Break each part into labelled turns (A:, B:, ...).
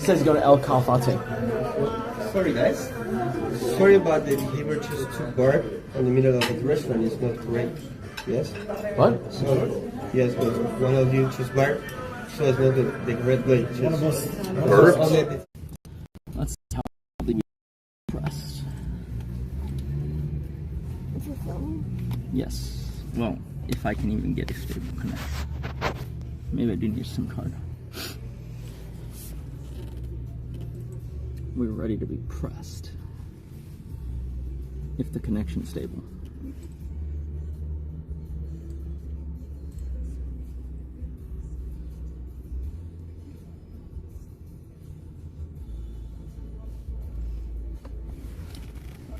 A: says go to El Calafate.
B: Sorry guys. Sorry about the behavior just to bark in the middle of the restaurant. It's not correct. Yes?
A: What?
B: So, yes, but one of you just bark. So it's not the correct way. Just
A: One of us
B: burps.
A: That's how they pressed.
C: Is it filming?
A: Yes. Well, if I can even get a stable connection. Maybe I do need a SIM card. We're ready to be pressed. If the connection's stable.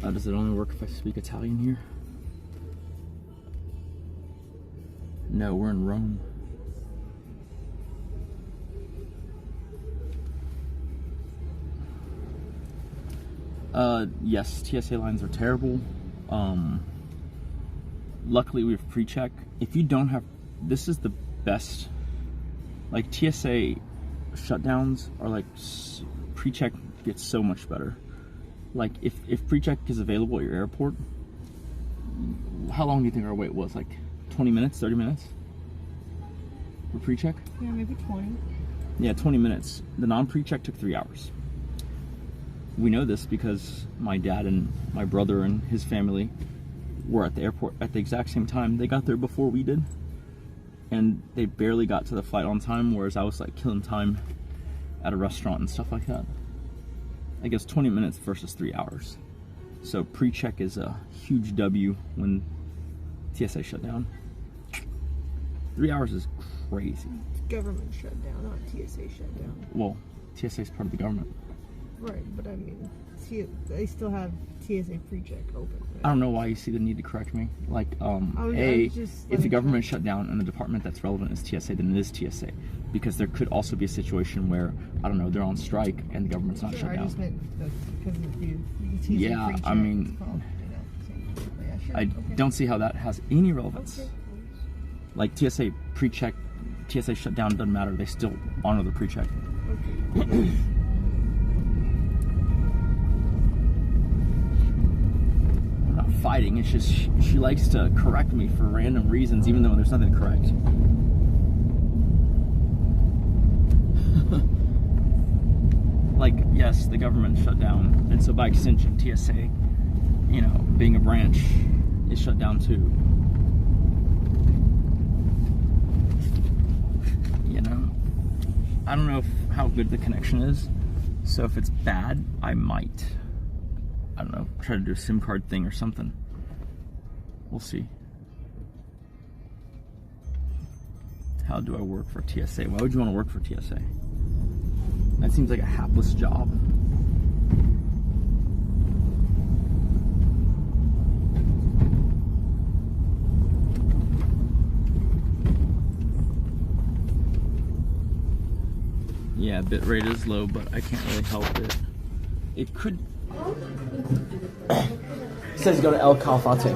A: Does it only work if I speak Italian here? No, we're in Rome. Yes, TSA lines are terrible. Luckily we have pre-check. If you don't have, this is the best, like TSA shutdowns are like, pre-check gets so much better. Like if pre-check is available at your airport, how long do you think our wait was? Like 20 minutes, 30 minutes for pre-check?
C: Yeah, maybe 20.
A: Yeah, 20 minutes. The non-pre-check took 3 hours. We know this because my dad and my brother and his family were at the airport at the exact same time. They got there before we did, and they barely got to the flight on time, whereas I was like killing time at a restaurant and stuff like that. I guess 20 minutes versus 3 hours. So pre-check is a huge W when TSA shut down. 3 hours is crazy.
C: It's government shutdown, not TSA shutdown.
A: Well, TSA is part of the government.
C: Right, but I mean, they still have TSA pre-check open. Right?
A: I don't know why you see the need to correct me. Like, if the government shut down and the department that's relevant is TSA, then it is TSA. Because there could also be a situation where, I don't know, they're on strike and the government's not shut down.
C: I just meant that's because of the TSA
A: yeah,
C: pre-check.
A: I mean,
C: yeah, sure.
A: I don't see how that has any relevance.
C: Okay.
A: Like, TSA pre-check, TSA shut down, doesn't matter. They still honor the pre-check.
C: Okay.
A: Fighting, it's just she likes to correct me for random reasons even though there's nothing to correct. Like, yes, the government shut down, and so by extension TSA, you know, being a branch, is shut down too. You know, I don't know how good the connection is, so if it's bad I might, I don't know, try to do a SIM card thing or something. We'll see. How do I work for TSA? Why would you want to work for TSA? That seems like a hapless job. Yeah, bitrate is low, but I can't really help it. It could... It says go to El Calafate.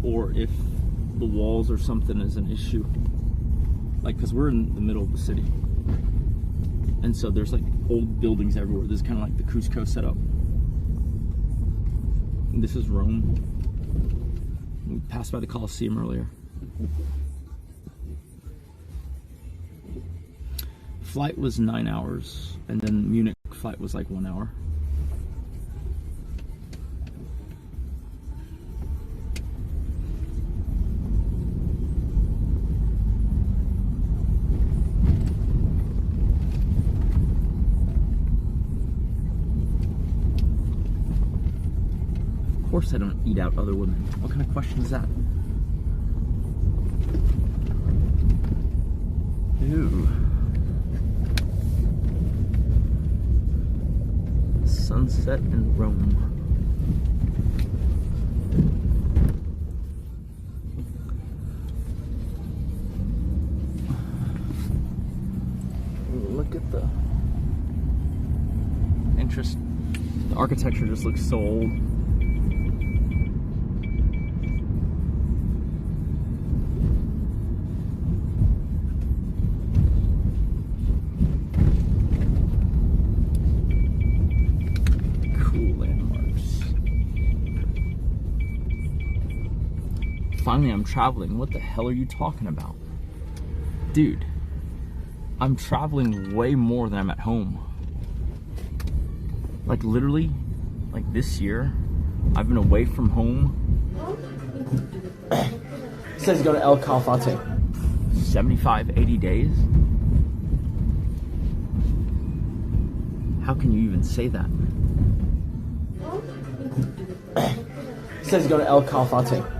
A: Or if the walls or something is an issue. Like, because we're in the middle of the city. And so there's like old buildings everywhere. This is kind of like the Cusco setup. And this is Rome. We passed by the Colosseum earlier. Flight was 9 hours, and then Munich flight was like 1 hour. Of course I don't eat out other women. What kind of question is that? Ew. Sunset in Rome. Look at the interest. The architecture just looks so old. finally I'm traveling. What the hell are you talking about? Dude, I'm traveling way more than I'm at home. Like literally, like this year, I've been away from home. It says go to El Calafate. 75, 80 days? How can you even say that? It says go to El Calafate.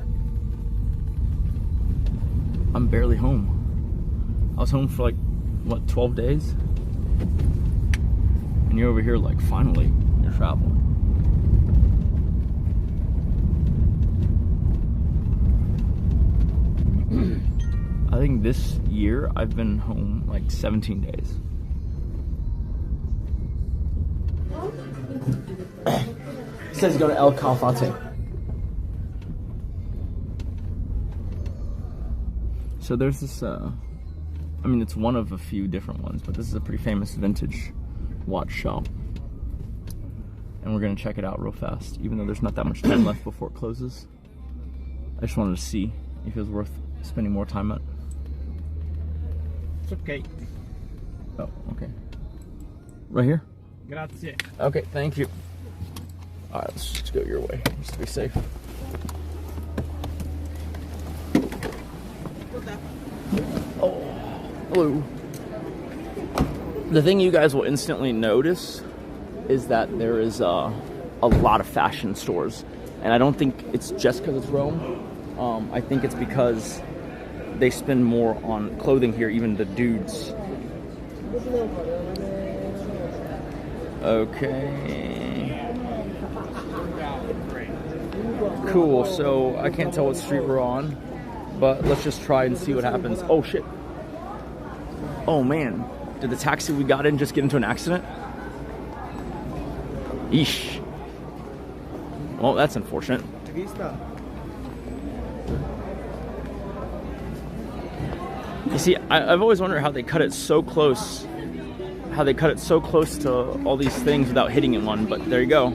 A: I'm barely home. I was home for like, what, 12 days? And you're over here like, finally, you're traveling. I think this year I've been home like 17 days. It says go to El Calafate. So there's this, I mean, it's one of a few different ones, but this is a pretty famous vintage watch shop. And we're gonna check it out real fast, even though there's not that much time left before it closes. I just wanted to see if it was worth spending more time at.
D: It's okay.
A: Oh, okay. Right here?
D: Grazie.
A: Okay, thank you. All right, let's just go your way, just to be safe. Oh, hello. The thing you guys will instantly notice is that there is a lot of fashion stores. And I don't think it's just because it's Rome. I think it's because they spend more on clothing here, even the dudes. Okay. Cool, so I can't tell what street we're on, but let's just try and see what happens. Oh shit. Oh man, did the taxi we got in just get into an accident? Eesh. Well, that's unfortunate. You see, I've always wondered how they cut it so close. How they cut it so close to all these things without hitting in one, but there you go.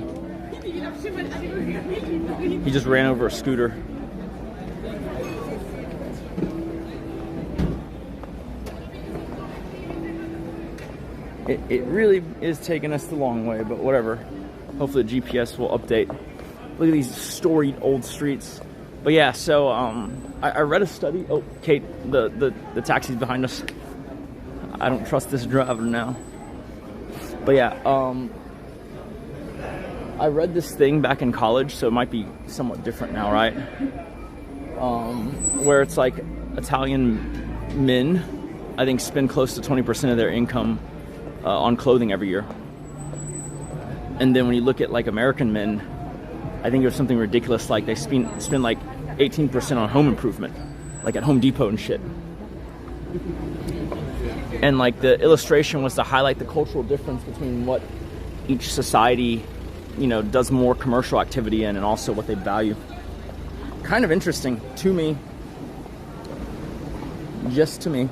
A: He just ran over a scooter. It really is taking us the long way, but whatever. Hopefully the GPS will update. Look at these storied old streets. But yeah, so I read a study. Oh, Kate, the taxi's behind us. I don't trust this driver now. But yeah, I read this thing back in college, so it might be somewhat different now, right? Where it's like Italian men, I think, spend close to 20% of their income on clothing every year. And then when you look at like American men, I think there's something ridiculous, like they spend like 18% on home improvement, like at Home Depot and shit. And like the illustration was to highlight the cultural difference between what each society, you know, does more commercial activity in and also what they value. Kind of interesting to me, just to me.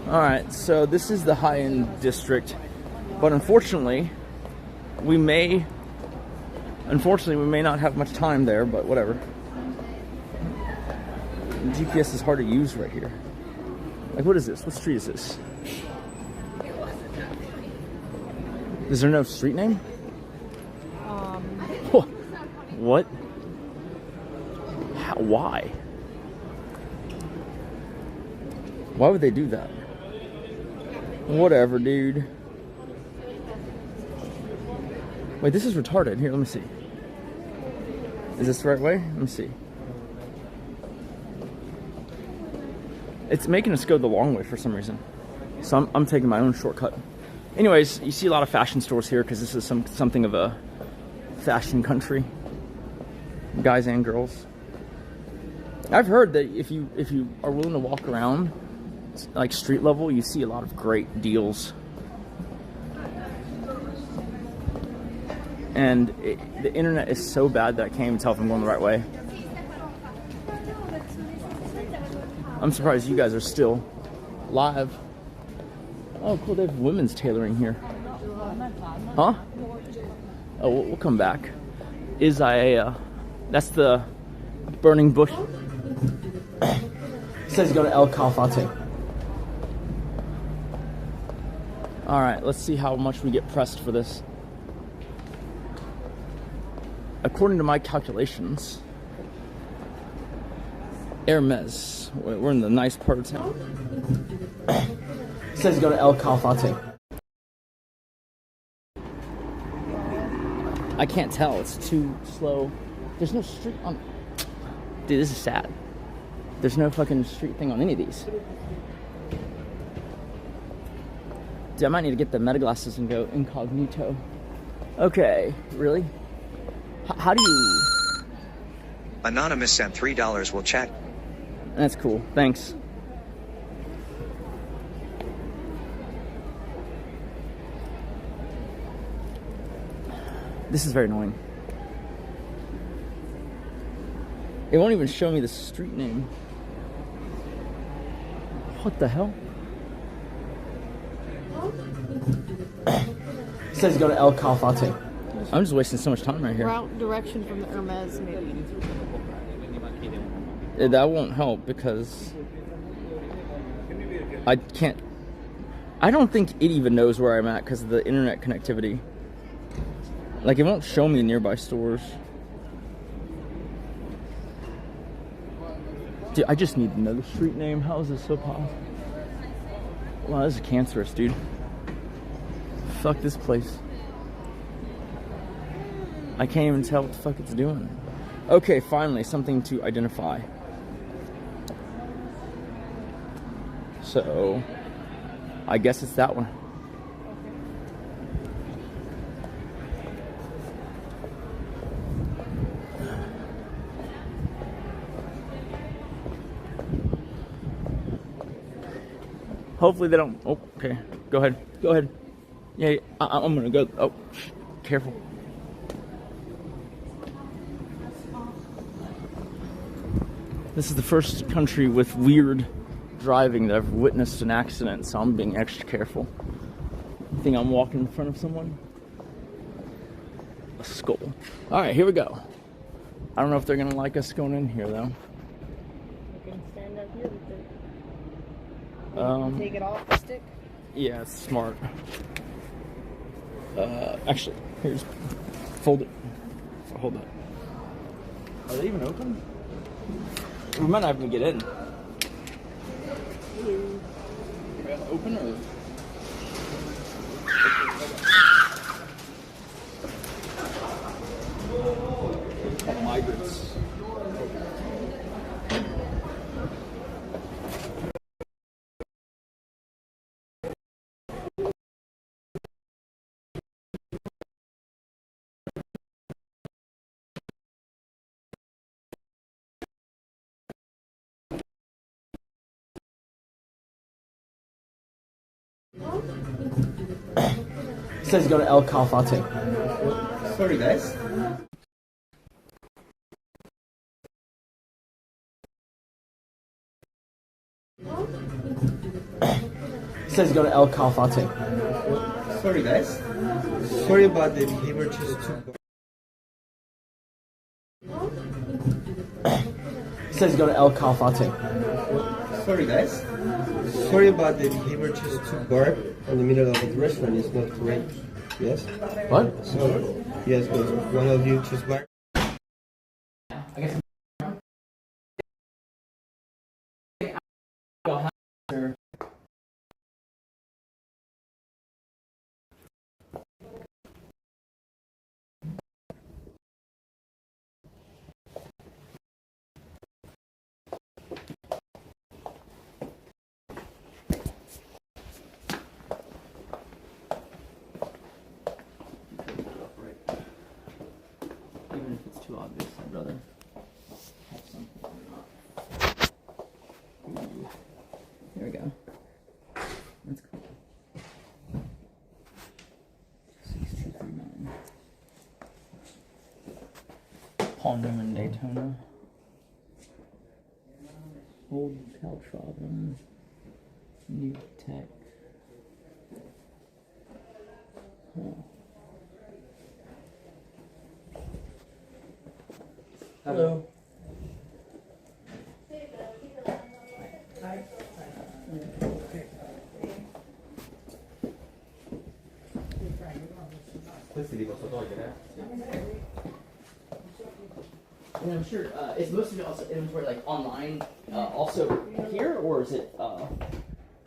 A: All right, so this is the high-end district, but unfortunately, we may not have much time there, but whatever. The GPS is hard to use right here. Like, what is this? What street is this? Is there no street name? What? How, why? Why would they do that? Whatever, dude. Wait, this is retarded. Here, let me see. Is this the right way? Let me see. It's making us go the long way for some reason. So I'm taking my own shortcut. Anyways, you see a lot of fashion stores here because this is something of a fashion country. Guys and girls. I've heard that if you are willing to walk around like street level, you see a lot of great deals. And the internet is so bad that I can't even tell if I'm going the right way. I'm surprised you guys are still live. Oh, cool, they have women's tailoring here. Huh? Oh, we'll come back. Isaiah. That's the burning bush. It says go to El Calafate. Alright, let's see how much we get pressed for this. According to my calculations, Hermes, we're in the nice part of town. It says go to El Calafate. I can't tell, it's too slow. There's no street on... Dude, this is sad. There's no fucking street thing on any of these. Dude, I might need to get the meta glasses and go incognito. Okay, really? How do you...
E: Anonymous sent $3 will chat.
A: That's cool, thanks. This is very annoying. It won't even show me the street name. What the hell? It says go to El Calafate. I'm just wasting so much time right here.
C: Route direction from the Hermes, maybe.
A: That won't help because I can't. I don't think it even knows where I'm at because of the internet connectivity. Like, it won't show me nearby stores. Dude, I just need to know the street name. How is this so possible? Wow, this is cancerous, dude. Fuck this place. I can't even tell what the fuck it's doing. Okay, finally, something to identify. So, I guess it's that one. Hopefully they don't. Oh, okay. Go ahead. Go ahead. Yeah, I'm gonna go. Oh, careful. This is the first country with weird driving that I've witnessed an accident, so I'm being extra careful. I think I'm walking in front of someone. A skull. Alright, here we go. I don't know if they're gonna like us going in here, though.
C: You can stand up here with it. Take it off the stick?
A: Yeah, it's smart. Actually, here's... Fold it. Hold that. Are they even open? We might not even get in. Open or? Migrants. It says go to El Calafate.
B: Sorry, guys.
A: It says go to El Calafate.
B: Sorry, guys. Sorry about the behavior just too.
A: It says go to El Calafate.
B: Sorry, guys. Sorry about the behavior just too guard in the middle of the restaurant. It's not correct. Yes?
A: What?
B: So, yes, but one of you just guard.
A: Even if it's too obvious, I'd rather have something or not. Ooh. There we go. That's cool. 6239. Paul Newman Daytona. Old Caltrovan. New Tech. Huh. Hello.
B: Questi li posso togliere?
A: And I'm sure is most of it also inventory like online, also here, or is it?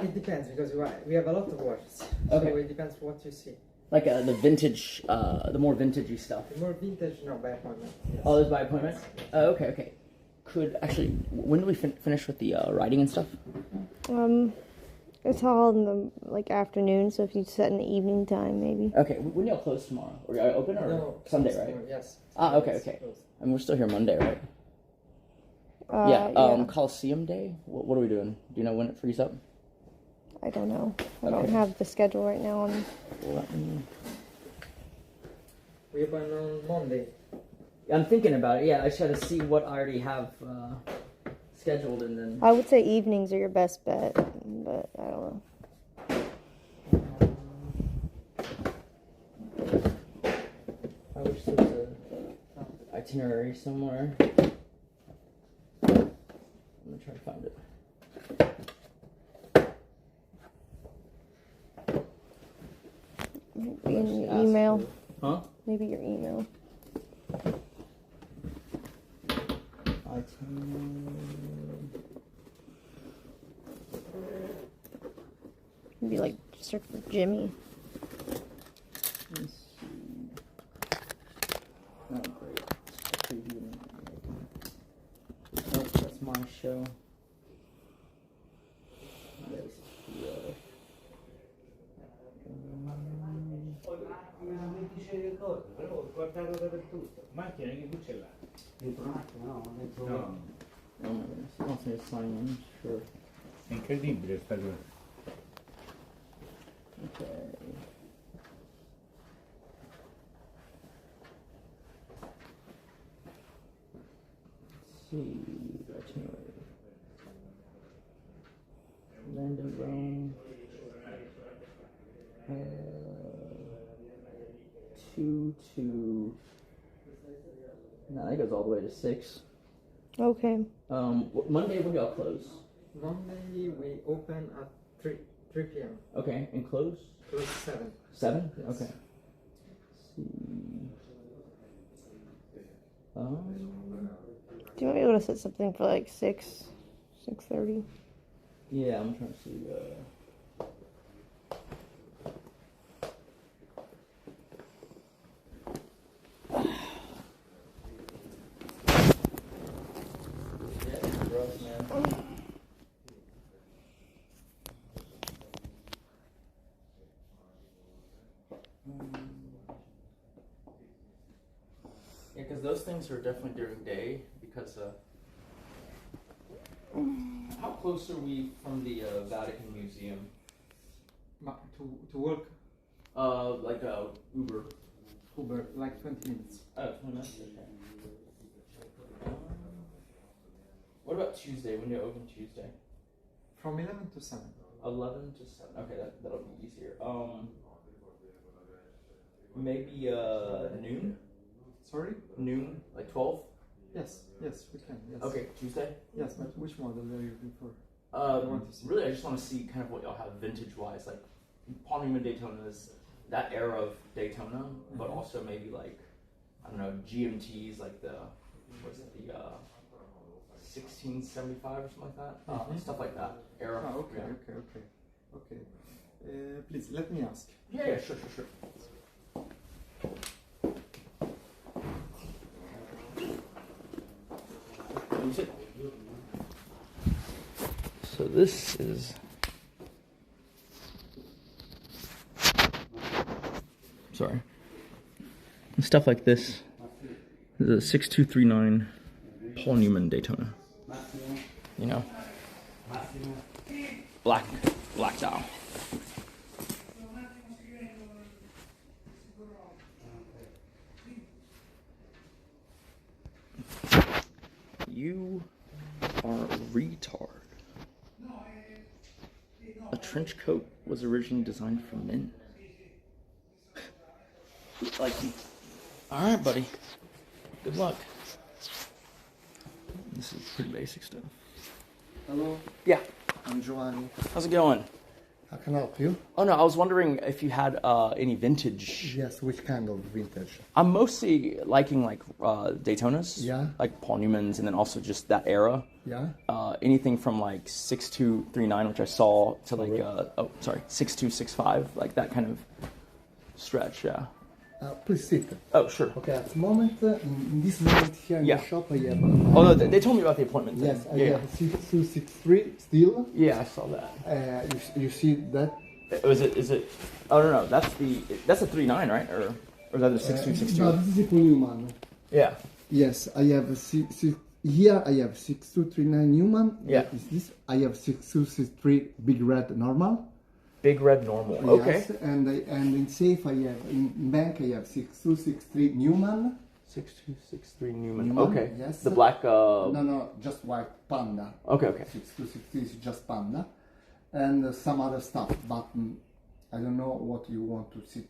F: It depends because we have a lot of watches.
A: Okay.
F: So it depends what you see.
A: Like the vintage, the more vintagey stuff.
F: The more vintage, no, by appointment. Yes.
A: Oh, those by appointment? Oh, okay, okay. Could actually, when do we finish with the writing and stuff?
C: It's all in the like afternoon, so if you set in the evening time, maybe.
A: Okay, when y'all close tomorrow? Are y'all open or
F: No,
A: Sunday, right?
F: Yes.
A: Ah, okay, okay. And we're still here Monday, right? Yeah. Coliseum Day. What are we doing? Do you know when it frees up?
C: I don't know. I don't
A: Okay.
C: have the schedule right now on.
F: We open on Monday.
A: I'm thinking about it. Yeah, I just got to see what I already have scheduled, and then.
C: I would say evenings are your best bet, but I don't know.
A: I wish there was a itinerary somewhere. I'm gonna try to find it.
C: Maybe in your email.
A: Huh?
C: Maybe your email. Maybe like search for Jimmy.
A: Let's see. Oh, great. Preview. Nope, that's my show. There's
D: Macchina che tu ce l'hai?
F: Dentro un attimo, no? Dentro...
D: No,
A: oh my goodness. It wants me to sign in. Sure.
D: è incredibile sta cosa.
A: Okay. Let's see. Itinerary. Land in Rome. 2 to. No, that goes all the way to 6.
C: Okay.
A: Monday when y'all close?
F: Monday we open at 3 p.m.
A: Okay, and close?
F: Close 7.
A: 7?
F: Yes.
A: Okay. Let's see.
C: Do you want me to set something for like 6:30?
A: Yeah, I'm trying to see. Yeah, it's gross, man. Yeah, because those things are definitely during day. Because how close are we from the Vatican Museum?
F: To work,
A: Like Uber.
F: Uber, like 20 minutes.
A: Oh, 20 minutes. Okay. What about Tuesday? When do you open Tuesday?
F: From 11 to 7.
A: 11 to 7. Okay, that'll be easier. Maybe noon.
F: Sorry?
A: Noon, like 12.
F: Yes, we can. Yes.
A: Okay, Tuesday.
F: Yes, but which model are you looking for? want to see?
A: Really, I just want to see kind of what y'all have vintage-wise, like Paul Newman Daytona's that era of Daytona, but also maybe like I don't know GMTs, like the 1675 or something like that, stuff like that era.
F: Oh, okay,
A: yeah.
F: okay. Please let me ask.
A: Yeah, sure. So this is stuff like this. This is a 6239 Paul Newman Daytona. You know, black dial. You are a retard. A trench coat was originally designed for men. Like, all right, buddy. Good luck. This is pretty basic stuff.
G: Hello,
A: Yeah.
G: I'm Giovanni.
A: How's it going?
G: How can I help you?
A: Oh no, I was wondering if you had any vintage.
G: Yes, which kind of vintage?
A: I'm mostly liking like Daytonas.
G: Yeah.
A: Like Paul Newman's, and then also just that era.
G: Yeah?
A: Anything from like 6239, which I saw, to like 6265, like that kind of stretch. Yeah.
G: Please sit.
A: Oh sure.
G: Okay, at the moment, in this moment here in
A: Yeah.
G: the shop, I have...
A: Oh no, they told me about the appointment thing.
G: Yes, I
A: Yeah.
G: have 6263 still.
A: Yeah, I saw that.
G: You see that?
A: Is it? Oh no, that's a 39, right? Or is that a 6262?
G: No, this is a Newman.
A: Yeah.
G: Yes, I have here I have 6239 Newman.
A: Yeah.
G: That is this. I have 6263 Big Red Normal.
A: Big red normal. Okay.
G: Yes, and in safe I have in bank I have 6263 Newman.
A: 6263 Newman.
G: Newman,
A: Okay.
G: yes.
A: The black.
G: No, just white Panda.
A: Okay.
G: 6263 is just Panda, and some other stuff, but I don't know what you want to see.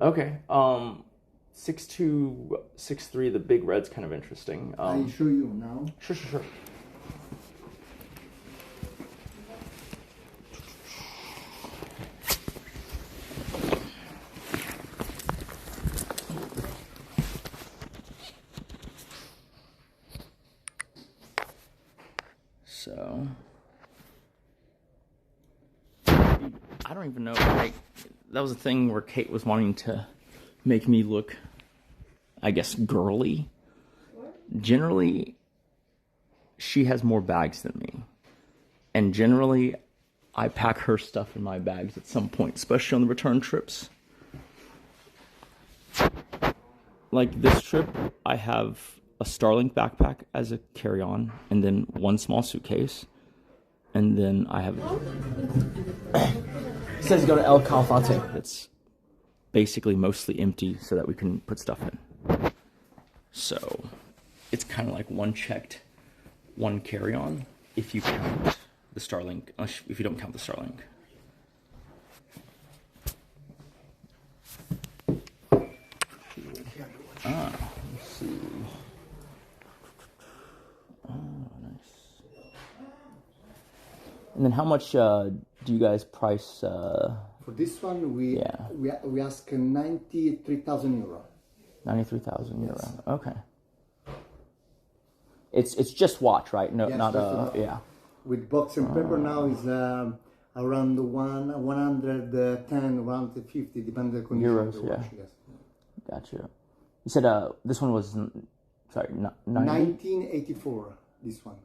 A: Okay. 6263. The big red's kind of interesting.
G: I show you now.
A: Sure. So, I don't even know. Like, that was a thing where Kate was wanting to make me look, I guess, girly. Generally, she has more bags than me. And generally, I pack her stuff in my bags at some point, especially on the return trips. Like this trip, I have a Starlink backpack as a carry-on, and then one small suitcase, and then I have it says go to El Calafate. That's basically mostly empty so that we can put stuff in. So it's kind of like one checked, one carry-on if you count the Starlink, if you don't count the Starlink. Let's see. Nice. And then how much do you guys price?
G: For this one, we ask 93,000 euro.
A: 93,000 euro. Yes. Okay. It's just watch, right? No,
G: yes,
A: not yeah.
G: With box and paper now is around 110, 150, depending on the condition
A: Euros,
G: of the watch.
A: yeah.
G: Yes.
A: Gotcha. You said this one was
G: 1984. This one.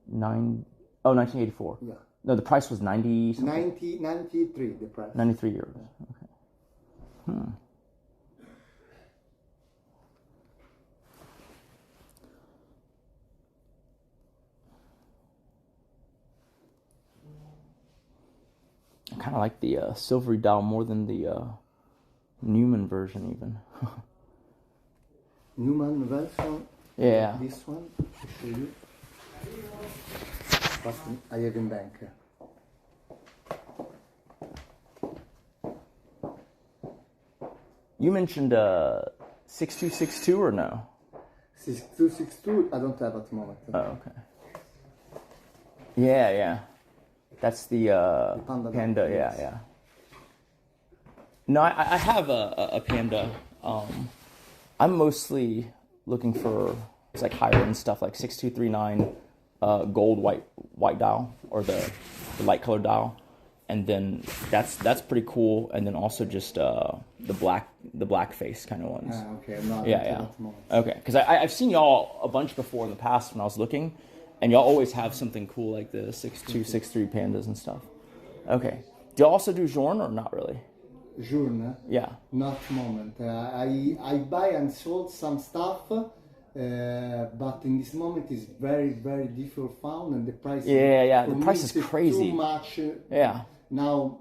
A: 1984.
G: Yeah.
A: No, the price was 90 something?
G: 93, the price.
A: 93 euros. Okay. I kind of like the silvery dial more than the Newman version even.
G: Newman version?
A: Yeah.
G: This one, I'll show you. But I have in bank.
A: You mentioned 6262 or no?
G: 6262, I don't have at the moment.
A: Oh, okay. Yeah. That's the Panda.
G: Yes.
A: Yeah. No, I have a Panda. I'm mostly looking for it's like higher end stuff like 6239 gold white dial or the light colored dial, and then that's pretty cool. And then also just the black face kind of ones.
G: Okay, I'm not
A: Yeah.
G: at the moment.
A: Okay, because I've seen y'all a bunch before in the past when I was looking, and y'all always have something cool like the 6263 Pandas and stuff. Okay, do y'all also do Journe or not really?
G: Journe?
A: Yeah.
G: Not at the moment. I buy and sold some stuff, but in this moment it's very, very difficult found, and the price.
A: Yeah. The price is crazy.
G: Too much.
A: Yeah.
G: Now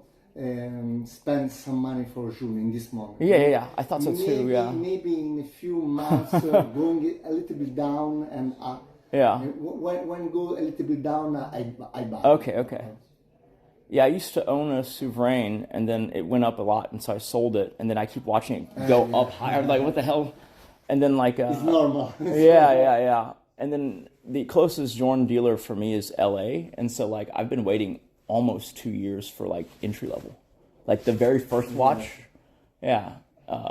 G: spend some money for Journe in this moment.
A: Yeah. I thought so too. Yeah.
G: Maybe in a few months going a little bit down and up.
A: Yeah.
G: When go a little bit down, I buy.
A: Okay. Yeah, I used to own a Souverain, and then it went up a lot, and so I sold it, and then I keep watching it go up higher. Like, what the hell? And then like
G: it's normal.
A: Yeah. And then the closest Jordan dealer for me is LA. And so, like, I've been waiting almost 2 years for, like, entry level. Like, the very first watch. Yeah.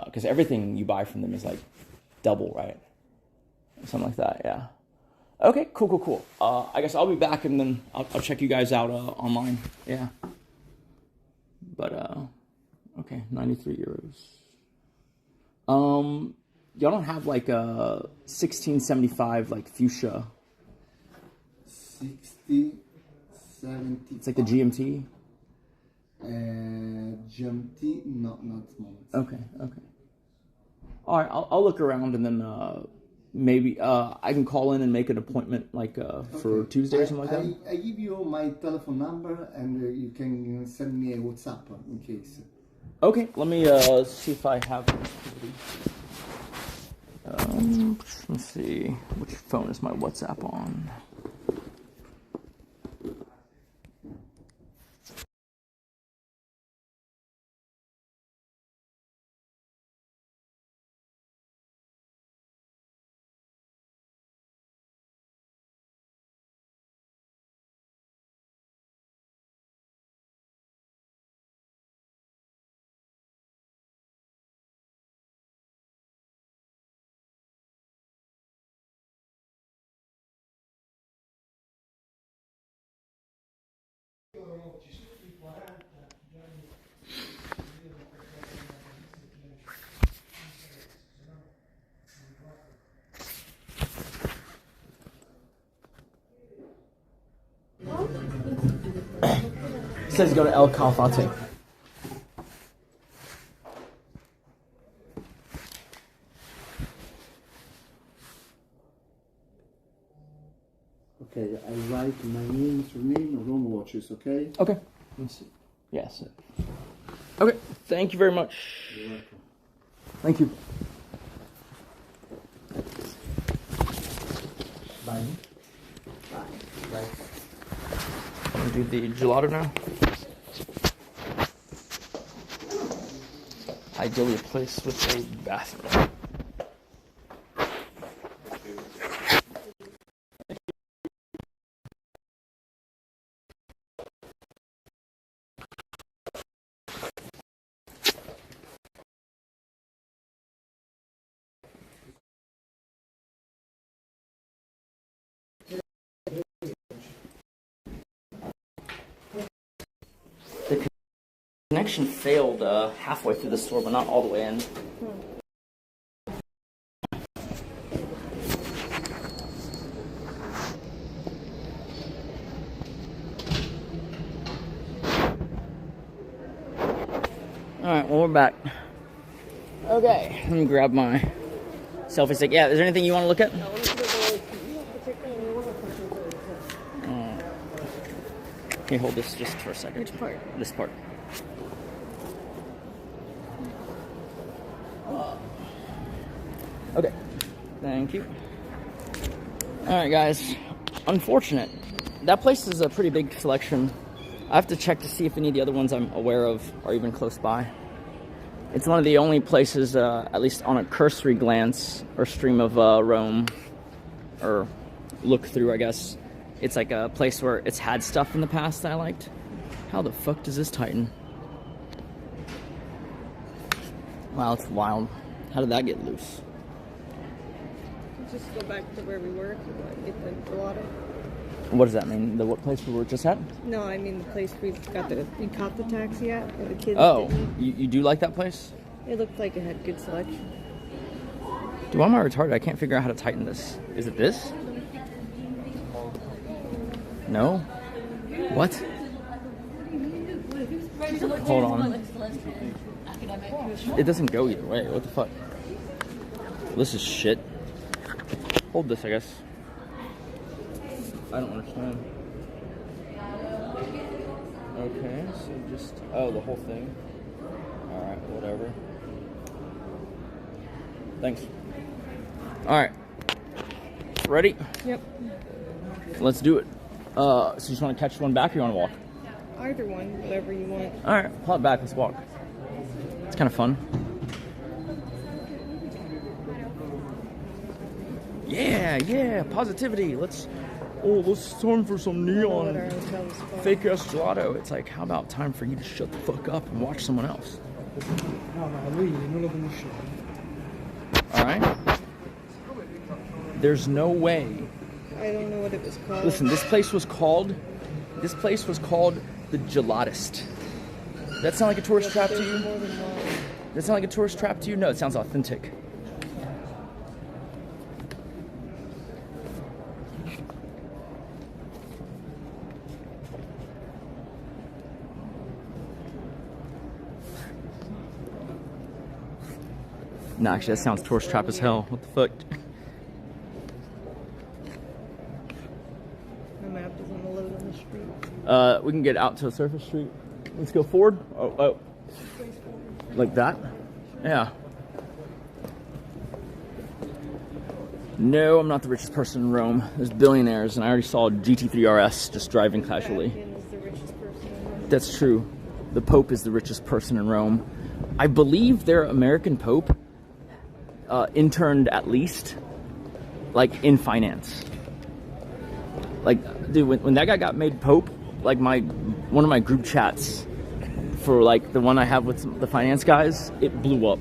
A: Because everything you buy from them is, like, double, right? Something like that, yeah. Okay, cool. I guess I'll be back and then I'll check you guys out online. Yeah. But, okay, 93 euros. Y'all don't have like a 1675 like fuchsia.
G: 60, 70.
A: It's like the GMT.
G: GMT, not at the moment.
A: Okay. All right, I'll look around and then maybe I can call in and make an appointment like for Tuesday or something like that.
G: I give you my telephone number and you can send me a WhatsApp in case.
A: Okay, let me see if I have. Let's see, which phone is my WhatsApp on? It says go to El Calafate.
G: Okay, I write my name, surname, Rome watches, okay?
A: Okay. Let's see. Yes. Okay. Thank you very much.
G: You're welcome.
A: Thank you.
G: Bye.
A: I'm gonna do the gelato now. Ideally a place with a bathroom. Connection failed halfway through the store, but not all the way in. Alright, well, we're back. Okay, let me grab my selfie stick. Yeah, is there anything you want to look at? Can you hold this just for a second?
C: Which part?
A: This part. Okay, thank you. Alright guys, unfortunate. That place is a pretty big selection. I have to check to see if any of the other ones I'm aware of are even close by. It's one of the only places, at least on a cursory glance or stream of Rome, or look through I guess, it's like a place where it's had stuff in the past that I liked. How the fuck does this tighten? Wow, it's wild. How did that get loose?
C: Just go back to where we were to get the gelato.
A: What does that mean? The what place we were just at?
C: No, I mean the place we caught the taxi at, where the kids
A: Oh,
C: didn't.
A: you do like that place?
C: It looked like it had good selection.
A: Dude, why am I retarded? I can't figure out how to tighten this. Is it this? No? What? Hold on. It doesn't go either way. What the fuck? This is shit. Hold this, I guess. I don't understand. Okay, so just... Oh, the whole thing. Alright, whatever. Thanks. Alright. Ready?
C: Yep.
A: Let's do it. So you just want to catch one back or you want to walk?
C: Either one, whatever you want.
A: Alright, pull it back, let's walk. It's kind of fun. Yeah, positivity. Let's storm for some neon fake ass gelato. It's like, how about time for you to shut the fuck up and watch someone else? All right. There's no way.
C: I don't know what it was called.
A: Listen, this place was called the Gelatist. Does that sound like a tourist trap to you? Does that sound like a tourist trap to you? No, it sounds authentic. No, actually, that sounds tourist trap as hell. What the fuck?
C: My map doesn't load on the street.
A: We can get out to Surface Street. Let's go forward. Oh. Like that? Yeah. No, I'm not the richest person in Rome. There's billionaires, and I already saw GT3 RS just driving casually.
C: Vatican is the richest person in Rome.
A: That's true. The Pope is the richest person in Rome. I believe their American Pope interned at least, like, in finance. Like, dude, when that guy got made Pope, like, one of my group chats for, like, the one I have with the finance guys, it blew up.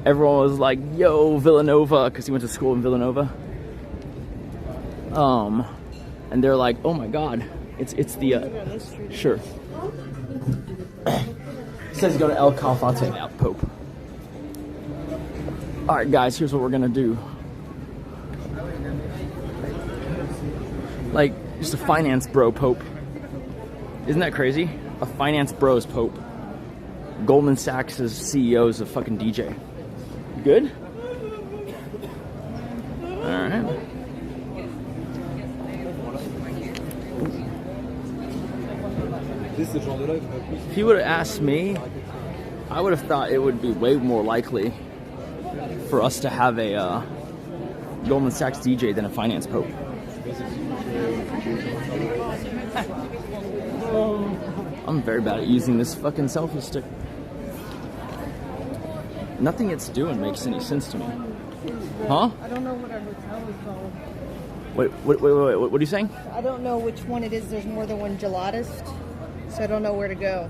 A: Everyone was like, yo, Villanova, because he went to school in Villanova. And they're like, oh my god, it's the, sure. Says he's going to El Calafate out Pope. Alright guys, here's what we're gonna do. Like, just a finance bro Pope. Isn't that crazy? A finance bros Pope. Goldman Sachs' CEO is a fucking DJ. Good? Alright. If you would have asked me, I would have thought it would be way more likely for us to have a Goldman Sachs DJ than a finance Pope. I'm very bad at using this fucking selfie stick. Nothing it's doing makes any sense to me. Huh?
C: I don't know what our hotel is called.
A: Wait, what are you saying?
C: I don't know which one it is. There's more than one gelatist, so I don't know where to go.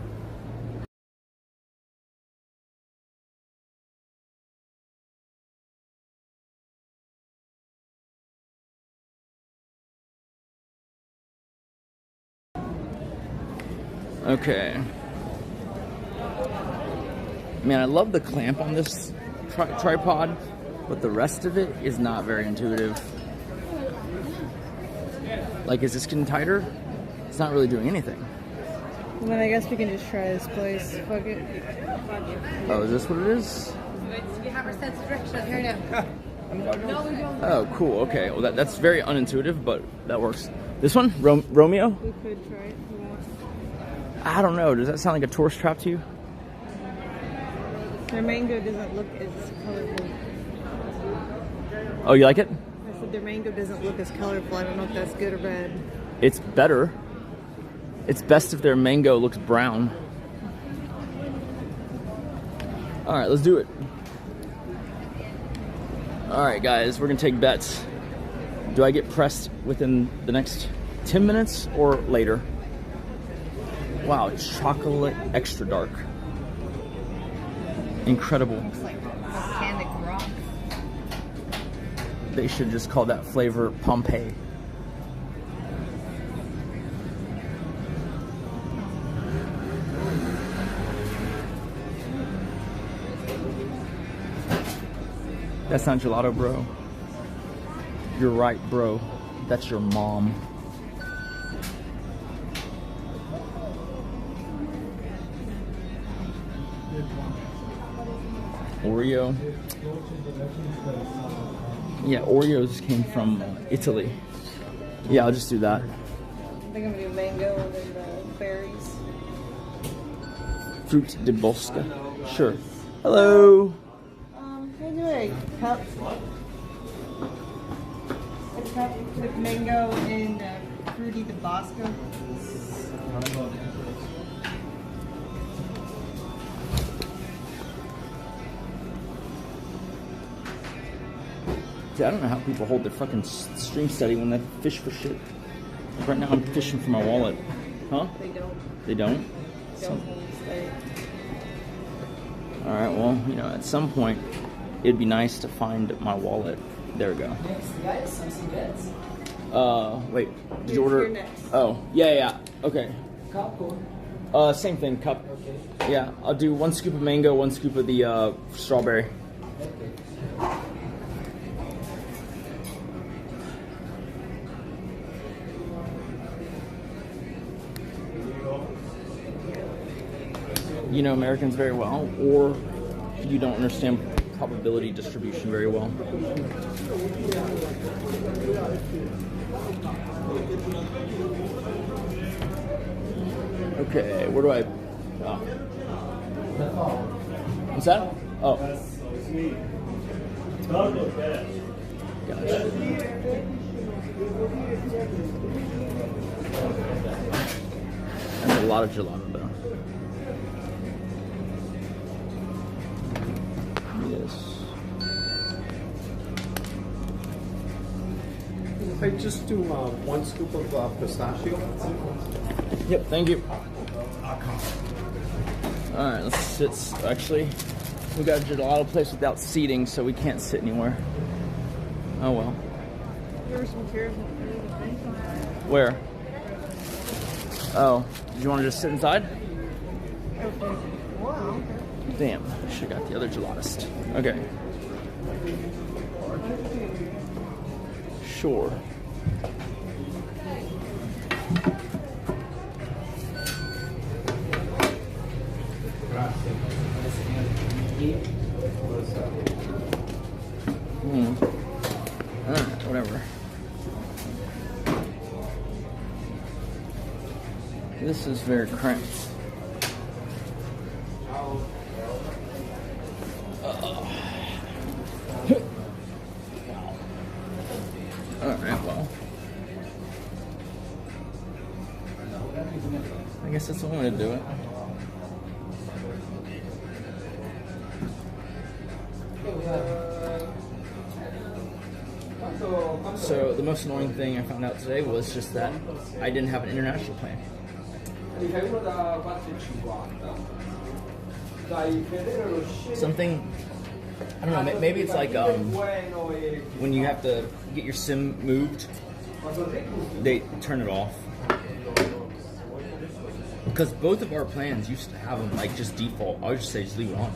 A: Okay. Man, I love the clamp on this tripod, but the rest of it is not very intuitive. Like, is this getting tighter? It's not really doing anything.
C: Well, then I guess we can just try this place. Fuck it.
A: Oh, is this what it is?
C: You have our sense of direction here now. No, we don't.
A: Oh, cool. Okay. Well, that's very unintuitive, but that works. This one? Romeo?
C: We could try it.
A: I don't know. Does that sound like a tourist trap to you?
C: Their mango doesn't look as colorful.
A: Oh, you like it?
C: I said their mango doesn't look as colorful. I don't know if that's good or bad.
A: It's better. It's best if their mango looks brown. Alright, let's do it. Alright guys, we're gonna take bets. Do I get pressed within the next 10 minutes or later? Wow, chocolate extra dark. Incredible.
C: Looks like volcanic rock.
A: They should just call that flavor Pompeii. That's not gelato, bro. You're right, bro. That's your mom. Oreo. Yeah, Oreos came from Italy. Yeah, I'll just do that.
C: I think I'm gonna do mango and then berries.
A: Fruit de bosca. Sure. Hello.
C: Can I do a cup? A cup with mango and fruity de bosco.
A: See, I don't know how people hold their fucking stream steady when they fish for shit. Right now I'm fishing for my wallet. Huh?
C: They don't.
A: They don't?
C: Don't hold steady.
A: Alright, well, you know, at some point, it'd be nice to find my wallet. There we go.
H: Next, guys, something gets.
A: Wait, did you
C: You're
A: order?
C: next.
A: Oh, yeah, okay.
H: Cup or?
A: Same thing, cup.
H: Okay.
A: Yeah, I'll do 1 scoop of mango, 1 scoop of the, strawberry.
H: Okay.
A: You know Americans very well, or you don't understand probability distribution very well. Okay, where do I... Oh. What's that? Oh. Gotcha. That's a lot of gelato though. Yes.
I: If I just do 1 scoop of pistachio.
A: Yep, thank you. Alright, let's sit. Actually, we got a gelato place without seating, so we can't sit anywhere. Oh well.
C: There were some chairs in
A: Where? Oh, did you want to just sit inside?
C: Okay. Wow.
A: Damn, I should have got the other gelatist. Okay. Sure. Alright, whatever. This is very cramped. Alright, well. I guess that's the only way to do it. So the most annoying thing I found out today was just that I didn't have an international plan. Something, I don't know, maybe it's like when you have to get your SIM moved, they turn it off. Because both of our plans used to have them like just default. I would just say just leave it on.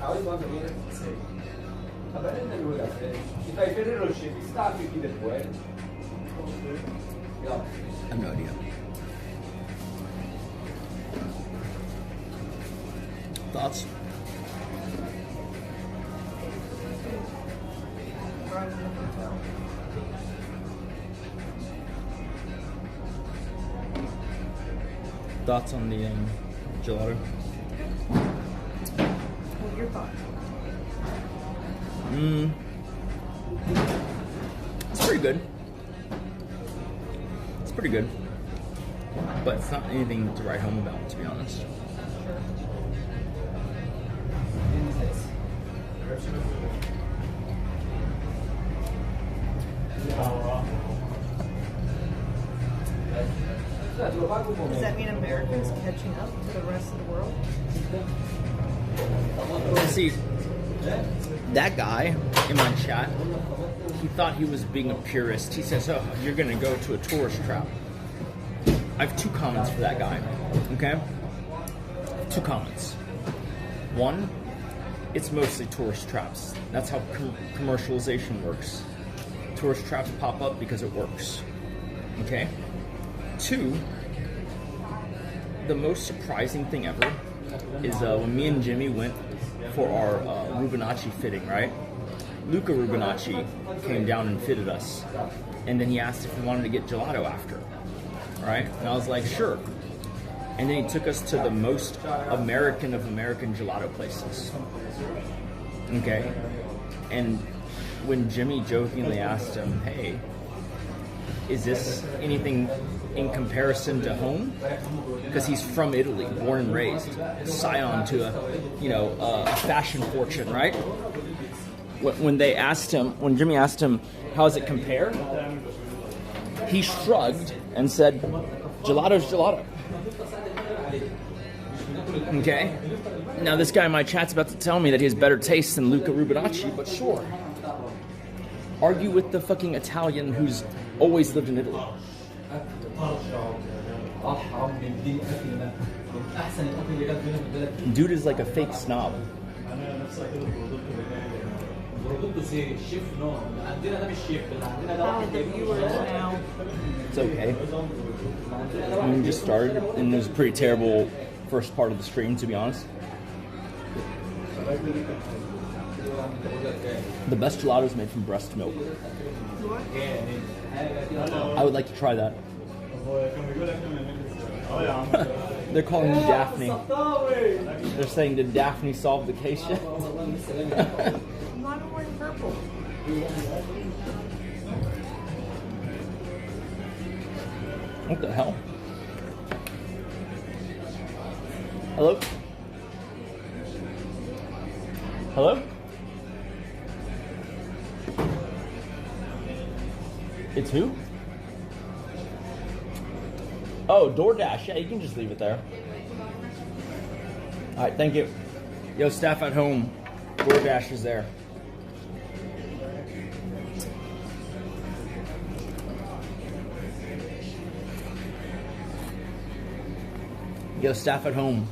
A: I have no idea. Thoughts? Thoughts on the gelato?
C: What are your thoughts?
A: It's pretty good. It's pretty good. But it's not anything to write home about, to be honest.
C: Does that mean Americans catching up to the rest of the world?
A: See, that guy in my chat, he thought he was being a purist. He says, oh, you're going to go to a tourist trap. I have 2 comments for that guy, okay? 2 comments. One, it's mostly tourist traps. That's how commercialization works. Tourist traps pop up because it works, okay? 2, the most surprising thing ever is when me and Jimmy went for our Rubinacci fitting, right? Luca Rubinacci came down and fitted us. And then he asked if we wanted to get gelato after, right? And I was like, sure. And then he took us to the most American of American gelato places. Okay? And when Jimmy jokingly asked him, hey, is this anything in comparison to home? Because he's from Italy, born and raised, scion to a fashion fortune, right? when they asked him, when Jimmy asked him, how does it compare? He shrugged and said, gelato's gelato. Okay? Now this guy in my chat's about to tell me that he has better taste than Luca Rubinacci, but sure. Argue with the fucking Italian who's always lived in Italy. Dude is like a fake snob. It's okay. I mean, we just started, and it was a pretty terrible first part of the stream, to be honest. The best gelato is made from breast milk. I would like to try that. They're calling me Daphne. They're saying, did Daphne solve the case yet?
C: I'm not wearing purple.
A: What the hell? Hello? Hello? It's who? Oh, DoorDash. Yeah, you can just leave it there. Alright, thank you. Yo, staff at home. DoorDash is there. Yo, staff at home.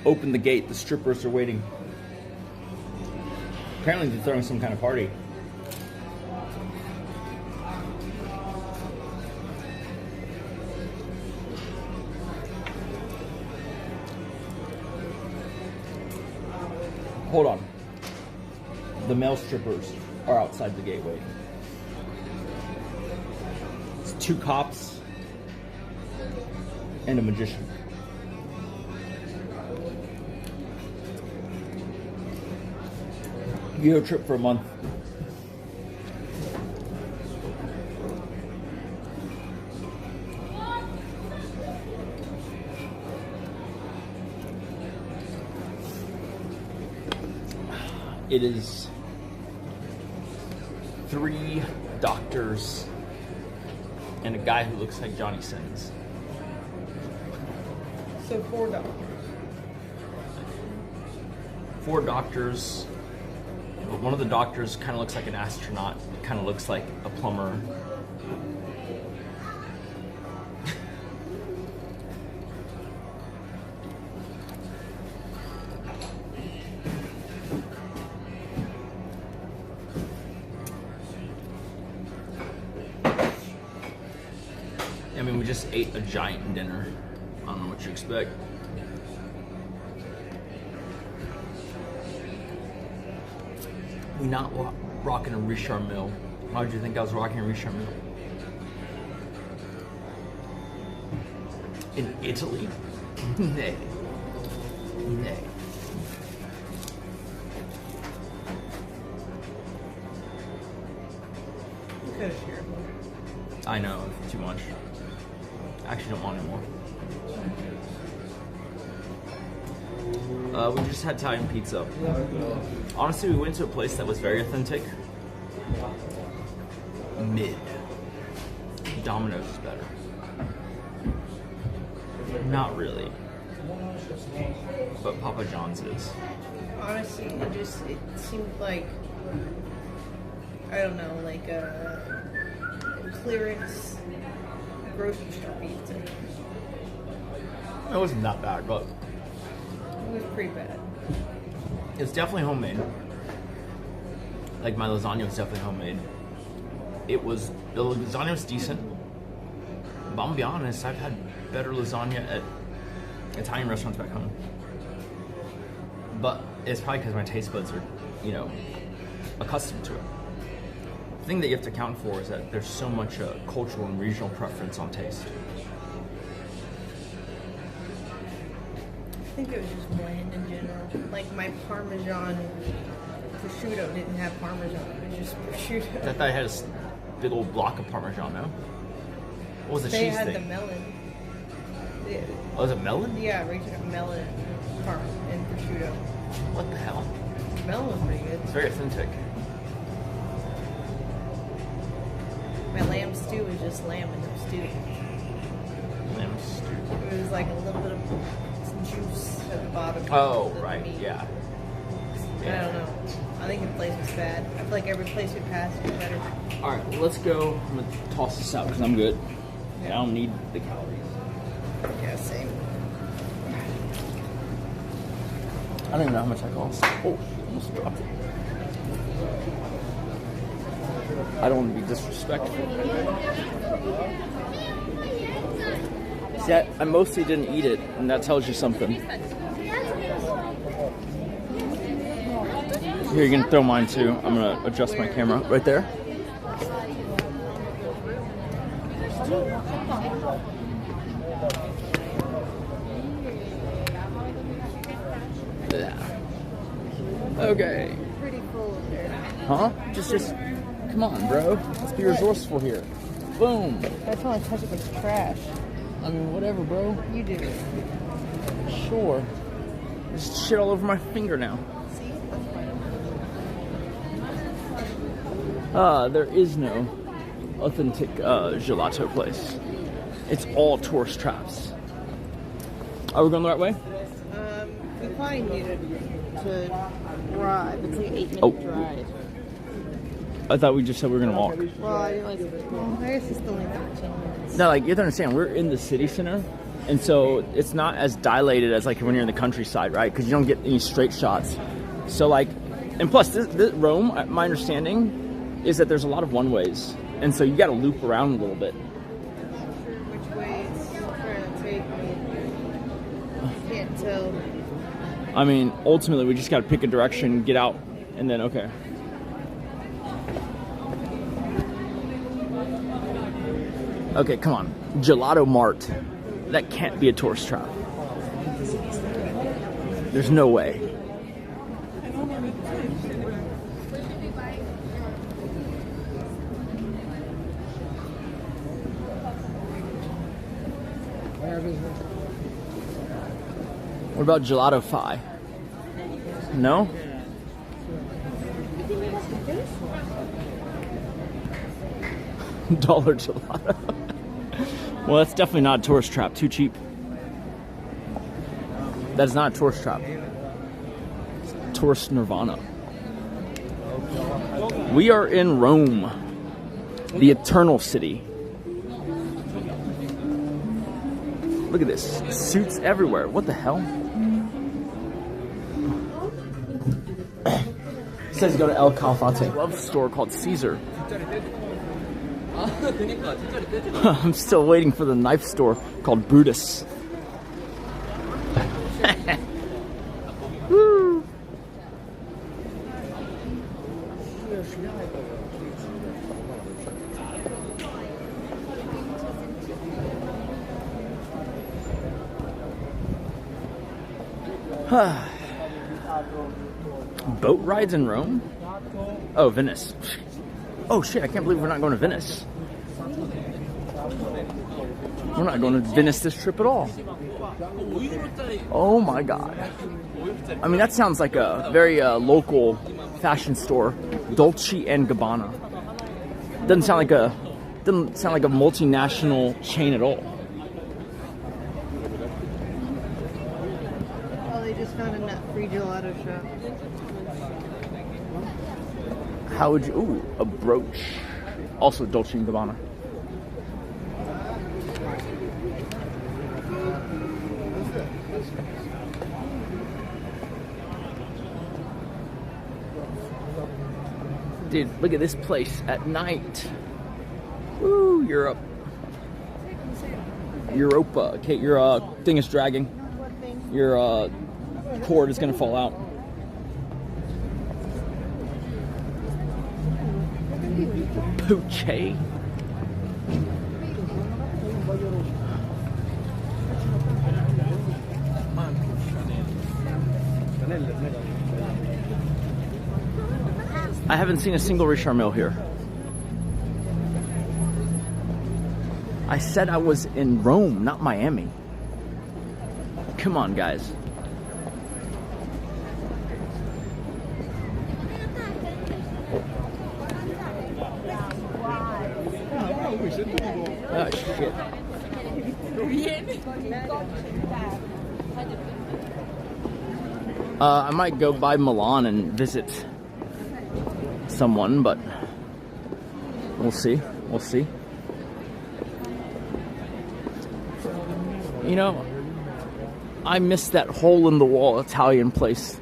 A: Open the gate. The strippers are waiting. Apparently they're throwing some kind of party. Hold on. The male strippers are outside the gate waiting. It's 2 cops and a magician. Euro trip for a month. It is 3 doctors and a guy who looks like Johnny Sins.
C: So 4 doctors.
A: 4 doctors. But one of the doctors kind of looks like an astronaut, kind of looks like a plumber. I mean, we just ate a giant dinner. I don't know what you expect. We're not rocking a Richard Mille. Why did you think I was rocking a Richard Mille? In Italy? Nay. Nay.
C: You could have shared one.
A: I know, too much. I actually don't want any more. We just had Italian pizza. Honestly, we went to a place that was very authentic. Mid. Domino's is better. Not really. But Papa John's is.
C: Honestly, it seemed like, I don't know, like a clearance grocery store pizza.
A: It wasn't that bad, but
C: It was pretty bad.
A: it's definitely homemade. Like my lasagna was definitely homemade. The lasagna was decent. But I'm gonna be honest, I've had better lasagna at Italian restaurants back home. But it's probably because my taste buds are, accustomed to it. The thing that you have to account for is that there's so much cultural and regional preference on taste.
C: I think it was just bland in general. Like my Parmesan prosciutto didn't have Parmesan. It was just prosciutto.
A: I thought I had a big old block of Parmesan, no? What was the
C: They
A: cheese
C: had
A: thing?
C: the melon.
A: Oh, was it melon?
C: Yeah, regional melon, parm, and prosciutto.
A: What the hell?
C: Melon was pretty good.
A: It's very authentic.
C: stew was just lamb and no stew.
A: Lamb stew.
C: It was like a little bit of juice at the bottom.
A: Oh,
C: of the
A: right,
C: meat.
A: yeah.
C: I don't know. I think the place was bad. I feel like every place we passed was better.
A: All right, well, let's go. I'm gonna toss this out because I'm good. I don't need the calories.
C: Yeah, same.
A: I don't even know how much that costs. Oh, almost dropped it. I don't want to be disrespectful. See, I mostly didn't eat it, and that tells you something. Here, you can throw mine too. I'm gonna adjust my camera right there. Yeah. Okay.
C: Pretty full of there.
A: Huh? Just, come on, bro. Let's be resourceful here. Boom.
C: I just want to touch it with trash.
A: I mean, whatever, bro.
C: You do.
A: Sure. There's shit all over my finger now.
C: See? That's fine.
A: There is no authentic gelato place. It's all tourist traps. Are we going the right way?
C: We probably needed to drive. It's like an 8-minute
A: Oh.
C: drive.
A: I thought we just said we were gonna walk.
C: Well, I realized, I guess it's still only 13 minutes.
A: No, like you have to understand, we're in the city center, and so it's not as dilated as like when you're in the countryside, right? Because you don't get any straight shots. So like, and plus, this Rome, my understanding is that there's a lot of one ways, and so you got to loop around a little bit.
C: I'm not sure which way it's trying to take me. Can't tell.
A: I mean, ultimately, we just got to pick a direction, get out, and then okay. Okay, come on. Gelato Mart. That can't be a tourist trap. There's no way. What about Gelato Fi? No? Dollar gelato. Well, that's definitely not a tourist trap. Too cheap. That is not a tourist trap. It's tourist nirvana. We are in Rome, the eternal city. Look at this. Suits everywhere. What the hell? It says go to El Calafate. Love store called Caesar. I'm still waiting for the knife store called Brutus. Woo. Boat rides in Rome? Oh, Venice. Oh shit, I can't believe we're not going to Venice. We're not going to Venice this trip at all. Oh my god. I mean, that sounds like a very local fashion store. Dolce and Gabbana. Doesn't sound like a multinational chain at all.
C: Oh, they just found a nut-free gelato shop.
A: How would you... Ooh, a brooch. Also Dolce & Gabbana. Dude, look at this place at night. Woo, Europe. Europa. Okay, your thing is dragging. Your cord is gonna fall out. Poochie. I haven't seen a single Richard Mille here. I said I was in Rome, not Miami. Come on, guys. Oh, shit. I might go by Milan and visit someone, but we'll see. We'll see. You know, I miss that hole-in-the-wall Italian place.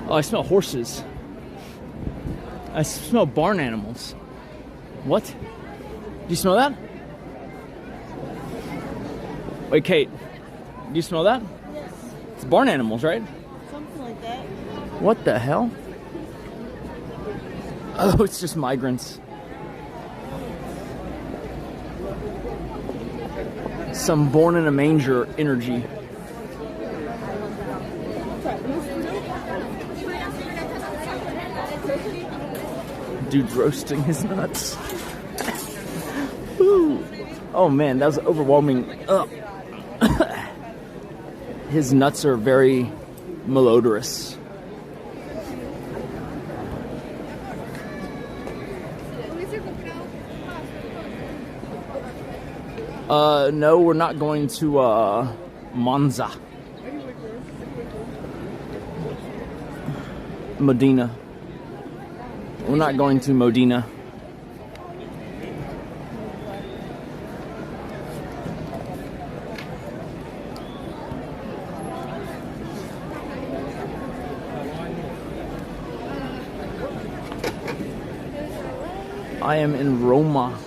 A: Oh, I smell horses. I smell barn animals. What? Do you smell that? Wait, Kate. Do you smell that?
C: Yes.
A: It's barn animals, right?
C: Something like that.
A: What the hell? Oh, it's just migrants. Some born in a manger energy. Dude's roasting his nuts. Woo. Oh man, that was overwhelming. His nuts are very malodorous. No, we're not going to Monza. Modena. We're not going to Modena. I am in Roma.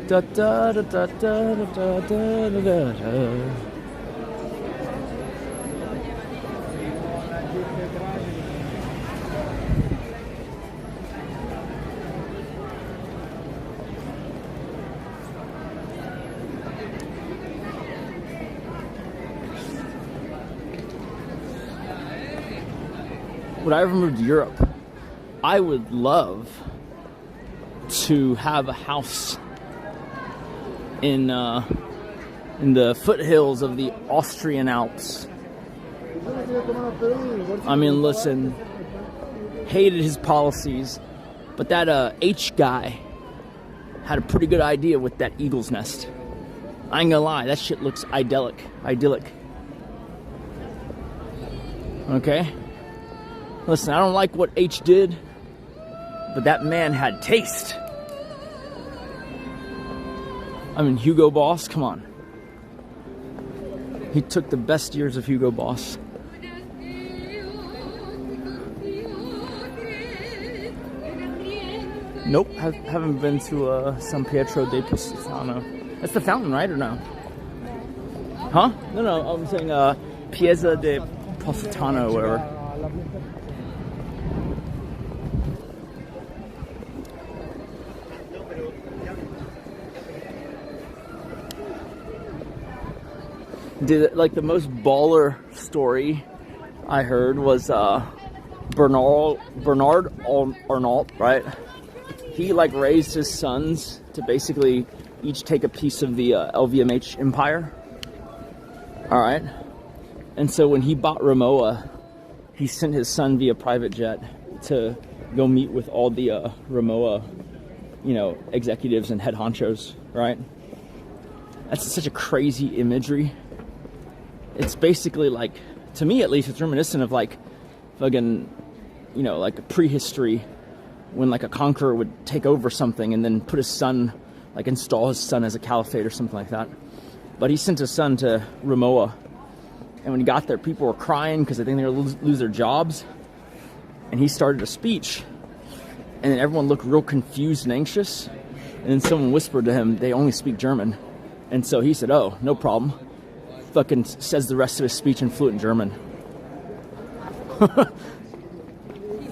A: Da, da, da, da, da, da, da, da, da, da. Would I ever move to Europe? I would love to have a house in the foothills of the Austrian Alps. I mean, listen, hated his policies, but that H guy had a pretty good idea with that eagle's nest. I ain't gonna lie, that shit looks idyllic. Okay? Listen, I don't like what H did, but that man had taste. I mean, Hugo Boss, come on. He took the best years of Hugo Boss. Nope, haven't been to San Pietro de Positano. That's the fountain, right, or no? Huh? No, I'm saying Piazza de Positano, whatever. Like the most baller story I heard was Bernard Arnault, right? He like raised his sons to basically each take a piece of the LVMH empire. All right, and so when he bought Rimowa, he sent his son via private jet to go meet with all the Rimowa, executives and head honchos. Right? That's such a crazy imagery. It's basically like, to me at least, it's reminiscent of like fucking, like a prehistory when like a conqueror would take over something and then put his son, like install his son as a caliphate or something like that. But he sent his son to Rimowa, and when he got there, people were crying because they think they're going to lose their jobs. And he started a speech, and then everyone looked real confused and anxious. And then someone whispered to him, they only speak German. And so he said, oh, no problem. Fucking says the rest of his speech in fluent German.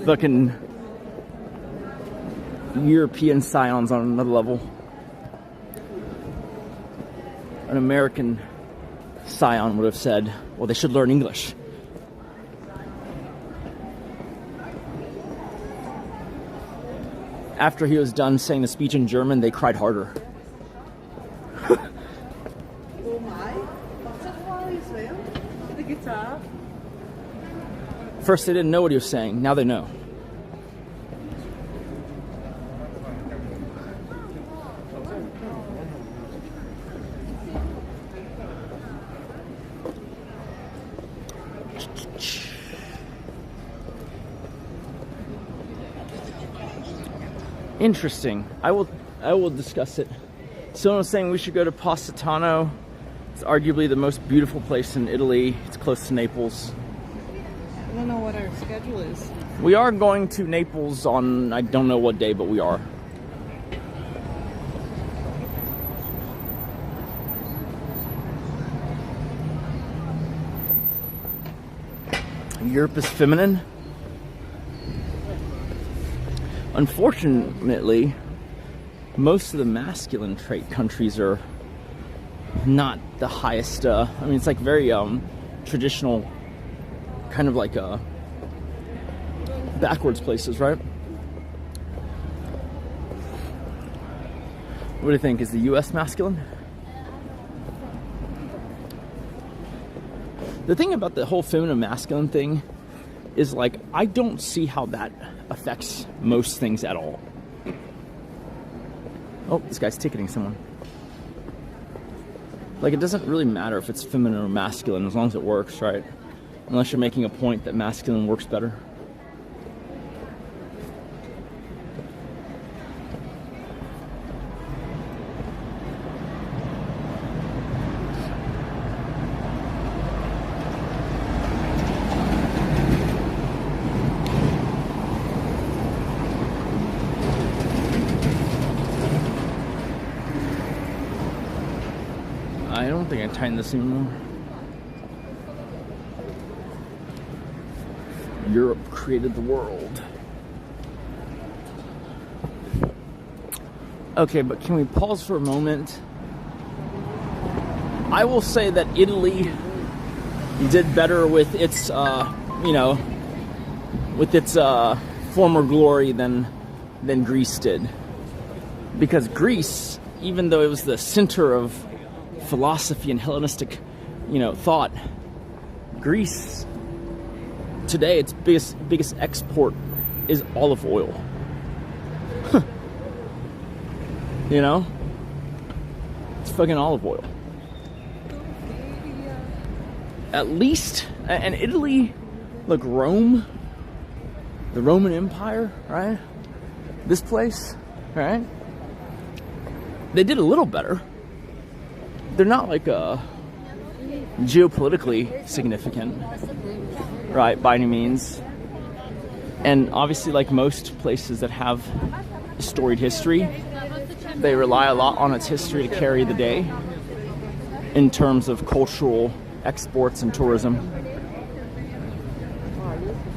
A: Fucking European scions on another level. An American scion would have said, well, they should learn English. After he was done saying the speech in German, they cried harder. First they didn't know what he was saying, now they know. Interesting. I will discuss it. Someone was saying we should go to Positano. It's arguably the most beautiful place in Italy. It's close to Naples.
C: I don't know what our schedule is.
A: We are going to Naples on, I don't know what day, but we are. Europe is feminine. Unfortunately, most of the masculine trait countries are not the highest. I mean, it's like very traditional, kind of like backwards places, right? What do you think? Is the U.S. masculine? The thing about the whole feminine masculine thing is, like, I don't see how that affects most things at all. Oh, this guy's ticketing someone. Like, it doesn't really matter if it's feminine or masculine as long as it works, right? Unless you're making a point that masculine works better. I don't think I tighten this anymore. Europe created the world. Okay, but can we pause for a moment? I will say that Italy did better with its, with its former glory than Greece did. Because Greece, even though it was the center of philosophy and Hellenistic, thought, Greece today, its biggest export is olive oil. It's fucking olive oil. At least, and Italy, look, Rome, the Roman Empire, right? This place, right? They did a little better. They're not like geopolitically significant, right, by any means. And obviously, like most places that have storied history, they rely a lot on its history to carry the day in terms of cultural exports and tourism.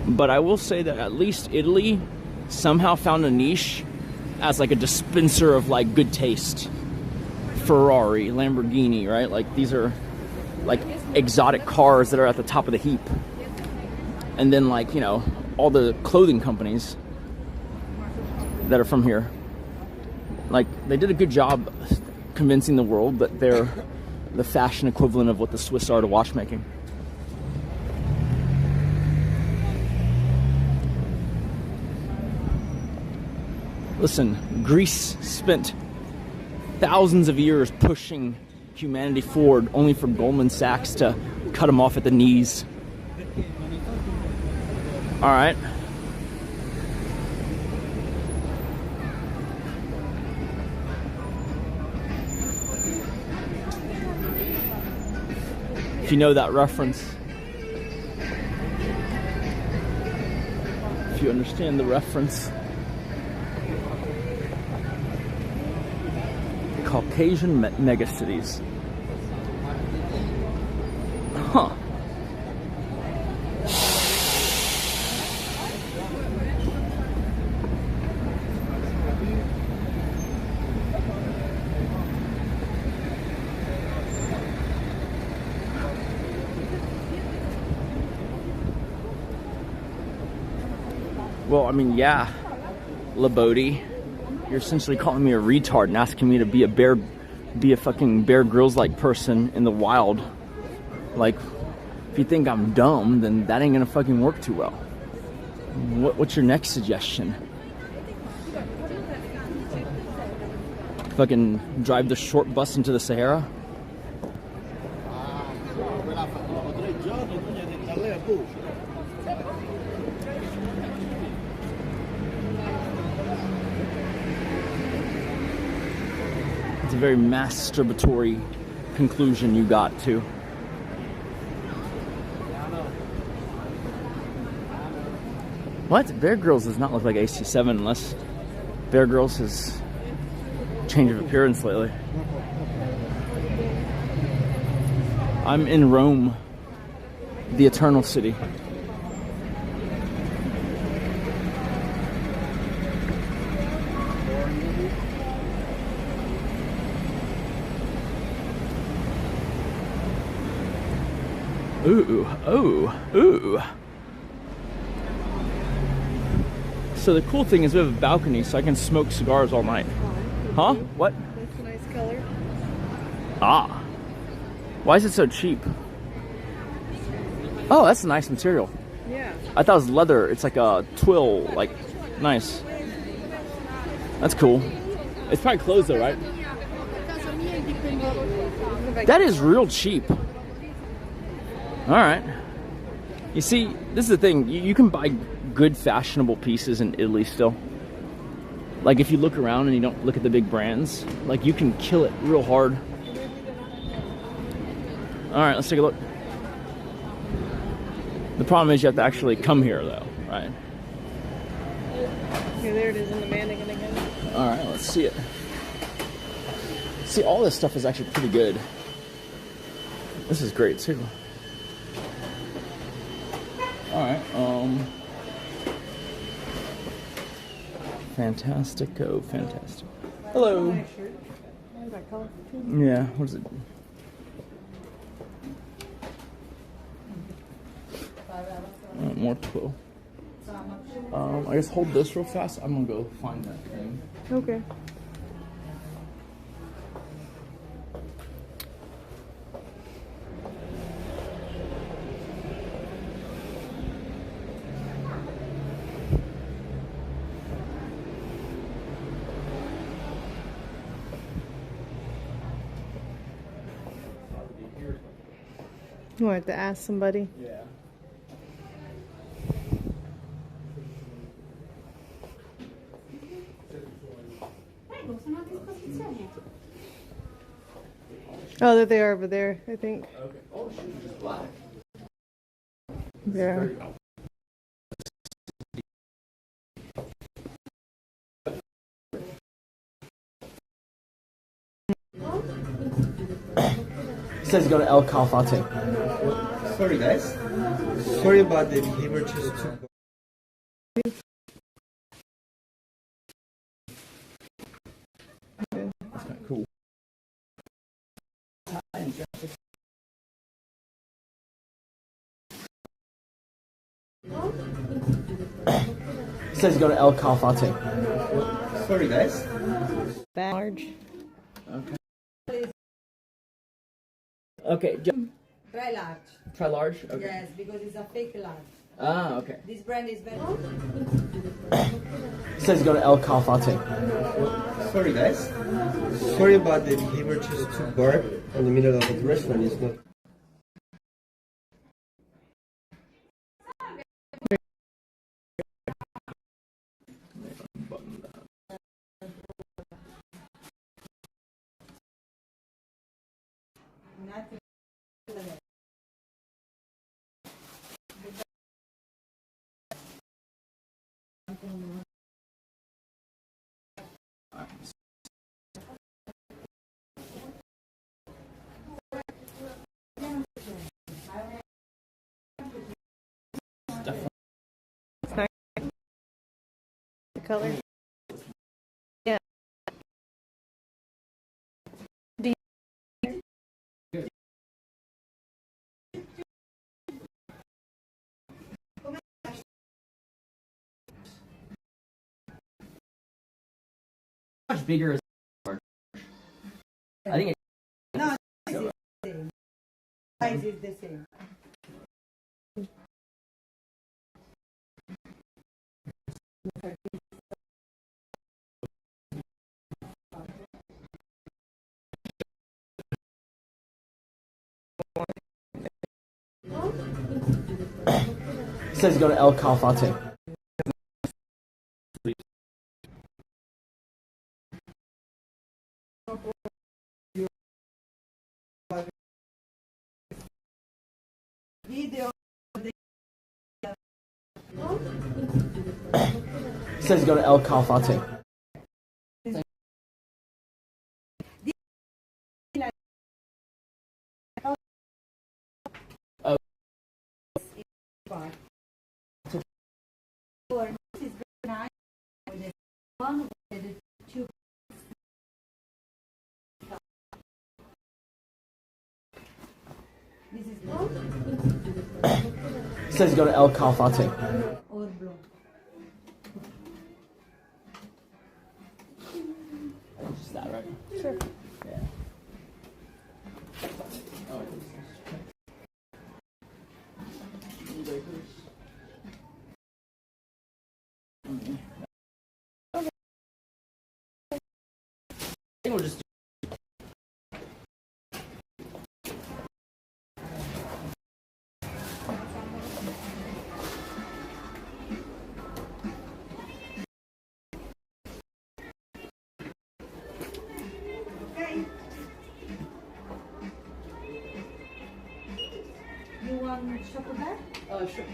A: But I will say that at least Italy somehow found a niche as like a dispenser of like good taste. Ferrari, Lamborghini, right? Like these are like exotic cars that are at the top of the heap. And then like, all the clothing companies that are from here. Like they did a good job convincing the world that they're the fashion equivalent of what the Swiss are to watchmaking. Listen, Greece spent thousands of years pushing humanity forward only for Goldman Sachs to cut them off at the knees. All right. If you know that reference, if you understand the reference, Caucasian megacities. Huh. Well, I mean, yeah, Labodi. You're essentially calling me a retard and asking me to be a fucking Bear Grylls-like person in the wild. Like, if you think I'm dumb, then that ain't gonna fucking work too well. What's your next suggestion? Fucking drive the short bus into the Sahara? It's a very masturbatory conclusion you got to. What? Bear Grylls does not look like AC7 unless Bear Grylls has change of appearance lately. I'm in Rome, the Eternal City. Ooh, oh, ooh. So the cool thing is we have a balcony, so I can smoke cigars all night. Huh? What?
C: That's a nice color.
A: Ah. Why is it so cheap? Oh, that's a nice material.
C: Yeah.
A: I thought it was leather. It's like a twill, like, nice. That's cool. It's probably closed though, right? That is real cheap. Alright. You see, this is the thing. You can buy good fashionable pieces in Italy still. Like if you look around and you don't look at the big brands, like you can kill it real hard. Alright, let's take a look. The problem is you have to actually come here though, right?
C: Yeah, there it is in the mannequin again.
A: Alright, let's see it. See, all this stuff is actually pretty good. This is great too. Alright, Fantastico, fantastic. Hello. Yeah, what is it? More twill. I guess hold this real fast. I'm gonna go find that thing.
C: Okay. You wanted to ask somebody?
A: Yeah.
C: Oh, there they are over there, I think.
A: Okay. Oh, shoot, just black.
C: Yeah.
A: It says go to El Calafate.
B: Sorry guys. Sorry about the behavior just too.
A: That's kind of cool. It says go to El Calafate.
B: Sorry guys.
C: Large.
A: Okay. Okay.
J: Try large.
A: Try large? Okay.
J: Yes, because it's a fake large.
A: Ah, okay.
J: This brand is very.
A: It says go to El Calafate.
B: Sorry guys. Sorry about the behavior just too barb in the middle of the restaurant. It's not.
C: The color. Yeah.
A: Much bigger is large. I think
J: No, it's the same. Size is the same.
A: Says go to El Calafate.
J: Video.
A: Says go to El Calafate. Says go to El Calafate. Just that, right? Sure. Yeah. Oh. Okay. I think we'll just.
J: You want chocolate?
A: Oh, sure.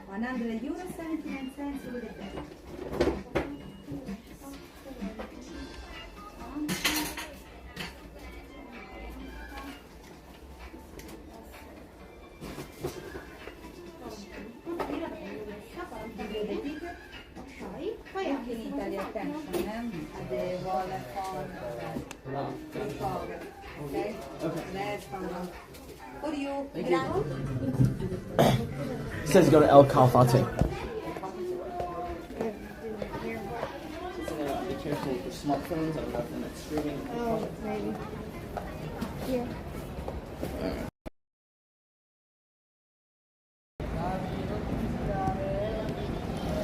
J: €179 with the bill. Poi anche in Italia attention, the wallet phone, okay? Last one. For you,
A: Says go to El Calafate. Be careful with the smartphones. I don't know if they're not streaming.
C: Oh, maybe. Here.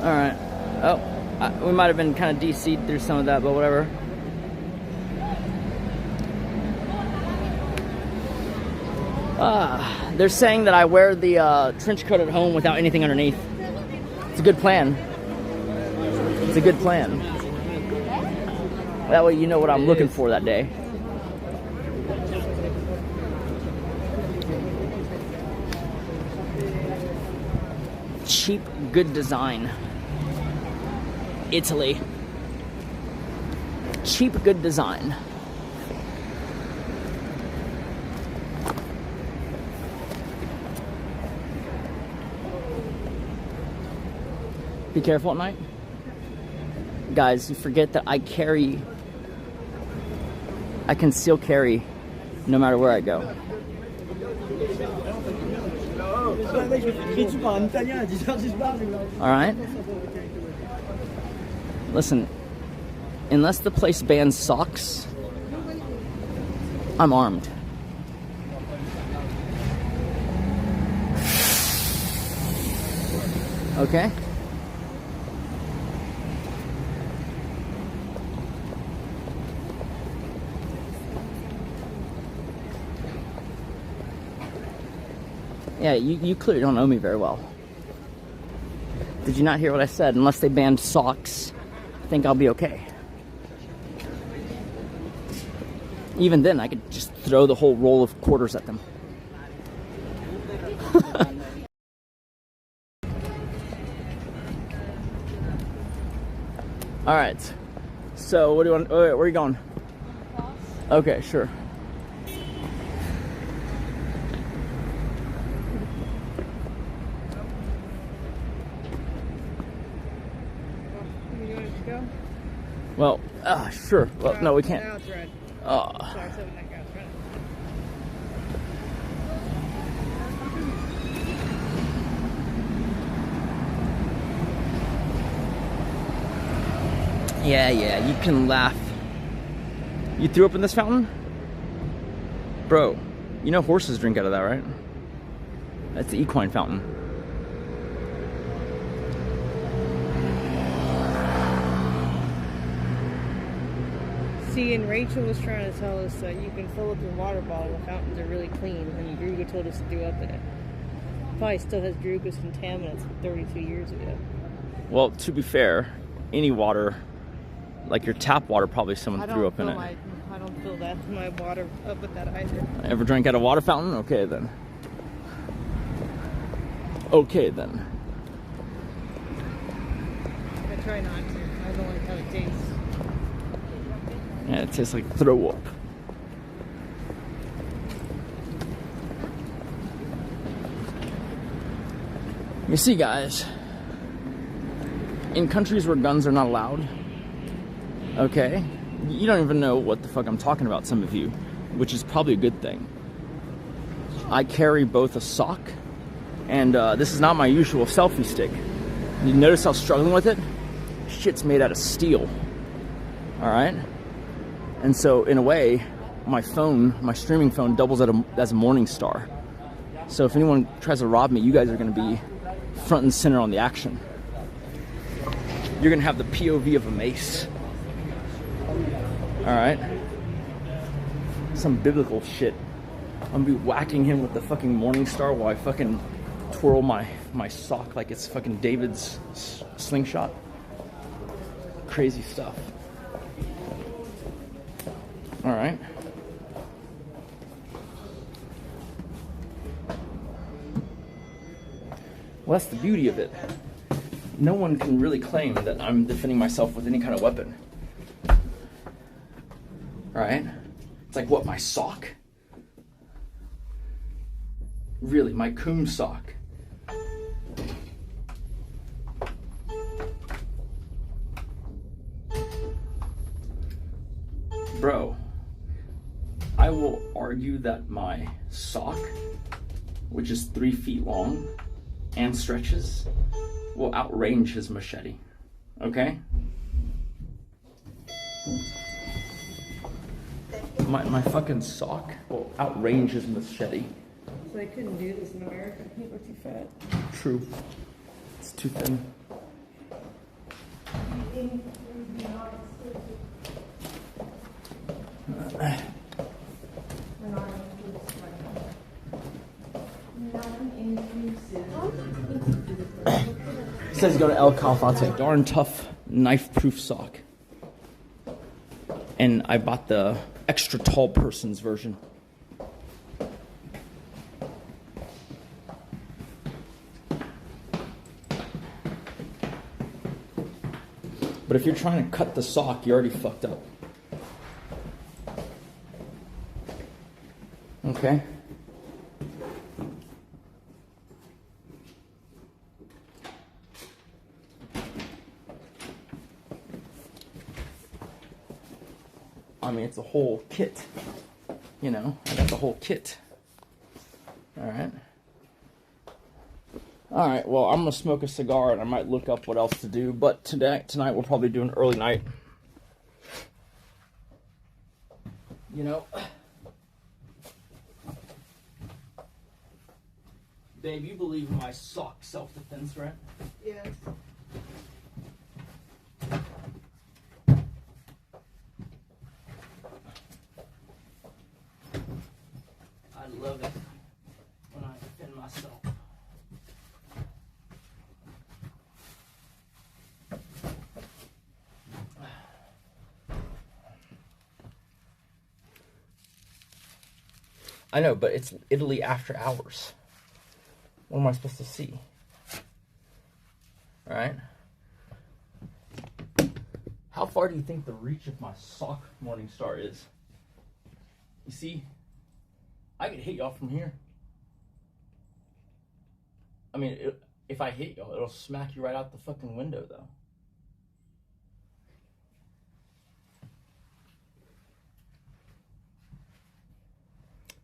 A: All right. Oh, we might have been kind of DC'd through some of that, but whatever. They're saying that I wear the trench coat at home without anything underneath. It's a good plan. It's a good plan. That way you know what I'm looking for that day. Cheap, good design. Italy. Cheap, good design. Be careful at night. Guys, you forget that I conceal carry no matter where I go. Alright? Listen, unless the place bans socks, I'm armed. Okay? Yeah, you clearly don't know me very well. Did you not hear what I said? Unless they banned socks, I think I'll be okay. Even then, I could just throw the whole roll of quarters at them. Alright. So, what do you want? Where are you going? Okay, sure. Well, sure. Well, no, we can't.
C: Now it's red.
A: Oh.
C: Sorry, so that guy's red.
A: Yeah, you can laugh. You threw up in this fountain? Bro, you know horses drink out of that, right? That's the equine fountain.
C: See, and Rachel was trying to tell us that you can fill up your water bottle. The fountains are really clean, and Druga told us to do up in it. Probably still has Druga's contaminants from 32 years ago.
A: Well, to be fair, any water, like your tap water, probably someone threw up in it.
C: I don't fill my water up with that either.
A: Ever drank at a water fountain? Okay then. Okay then.
C: I try not to. I don't like how it tastes.
A: Yeah, it tastes like throw up. You see, guys, in countries where guns are not allowed, okay, you don't even know what the fuck I'm talking about, some of you, which is probably a good thing. I carry both a sock and this is not my usual selfie stick. You notice how I'm struggling with it? Shit's made out of steel. Alright? And so, in a way, my phone, my streaming phone, doubles as a Morning Star. So if anyone tries to rob me, you guys are going to be front and center on the action. You're going to have the POV of a mace. Alright? Some biblical shit. I'm going to be whacking him with the fucking Morning Star while I fucking twirl my sock like it's fucking David's slingshot. Crazy stuff. Alright. Well, that's the beauty of it. No one can really claim that I'm defending myself with any kind of weapon. Right? It's like, what, my sock? Really, my coom sock. Bro, I will argue that my sock, which is 3 feet long and stretches, will outrange his machete. Okay? My fucking sock will outrange his machete.
C: So they couldn't do this in America. People are too fat.
A: True. It's too thin. It says go to El Calafate. Darn tough, knife-proof sock. And I bought the extra tall person's version. But if you're trying to cut the sock, you're already fucked up. Okay? I mean, it's a whole kit. You know, I got the whole kit. Alright? Alright, well, I'm gonna smoke a cigar and I might look up what else to do, but tonight we'll probably do an early night. You know? Babe, you believe in my sock self-defense, right?
C: Yes.
A: I love it when I defend myself. I know, but it's Italy after hours. What am I supposed to see? Alright? How far do you think the reach of my sock Morning Star is? You see? I could hit y'all from here. I mean, if I hit y'all, it'll smack you right out the fucking window, though.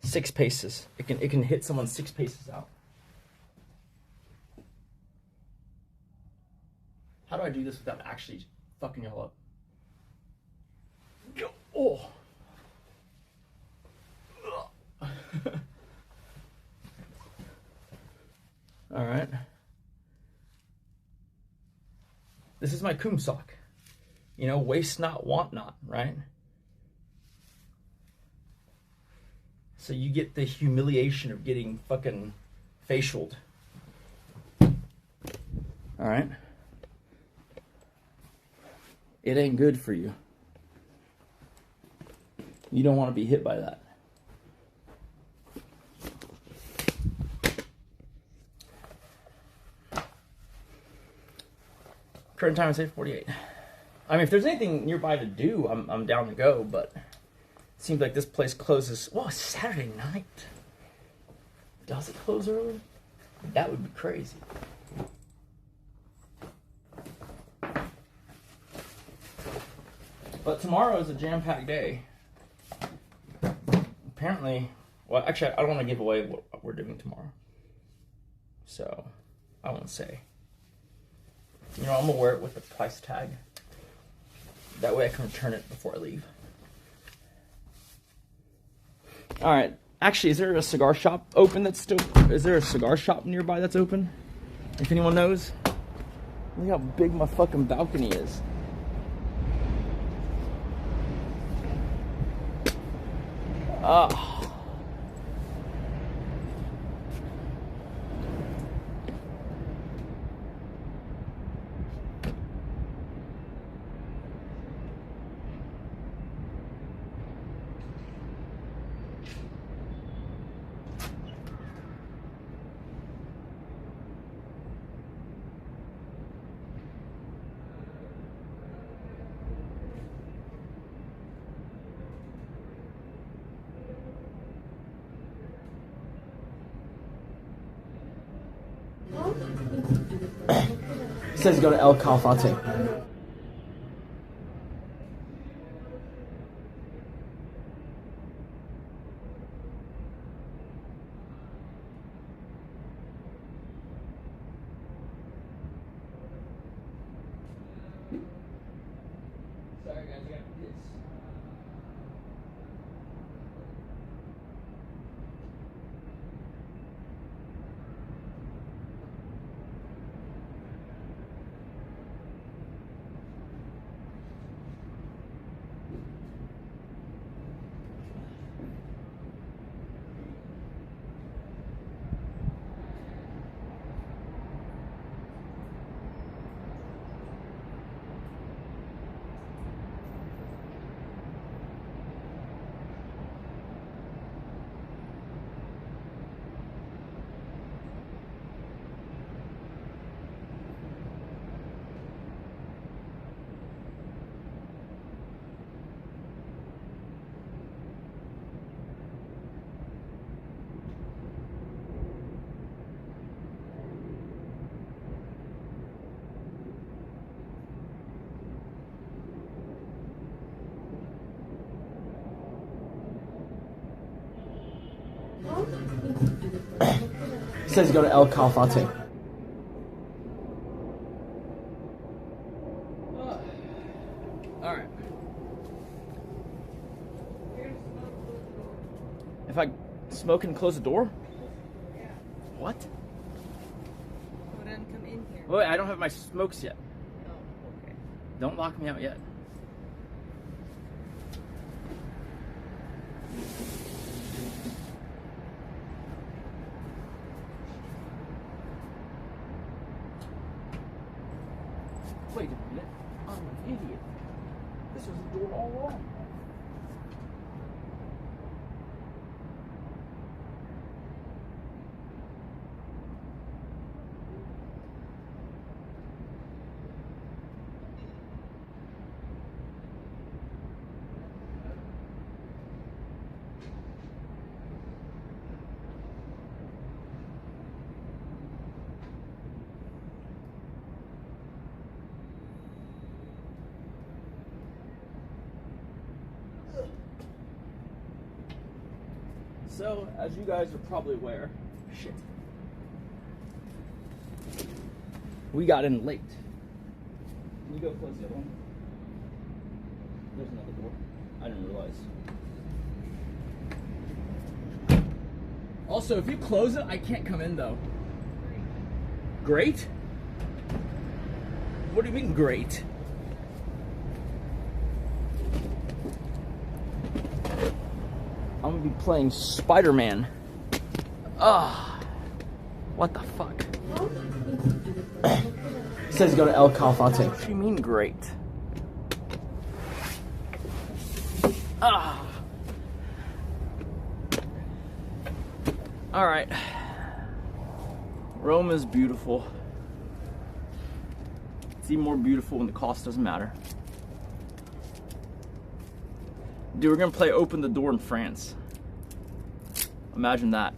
A: Six paces. It can hit someone 6 paces out. How do I do this without actually fucking y'all up? Oh. All right. This is my coom sock. You know, waste not, want not, right? So you get the humiliation of getting fucking facialed. Alright? It ain't good for you. You don't want to be hit by that. Current time is 8:48. I mean, if there's anything nearby to do, I'm down to go, but it seems like this place closes. Well, it's Saturday night. Does it close early? That would be crazy. But tomorrow is a jam-packed day. Apparently, well, actually, I don't want to give away what we're doing tomorrow. So, I won't say. You know, I'm gonna wear it with the price tag. That way I can return it before I leave. Alright, actually, is there a cigar shop open that's still... Is there a cigar shop nearby that's open? If anyone knows? Look how big my fucking balcony is. Ah. It says go to El Calafate. Sorry guys, I got this. It says go to El Calafate. Alright. If I smoke and close the door?
C: Yeah.
A: What?
C: Well, then come in here.
A: Wait, I don't have my smokes yet.
C: Oh, okay.
A: Don't lock me out yet. Wait a minute. I'm an idiot. This was the door all along. So, as you guys are probably aware, shit, we got in late. Can you go close the other one? There's another door. I didn't realize. Also, if you close it, I can't come in though. Great? What do you mean great? I'm be playing Spider-Man. Ugh. What the fuck? It says go to El Calafate. What do you mean great? Ah. All right. Rome is beautiful. It's even more beautiful when the cost doesn't matter. Dude, we're gonna play Open the Door in France. Imagine that.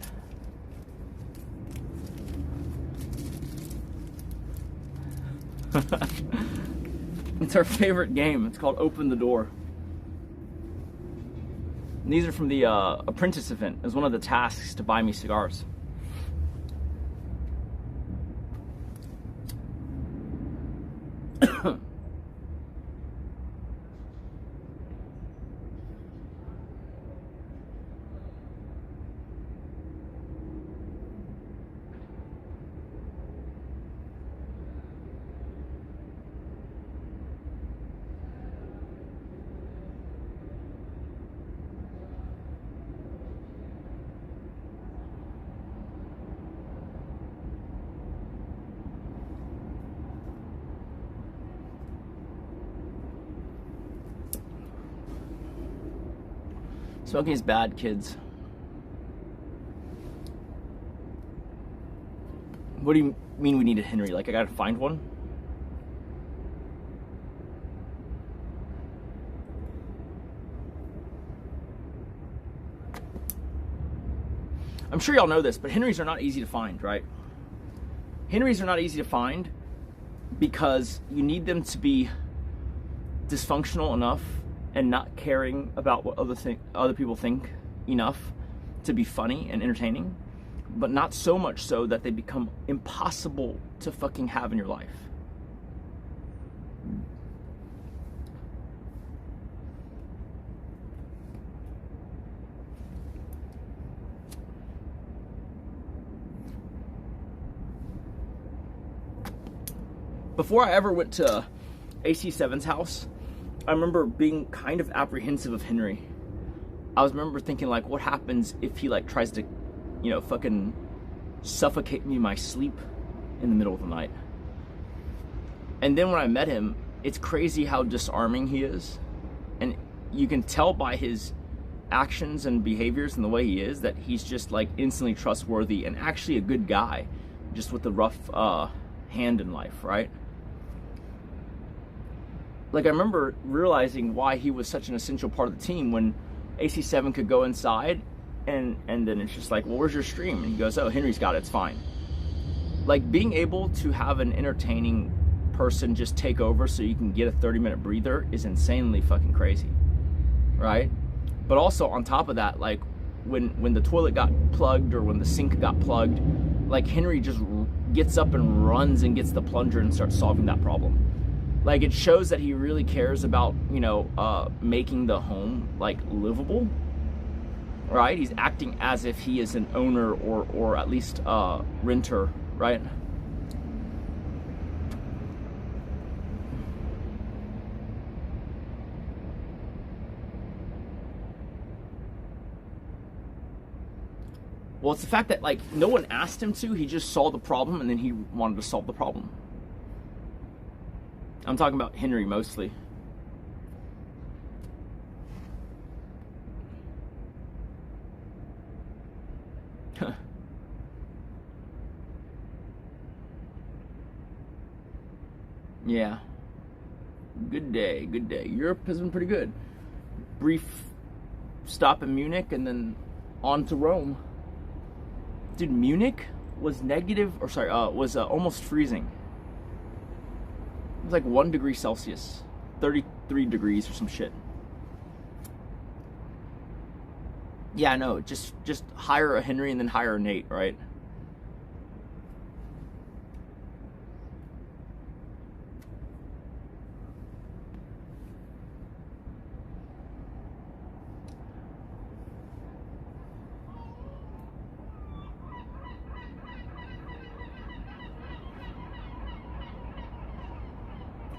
A: It's our favorite game. It's called Open the Door. And these are from the Apprentice event. It was one of the tasks to buy me cigars. Smoking is bad, kids. What do you mean we need a Henry? Like I gotta find one? I'm sure y'all know this, but Henrys are not easy to find, right? Henrys are not easy to find because you need them to be dysfunctional enough and not caring about what other people think enough to be funny and entertaining, but not so much so that they become impossible to fucking have in your life. Before I ever went to AC7's house, I remember being kind of apprehensive of Henry. I remember thinking like, what happens if he like tries to, you know, fucking suffocate me in my sleep in the middle of the night. And then when I met him, it's crazy how disarming he is. And you can tell by his actions and behaviors and the way he is that he's just like instantly trustworthy and actually a good guy, just with the rough hand in life, right? Like I remember realizing why he was such an essential part of the team when AC7 could go inside and then it's just like, well, where's your stream? And he goes, oh, Henry's got it, it's fine. Like being able to have an entertaining person just take over so you can get a 30-minute breather is insanely fucking crazy, right? But also on top of that, like when the toilet got plugged or when the sink got plugged, like Henry just gets up and runs and gets the plunger and starts solving that problem. Like it shows that he really cares about, you know, making the home like livable, right? He's acting as if he is an owner or at least renter, right? Well, it's the fact that like no one asked him to, he just saw the problem and then he wanted to solve the problem. I'm talking about Henry mostly. Yeah. Good day, good day. Europe has been pretty good. Brief stop in Munich and then on to Rome. Dude, Munich was was almost freezing. It was like 1 degree Celsius, 33 degrees or some shit. Yeah, no, just hire a Henry and then hire a Nate, right?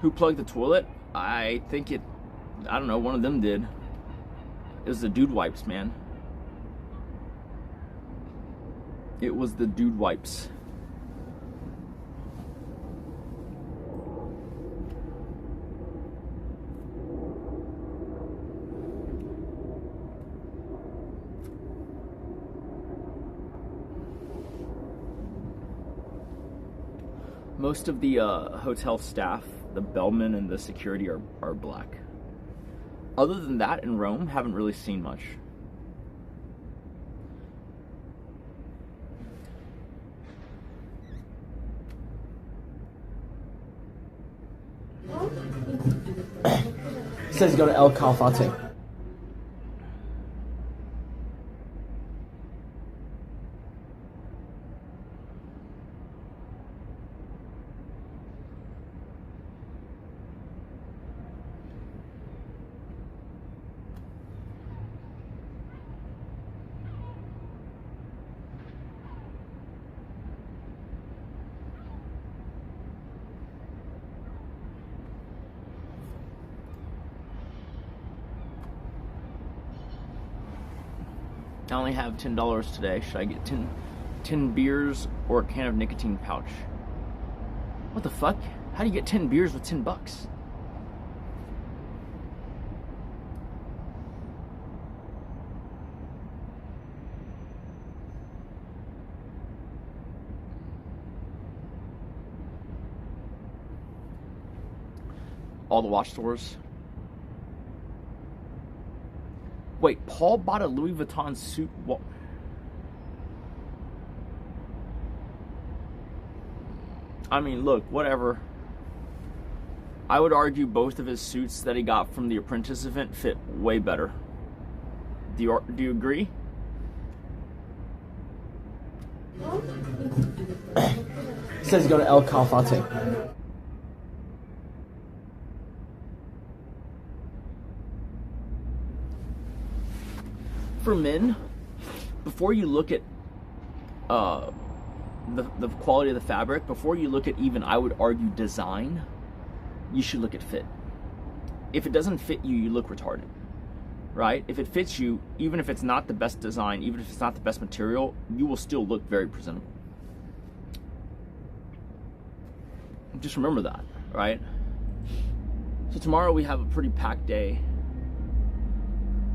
A: Who plugged the toilet? I don't know, one of them did. It was the dude wipes, man. It was the dude wipes. Most of the hotel staff, the bellman and the security are black. Other than that, in Rome, haven't really seen much. It says go to El Calafate. I only have $10 today. Should I get 10 beers or a can of nicotine pouch? What the fuck? How do you get 10 beers with $10? All the watch stores. Wait, Paul bought a Louis Vuitton suit. What? I mean, look, whatever. I would argue both of his suits that he got from the Apprentice event fit way better. Do you agree? It says go to El Calafate. For men, before you look at the quality of the fabric, before you look at even, I would argue, design, you should look at fit. If it doesn't fit you, you look retarded, right? If it fits you, even if it's not the best design, even if it's not the best material, you will still look very presentable. Just remember that, right? So tomorrow we have a pretty packed day,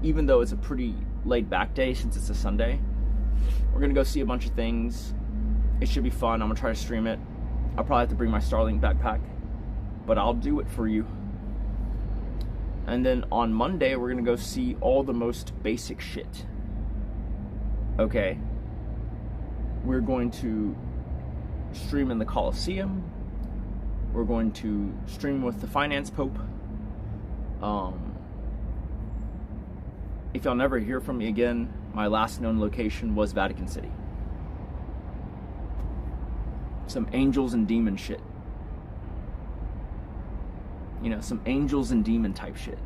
A: even though it's a pretty laid back day since it's a Sunday. We're gonna go see a bunch of things. It should be fun. I'm gonna try to stream it. I'll probably have to bring my Starlink backpack, but I'll do it for you. And then on Monday, we're gonna go see all the most basic shit. Okay. We're going to stream in the Coliseum. We're going to stream with the Finance Pope. If y'all never hear from me again, my last known location was Vatican City. Some angels and demon shit. You know, some angels and demon type shit.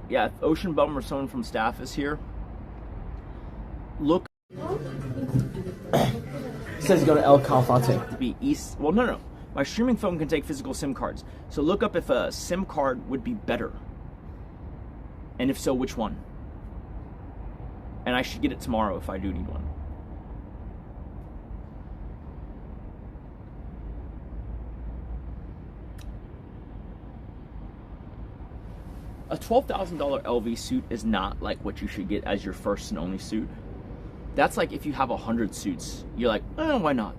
A: Yeah, if Ocean Bum or someone from staff is here, look. It says go to El Calafate. To be east. Well, no. My streaming phone can take physical SIM cards. So look up if a SIM card would be better. And if so, which one? And I should get it tomorrow if I do need one. A $12,000 LV suit is not like what you should get as your first and only suit. That's like if you have 100 suits, you're like, why not?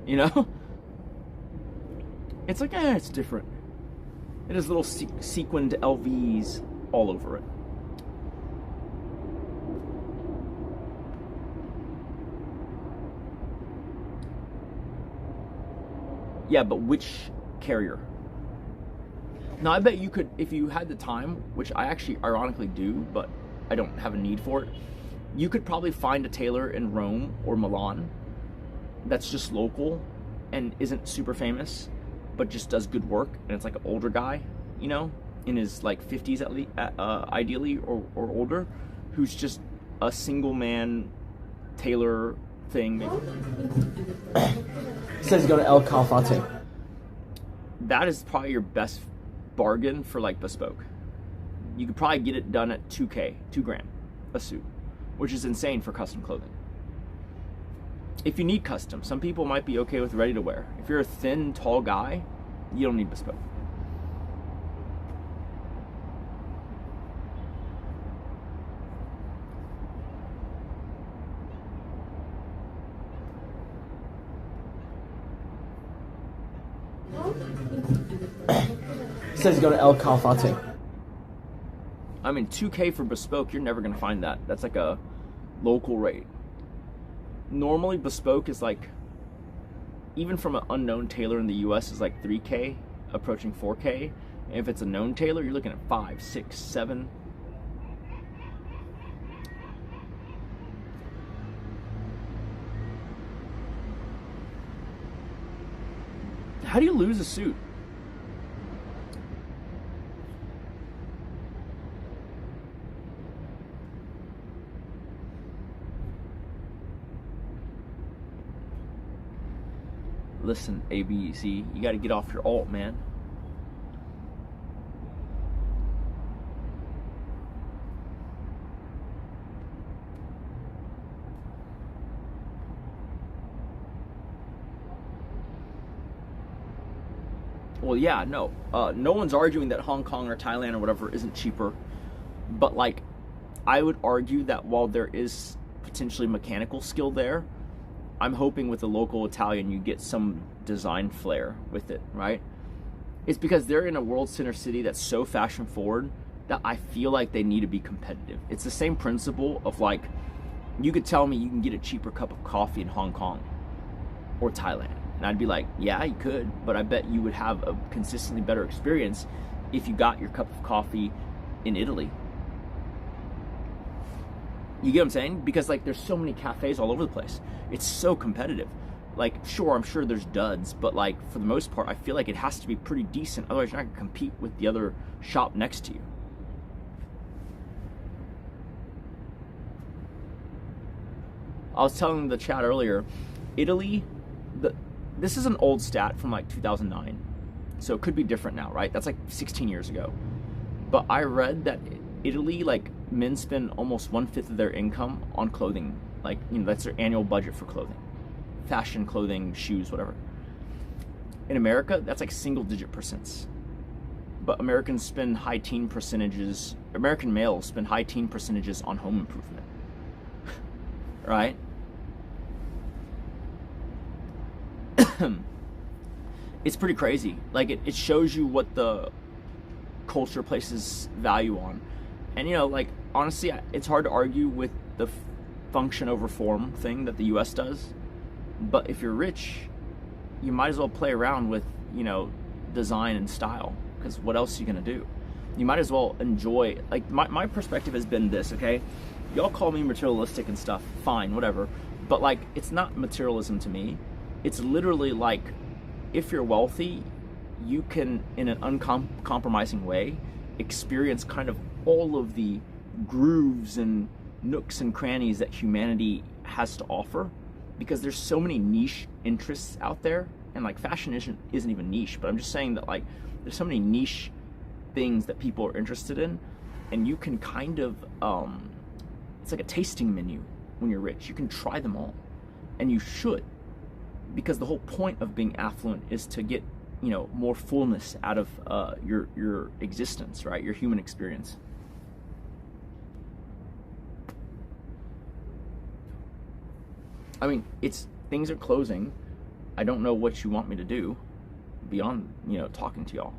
A: You know? It's like, it's different. It has little sequined LVs all over it. Yeah, but which carrier? Now, I bet you could, if you had the time, which I actually ironically do, but I don't have a need for it, you could probably find a tailor in Rome or Milan that's just local and isn't super famous, but just does good work, and it's like an older guy, you know, in his like 50s at least, ideally, or older, who's just a single man tailor thing. It says go to El Calafate. That is probably your best bargain for like bespoke. you could probably get it done at 2K, 2 grand a suit, which is insane for custom clothing. If you need custom, some people might be okay with ready to wear. If you're a thin, tall guy, you don't need bespoke.
K: Says go to El Calafate.
A: I mean, 2K for bespoke, you're never gonna find that. That's like a local rate. Normally, bespoke is like, even from an unknown tailor in the US, is like 3K, approaching 4K. And if it's a known tailor, you're looking at 5, 6, 7. How do you lose a suit? Listen, ABC, you got to get off your alt, man. Well, yeah, no. No one's arguing that Hong Kong or Thailand or whatever isn't cheaper. But, like, I would argue that while there is potentially mechanical skill there, I'm hoping with the local Italian you get some design flair with it, right? It's because they're in a world center city that's so fashion forward that I feel like they need to be competitive. It's the same principle of, like, you could tell me you can get a cheaper cup of coffee in Hong Kong or Thailand. And I'd be like, yeah, you could, but I bet you would have a consistently better experience if you got your cup of coffee in Italy. You get what I'm saying? Because, like, there's so many cafes all over the place. It's so competitive. Like, sure, I'm sure there's duds, but, like, for the most part, I feel like it has to be pretty decent. Otherwise, you're not going to compete with the other shop next to you. I was telling the chat earlier, Italy, this is an old stat from, like, 2009. So it could be different now, right? That's, like, 16 years ago. But I read that Italy, like, men spend almost 1/5 of their income on clothing. Like, you know, that's their annual budget for clothing. Fashion, clothing, shoes, whatever. In America, that's like single-digit percents. But Americans spend high-teen percentages, American males spend high-teen percentages on home improvement. Right? It's pretty crazy. Like, it shows you what the culture places value on. And, you know, like, honestly, it's hard to argue with the function over form thing that the US does. But if you're rich, you might as well play around with, you know, design and style. Because what else are you going to do? You might as well enjoy, like, my perspective has been this, okay? Y'all call me materialistic and stuff, fine, whatever. But, like, it's not materialism to me. It's literally like, if you're wealthy, you can, in an uncompromising way, experience kind of all of the grooves and nooks and crannies that humanity has to offer, because there's so many niche interests out there. And, like, fashion isn't even niche, but I'm just saying that, like, there's so many niche things that people are interested in, and you can kind of it's like a tasting menu when you're rich. You can try them all, and you should, because the whole point of being affluent is to get, you know, more fullness out of your existence, right? Your human experience. I mean, things are closing. I don't know what you want me to do beyond, you know, talking to y'all.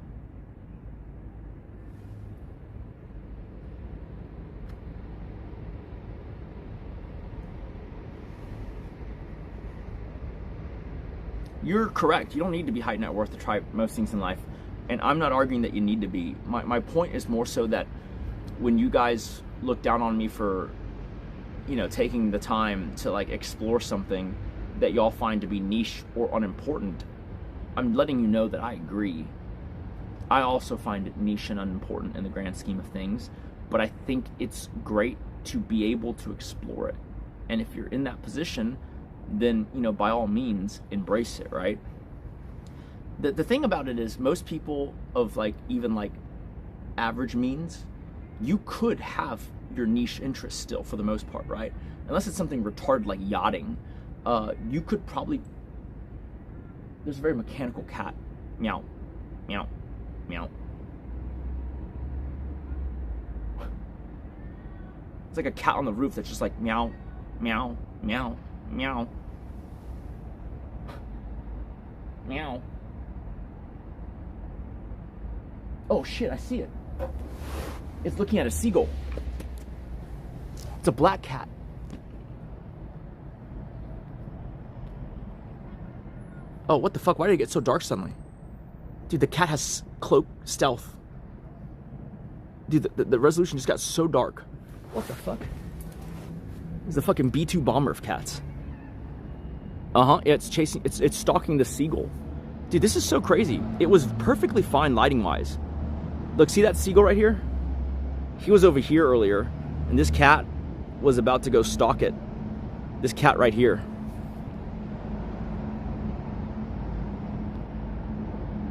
A: You're correct. You don't need to be high net worth to try most things in life. And I'm not arguing that you need to be. My point is more so that when you guys look down on me for, you know, taking the time to, like, explore something that y'all find to be niche or unimportant, I'm letting you know that I agree. I also find it niche and unimportant in the grand scheme of things, but I think it's great to be able to explore it. And if you're in that position, then, you know, by all means, embrace it, right? The thing about it is, most people of, like, even, like, average means you could have your niche interest still for the most part, right? Unless it's something retarded like yachting, you could probably. There's a very mechanical cat. Meow, meow, meow. It's like a cat on the roof that's just like meow, meow, meow, meow, meow. Oh shit, I see it. It's looking at a seagull. It's a black cat. Oh, what the fuck? Why did it get so dark suddenly? Dude, the cat has cloak stealth. Dude, the resolution just got so dark. What the fuck? It's the fucking B-2 bomber of cats. Yeah, it's chasing, it's stalking the seagull. Dude, this is so crazy. It was perfectly fine lighting-wise. Look, see that seagull right here? He was over here earlier, and this cat was about to go stalk it. This cat right here.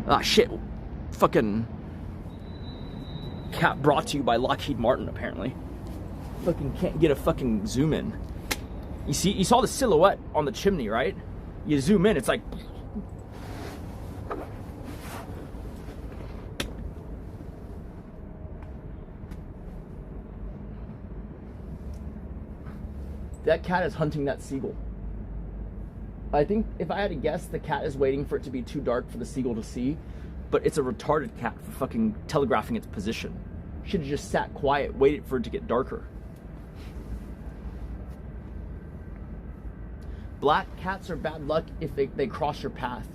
A: Ah, shit. Fucking cat brought to you by Lockheed Martin, apparently. Fucking can't get a fucking zoom in. You see, you saw the silhouette on the chimney, right? You zoom in, it's like... That cat is hunting that seagull. I think if I had to guess, the cat is waiting for it to be too dark for the seagull to see, but it's a retarded cat for fucking telegraphing its position. Should have just sat quiet, waited for it to get darker. Black cats are bad luck if they cross your path.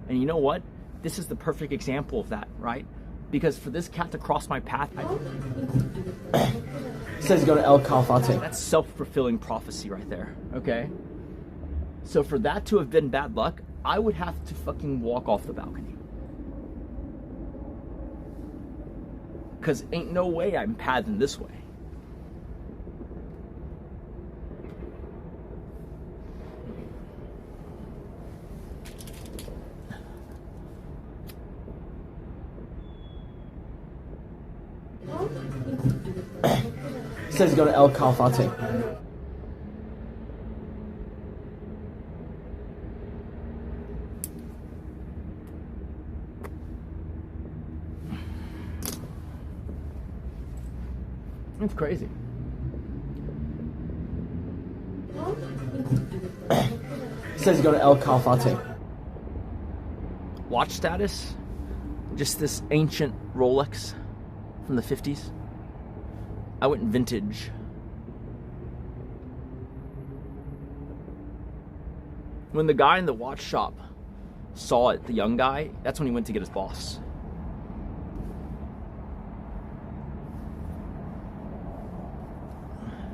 A: And you know what? This is the perfect example of that, right? Because for this cat to cross my path, it says go to El Calafate. That's self-fulfilling prophecy right there, okay? So for that to have been bad luck, I would have to fucking walk off the balcony. Because ain't no way I'm pathing this way. It says go to El Calafate. It's crazy. It says go to El Calafate. Watch status. Just this ancient Rolex from the 50s. I went vintage. When the guy in the watch shop saw it, the young guy, that's when he went to get his boss.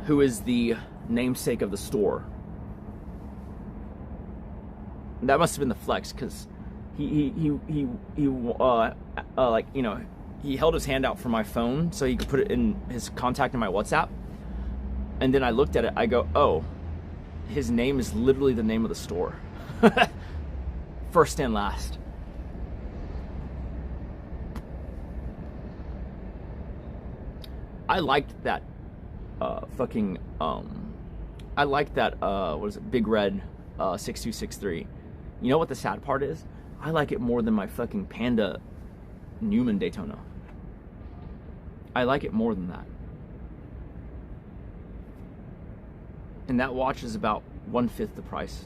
A: Who is the namesake of the store. That must have been the flex, because like, you know, he held his hand out for my phone so he could put it in his contact in my WhatsApp. And then I looked at it, I go, oh, his name is literally the name of the store. First and last. I liked that I like that what is it, Big Red 6263. You know what the sad part is? I like it more than my fucking Panda Newman Daytona. I like it more than that. And that watch is about 1/5 the price.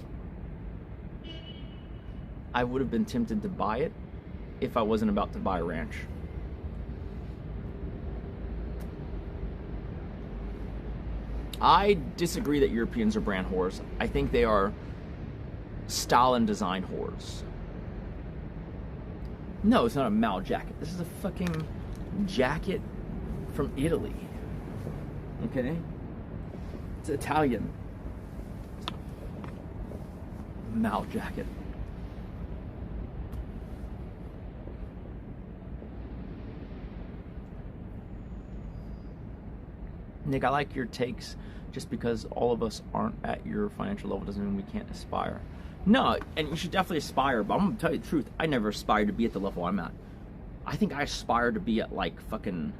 A: I would have been tempted to buy it if I wasn't about to buy a ranch. I disagree that Europeans are brand whores. I think they are style and design whores. No, it's not a Mal jacket. This is a fucking jacket from Italy. Okay? It's Italian. Mal jacket. Nick, I like your takes. Just because all of us aren't at your financial level doesn't mean we can't aspire. No, and you should definitely aspire, but I'm gonna tell you the truth. I never aspired to be at the level I'm at. I think I aspire to be at like fucking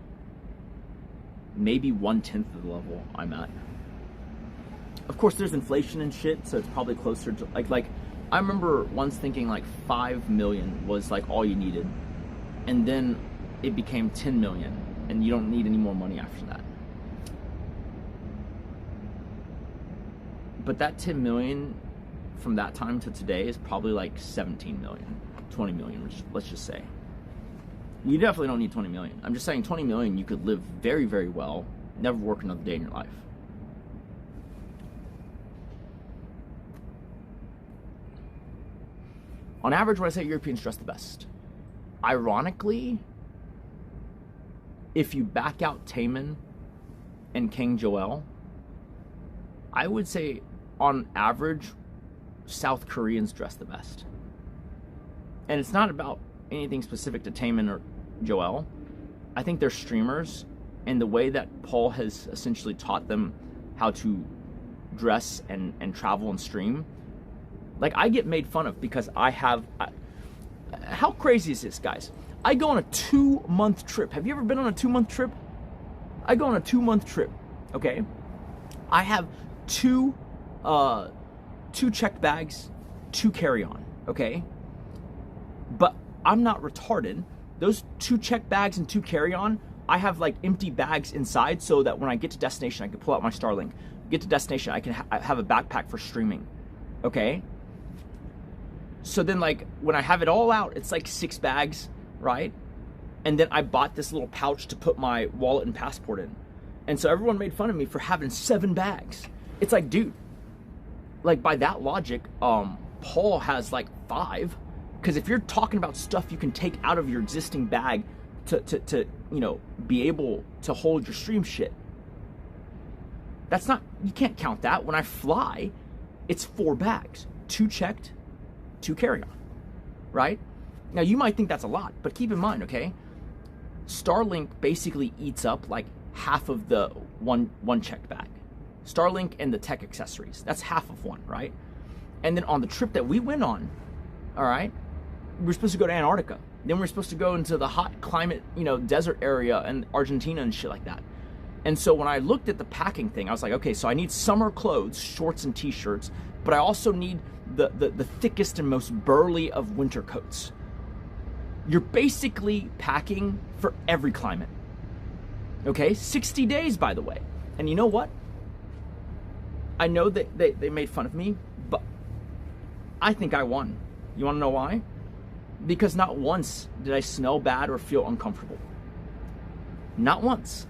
A: maybe 1/10 of the level I'm at. Of course, there's inflation and shit, so it's probably closer to like I remember once thinking like 5 million was like all you needed, and then it became 10 million, and you don't need any more money after that. But that 10 million from that time to today is probably like 17 million, 20 million, which let's just say. You definitely don't need 20 million. I'm just saying 20 million, you could live very, very well, never work another day in your life. On average, when I say Europeans dress the best, ironically, if you back out Taman and King Joel, I would say on average, South Koreans dress the best. And it's not about anything specific to Taman or Joel. I think they're streamers, and the way that Paul has essentially taught them how to dress and travel and stream. Like, I get made fun of because how crazy is this, guys? I go on a 2-month trip. Have you ever been on a 2-month trip? I go on a 2-month trip, okay? I have two checked bags, 2 carry-on, okay? But I'm not retarded. Those 2 checked bags and 2 carry-on, I have like empty bags inside so that when I get to destination, I can pull out my Starlink. Get to destination, I can have a backpack for streaming, okay? So then, like, when I have it all out, it's like 6 bags, right? And then I bought this little pouch to put my wallet and passport in. And so everyone made fun of me for having 7 bags. It's like, dude, like, by that logic, Paul has like 5. Because if you're talking about stuff you can take out of your existing bag to you know, be able to hold your stream shit, that's not, you can't count that. When I fly, it's 4 bags, 2 checked, 2 carry-on, right? Now, you might think that's a lot, but keep in mind, okay, Starlink basically eats up like half of the one checked bag. Starlink and the tech accessories, that's half of one, right? And then on the trip that we went on, all right, we were supposed to go to Antarctica. Then we were supposed to go into the hot climate, you know, desert area and Argentina and shit like that. And so when I looked at the packing thing, I was like, okay, so I need summer clothes, shorts and t-shirts, but I also need the thickest and most burly of winter coats. You're basically packing for every climate. Okay, 60 days, by the way. And you know what? I know that they made fun of me, but I think I won. You wanna know why? Because not once did I smell bad or feel uncomfortable. Not once.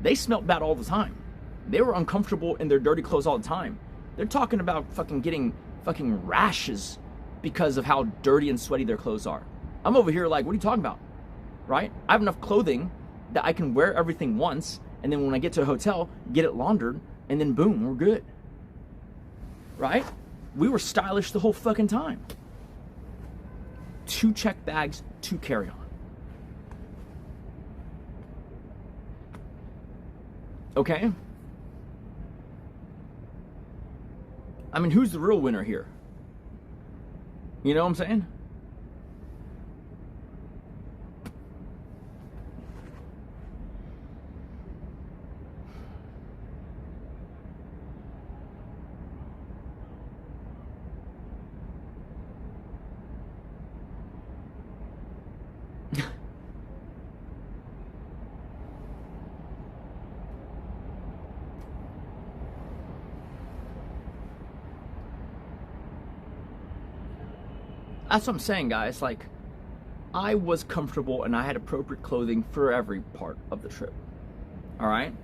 A: They smelled bad all the time. They were uncomfortable in their dirty clothes all the time. They're talking about fucking getting fucking rashes because of how dirty and sweaty their clothes are. I'm over here like, what are you talking about? Right? I have enough clothing that I can wear everything once, and then when I get to a hotel, get it laundered, and then boom, we're good. Right? We were stylish the whole fucking time. 2 check bags, 2 carry-on. Okay? I mean, who's the real winner here? You know what I'm saying? That's what I'm saying, guys. Like, I was comfortable and I had appropriate clothing for every part of the trip. All right?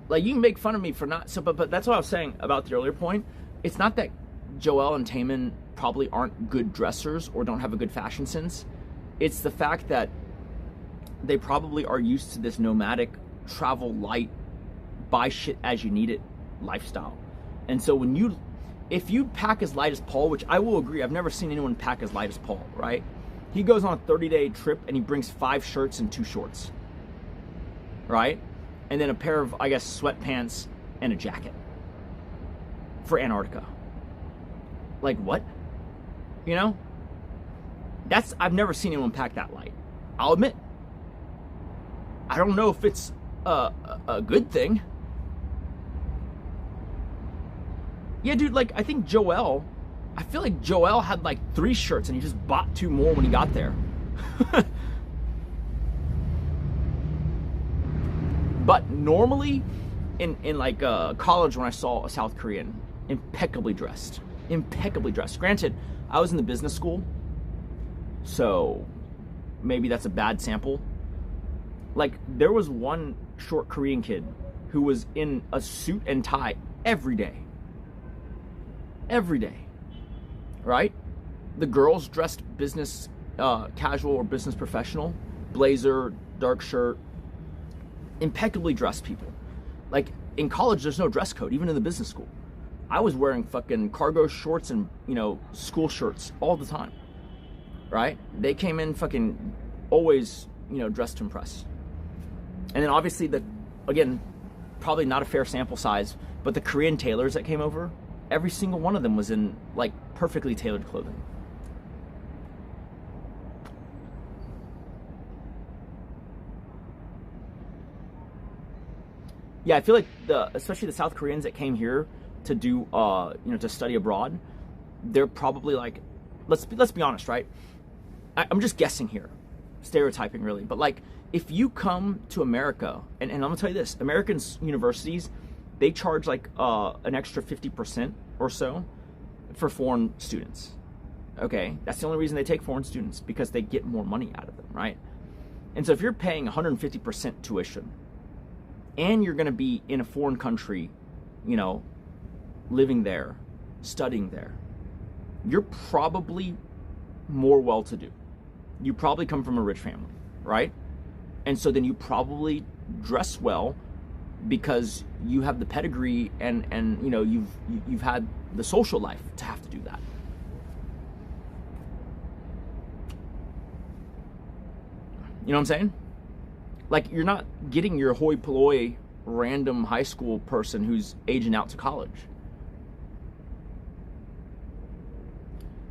A: Like, you can make fun of me for not, so, but that's what I was saying about the earlier point. It's not that Joel and Taman probably aren't good dressers or don't have a good fashion sense. It's the fact that they probably are used to this nomadic, travel light, buy shit as you need it lifestyle. And so if you pack as light as Paul, which I will agree, I've never seen anyone pack as light as Paul, right? He goes on a 30-day trip and he brings 5 shirts and 2 shorts, right? And then a pair of, I guess, sweatpants and a jacket for Antarctica. Like, what? You know? I've never seen anyone pack that light. I'll admit. I don't know if it's a good thing. Yeah, dude, like, I think I feel like Joel had like 3 shirts and he just bought 2 more when he got there. But normally, in like college, when I saw a South Korean, impeccably dressed. Granted, I was in the business school, so maybe that's a bad sample. Like, there was one short Korean kid who was in a suit and tie every day. Every day, right? The girls dressed business casual or business professional, blazer, dark shirt, impeccably dressed people. Like, in college, there's no dress code, even in the business school. I was wearing fucking cargo shorts and, you know, school shirts all the time, right? They came in fucking always, you know, dressed to impress. And then obviously again, probably not a fair sample size, but the Korean tailors that came over, every single one of them was in like perfectly tailored clothing. Yeah, I feel like especially the South Koreans that came here to do, you know, to study abroad, they're probably like, let's be honest, right? I'm just guessing here, stereotyping really, but like, if you come to America, and I'm gonna tell you this, American universities, they charge like an extra 50% or so for foreign students. Okay, that's the only reason they take foreign students, because they get more money out of them, right? And so if you're paying 150% tuition, and you're gonna be in a foreign country, you know, living there, studying there, you're probably more well-to-do. You probably come from a rich family, right? And so then you probably dress well because you have the pedigree and you know, you've had the social life to have to do that. You know what I'm saying? Like, you're not getting your hoi polloi random high school person who's aging out to college.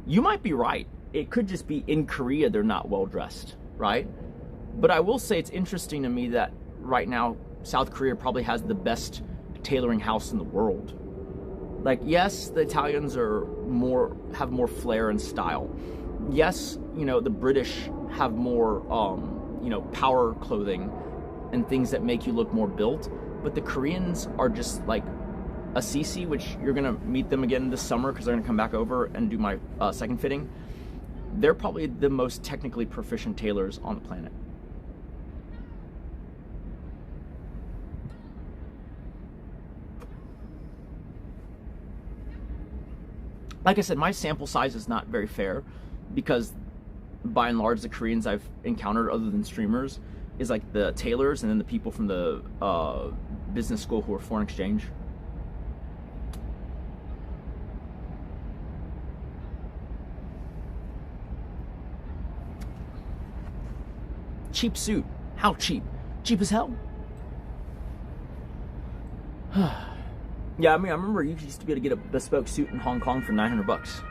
A: You might be right. It could just be in Korea they're not well dressed, right? But I will say it's interesting to me that right now South Korea probably has the best tailoring house in the world. Like, yes, the Italians have more flair and style. Yes, you know, the British have more you know, power clothing and things that make you look more built, but the Koreans are just like a CC, which you're gonna meet them again this summer because they're gonna come back over and do my second fitting. They're probably the most technically proficient tailors on the planet. Like I said, my sample size is not very fair because by and large the Koreans I've encountered, other than streamers, is like the tailors and then the people from the business school who are foreign exchange. Cheap suit. How cheap? Cheap as hell. Yeah, I mean, I remember you used to be able to get a bespoke suit in Hong Kong for $900.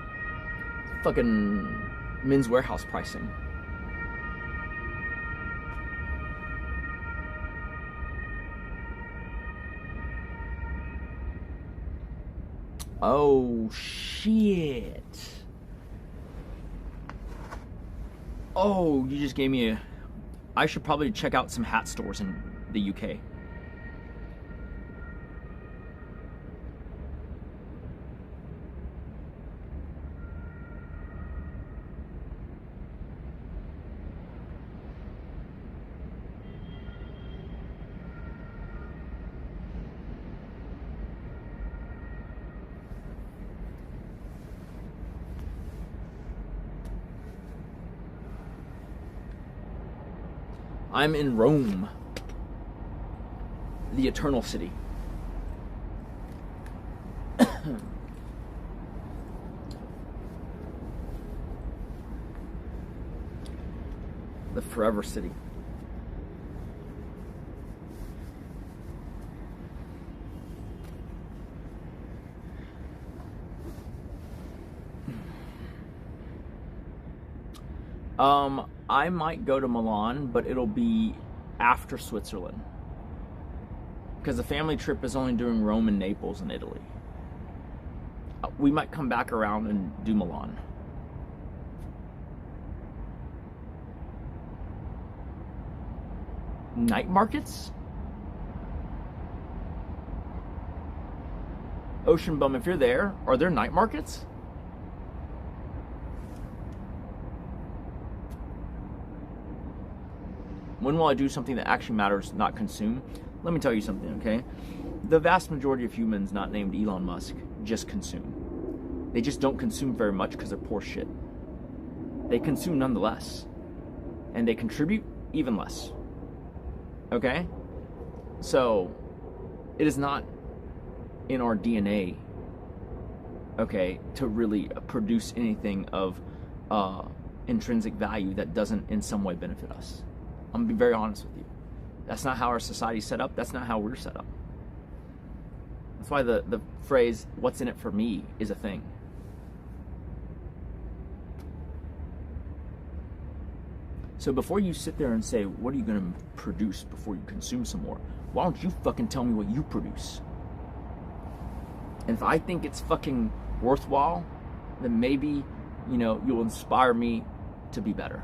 A: Fucking Men's Warehouse pricing. Oh, shit. Oh, you just gave me I should probably check out some hat stores in the UK. I'm in Rome, the eternal city. The forever city. I might go to Milan, but it'll be after Switzerland. because the family trip is only doing Rome and Naples and Italy. We might come back around and do Milan. Night markets? Ocean Bum, if you're there, are there night markets? When will I do something that actually matters, not consume? Let me tell you something, okay? The vast majority of humans not named Elon Musk just consume. They just don't consume very much because they're poor shit. They consume nonetheless. And they contribute even less. Okay? So, it is not in our DNA, okay, to really produce anything of intrinsic value that doesn't in some way benefit us. I'm gonna be very honest with you. That's not how our society's set up. That's not how we're set up. That's why the phrase, what's in it for me, is a thing. So before you sit there and say, what are you gonna produce before you consume some more? Why don't you fucking tell me what you produce? And if I think it's fucking worthwhile, then maybe, you know, you'll inspire me to be better.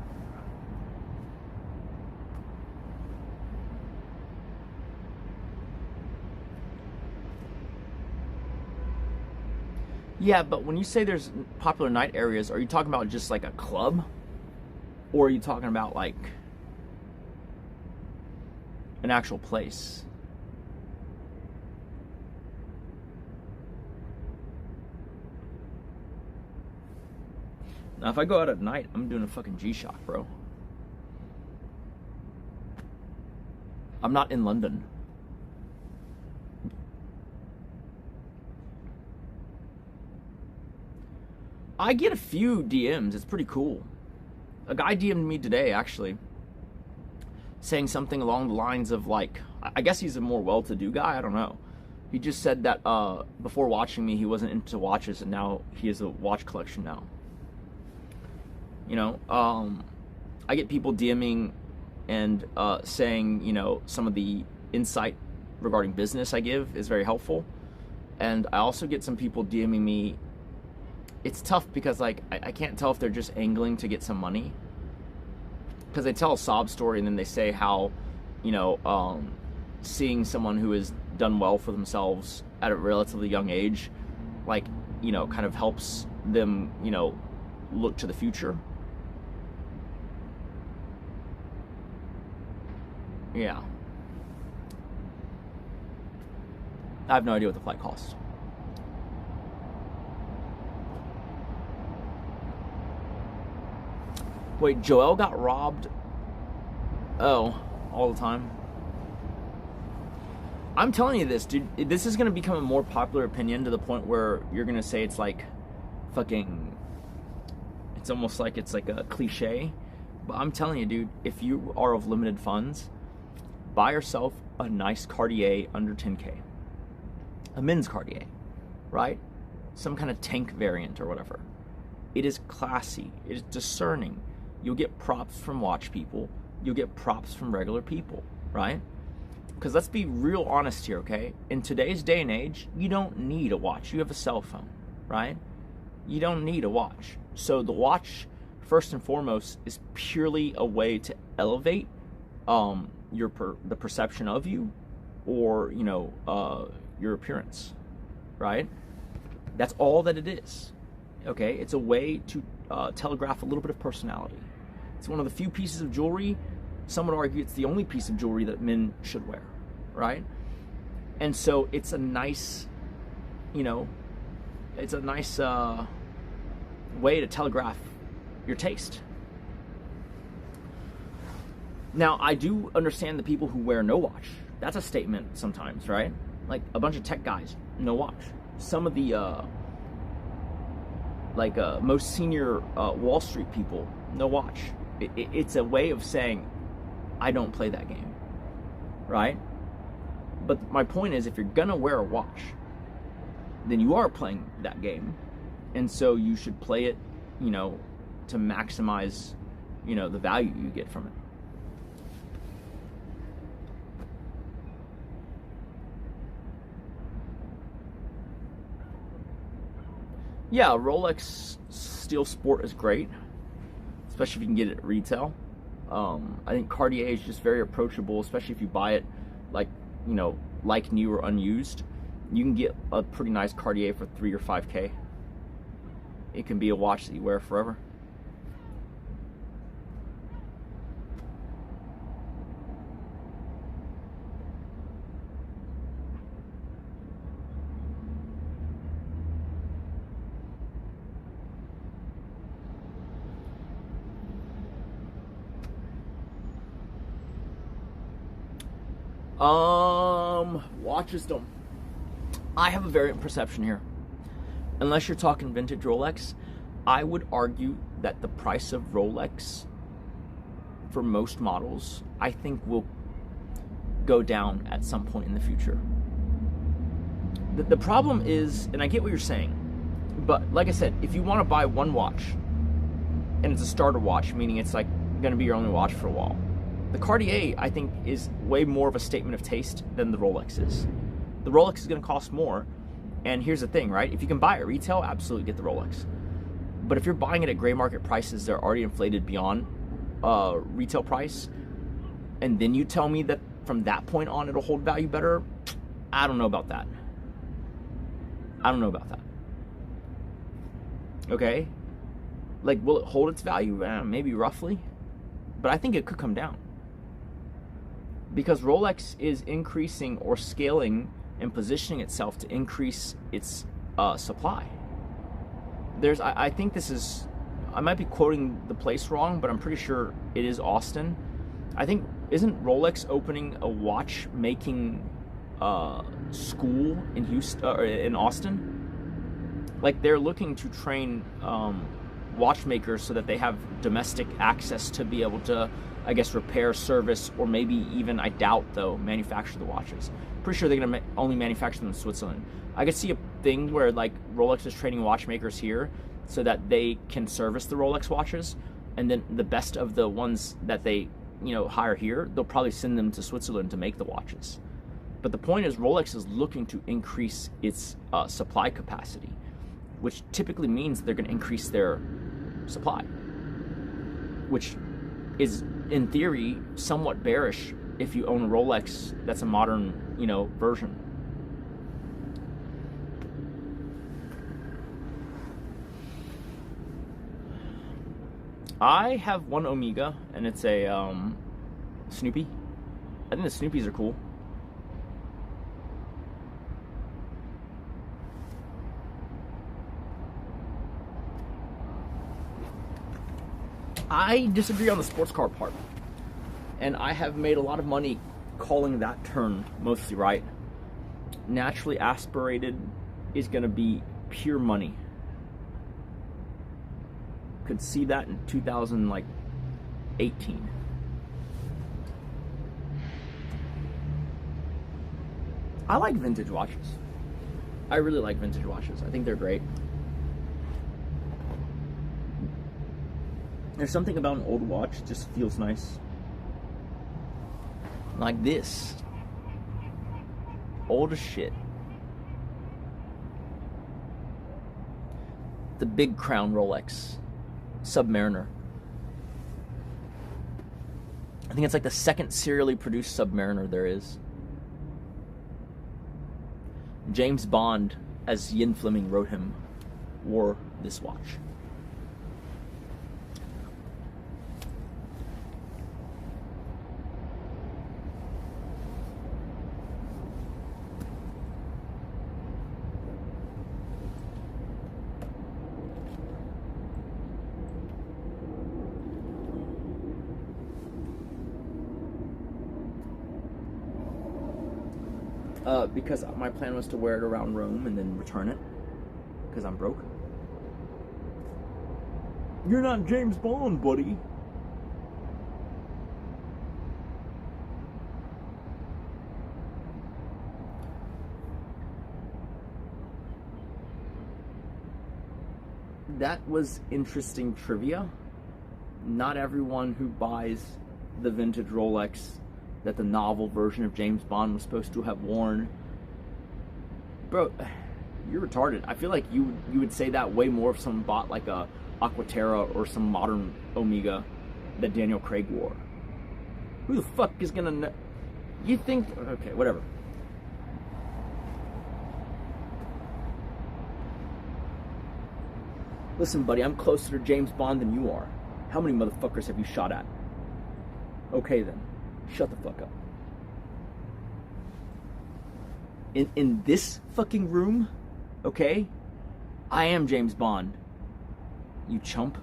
A: Yeah, but when you say there's popular night areas, are you talking about just like a club? Or are you talking about like an actual place? Now, if I go out at night, I'm doing a fucking G-Shock, bro. I'm not in London. I get a few DMs. It's pretty cool. A guy DM'd me today, actually, saying something along the lines of, like, I guess he's a more well-to-do guy. I don't know. He just said that before watching me, he wasn't into watches, and now he has a watch collection now. You know, I get people DMing and saying, you know, some of the insight regarding business I give is very helpful. And I also get some people DMing me. It's tough because, like, I can't tell if they're just angling to get some money. Because they tell a sob story and then they say how, you know, seeing someone who has done well for themselves at a relatively young age, like, you know, kind of helps them, you know, look to the future. Yeah. I have no idea what the flight costs. Wait, Joel got robbed? Oh, all the time? I'm telling you this, dude. This is going to become a more popular opinion to the point where you're going to say it's like fucking... It's almost like it's like a cliche. But I'm telling you, dude, if you are of limited funds, buy yourself a nice Cartier under 10K. A men's Cartier, right? Some kind of tank variant or whatever. It is classy. It is discerning. You'll get props from watch people. You'll get props from regular people, right? Because let's be real honest here, okay? In today's day and age, you don't need a watch. You have a cell phone, right? You don't need a watch. So the watch, first and foremost, is purely a way to elevate the perception of you, or, you know, your appearance, right? That's all that it is. Okay, it's a way to telegraph a little bit of personality. It's one of the few pieces of jewelry, some would argue it's the only piece of jewelry that men should wear, right? And so it's a nice, you know, it's a nice way to telegraph your taste. Now, I do understand the people who wear no watch. That's a statement sometimes, right? Like a bunch of tech guys, no watch. Some of the most senior Wall Street people, no watch. It's a way of saying, I don't play that game, right? But my point is, if you're gonna wear a watch, then you are playing that game, and so you should play it, you know, to maximize, you know, the value you get from it. Yeah, Rolex Steel Sport is great, especially if you can get it at retail. I think Cartier is just very approachable, especially if you buy it like, you know, like new or unused. You can get a pretty nice Cartier for 3 or 5K. It can be a watch that you wear forever. Watches don't. I have a variant perception here. Unless you're talking vintage Rolex, I would argue that the price of Rolex for most models, I think, will go down at some point in the future. The problem is, and I get what you're saying, but like I said, if you want to buy one watch, and it's a starter watch, meaning it's like going to be your only watch for a while, the Cartier, I think, is way more of a statement of taste than the Rolex is. The Rolex is going to cost more, and here's the thing, right? If you can buy it retail, absolutely get the Rolex. But if you're buying it at gray market prices, they're already inflated beyond retail price, and then you tell me that from that point on it'll hold value better, I don't know about that. I don't know about that. Okay? Like, will it hold its value? Maybe roughly. But I think it could come down. Because Rolex is increasing or scaling and positioning itself to increase its supply. I think this is, I might be quoting the place wrong, but I'm pretty sure it is Austin. I think, isn't Rolex opening a watchmaking school in Houston, or in Austin? Like, they're looking to train watchmakers so that they have domestic access to be able to, I guess, repair, service, or maybe even, I doubt though, manufacture the watches. Pretty sure they're gonna only manufacture them in Switzerland. I could see a thing where like Rolex is training watchmakers here so that they can service the Rolex watches, and then the best of the ones that they, you know, hire here, they'll probably send them to Switzerland to make the watches. But the point is, Rolex is looking to increase its supply capacity, which typically means they're going to increase their supply, which is, in theory, somewhat bearish if you own a Rolex that's a modern, you know, version. I have one Omega, and it's a Snoopy. I think the Snoopies are cool. I disagree on the sports car part, and I have made a lot of money calling that turn mostly right. Naturally aspirated is going to be pure money. Could see that in 2018. I like vintage watches. I really like vintage watches. I think they're great. There's something about an old watch that just feels nice. Like this. Old as shit. The Big Crown Rolex Submariner. I think it's like the second serially produced Submariner there is. James Bond, as Ian Fleming wrote him, wore this watch. Because my plan was to wear it around Rome and then return it, because I'm broke. You're not James Bond, buddy. That was interesting trivia. Not everyone who buys the vintage Rolex that the novel version of James Bond was supposed to have worn. Bro, You're retarded. I feel like you would say that way more if someone bought like a Aquaterra or some modern Omega that Daniel Craig wore. Who the fuck is gonna know? You think? Okay, whatever. Listen, buddy, I'm closer to James Bond than you are. How many motherfuckers have you shot at? Okay then, shut the fuck up. In this fucking room, okay? I am James Bond. You chump.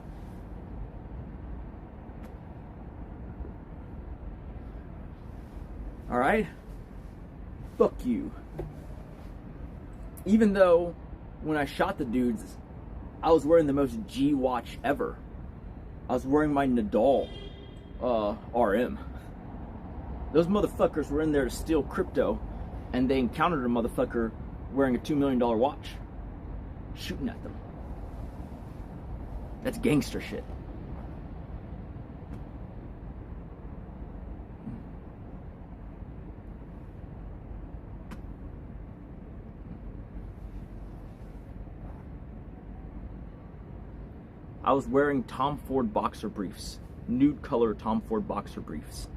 A: Alright? Fuck you. Even though when I shot the dudes, I was wearing the most G watch ever. I was wearing my Nadal RM. Those motherfuckers were in there to steal crypto, and they encountered a motherfucker wearing a $2 million watch, shooting at them. That's gangster shit. I was wearing Tom Ford boxer briefs, nude color Tom Ford boxer briefs,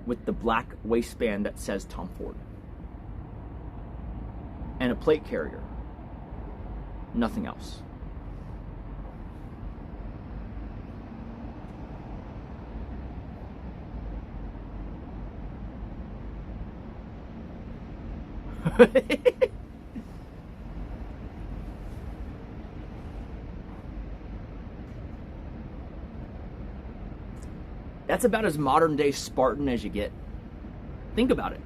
A: with the black waistband that says Tom Ford. And a plate carrier. Nothing else. That's about as modern day Spartan as you get. Think about it.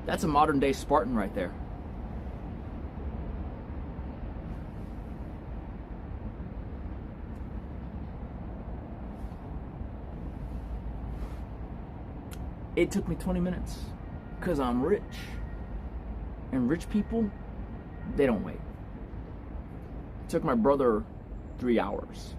A: That's a modern day Spartan right there. It took me 20 minutes because I'm rich. And rich people, they don't wait. It took my brother 3 hours.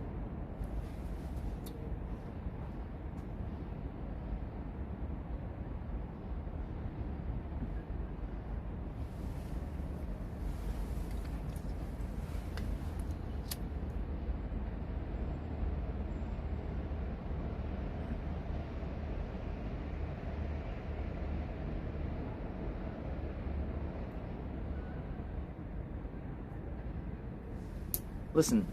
A: Listen,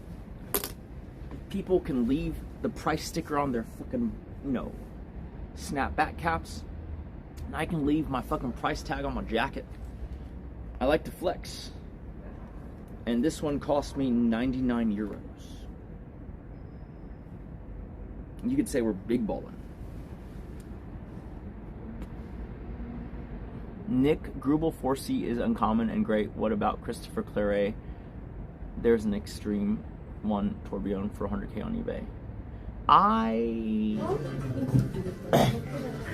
A: people can leave the price sticker on their fucking, snapback caps, and I can leave my fucking price tag on my jacket. I like to flex. And this one cost me 99 euros. You could say we're big balling. Nick Grubel 4C is uncommon and great. What about Christopher Claret? There's an extreme one tourbillon for 100K on eBay.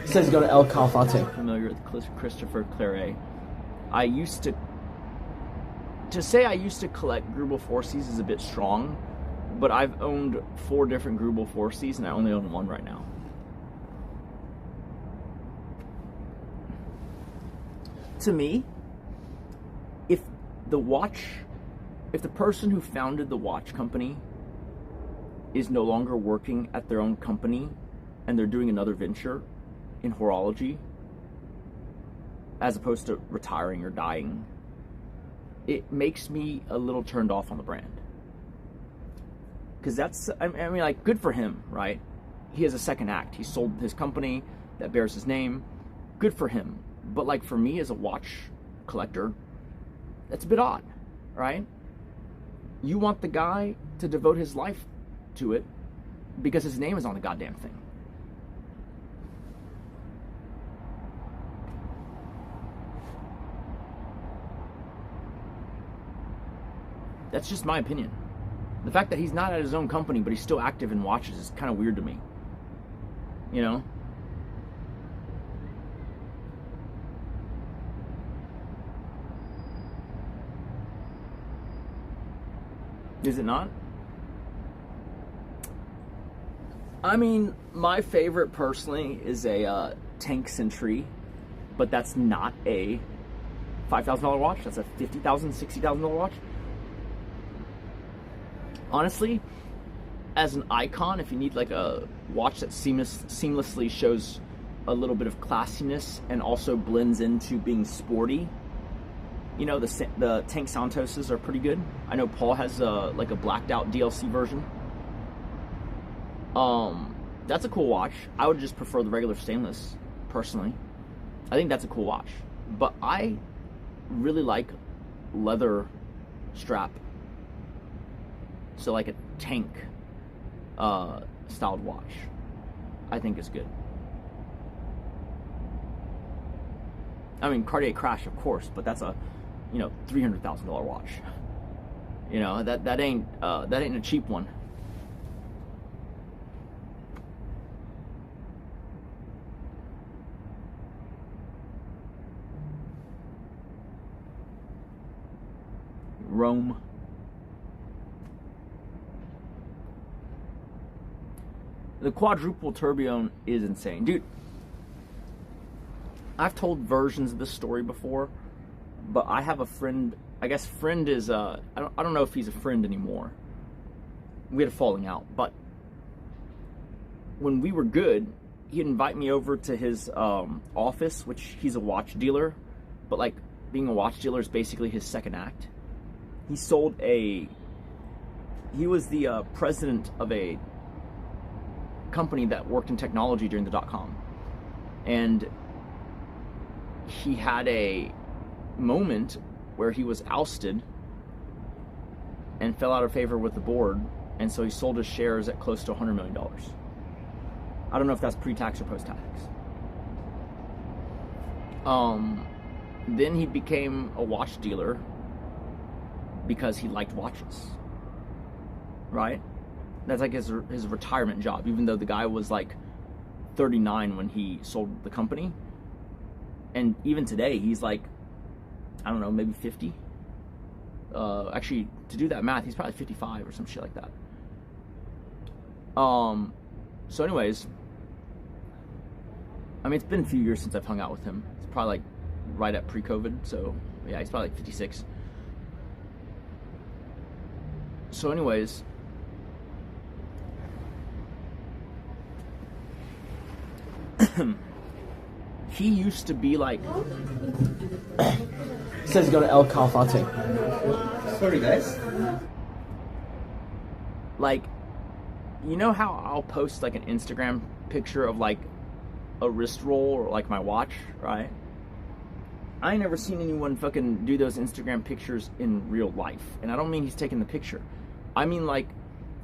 A: It says go to El Calfate. Familiar with Christopher Claret. I used to say I used to collect Grubel 4Cs is a bit strong, but I've owned 4 different Grubel 4Cs and I only own 1 right now. To me, if the person who founded the watch company is no longer working at their own company and they're doing another venture in horology, as opposed to retiring or dying, it makes me a little turned off on the brand. Because that's, good for him, right? He has a second act. He sold his company that bears his name. Good for him. But for me as a watch collector, that's a bit odd, right? You want the guy to devote his life to it because his name is on the goddamn thing. That's just my opinion. The fact that he's not at his own company but he's still active in watches is kind of weird to me. Is it not? My favorite personally is a Tank Sentry, but that's not a $5,000 watch. That's a $50,000, $60,000 watch. Honestly, as an icon, if you need like a watch that seamlessly shows a little bit of classiness and also blends into being sporty, you know, the Tank Santoses are pretty good. I know Paul has like a blacked out DLC version. That's a cool watch. I would just prefer the regular stainless, personally. I think that's a cool watch. But I really like leather strap. So like a tank styled watch, I think is good. I mean, Cartier Crash, of course, but that's a, you know, $300,000 watch. You know, that ain't a cheap one. Rome. The quadruple tourbillon is insane, dude. I've told versions of this story before, but I have a friend. I guess friend is I don't know if he's a friend anymore. We had a falling out, but when we were good, he'd invite me over to his office, which he's a watch dealer, but like being a watch dealer is basically his second act. He was the president of a company that worked in technology during the .com, and he had a moment where he was ousted and fell out of favor with the board, and so he sold his shares at close to $100 million. I don't know if that's pre-tax or post-tax. Then he became a watch dealer because he liked watches, right? That's like his retirement job, even though the guy was like 39 when he sold the company. And even today, he's like, I don't know, maybe 50. Actually, to do that math, he's probably 55 or some shit like that. So anyways, I mean, it's been a few years since I've hung out with him. It's probably like right at pre-COVID, so yeah, he's probably like 56. So anyways, he used to be like, says go to El Calafate.
B: Sorry, guys.
A: Like, you know how I'll post like an Instagram picture of like a wrist roll or like my watch, right? I ain't never seen anyone fucking do those Instagram pictures in real life. And I don't mean he's taking the picture. I mean, like,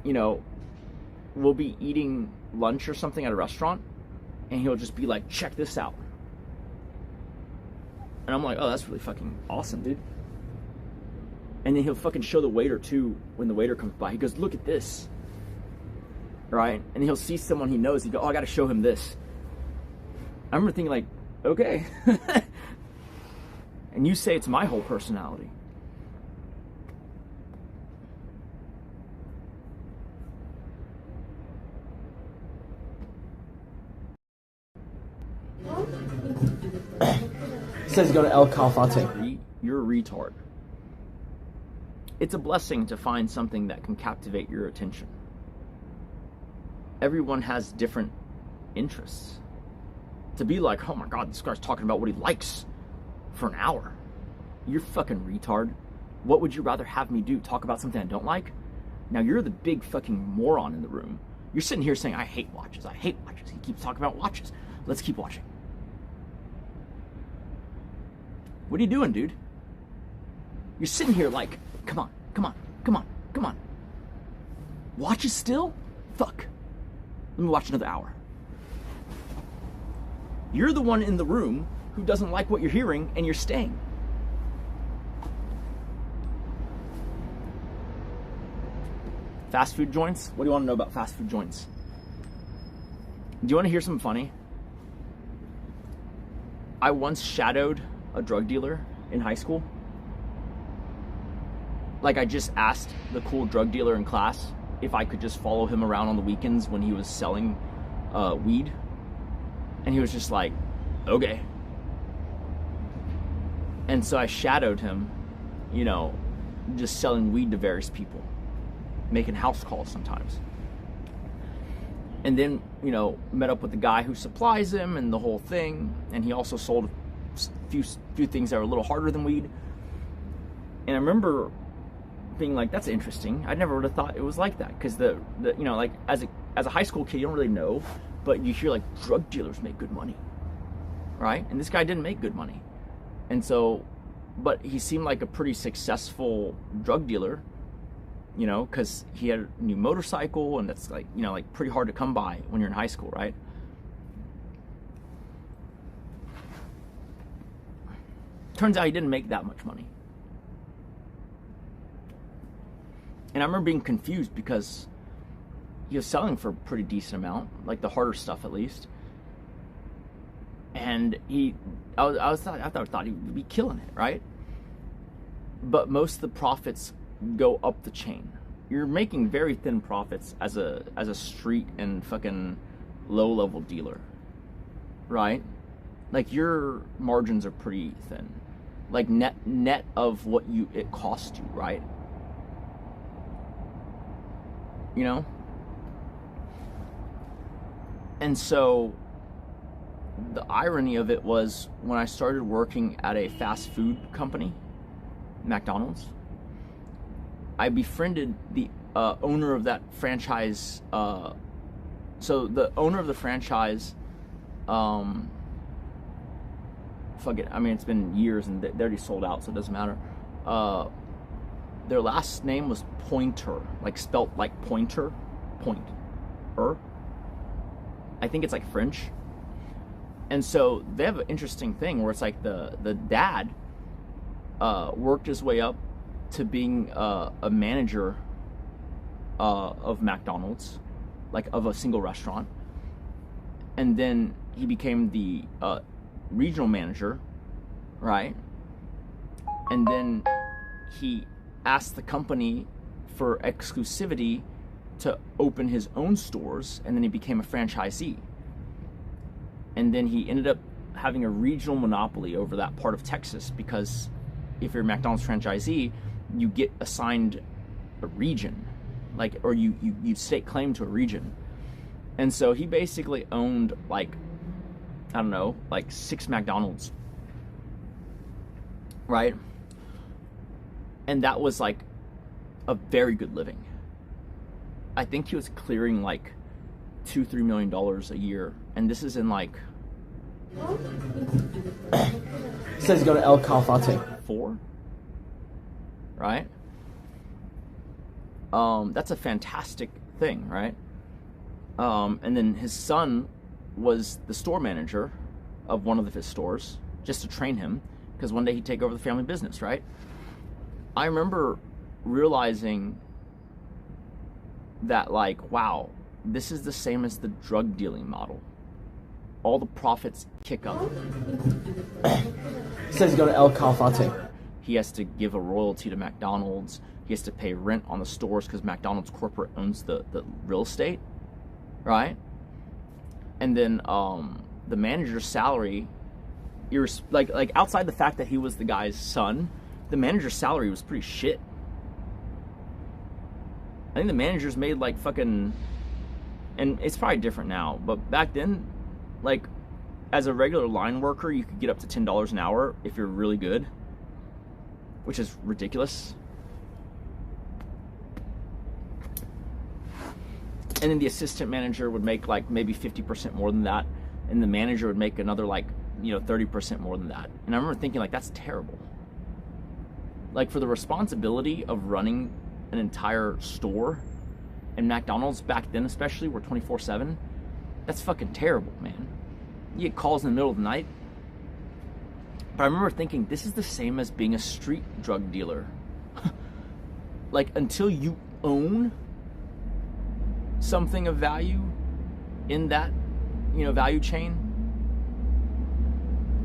A: you know, we'll be eating lunch or something at a restaurant, and he'll just be like, check this out. And I'm like, oh, that's really fucking awesome, dude. And then he'll fucking show the waiter too when the waiter comes by. He goes, look at this. Right? And he'll see someone he knows. He go, oh, I got to show him this. I remember thinking like, okay. And you say it's my whole personality. Says go to El Calafate. You're a retard. It's a blessing to find something that can captivate your attention. Everyone has different interests. To be like, oh my god, this guy's talking about what he likes for an hour. You're fucking retard. What would you rather have me do? Talk about something I don't like? Now you're the big fucking moron in the room. You're sitting here saying, I hate watches, I hate watches. He keeps talking about watches. Let's keep watching. What are you doing, dude? You're sitting here like, come on, come on, come on, come on. Watches still? Fuck. Let me watch another hour. You're the one in the room who doesn't like what you're hearing, and you're staying. Fast food joints? What do you want to know about fast food joints? Do you want to hear something funny? I once shadowed a drug dealer in high school. Like, I just asked the cool drug dealer in class if I could just follow him around on the weekends when he was selling weed. And he was just like, okay. And so I shadowed him, you know, just selling weed to various people, making house calls sometimes. And then, you know, met up with the guy who supplies him and the whole thing. And he also sold a few things that were a little harder than weed. And I remember being like, that's interesting. I never would have thought it was like that. Because the you know, like as a high school kid, you don't really know, but you hear like drug dealers make good money, right? And this guy didn't make good money. And so, but he seemed like a pretty successful drug dealer, you know, because he had a new motorcycle, and that's like, you know, like pretty hard to come by when you're in high school, right? Turns out he didn't make that much money. And I remember being confused because he was selling for a pretty decent amount, like the harder stuff at least. And I thought he would be killing it, right? But most of the profits go up the chain. You're making very thin profits as a street and fucking low level dealer, right? Like your margins are pretty thin, like net of what it cost you, right? You know? And so the irony of it was when I started working at a fast food company, McDonald's, I befriended the owner of that franchise. So the owner of the franchise, fuck it, I mean, it's been years and they already sold out, so it doesn't matter. Their last name was Pointer, like spelt like pointer, Pointer. I think it's like French. And so they have an interesting thing where it's like the dad worked his way up to being a manager of McDonald's, like of a single restaurant. And then he became the regional manager, right? And then he asked the company for exclusivity to open his own stores, and then he became a franchisee. And then he ended up having a regional monopoly over that part of Texas, because if you're a McDonald's franchisee, you get assigned a region, like, or you stake claim to a region. And so he basically owned, like, I don't know, like 6 McDonald's, right? And that was like a very good living. I think he was clearing like $2-3 million a year, and this is in like
K: It says go to El Calafate.
A: 4, right? That's a fantastic thing, right? And then his son was the store manager of one of his stores, just to train him, because one day he'd take over the family business, right? I remember realizing that, like, wow, this is the same as the drug dealing model. All the profits kick up.
K: It says go to El Calafate.
A: He has to give a royalty to McDonald's. He has to pay rent on the stores because McDonald's corporate owns the real estate, right? And then the manager's salary, like outside the fact that he was the guy's son, the manager's salary was pretty shit. I think the managers made like fucking, and it's probably different now, but back then, like, as a regular line worker, you could get up to $10 an hour if you're really good, which is ridiculous. And then the assistant manager would make like maybe 50% more than that, and the manager would make another like, 30% more than that. And I remember thinking, like, that's terrible. Like, for the responsibility of running an entire store, and McDonald's back then especially were 24/7, that's fucking terrible, man. You get calls in the middle of the night. But I remember thinking, this is the same as being a street drug dealer. Like, until you own something of value in that, value chain,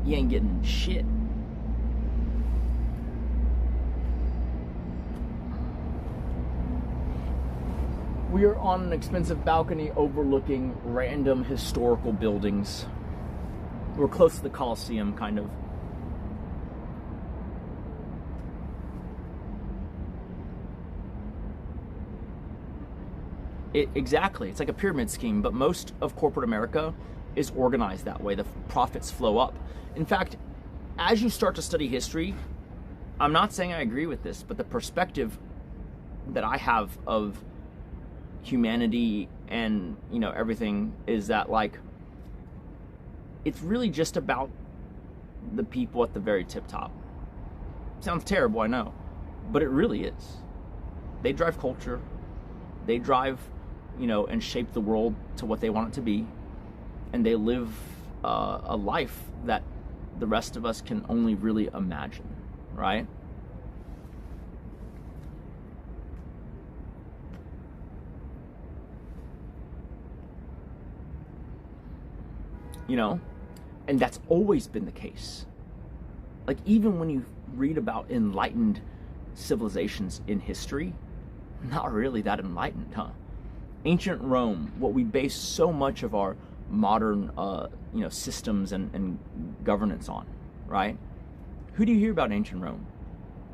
A: you ain't getting shit. We are on an expensive balcony overlooking random historical buildings. We're close to the Coliseum, kind of. Exactly. It's like a pyramid scheme, but most of corporate America is organized that way. The profits flow up. In fact, as you start to study history, I'm not saying I agree with this, but the perspective that I have of humanity and, you know, everything is that, like, it's really just about the people at the very tip top. Sounds terrible, I know, but it really is. They drive culture. They drive, you know, and shape the world to what they want it to be. And they live a life that the rest of us can only really imagine, right? You know, and that's always been the case. Like, even when you read about enlightened civilizations in history, not really that enlightened, huh? Ancient Rome, what we base so much of our modern, you know, systems and governance on, right? Who do you hear about ancient Rome?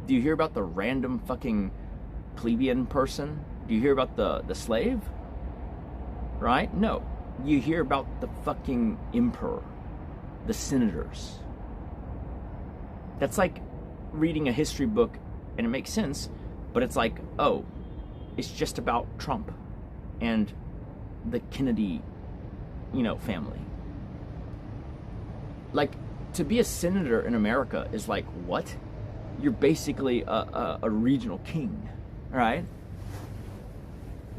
A: Do you hear about the random fucking plebeian person? Do you hear about the slave? Right? No. You hear about the fucking emperor, the senators. That's like reading a history book, and it makes sense, but it's like, oh, it's just about Trump and the Kennedy, you know, family. Like, to be a senator in America is like, what? You're basically a regional king, right?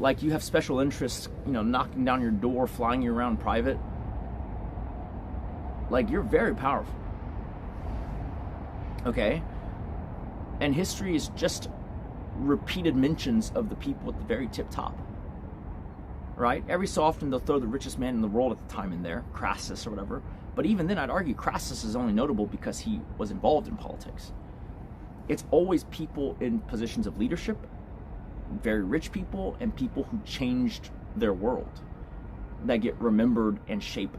A: Like, you have special interests, you know, knocking down your door, flying you around private. Like, you're very powerful. Okay? And history is just repeated mentions of the people at the very tip top. Right? Every so often they'll throw the richest man in the world at the time in there, Crassus or whatever. But even then, I'd argue Crassus is only notable because he was involved in politics. It's always people in positions of leadership, very rich people, and people who changed their world that get remembered and shape,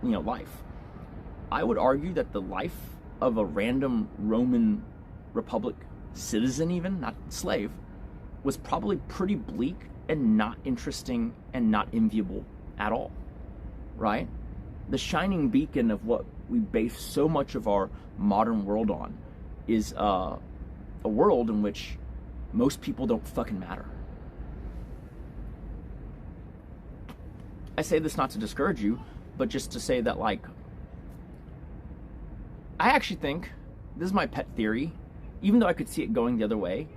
A: you know, life. I would argue that the life of a random Roman Republic citizen, even, not slave, was probably pretty bleak and not interesting and not enviable at all, right? The shining beacon of what we base so much of our modern world on is a world in which most people don't fucking matter. I say this not to discourage you, but just to say that, like, I actually think, this is my pet theory, even though I could see it going the other way,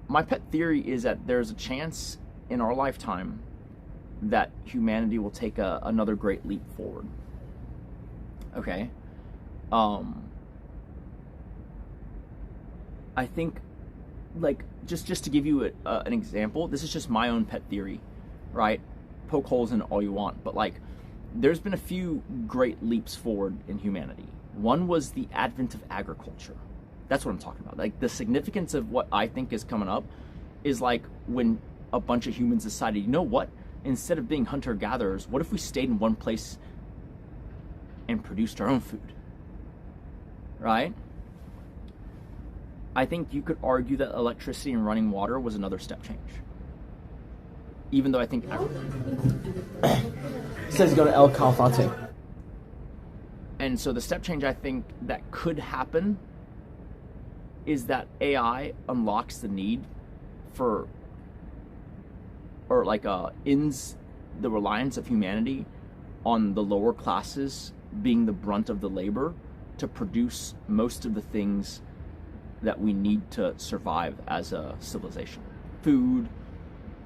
A: my pet theory is that there's a chance in our lifetime that humanity will take another great leap forward. Okay? I think, like, just to give you an example, this is just my own pet theory, right? Poke holes in it all you want, but, like, there's been a few great leaps forward in humanity. One was the advent of agriculture. That's what I'm talking about. Like, the significance of what I think is coming up is, like, when a bunch of humans decided, you know what? Instead of being hunter-gatherers, what if we stayed in one place and produced our own food? Right? I think you could argue that electricity and running water was another step change. Even though I think...
K: It says go to El Calfate.
A: And so the step change I think that could happen is that AI unlocks the need for, or like ends the reliance of humanity on the lower classes being the brunt of the labor to produce most of the things that we need to survive as a civilization. Food,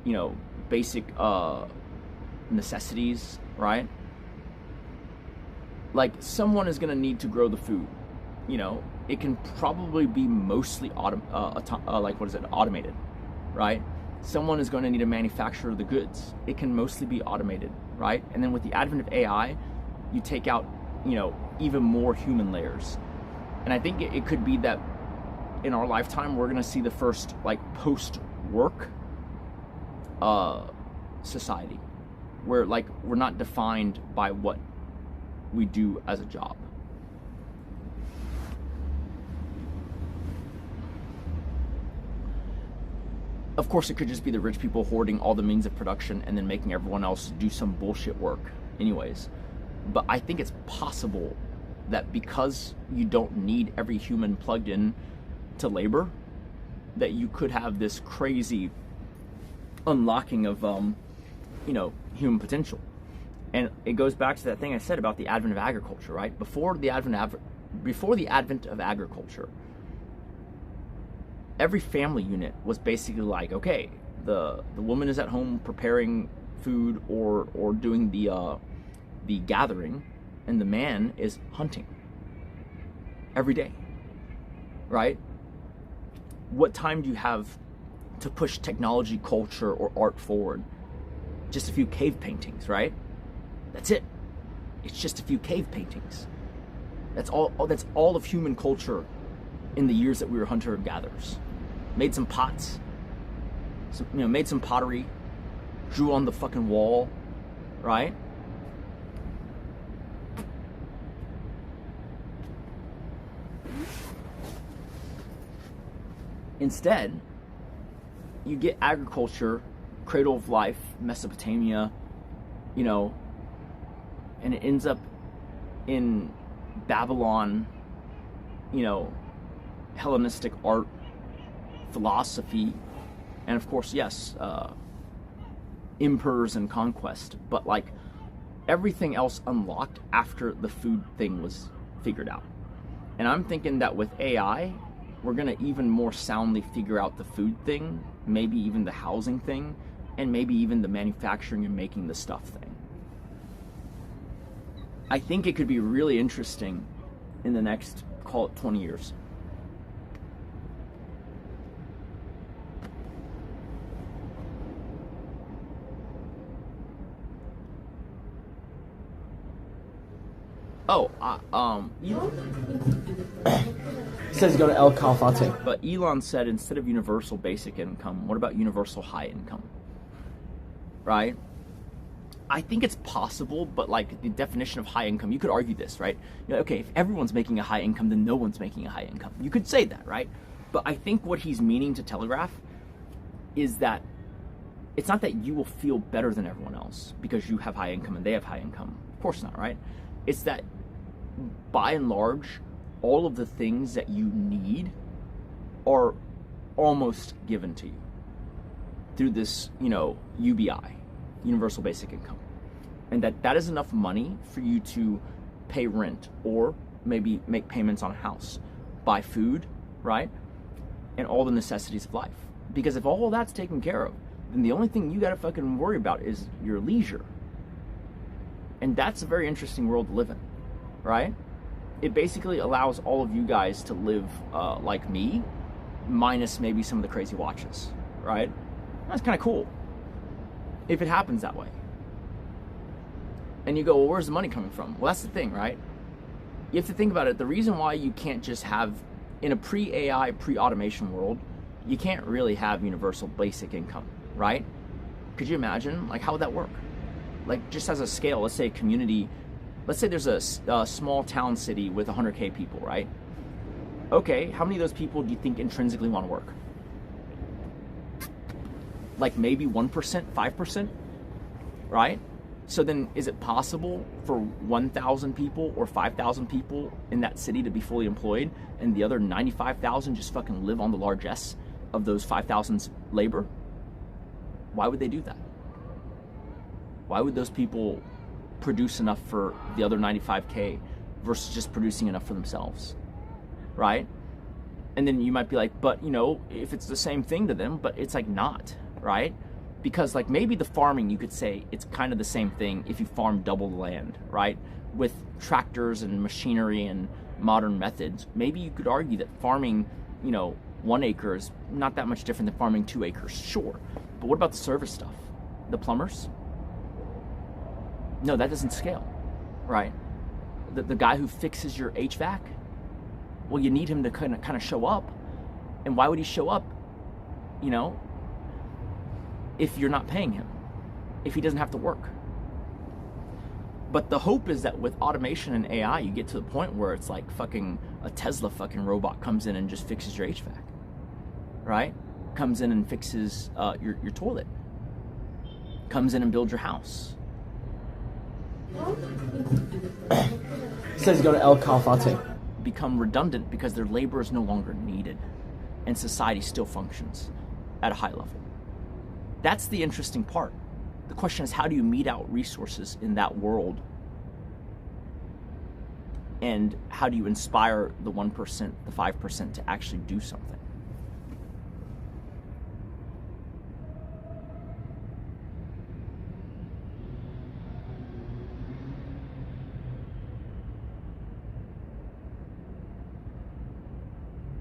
A: you know, basic necessities, right? Like, someone is going to need to grow the food. You know, it can probably be mostly automated, right? Someone is going to need to manufacture the goods. It can mostly be automated, right? And then with the advent of AI, you take out, you know, even more human layers. And I think it could be that in our lifetime, we're going to see the first, like, post-work society where, like, we're not defined by what we do as a job. Of course, it could just be the rich people hoarding all the means of production and then making everyone else do some bullshit work anyways. But I think it's possible that because you don't need every human plugged in to labor, that you could have this crazy unlocking of, human potential. And it goes back to that thing I said about the advent of agriculture, right? Before the advent of agriculture, every family unit was basically like, okay, the woman is at home preparing food or doing the gathering, and the man is hunting every day, right? What time do you have to push technology, culture, or art forward? Just a few cave paintings, right? That's it. It's just a few cave paintings. That's all of human culture in the years that we were hunter-gatherers. Made some pots, made some pottery, drew on the fucking wall, right? Instead, you get agriculture, cradle of life, Mesopotamia, and it ends up in Babylon, Hellenistic art, philosophy, and of course, yes, emperors and conquest, but like everything else unlocked after the food thing was figured out. And I'm thinking that with AI, we're gonna even more soundly figure out the food thing, maybe even the housing thing, and maybe even the manufacturing and making the stuff thing. I think it could be really interesting in the next, call it 20 years.
K: Says go to El Calafate.
A: But Elon said instead of universal basic income, what about universal high income? Right? I think it's possible, but like the definition of high income, you could argue this, right? Okay, if everyone's making a high income, then no one's making a high income. You could say that, right? But I think what he's meaning to telegraph is that it's not that you will feel better than everyone else because you have high income and they have high income. Of course not, right? It's that by and large, all of the things that you need are almost given to you through this, UBI, universal basic income. And that is enough money for you to pay rent or maybe make payments on a house, buy food, right? And all the necessities of life. Because if all that's taken care of, then the only thing you gotta fucking worry about is your leisure. And that's a very interesting world to live in, right? It basically allows all of you guys to live like me, minus maybe some of the crazy watches, right? That's kind of cool if it happens that way. And you go, well, where's the money coming from? Well, that's the thing, right? You have to think about it. The reason why you can't just have, in a pre-AI, pre-automation world, you can't really have universal basic income, right? Could you imagine? Like, how would that work? Like, just as a scale, let's say a community, let's say there's a small town city with 100K people, right? Okay, how many of those people do you think intrinsically want to work? Like maybe 1%, 5%, right? So then is it possible for 1,000 people or 5,000 people in that city to be fully employed and the other 95,000 just fucking live on the largesse of those 5,000's labor? Why would they do that? Why would those people produce enough for the other 95K versus just producing enough for themselves, right? And then you might be like, but if it's the same thing to them, but it's like not, right? Because like maybe the farming, you could say it's kind of the same thing if you farm double the land, right? With tractors and machinery and modern methods, maybe you could argue that farming, 1 acre is not that much different than farming 2 acres, sure. But what about the service stuff? The plumbers? No, that doesn't scale, right? The guy who fixes your HVAC, well, you need him to kind of show up. And why would he show up, if you're not paying him, if he doesn't have to work? But the hope is that with automation and AI, you get to the point where it's like fucking a Tesla fucking robot comes in and just fixes your HVAC, right? comes in and fixes your toilet, comes in and builds your house.
K: Says go to El Calafate.
A: Become redundant because their labor is no longer needed and society still functions at a high level. That's the interesting part. The question is, how do you mete out resources in that world? And how do you inspire the 1%, the 5% to actually do something?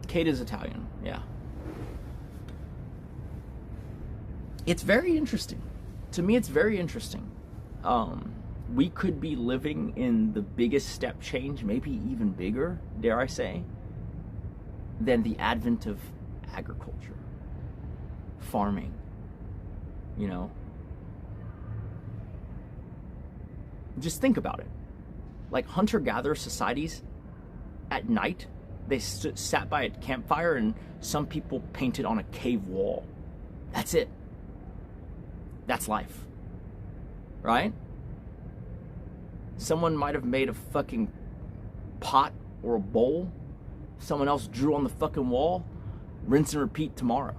A: Kate is Italian, yeah. It's very interesting. To me, it's very interesting. We could be living in the biggest step change, maybe even bigger, dare I say, than the advent of agriculture, farming, you know. Just think about it. Like hunter-gatherer societies, at night, they sat by a campfire and some people painted on a cave wall. That's it. That's life. Right? Someone might have made a fucking pot or a bowl. Someone else drew on the fucking wall. Rinse and repeat tomorrow.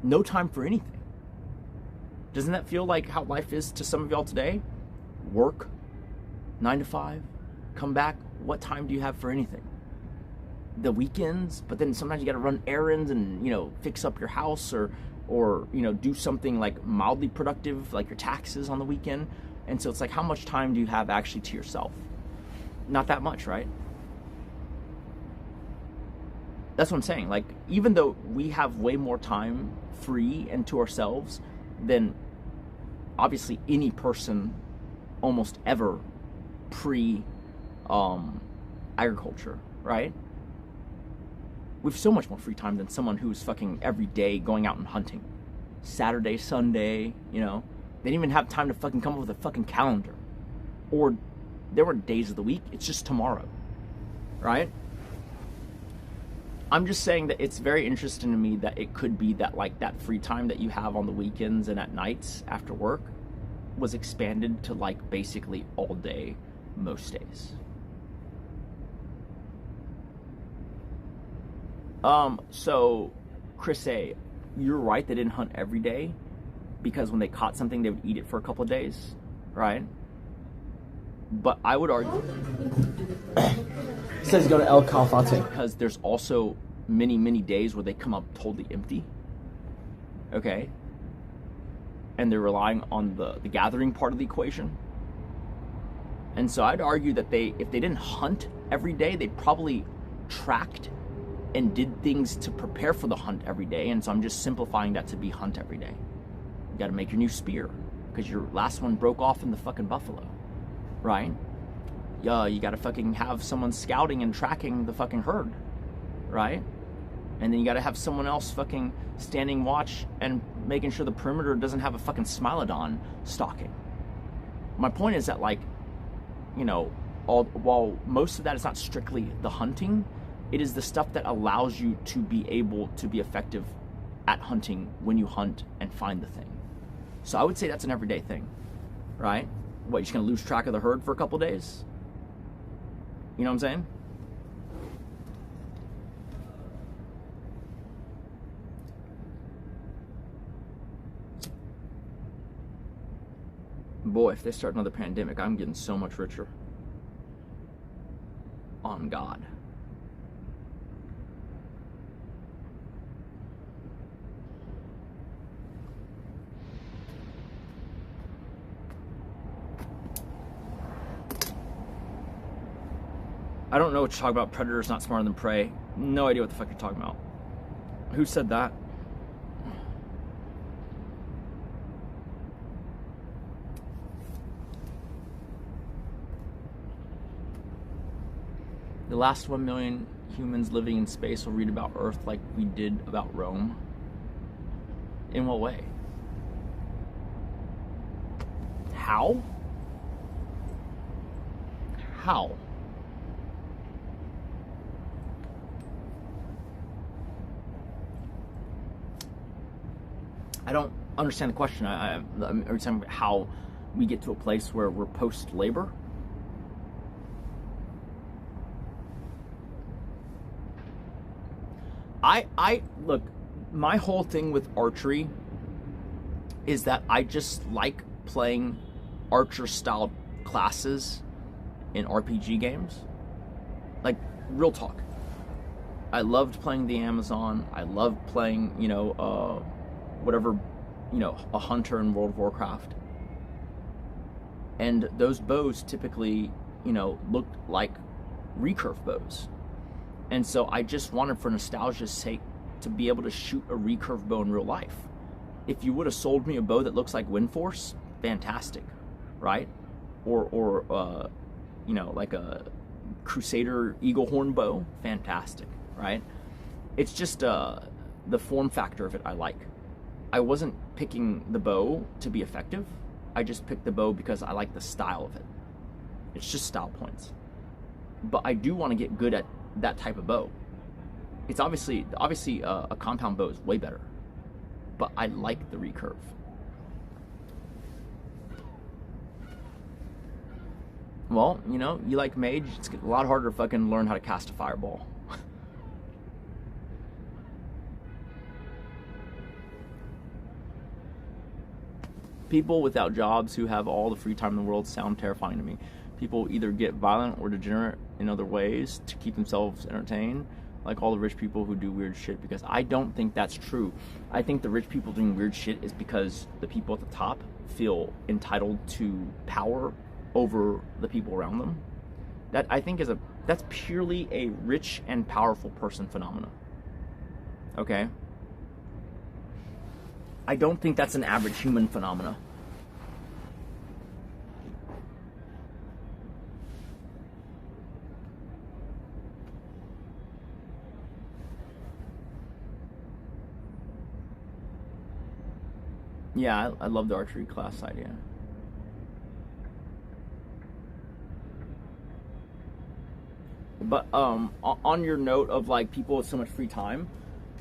A: No time for anything. Doesn't that feel like how life is to some of y'all today? Work, 9 to 5, come back. What time do you have for anything? The weekends, but then sometimes you got to run errands and, you know, fix up your house or you know, do something like mildly productive, like your taxes on the weekend. And so it's like, how much time do you have actually to yourself? Not that much, right? That's what I'm saying. Like, even though we have way more time free and to ourselves than obviously any person almost ever pre agriculture, right? We have so much more free time than someone who's fucking every day going out and hunting. Saturday, Sunday, you know. They didn't even have time to fucking come up with a fucking calendar. Or there were days of the week, it's just tomorrow. Right? I'm just saying that it's very interesting to me that it could be that, like, that free time that you have on the weekends and at nights after work was expanded to, like, basically all day most days. So Chris A, you're right, they didn't hunt every day because when they caught something they would eat it for a couple of days, right? But I would argue
K: says go to El Calafate
A: because there's also many days where they come up totally empty. Okay? And they're relying on the gathering part of the equation. And so I'd argue that if they didn't hunt every day, they probably tracked and did things to prepare for the hunt every day. And so I'm just simplifying that to be hunt every day. You got to make your new spear because your last one broke off in the fucking buffalo, right? You got to fucking have someone scouting and tracking the fucking herd, right? And then you got to have someone else fucking standing watch and making sure the perimeter doesn't have a fucking Smilodon stalking. My point is that, like, you know, while most of that is not strictly the hunting, it is the stuff that allows you to be able to be effective at hunting when you hunt and find the thing. So I would say that's an everyday thing, right? What, you're just gonna lose track of the herd for a couple days? You know what I'm saying? Boy, if they start another pandemic, I'm getting so much richer. On God. I don't know what you're talking about. Predators not smarter than prey. No idea what the fuck you're talking about. Who said that? The last 1 million humans living in space will read about Earth like we did about Rome. In what way? How? How? I don't understand the question. I'm understanding how we get to a place where we're post-labor. I look, my whole thing with archery is that I just like playing archer-style classes in RPG games. Like, real talk. I loved playing the Amazon. I loved playing, whatever, a hunter in World of Warcraft. And those bows typically, looked like recurve bows. And so I just wanted, for nostalgia's sake, to be able to shoot a recurve bow in real life. If you would have sold me a bow that looks like Windforce, fantastic, right? Or like a Crusader Eaglehorn bow, fantastic, right? It's just the form factor of it I like. I wasn't picking the bow to be effective. I just picked the bow because I like the style of it. It's just style points. But I do want to get good at that type of bow. It's obviously a compound bow is way better, but I like the recurve. Well, you like mage, it's a lot harder to fucking learn how to cast a fireball. People without jobs who have all the free time in the world sound terrifying to me. People either get violent or degenerate in other ways to keep themselves entertained, like all the rich people who do weird shit, because I don't think that's true. I think the rich people doing weird shit is because the people at the top feel entitled to power over the people around them. That, I think, that's purely a rich and powerful person phenomena. Okay? I don't think that's an average human phenomena. Yeah, I love the archery class idea. But on your note of like people with so much free time,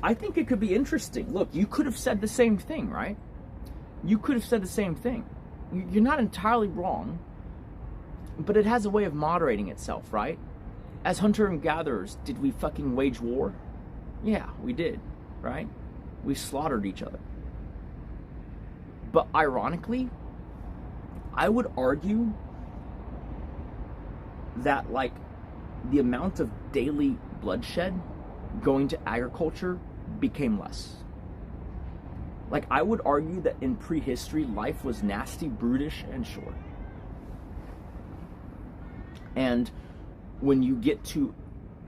A: I think it could be interesting. Look, you could have said the same thing, right? You could have said the same thing. You're not entirely wrong, but it has a way of moderating itself, right? As hunter and gatherers, did we fucking wage war? Yeah, we did, right? We slaughtered each other. But ironically, I would argue that like the amount of daily bloodshed going to agriculture became less. Like, I would argue that in prehistory, life was nasty, brutish, and short. And when you get to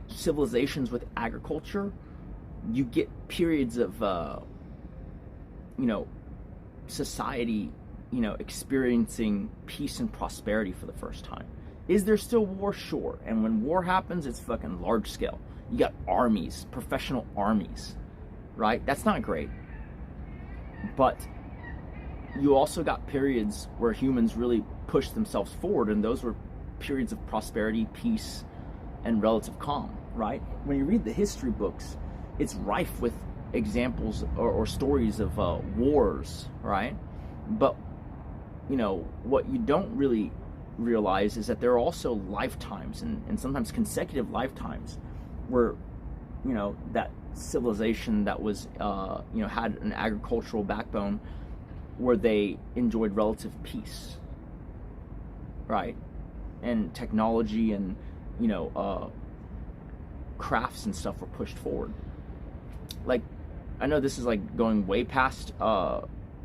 A: civilizations with agriculture, you get periods of, society, experiencing peace and prosperity for the first time. Is there still war? Sure. And when war happens, it's fucking large scale. You got armies, professional armies, right? That's not great. But you also got periods where humans really pushed themselves forward, and those were periods of prosperity, peace, and relative calm, right? When you read the history books, it's rife with examples or stories of wars, right? But, what you don't really realize is that there are also lifetimes and sometimes consecutive lifetimes where, that civilization that was, had an agricultural backbone where they enjoyed relative peace, right? And technology and, crafts and stuff were pushed forward. Like, I know this is like going way past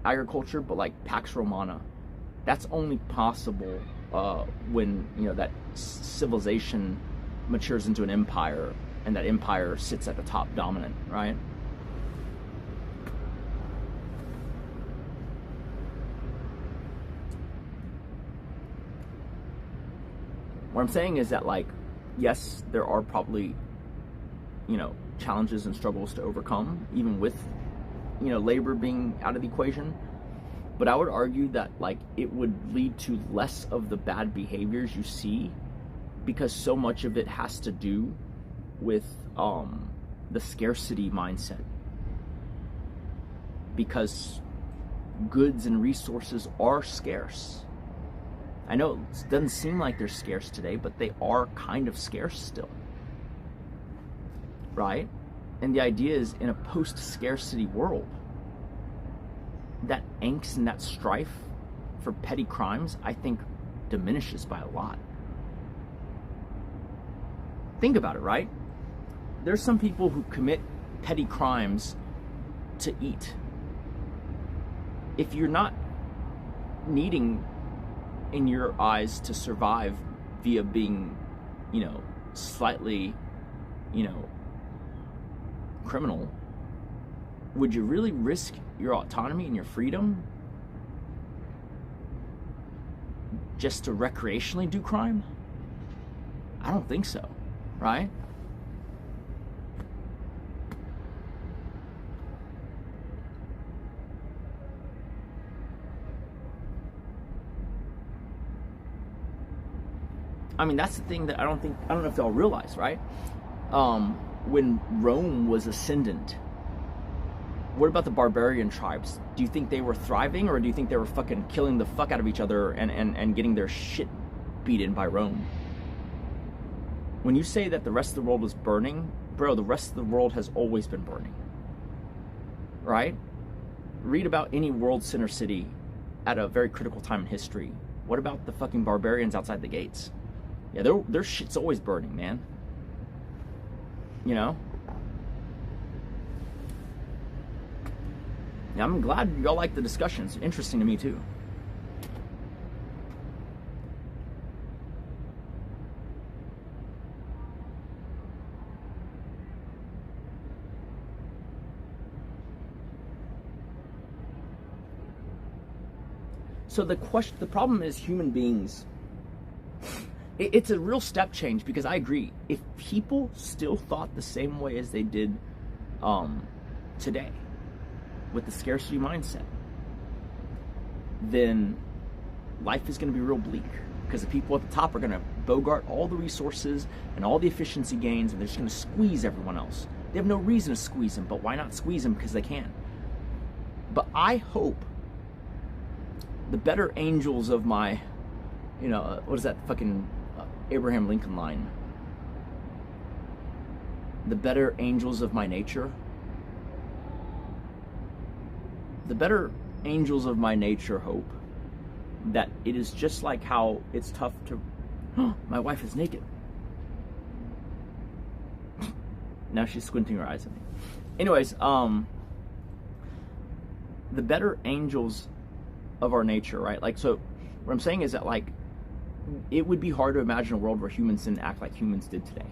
A: agriculture, but like Pax Romana, that's only possible when, that civilization matures into an empire, and that empire sits at the top dominant, right? What I'm saying is that, like, yes, there are probably, challenges and struggles to overcome, even with, labor being out of the equation. But I would argue that, like, it would lead to less of the bad behaviors you see, because so much of it has to do with the scarcity mindset. Because goods and resources are scarce. I know it doesn't seem like they're scarce today, but they are kind of scarce still, right? And the idea is, in a post-scarcity world, that angst and that strife for petty crimes, I think, diminishes by a lot. Think about it, right? There's some people who commit petty crimes to eat. If you're not needing, in your eyes, to survive via being, slightly, criminal, would you really risk your autonomy and your freedom just to recreationally do crime? I don't think so, right? I mean, that's the thing that I don't know if y'all realize, right? When Rome was ascendant, what about the barbarian tribes? Do you think they were thriving, or do you think they were fucking killing the fuck out of each other and getting their shit beaten by Rome? When you say that the rest of the world was burning, bro, the rest of the world has always been burning, right? Read about any world center city at a very critical time in history. What about the fucking barbarians outside the gates? Yeah, their shit's always burning, man. Yeah, I'm glad y'all like the discussion. It's interesting to me too. So the problem is, human beings, it's a real step change, because I agree, if people still thought the same way as they did today, with the scarcity mindset, then life is going to be real bleak, because the people at the top are going to bogart all the resources and all the efficiency gains, and they're just going to squeeze everyone else. They have no reason to squeeze them, but why not squeeze them? Because they can. But I hope the better angels of my, what is that fucking Abraham Lincoln line? The better angels of my nature. The better angels of my nature hope that it is just like how it's tough to... my wife is naked. Now she's squinting her eyes at me. Anyways, the better angels of our nature, right? Like, so what I'm saying is that, like, it would be hard to imagine a world where humans didn't act like humans did today.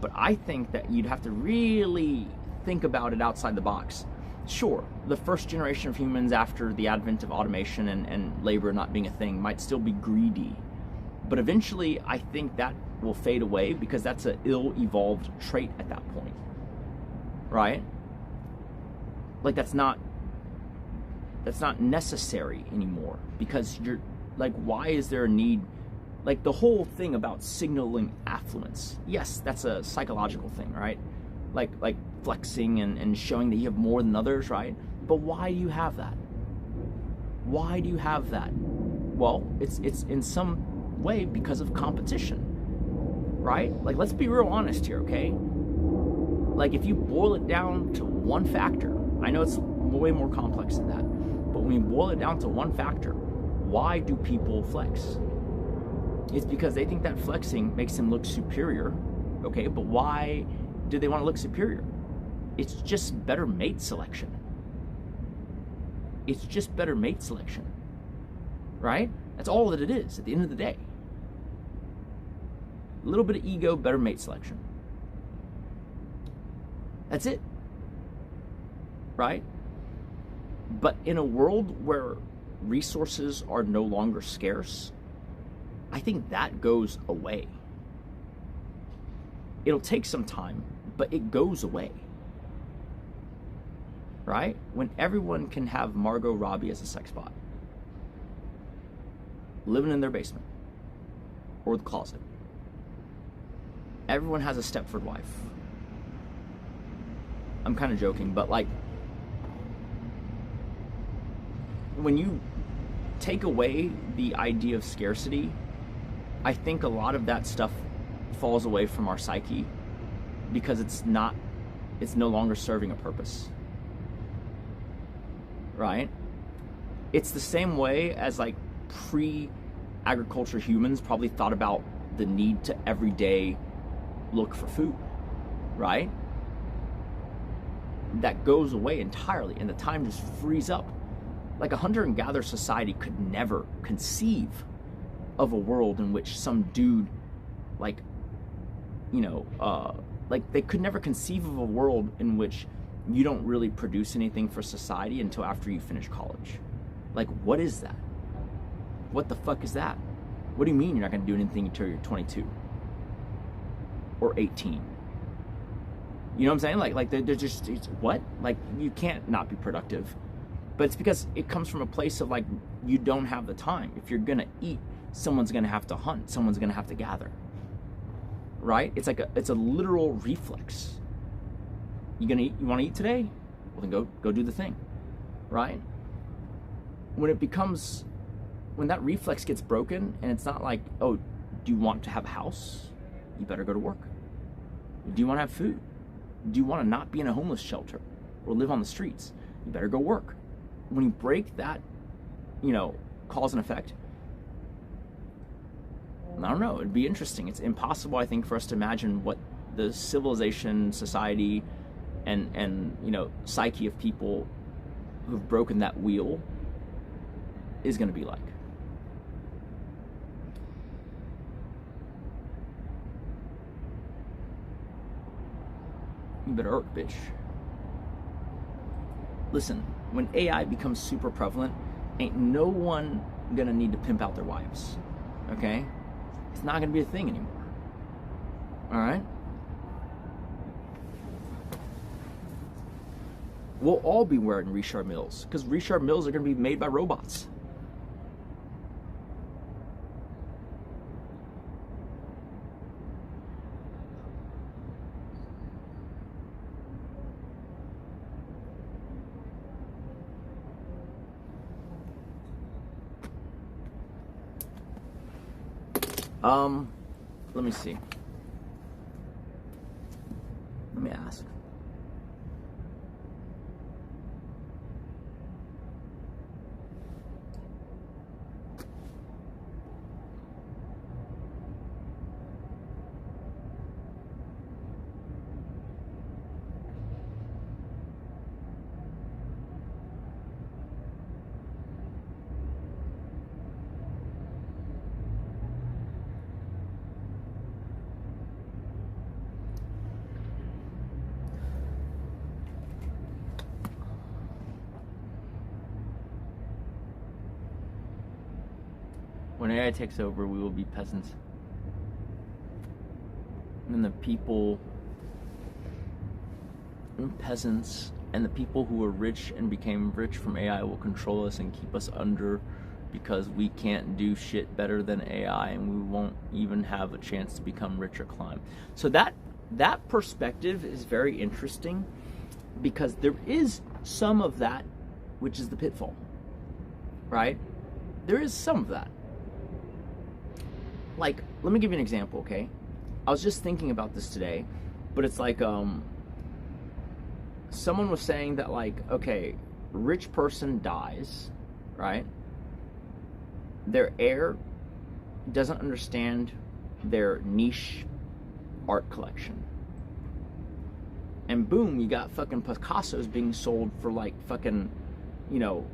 A: But I think that you'd have to really think about it outside the box. Sure, the first generation of humans after the advent of automation and labor not being a thing might still be greedy. But eventually, I think that will fade away, because that's an ill-evolved trait at that point. Right? Like, that's not necessary anymore, because you're, like, why is there a need? Like, the whole thing about signaling affluence, yes, that's a psychological thing, right? Like flexing and showing that you have more than others, right? But why do you have that? Why do you have that? Well, it's in some way because of competition, right? Like, let's be real honest here, okay? Like, if you boil it down to one factor, I know it's way more complex than that, but when you boil it down to one factor, why do people flex? It's because they think that flexing makes them look superior, okay? But why do they want to look superior? It's just better mate selection. It's just better mate selection, right? That's all that it is at the end of the day. A little bit of ego, better mate selection. That's it, right? But in a world where resources are no longer scarce, I think that goes away. It'll take some time, but it goes away. Right? When everyone can have Margot Robbie as a sex bot, living in their basement or the closet. Everyone has a Stepford wife. I'm kind of joking, but like, when you take away the idea of scarcity, I think a lot of that stuff falls away from our psyche because it's no longer serving a purpose, right? It's the same way as like pre-agriculture humans probably thought about the need to every day look for food, right? That goes away entirely and the time just frees up. Like a hunter and gatherer society could never conceive of a world in which some dude like, you know, like they could never conceive of a world in which you don't really produce anything for society until after you finish college. Like, what is that? What the fuck is that? What do you mean you're not going to do anything until you're 22 or 18? You know what I'm saying? Like they're just, what? Like, you can't not be productive. But it's because it comes from a place of like, you don't have the time. If you're going to eat, someone's going to have to hunt. Someone's going to have to gather. Right? It's like it's a literal reflex. You gonna eat? You want to eat today? Well, then go do the thing. Right? When that reflex gets broken, and it's not like, oh, do you want to have a house? You better go to work. Do you want to have food? Do you want to not be in a homeless shelter or live on the streets? You better go work. When you break that, you know, cause and effect, I don't know, it'd be interesting. It's impossible, I think, for us to imagine what the civilization, society, and you know, psyche of people who've broken that wheel is going to be like. You better work, bitch. Listen, when AI becomes super prevalent, ain't no one gonna need to pimp out their wives, okay? It's not gonna be a thing anymore, all right? We'll all be wearing Richard Milles, because Richard Milles are gonna be made by robots. Let me see. Let me ask. When AI takes over, we will be peasants. And the people, and peasants, and the people who were rich and became rich from AI will control us and keep us under, because we can't do shit better than AI, and we won't even have a chance to become rich or climb. So that perspective is very interesting, because there is some of that, which is the pitfall, right? There is some of that. Like, let me give you an example, okay? I was just thinking about this today, but it's like, someone was saying that, like, okay, rich person dies, right? Their heir doesn't understand their niche art collection. And boom, you got fucking Picassos being sold for like fucking, you know,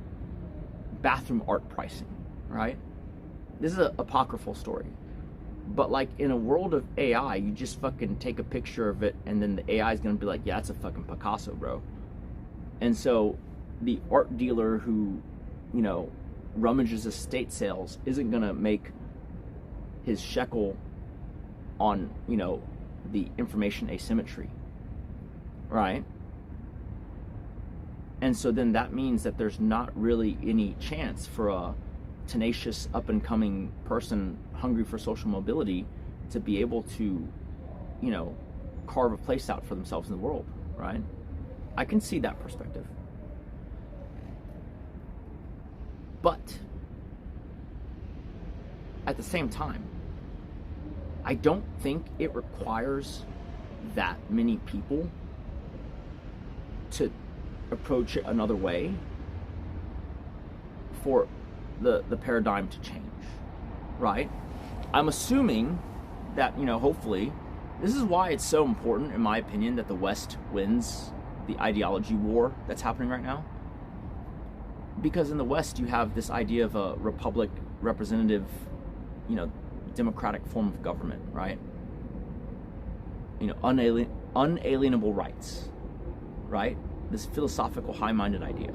A: bathroom art pricing, right? This is an apocryphal story. But like in a world of AI, you just fucking take a picture of it and then the AI is going to be like, yeah, it's a fucking Picasso, bro. And so the art dealer who, you know, rummages estate sales isn't going to make his shekel on, you know, the information asymmetry, right? And so then that means that there's not really any chance for a tenacious up-and-coming person hungry for social mobility to be able to, you know, carve a place out for themselves in the world, right? I can see that perspective. But at the same time, I don't think it requires that many people to approach it another way for the paradigm to change, right? I'm assuming that, hopefully, this is why it's so important, in my opinion, that the West wins the ideology war that's happening right now. Because in the West, you have this idea of a republic, representative, democratic form of government, right? Unalienable rights, right? This philosophical, high-minded idea.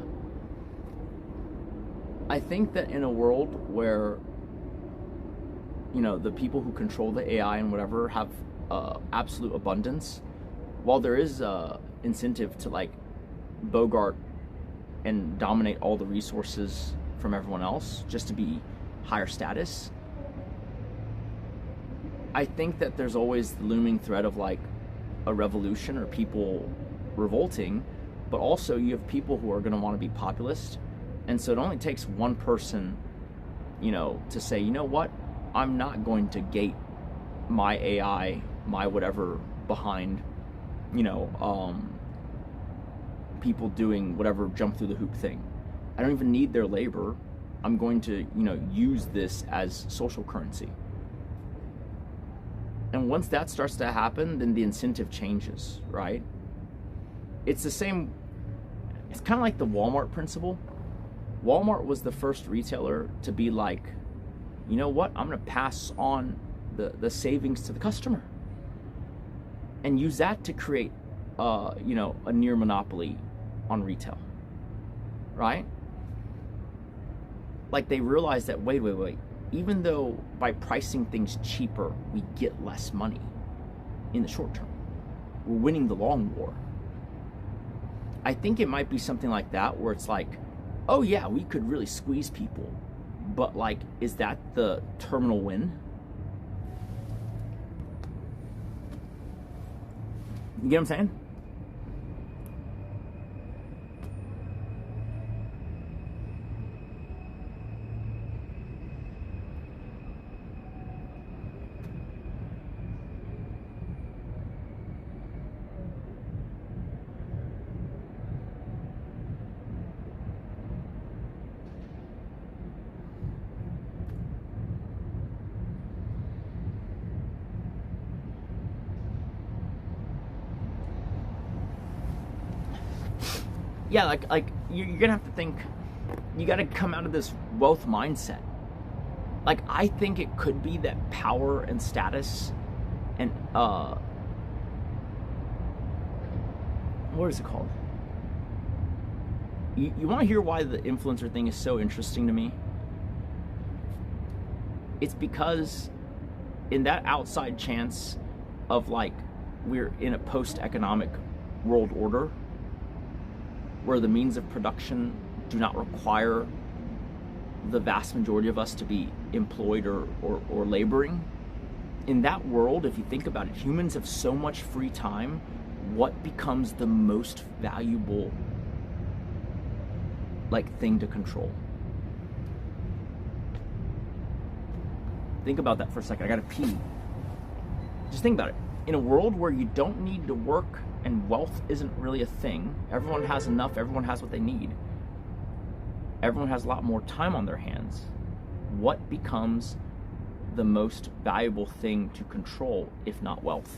A: I think that in a world where, the people who control the AI and whatever have absolute abundance, while there is incentive to bogart and dominate all the resources from everyone else just to be higher status, I think that there's always the looming threat of a revolution or people revolting, but also you have people who are going to want to be populist. And so it only takes one person, to say, you know what, I'm not going to gate my AI, my whatever behind, people doing whatever jump through the hoop thing. I don't even need their labor. I'm going to, use this as social currency. And once that starts to happen, then the incentive changes, right? It's the same, it's kind of like the Walmart principle. Walmart was the first retailer to be like, you know what, I'm going to pass on the savings to the customer and use that to create, a near monopoly on retail, right? They realized that, wait, even though by pricing things cheaper, we get less money in the short term, we're winning the long war. I think it might be something like that, where it's oh yeah, we could really squeeze people, but is that the terminal win? You get what I'm saying? Yeah, you're gonna have to think, you gotta come out of this wealth mindset. I think it could be that power and status and what is it called? You want to hear why the influencer thing is so interesting to me? It's because in that outside chance of we're in a post-economic world order where the means of production do not require the vast majority of us to be employed or laboring. In that world, if you think about it, humans have so much free time. What becomes the most valuable thing to control? Think about that for a second. I gotta pee. Just think about it. In a world where you don't need to work and wealth isn't really a thing, everyone has enough, everyone has what they need, everyone has a lot more time on their hands, what becomes the most valuable thing to control if not wealth?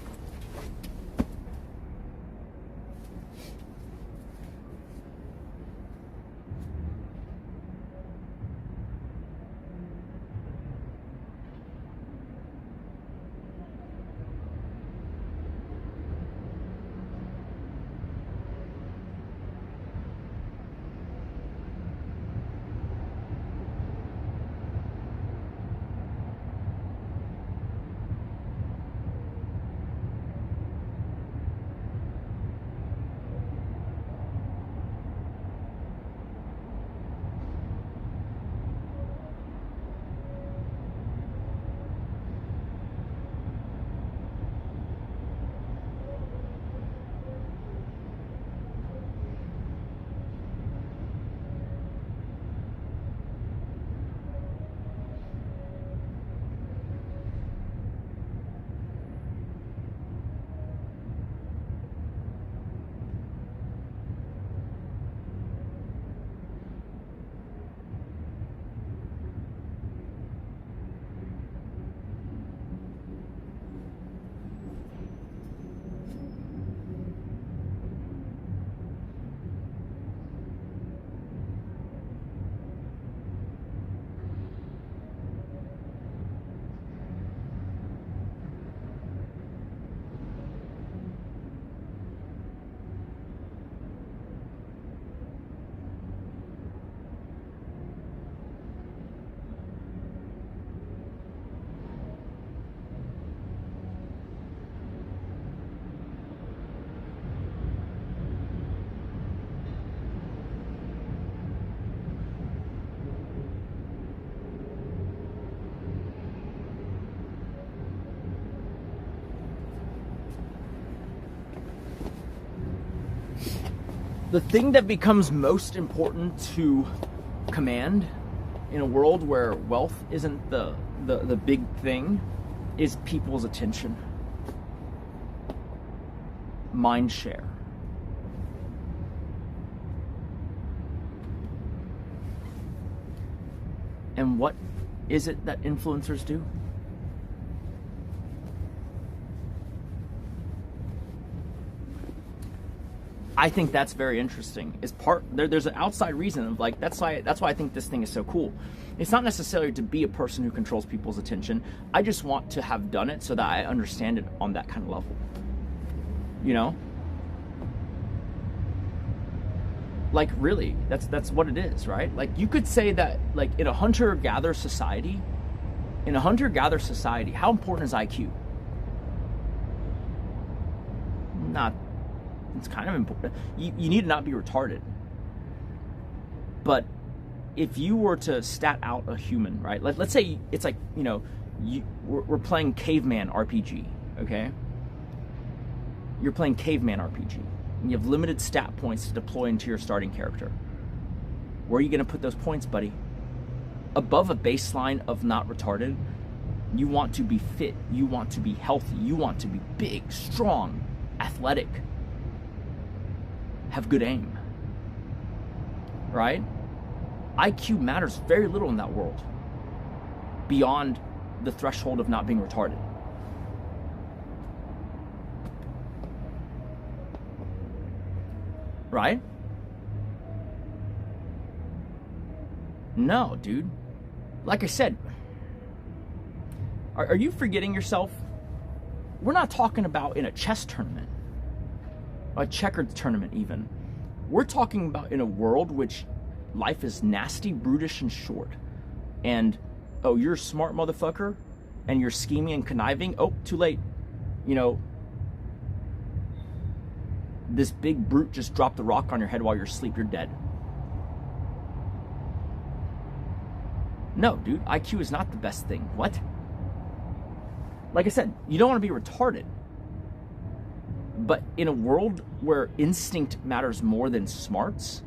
A: The thing that becomes most important to command in a world where wealth isn't the big thing is people's attention. Mind share. And what is it that influencers do? I think that's very interesting. There's an outside reason of like that's why I think this thing is so cool. It's not necessarily to be a person who controls people's attention. I just want to have done it so that I understand it on that kind of level. You know? Like really, that's what it is, right? Like you could say that like in a hunter-gatherer society, how important is IQ? Not. It's kind of important. You need to not be retarded. But if you were to stat out a human, right? Let's say it's like, you know, we're playing caveman RPG, okay? You're playing caveman RPG. And you have limited stat points to deploy into your starting character. Where are you going to put those points, buddy? Above a baseline of not retarded, you want to be fit. You want to be healthy. You want to be big, strong, athletic. Have good aim, right? IQ matters very little in that world beyond the threshold of not being retarded. Right? No, dude. Like I said, are you forgetting yourself? We're not talking about in a chess tournament. A checkered tournament even. We're talking about in a world which life is nasty, brutish, and short. And, oh, you're a smart motherfucker, and you're scheming and conniving. Oh, too late. You know, this big brute just dropped the rock on your head while you're asleep. You're dead. No, dude, IQ is not the best thing. What? Like I said, you don't want to be retarded. But in a world where instinct matters more than smarts,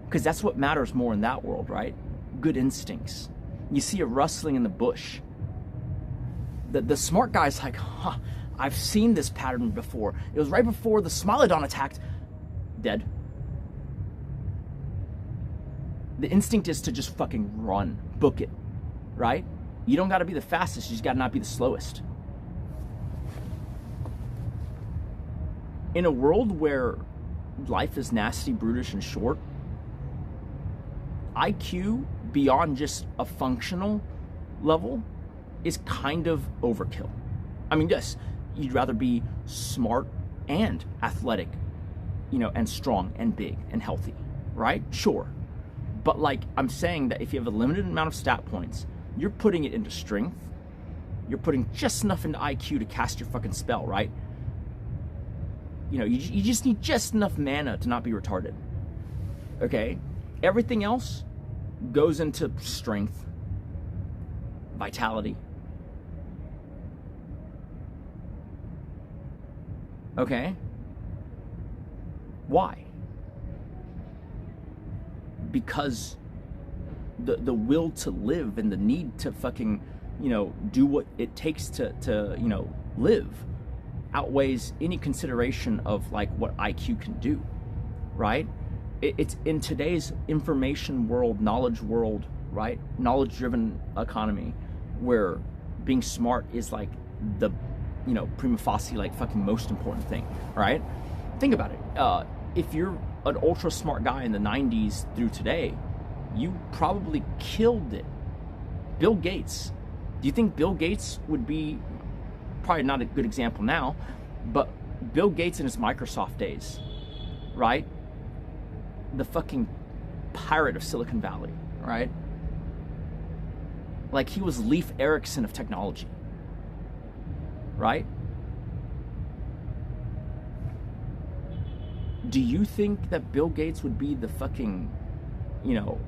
A: because that's what matters more in that world, right? Good instincts. You see a rustling in the bush. The smart guy's like, huh, I've seen this pattern before. It was right before the Smilodon attacked. Dead. The instinct is to just fucking run, book it, right? You don't got to be the fastest, you just got to not be the slowest. In a world where life is nasty, brutish, and short, IQ beyond just a functional level is kind of overkill. I mean, yes, you'd rather be smart and athletic, you know, and strong and big and healthy, right? Sure. But like I'm saying that if you have a limited amount of stat points, you're putting it into strength. You're putting just enough into IQ to cast your fucking spell, right? You know, you just need just enough mana to not be retarded. Okay? Everything else goes into strength, vitality. Okay? Why? Because the will to live and the need to fucking, you know, do what it takes to you know, live outweighs any consideration of like what IQ can do, right? It's in today's information world, knowledge world, right? Knowledge-driven economy, where being smart is like the, you know, prima facie like fucking most important thing, right? Think about it. If you're an ultra smart guy in the 90s through today, you probably killed it. Bill Gates. Do you think Bill Gates would be, probably not a good example now, but Bill Gates in his Microsoft days, right? The fucking pirate of Silicon Valley, right? Like he was Leif Erikson of technology, right? Do you think that Bill Gates would be the fucking, you know,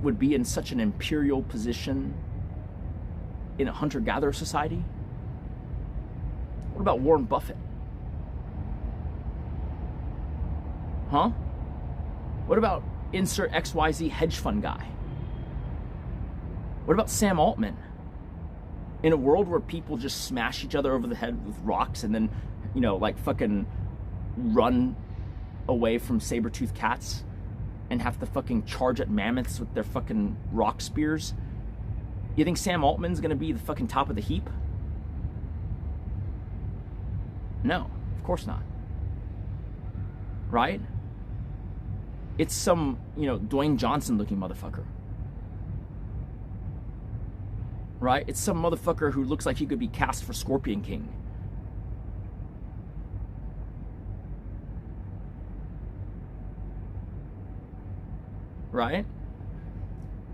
A: would be in such an imperial position in a hunter-gatherer society? What about Warren Buffett? Huh? What about insert XYZ hedge fund guy? What about Sam Altman? In a world where people just smash each other over the head with rocks and then, you know, like fucking run away from saber-toothed cats and have to fucking charge at mammoths with their fucking rock spears, you think Sam Altman's gonna be the fucking top of the heap? No, of course not. Right? It's some, you know, Dwayne Johnson looking motherfucker. Right? It's some motherfucker who looks like he could be cast for Scorpion King. Right?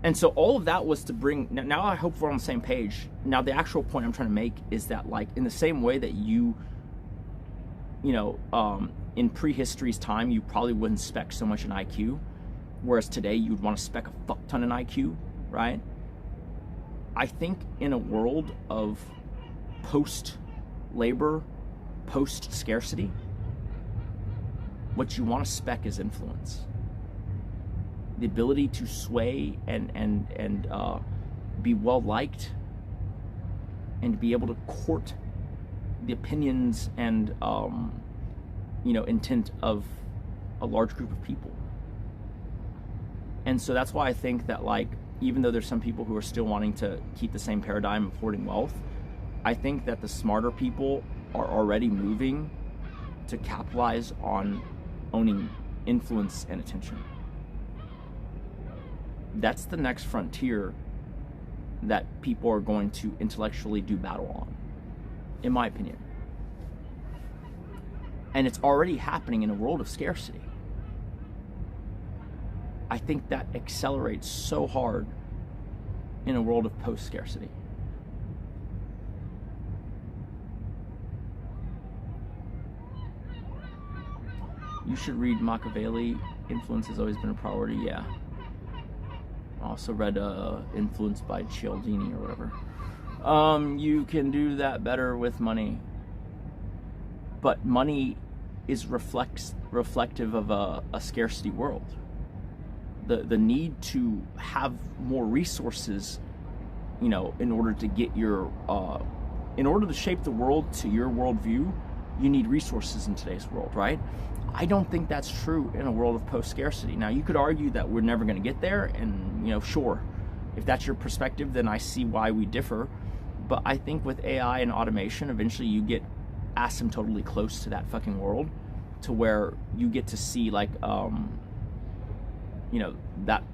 A: And so all of that was to bring, now I hope we're on the same page. Now the actual point I'm trying to make is that, like, in the same way that you know, in prehistory's time, you probably wouldn't spec so much in IQ, whereas today you'd want to spec a fuck ton in IQ, right? I think in a world of post-labor, post-scarcity, what you want to spec is influence. The ability to sway and be well-liked and be able to court the opinions and you know, intent of a large group of people. And so that's why I think that, like, even though there's some people who are still wanting to keep the same paradigm of hoarding wealth, I think that the smarter people are already moving to capitalize on owning influence and attention. That's the next frontier that people are going to intellectually do battle on, in my opinion. And it's already happening in a world of scarcity. I think that accelerates so hard in a world of post-scarcity. You should read Machiavelli. Influence has always been a priority. Yeah. I also read Influence by Cialdini or whatever. You can do that better with money. But money is reflective of a scarcity world. The need to have more resources, you know, in order to get your, in order to shape the world to your worldview, you need resources in today's world, right? I don't think that's true in a world of post-scarcity. Now, you could argue that we're never going to get there, and, you know, sure, if that's your perspective, then I see why we differ. But I think with AI and automation, eventually you get asymptotically close to that fucking world, to where you get to see, like, you know, that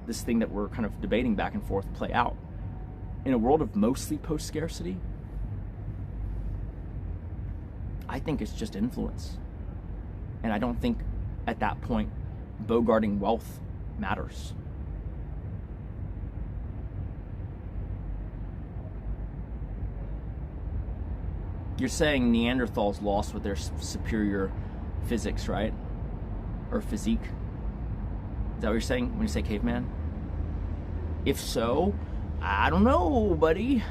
A: this thing that we're kind of debating back and forth play out. In a world of mostly post-scarcity, I think it's just influence. And I don't think at that point bogarting wealth matters. You're saying Neanderthals lost with their superior physics, right? Or physique? Is that what you're saying when you say caveman? If so, I don't know, buddy.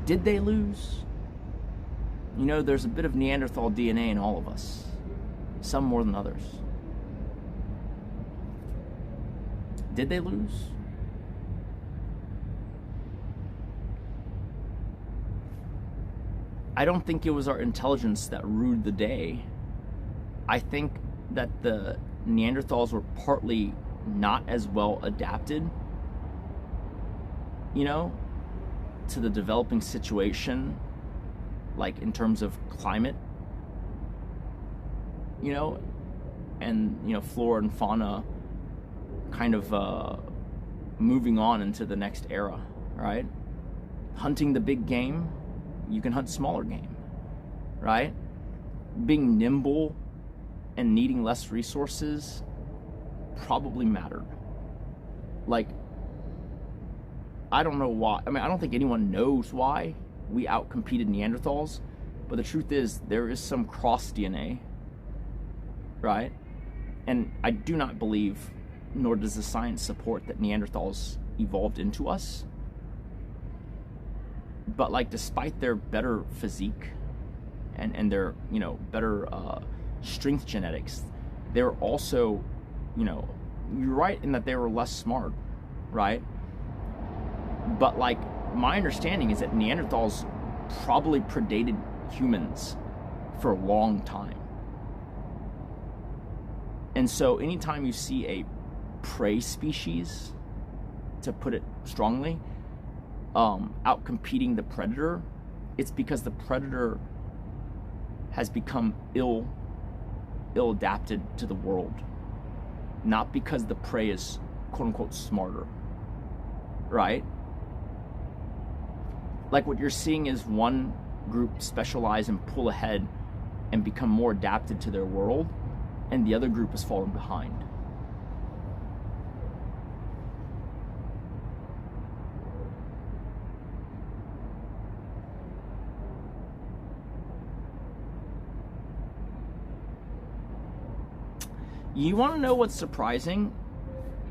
A: Did they lose? You know, there's a bit of Neanderthal DNA in all of us. Some more than others. Did they lose? I don't think it was our intelligence that ruled the day. I think that the Neanderthals were partly not as well adapted, you know, to the developing situation, like in terms of climate, you know, and, you know, flora and fauna kind of moving on into the next era, right? Hunting the big game, you can hunt smaller game, right? Being nimble and needing less resources probably mattered. Like, I don't know why. I mean, I don't think anyone knows why we outcompeted Neanderthals, but the truth is there is some cross DNA, right? And I do not believe, nor does the science support, that Neanderthals evolved into us. But, like, despite their better physique and their, you know, better strength genetics. They're also, you know, you're right in that they were less smart, right? But like, my understanding is that Neanderthals probably predated humans for a long time. And so anytime you see a prey species, to put it strongly, out competing the predator, it's because the predator has become ill adapted to the world, not because the prey is quote unquote smarter, right? Like, what you're seeing is one group specialize and pull ahead and become more adapted to their world, and the other group is falling behind. You want to know what's surprising?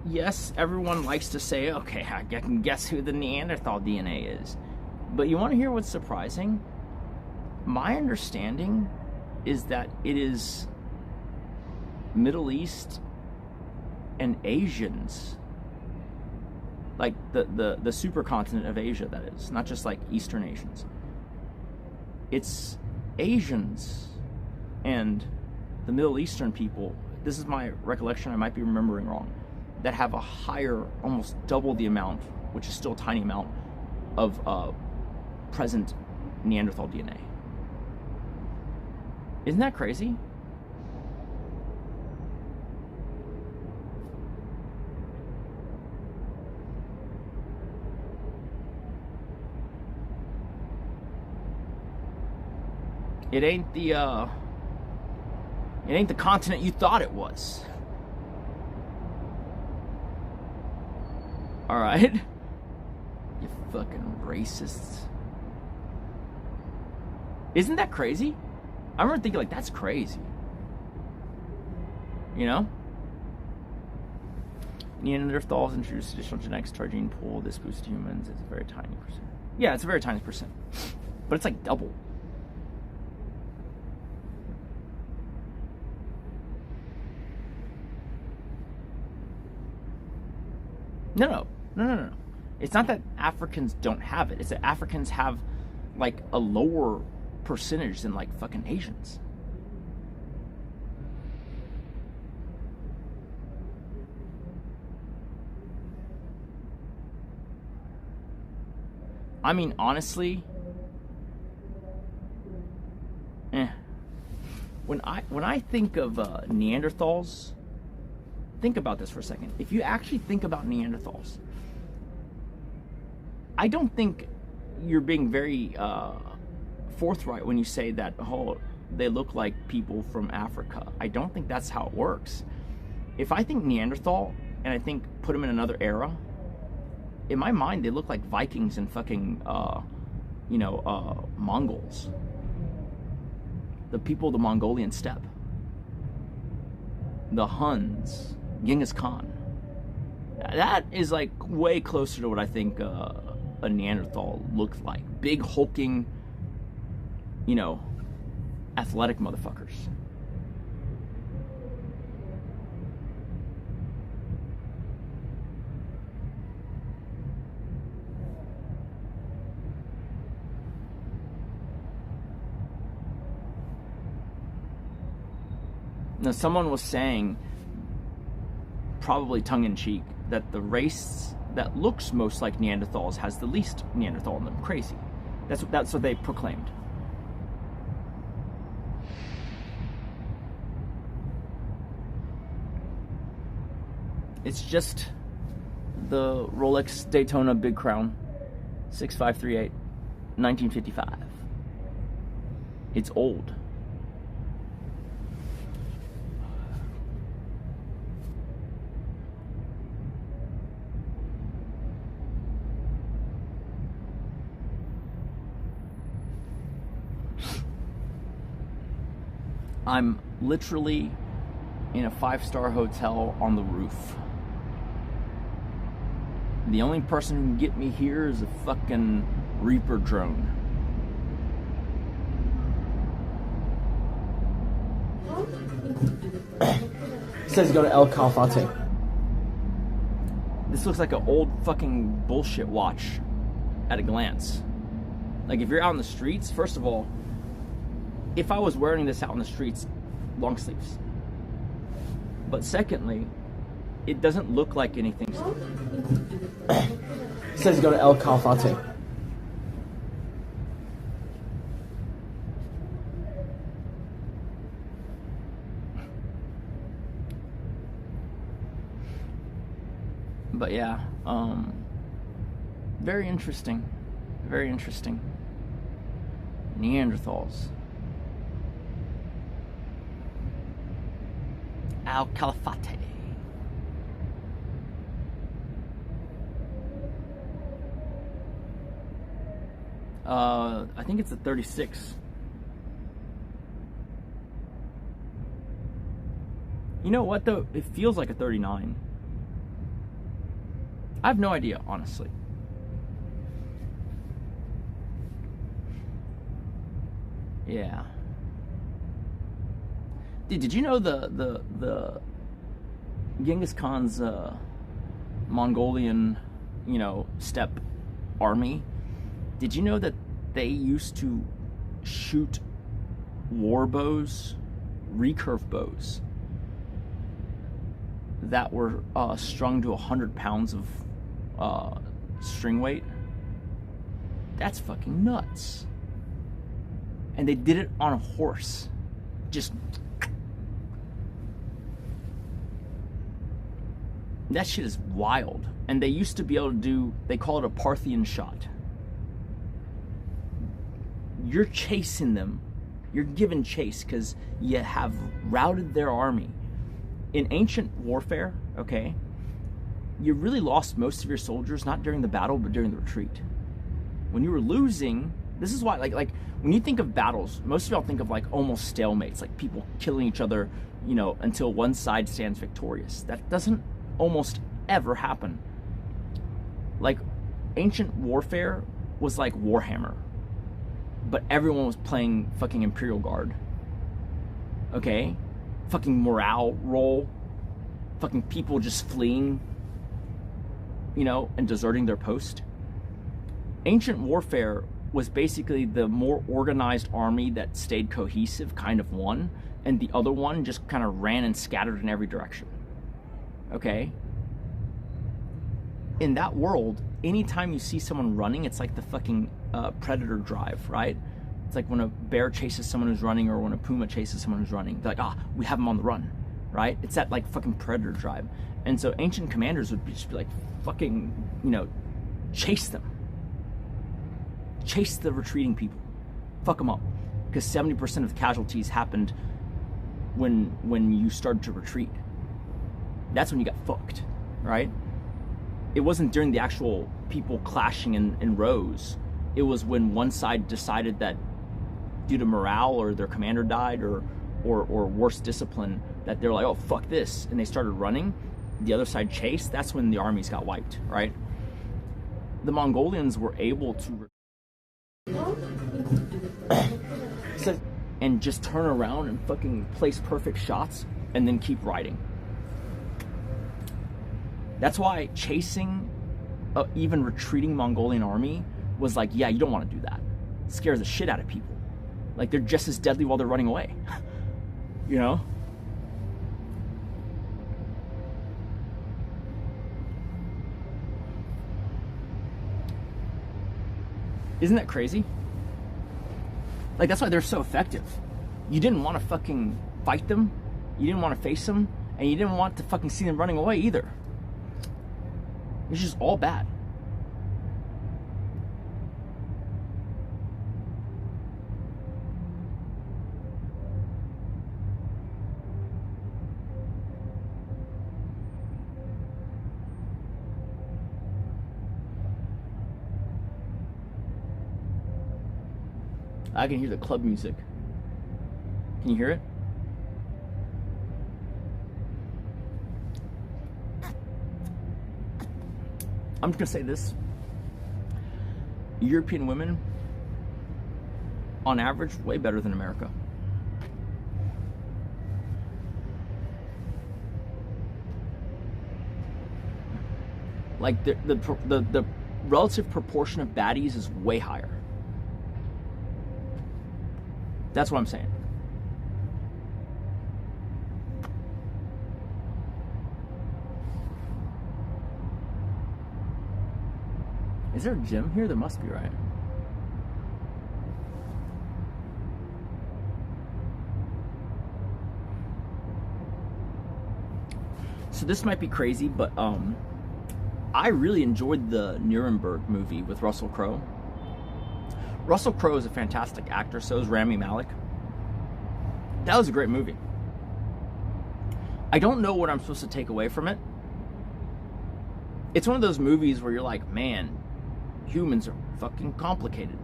A: Yes, everyone likes to say, okay, I can guess who the Neanderthal DNA is. But you want to hear what's surprising? My understanding is that it is Middle East and Asians, like the supercontinent of Asia, that is, not just like Eastern Asians. It's Asians and the Middle Eastern people, this is my recollection, I might be remembering wrong, that have a higher, almost double the amount, which is still a tiny amount, of present Neanderthal DNA. Isn't that crazy? It ain't the continent you thought it was. All right? You fucking racists. Isn't that crazy? I remember thinking, like, that's crazy. You know? Neanderthals introduced additional genetics to our gene pool. This boosted humans. It's a very tiny percent. Yeah, it's a very tiny percent. But it's like double. No. It's not that Africans don't have it. It's that Africans have, like, a lower percentage than, like, fucking Asians. I mean, honestly, when I think of Neanderthals, think about this for a second. If you actually think about Neanderthals, I don't think you're being very forthright when you say that, oh, they look like people from Africa. I don't think that's how it works. If I think Neanderthal and I think put them in another era, in my mind they look like Vikings and fucking Mongols, the people of the Mongolian steppe, the Huns, Genghis Khan. That is like way closer to what I think a Neanderthal looked like. Big hulking, athletic motherfuckers. Now, someone was saying, probably tongue-in-cheek, that the race that looks most like Neanderthals has the least Neanderthal in them. Crazy. That's what they proclaimed. It's just the Rolex Daytona Big Crown 6538 1955. It's old. I'm literally in a 5-star hotel on the roof. The only person who can get me here is a fucking Reaper drone.
K: It says go to El Calafate.
A: This looks like an old fucking bullshit watch at a glance. Like, if you're out in the streets, first of all, if I was wearing this out in the streets, long sleeves. But secondly, it doesn't look like anything.
K: It says go to El Calafate.
A: But yeah, very interesting. Very interesting. Neanderthals. Al Calafate. I think it's a 36. You know what though? It feels like a 39. I have no idea, honestly. Yeah. Dude, did you know the Genghis Khan's Mongolian, steppe army? Did you know that they used to shoot war bows, recurve bows, that were strung to 100 pounds of string weight? That's fucking nuts. And they did it on a horse. Just... that shit is wild. And they used to be able to do, they call it a Parthian shot. You're chasing them. You're giving chase because you have routed their army. In ancient warfare, okay, you really lost most of your soldiers, not during the battle, but during the retreat. When you were losing, this is why, like when you think of battles, most of y'all think of like almost stalemates, like people killing each other, until one side stands victorious. That doesn't almost ever happen. Like, ancient warfare was like Warhammer, but everyone was playing fucking Imperial Guard. Okay? Fucking morale roll. Fucking people just fleeing, and deserting their post. Ancient warfare was basically the more organized army that stayed cohesive kind of won, and the other one just kind of ran and scattered in every direction. Okay? In that world, anytime you see someone running, it's like the fucking predator drive, right? It's like when a bear chases someone who's running, or when a puma chases someone who's running. They're like, we have them on the run, right? It's that like fucking predator drive. And so ancient commanders would just be like, fucking, chase them. Chase the retreating people. Fuck them up. Because 70% of the casualties happened when you started to retreat. That's when you got fucked, right? It wasn't during the actual people clashing in rows. It was when one side decided that due to morale, or their commander died, or worse discipline, that they're like, oh, fuck this, and they started running. The other side chased. That's when the armies got wiped, right? The Mongolians were able to and just turn around and fucking place perfect shots and then keep riding. That's why chasing even retreating Mongolian army was like, yeah, you don't want to do that. It scares the shit out of people. Like, they're just as deadly while they're running away. Isn't that crazy? Like, that's why they're so effective. You didn't want to fucking fight them. You didn't want to face them. And you didn't want to fucking see them running away either. It's just all bad. I can hear the club music. Can you hear it? I'm just gonna say this. European women, on average, way better than America. Like the relative proportion of baddies is way higher. That's what I'm saying. Is there a gym here? There must be, right? So this might be crazy, but I really enjoyed the Nuremberg movie with Russell Crowe. Russell Crowe is a fantastic actor, so is Rami Malek. That was a great movie. I don't know what I'm supposed to take away from it. It's one of those movies where you're like, man, humans are fucking complicated.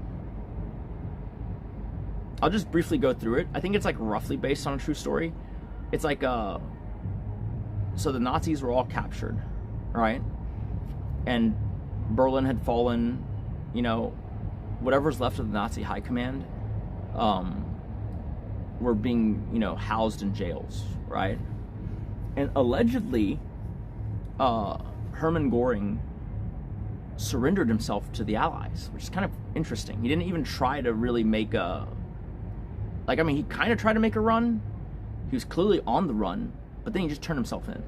A: I'll just briefly go through it. I think it's like roughly based on a true story. It's like, so the Nazis were all captured, right? And Berlin had fallen, you know, whatever's left of the Nazi high command were being, you know, housed in jails, right? And allegedly, Hermann Göring surrendered himself to the Allies, which is kind of interesting. He didn't even try to really make a, like, I mean, he kind of tried to make a run. He was clearly on the run, but then he just turned himself in.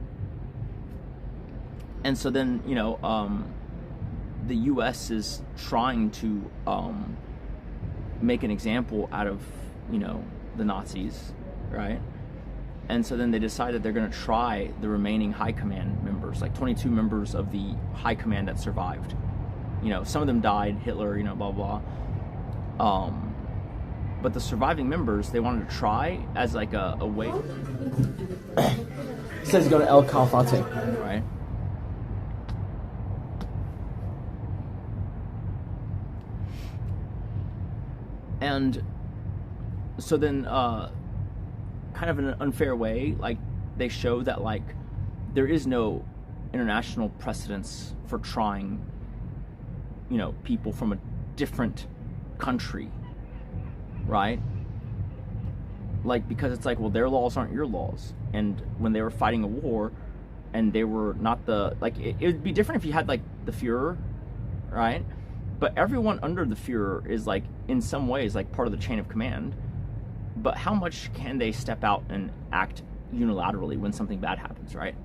A: And so then, you know, the U.S. is trying to make an example out of, you know, the Nazis, right? And so then they decided they're going to try the remaining high command members, like 22 members of the high command that survived. You know, some of them died, Hitler, you know, blah, blah. But the surviving members, they wanted to try as like a way.
K: It says go to El Calafate.
A: Right. And so then, kind of in an unfair way, like, they show that, like, there is no international precedence for trying, you know, people from a different country, right? Like, because it's like, well, their laws aren't your laws. And when they were fighting a war, and they were not the, like, it would be different if you had, like, the Fuhrer, right? But everyone under the Fuhrer is, like, in some ways, like, part of the chain of command. But how much can they step out and act unilaterally when something bad happens, right?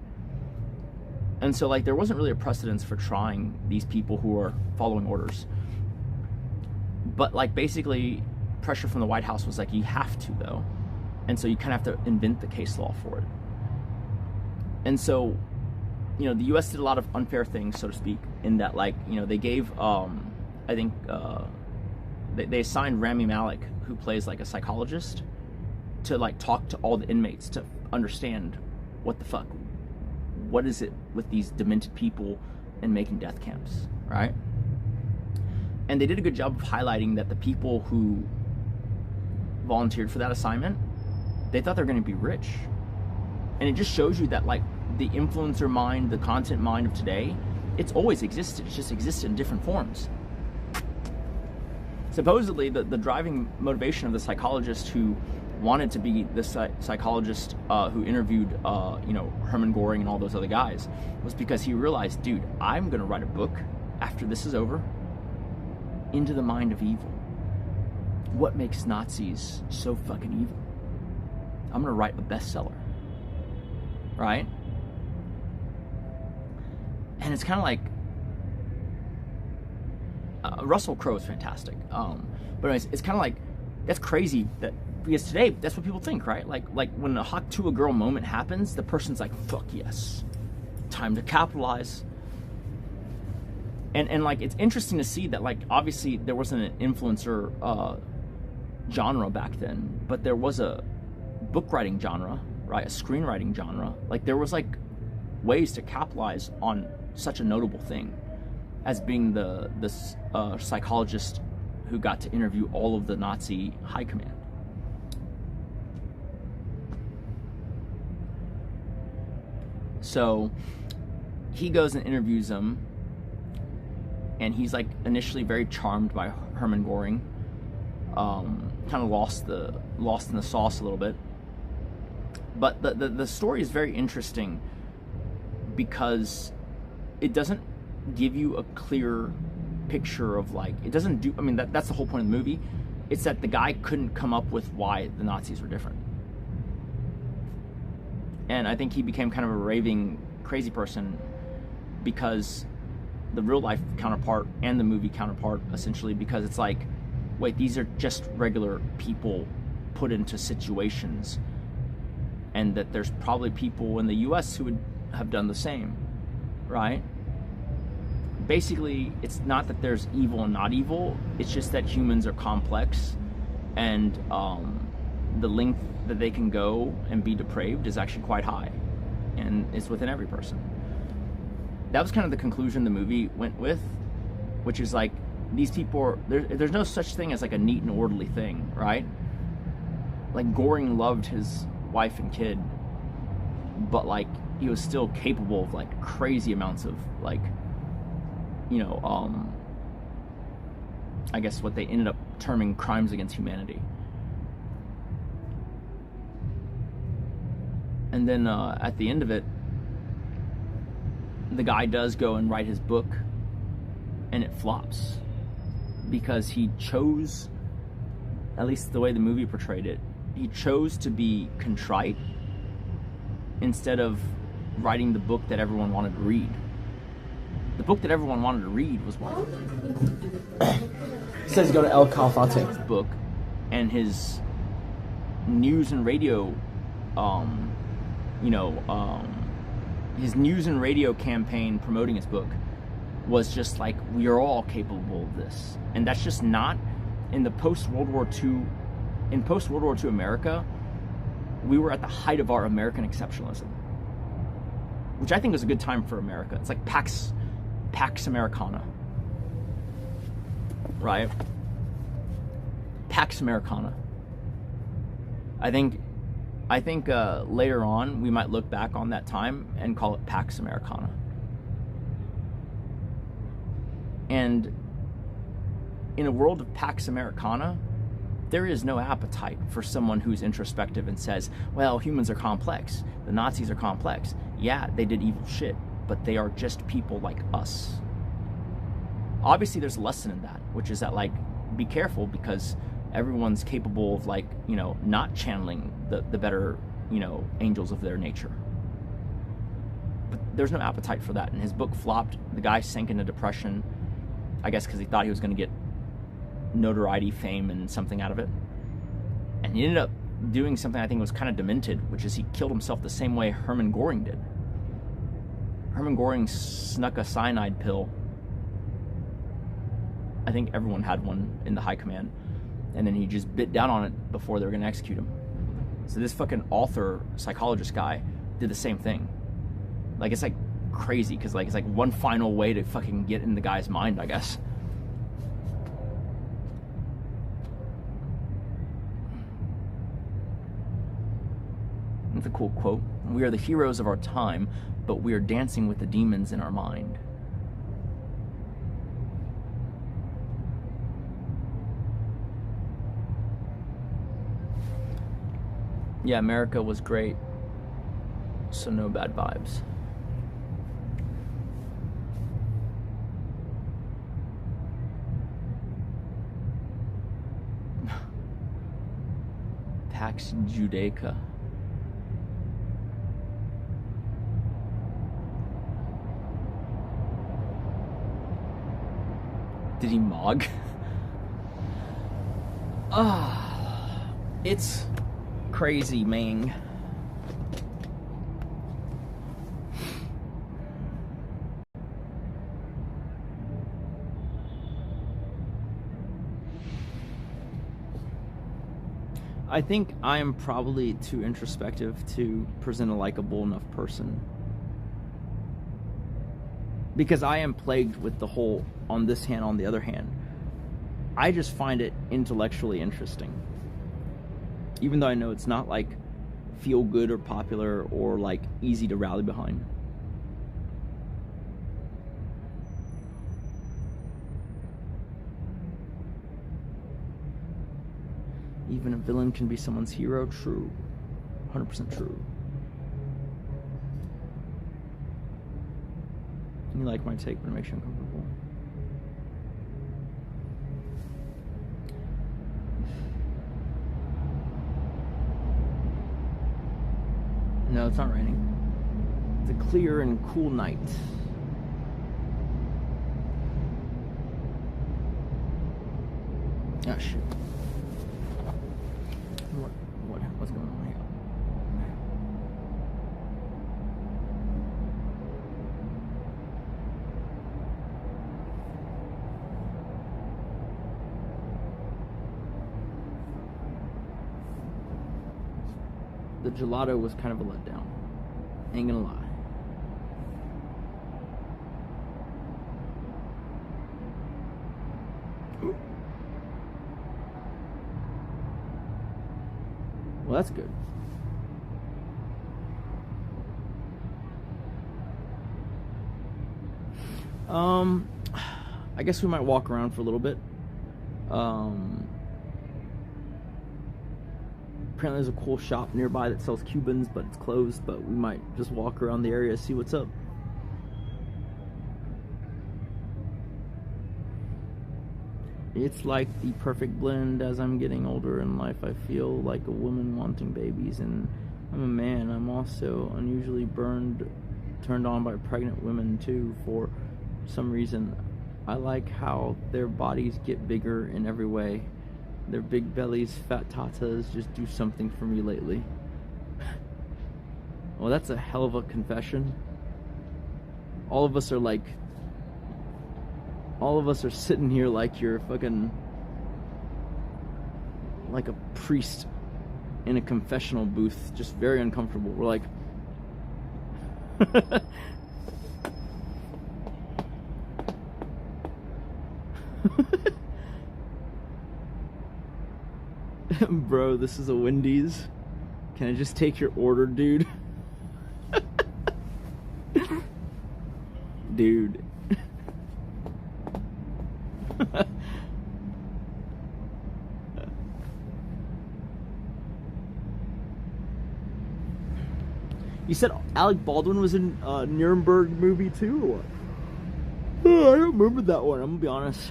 A: And so, like, there wasn't really a precedence for trying these people who are following orders. But, like, basically, pressure from the White House was like, you have to, though. And so you kind of have to invent the case law for it. And so, you know, the U.S. did a lot of unfair things, so to speak, in that, like, you know, they gave, I think, they assigned Rami Malek, who plays like a psychologist, to like talk to all the inmates to understand what the fuck, what is it with these demented people and making death camps, right? And they did a good job of highlighting that the people who volunteered for that assignment, they thought they were going to be rich. And it just shows you that, like, the influencer mind, the content mind of today, it's always existed. It's just existed in different forms. Supposedly, the driving motivation of the psychologist who wanted to be the psychologist who interviewed, you know, Hermann Göring and all those other guys, was because he realized, dude, I'm going to write a book after this is over, Into the Mind of Evil. What makes Nazis so fucking evil? I'm going to write a bestseller, right? And it's kind of like, Russell Crowe is fantastic. But anyways, it's kind of like, that's crazy that, because today, that's what people think, right? Like when a hawk to a girl moment happens, the person's like, fuck yes, time to capitalize. And like, it's interesting to see that, like, obviously there wasn't an influencer genre back then, but there was a book writing genre, right? A screenwriting genre. Like, there was like ways to capitalize on such a notable thing as being the psychologist who got to interview all of the Nazi high command. So he goes and interviews them, and he's like initially very charmed by Hermann Göring. Kind of lost in the sauce a little bit. But the story is very interesting because it doesn't give you a clear picture of like, it doesn't do, I mean, that's the whole point of the movie. It's that the guy couldn't come up with why the Nazis were different. And I think he became kind of a raving crazy person because the real life counterpart and the movie counterpart, essentially, because it's like, wait, these are just regular people put into situations, and that there's probably people in the US who would have done the same, right? Basically, it's not that there's evil and not evil, it's just that humans are complex, and the length that they can go and be depraved is actually quite high, and it's within every person. That was kind of the conclusion the movie went with, which is like, these people are, there's no such thing as like a neat and orderly thing, right? Like, Goring loved his wife and kid, but like, he was still capable of like crazy amounts of like, you know, I guess what they ended up terming crimes against humanity. And then at the end of it, the guy does go and write his book, and it flops because he chose, at least the way the movie portrayed it, he chose to be contrite instead of writing the book that everyone wanted to read. The book that everyone wanted to read was one.
K: He says he's going to El Calafate.
A: Book, and his news and radio, his news and radio campaign promoting his book was just like, we are all capable of this. And that's just not in the post-World War II, in post-World War II America, we were at the height of our American exceptionalism, which I think was a good time for America. It's like Pax Americana, right? Pax Americana. I think later on we might look back on that time and call it Pax Americana. And in a world of Pax Americana, there is no appetite for someone who's introspective and says, well, humans are complex. The Nazis are complex. Yeah, they did evil shit, but they are just people like us. Obviously, there's a lesson in that, which is that, like, be careful, because everyone's capable of, like, you know, not channeling the better, you know, angels of their nature. But there's no appetite for that. And his book flopped. The guy sank into depression, I guess because he thought he was going to get notoriety, fame, and something out of it. And he ended up doing something I think was kind of demented, which is he killed himself the same way Hermann Goring did. Hermann Goring snuck a cyanide pill. I think everyone had one in the high command. And then he just bit down on it before they were going to execute him. So this fucking author, psychologist guy did the same thing. Like, it's like crazy, because like, it's like one final way to fucking get in the guy's mind, I guess. That's a cool quote. We are the heroes of our time, but we are dancing with the demons in our mind. Yeah, America was great, so no bad vibes. Pax Judaica. Did he mog? It's crazy, man. I think I am probably too introspective to present a likable enough person, because I am plagued with the whole on this hand, on the other hand. I just find it intellectually interesting, even though I know it's not like feel good or popular or like easy to rally behind. Even a villain can be someone's hero. True. 100% true. You like my take, but it makes you uncomfortable. No, it's not raining. It's a clear and cool night. Oh shit. What's going on here? The gelato was kind of a letdown. Ain't gonna lie. Well, that's good. I guess we might walk around for a little bit. Apparently there's a cool shop nearby that sells Cubans, but it's closed, but we might just walk around the area, see what's up. It's like the perfect blend. As I'm getting older in life, I feel like a woman wanting babies, and I'm a man. I'm also unusually turned on by pregnant women too, for some reason. I like how their bodies get bigger in every way. Their big bellies, fat tatas just do something for me lately. Well, that's a hell of a confession. All of us are sitting here like you're fucking like a priest in a confessional booth, just very uncomfortable. We're like bro, this is a Wendy's. Can I just take your order, dude? Dude. You said Alec Baldwin was in a Nuremberg movie too, or what? Oh, I don't remember that one, I'm gonna be honest.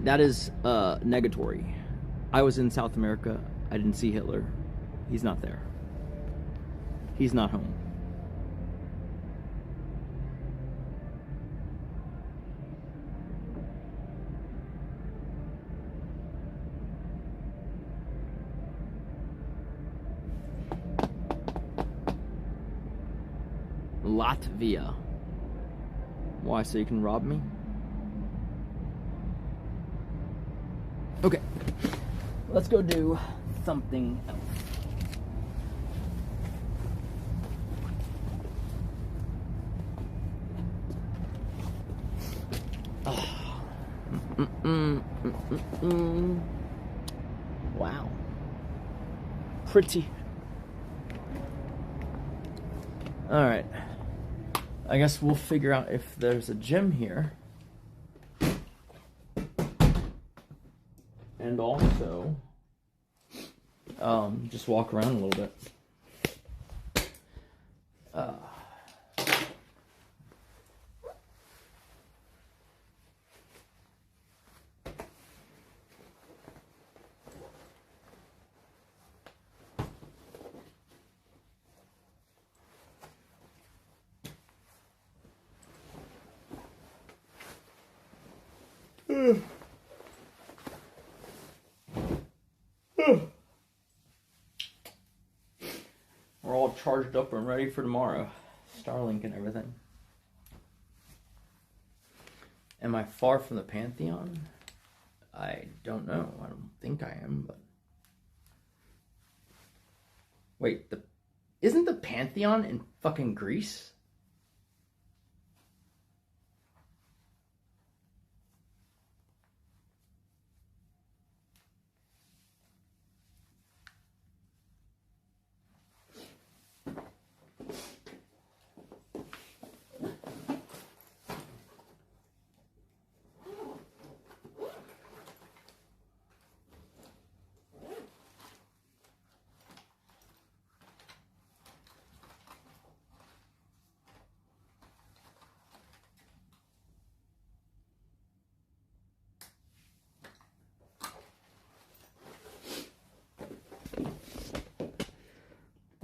A: That is negatory. I was in South America. I didn't see Hitler. He's not there. He's not home. Latvia. Why, so you can rob me? Okay, let's go do something else. Wow. Pretty. Alright. I guess we'll figure out if there's a gym here. And also, just walk around a little bit. We're all charged up and ready for tomorrow. Starlink and everything. Am I far from the Pantheon? I don't know. I don't think I am, but... Wait, isn't the Pantheon in fucking Greece?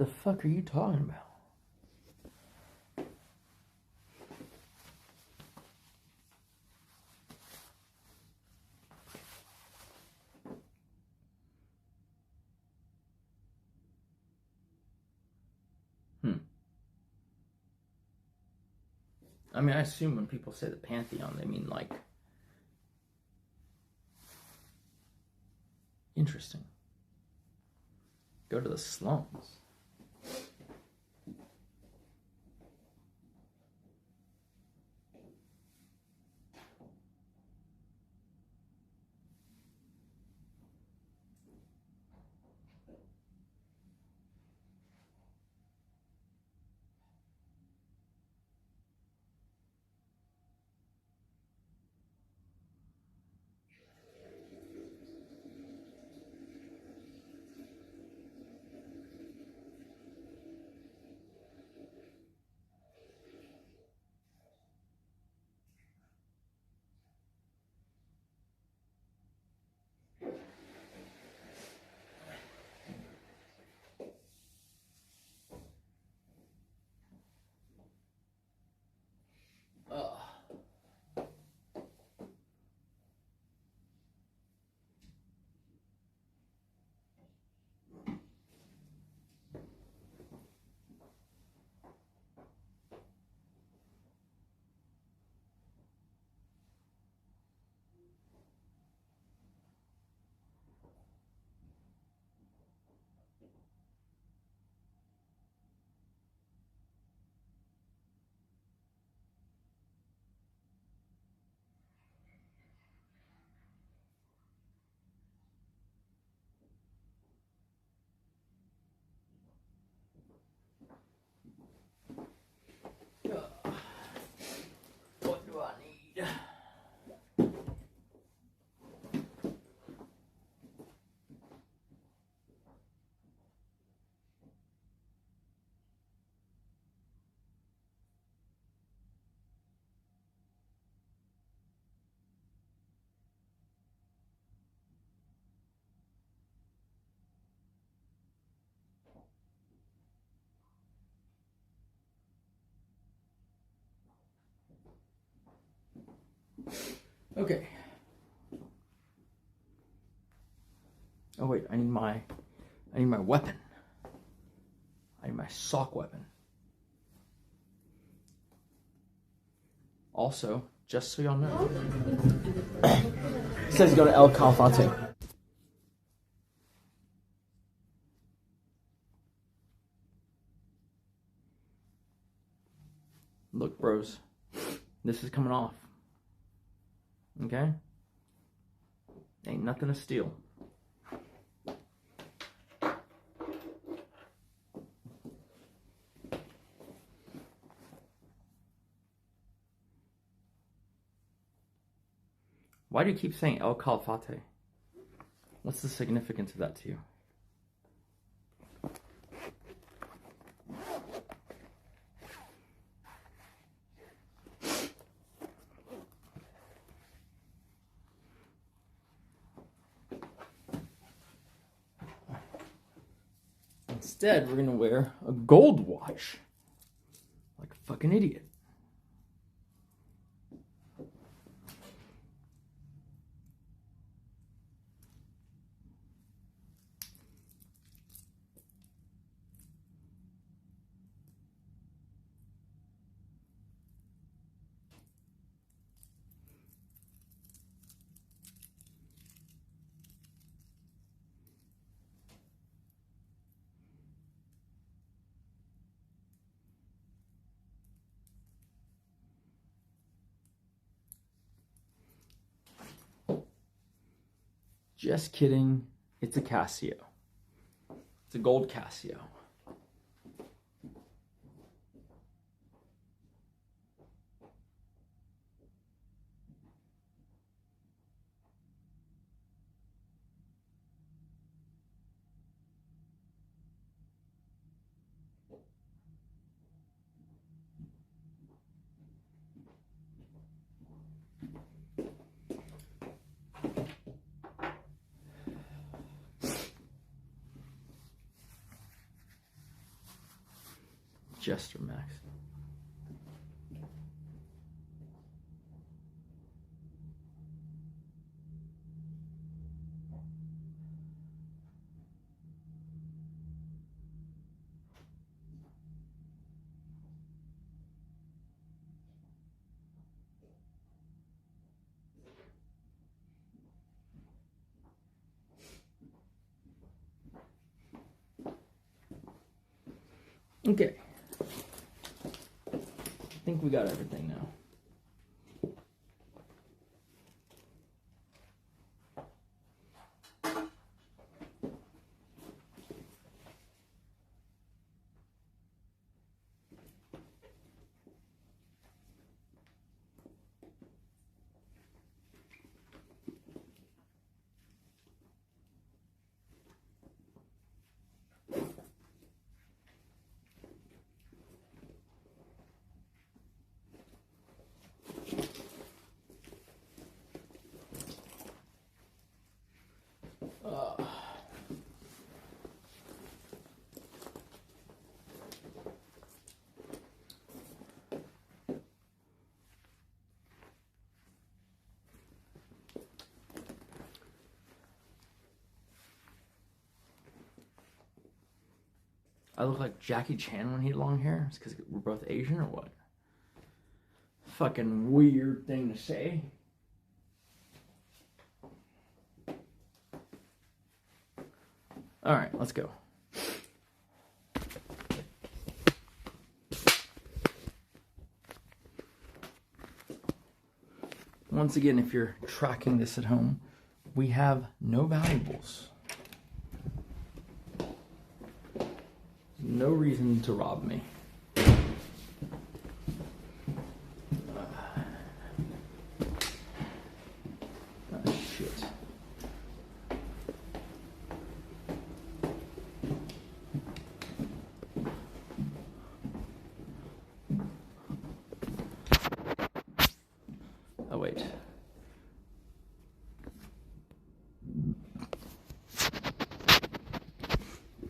A: the fuck are you talking about? I mean, I assume when people say the Pantheon, they mean like interesting. Go to the slums. What do I need? Okay. Oh wait, I need my weapon. I need my sock weapon. Also, just so y'all know, it says go to El Calafate. Look, bros, this is coming off. Okay? Ain't nothing to steal. Why do you keep saying El Calafate? What's the significance of that to you? Instead, we're gonna wear a gold watch. Like a fucking idiot. Just kidding. It's a Casio. It's a gold Casio. Jester Max. Okay. I think we got everything now. I look like Jackie Chan when he had long hair? It's because we're both Asian or what? Fucking weird thing to say. Alright, let's go. Once again, if you're tracking this at home, we have no valuables. No reason to rob me. Shit. Oh, wait.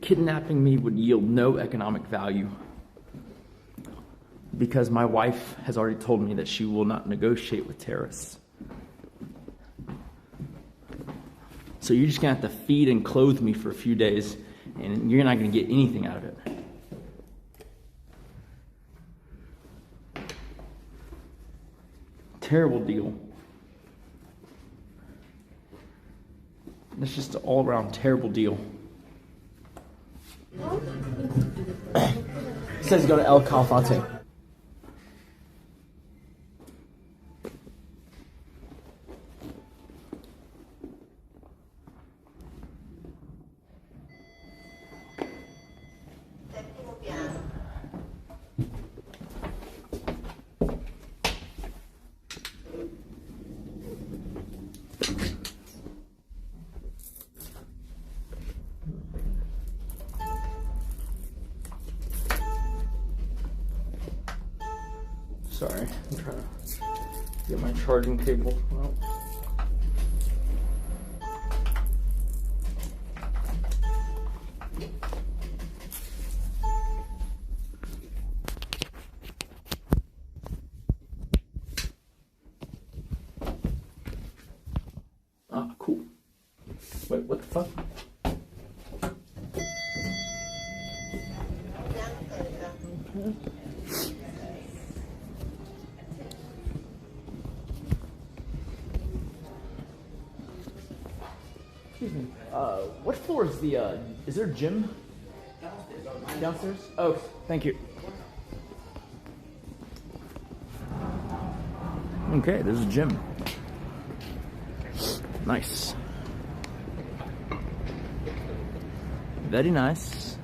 A: Kidnapping me would yield no economic value because my wife has already told me that she will not negotiate with terrorists. So you're just gonna have to feed and clothe me for a few days and you're not gonna get anything out of it. Terrible deal. That's just an all-around terrible deal. It says go to El Calafate. Sorry, I'm trying to get my charging cable out. Ah, cool. Wait, what the fuck? Excuse me. What floor is the, is there a gym? Downstairs? Oh, thank you. Okay, there's a gym. Nice. Very nice.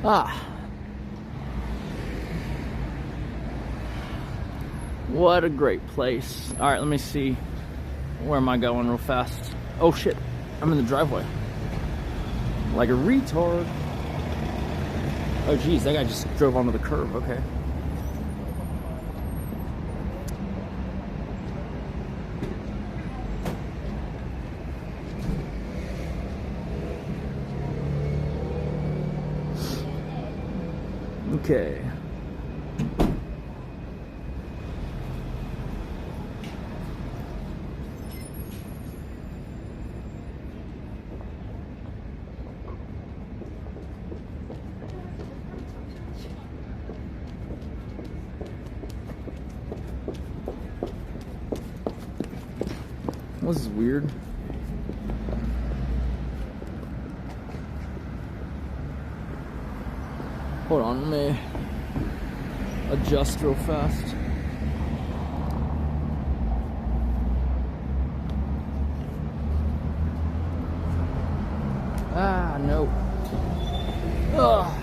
A: Ah. What a great place. All right, let me see. Where am I going real fast? Oh shit, I'm in the driveway. Like a retard. Oh geez, that guy just drove onto the curb, okay. Okay. This is weird. Hold on, let me adjust real fast. Ah, no. Ugh.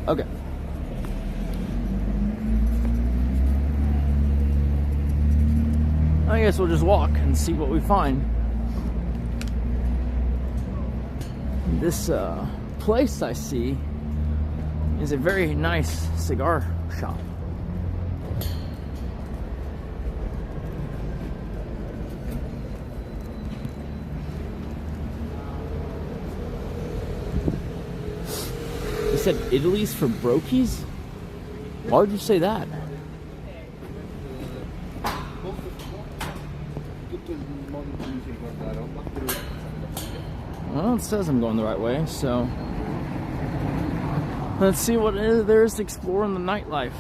A: Okay. I guess we'll just walk and see what we find. This place I see is a very nice cigar shop. You said Italy's for brokies? Why would you say that? Well, it says I'm going the right way, so let's see what there is to explore in the nightlife.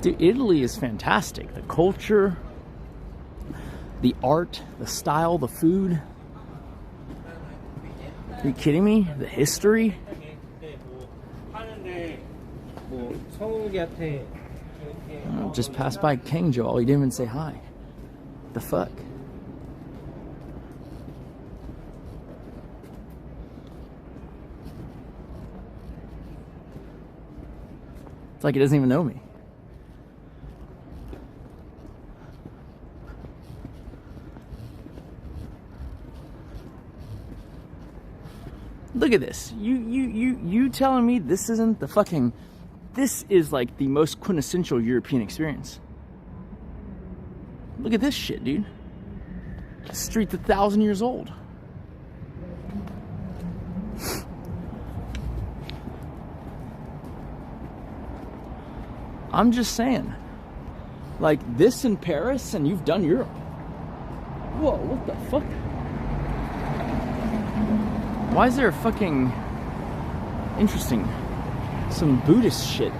A: Dude, Italy is fantastic. The culture, the art, the style, the food. Are you kidding me? The history. Just passed by King Joel. He didn't even say hi. The fuck? It's like he doesn't even know me. Look at this. You telling me this isn't the fucking... This is like the most quintessential European experience. Look at this shit, dude. The street's 1,000 years old. I'm just saying. Like, this in Paris and you've done Europe. Whoa, what the fuck? Why is there a fucking... Interesting. Some Buddhist shit.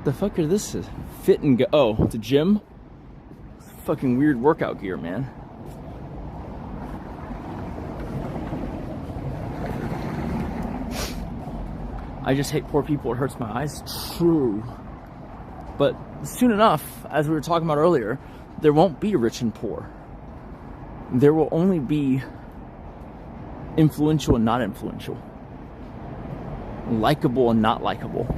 A: The fuck are this? Fit and go. Oh, it's a gym? Fucking weird workout gear, man. I just hate poor people. It hurts my eyes. True. But soon enough, as we were talking about earlier, there won't be rich and poor. There will only be influential and not influential. Likeable and not likeable.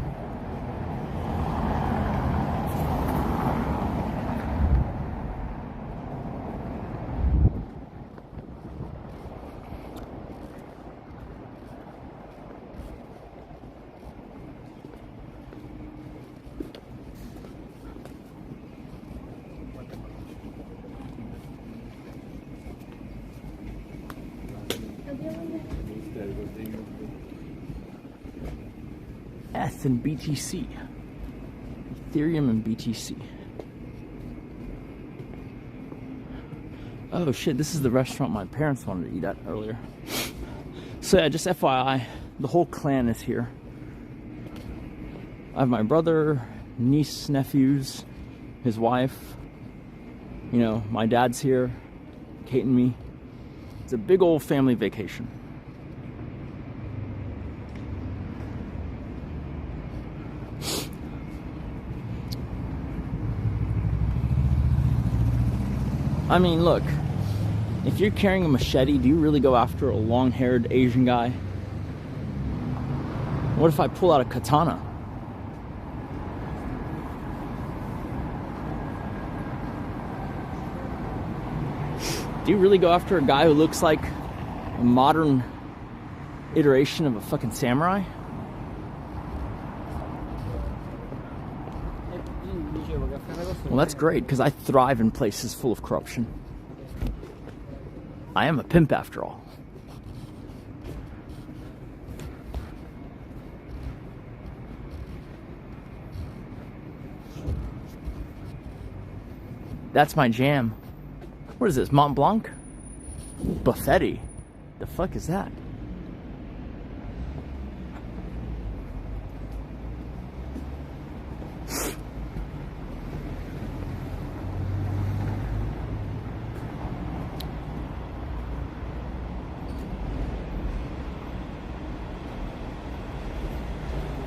A: ETH and BTC. Ethereum and BTC. Oh shit, this is the restaurant my parents wanted to eat at earlier. So yeah, just FYI, the whole clan is here. I have my brother, niece, nephews, his wife. You know, my dad's here, Kate and me. It's a big old family vacation. I mean, look, If you're carrying a machete, do you really go after a long-haired Asian guy? What if I pull out a katana? Do you really go after a guy who looks like a modern iteration of a fucking samurai? Well, that's great, because I thrive in places full of corruption. I am a pimp after all. That's my jam. What is this, Mont Blanc? Buffetti. The fuck is that?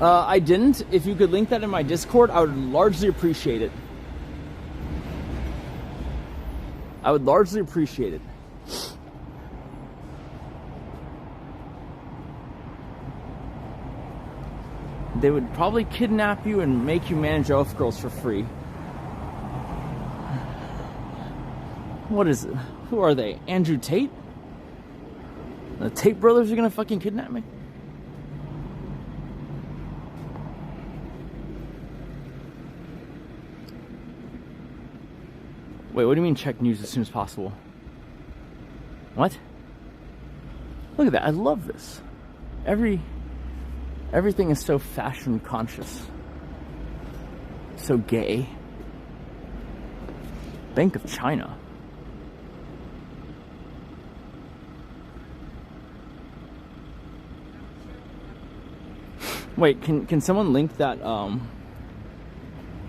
A: I didn't. If you could link that in my Discord, I would largely appreciate it. I would largely appreciate it. They would probably kidnap you and make you manage off girls for free. What is it? Who are they? Andrew Tate? The Tate brothers are gonna fucking kidnap me? Wait, what do you mean check news as soon as possible? What? Look at that, I love this. Everything is so fashion conscious. So gay. Bank of China. Wait, can someone link that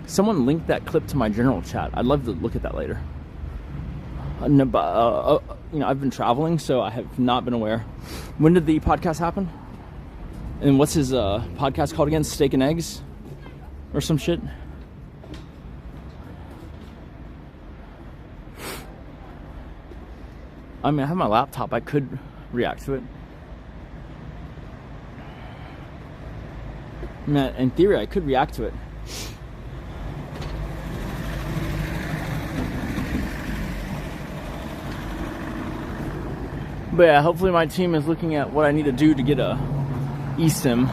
A: someone link that clip to my general chat? I'd love to look at that later. No, but, you know, I've been traveling, so I have not been aware. When did the podcast happen? And what's his podcast called again? Steak and Eggs? Or some shit? I mean, I have my laptop. I could react to it. I mean, in theory, I could react to it. But yeah, hopefully my team is looking at what I need to do to get a eSIM,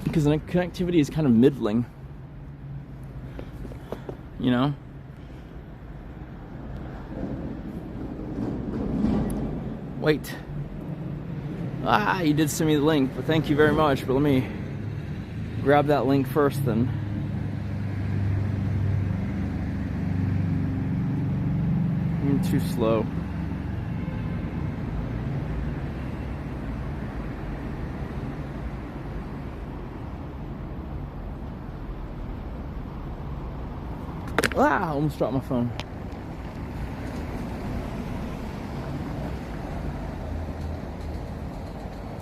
A: because the connectivity is kind of middling, you know? Wait. You did send me the link, but thank you very much. But let me grab that link first then. I'm too slow. I almost dropped my phone.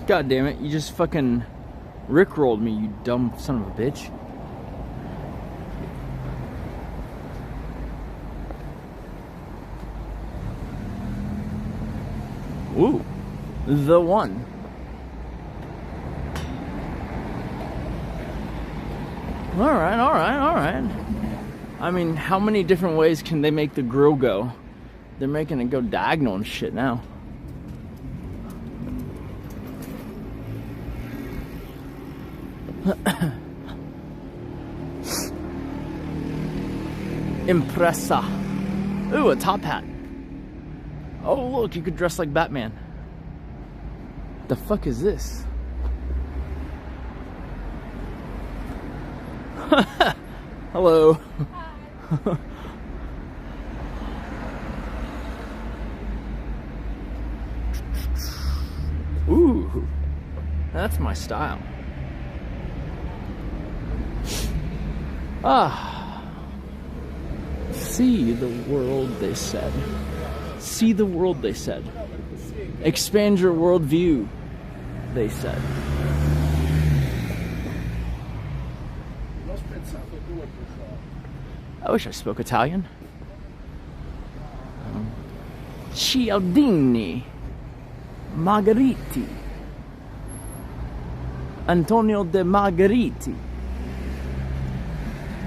A: God damn it, you just fucking rickrolled me, you dumb son of a bitch. Ooh, the one. Alright, alright, alright. I mean, how many different ways can they make the grill go? They're making it go diagonal and shit now. Impressa. Ooh, a top hat. Oh, look, you could dress like Batman. The fuck is this? Hello. Ooh, that's my style. See the world, they said. See the world, they said. Expand your worldview, they said. I wish I spoke Italian. Cialdini, Margheriti, Antonio de Margheriti,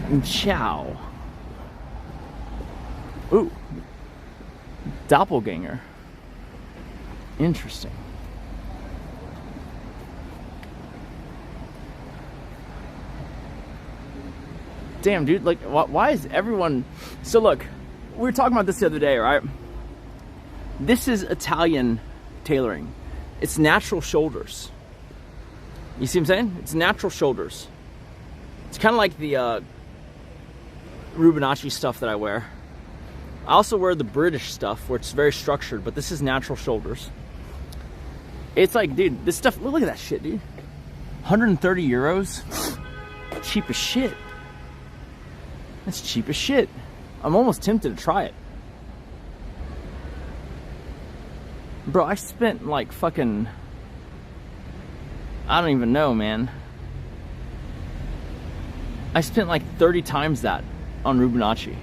A: and Ciao. Ooh, doppelganger. Interesting. Damn, dude, like, why is everyone... So look, we were talking about this the other day, right? This is Italian tailoring. It's natural shoulders. You see what I'm saying? It's natural shoulders. It's kind of like the Rubinacci stuff that I wear. I also wear the British stuff where it's very structured, but this is natural shoulders. It's like, dude, this stuff, look at that shit, dude. 130 euros. Cheap as shit. That's cheap as shit. I'm almost tempted to try it. Bro, I spent like fucking... I don't even know, man. I spent like 30 times that on Rubinacci.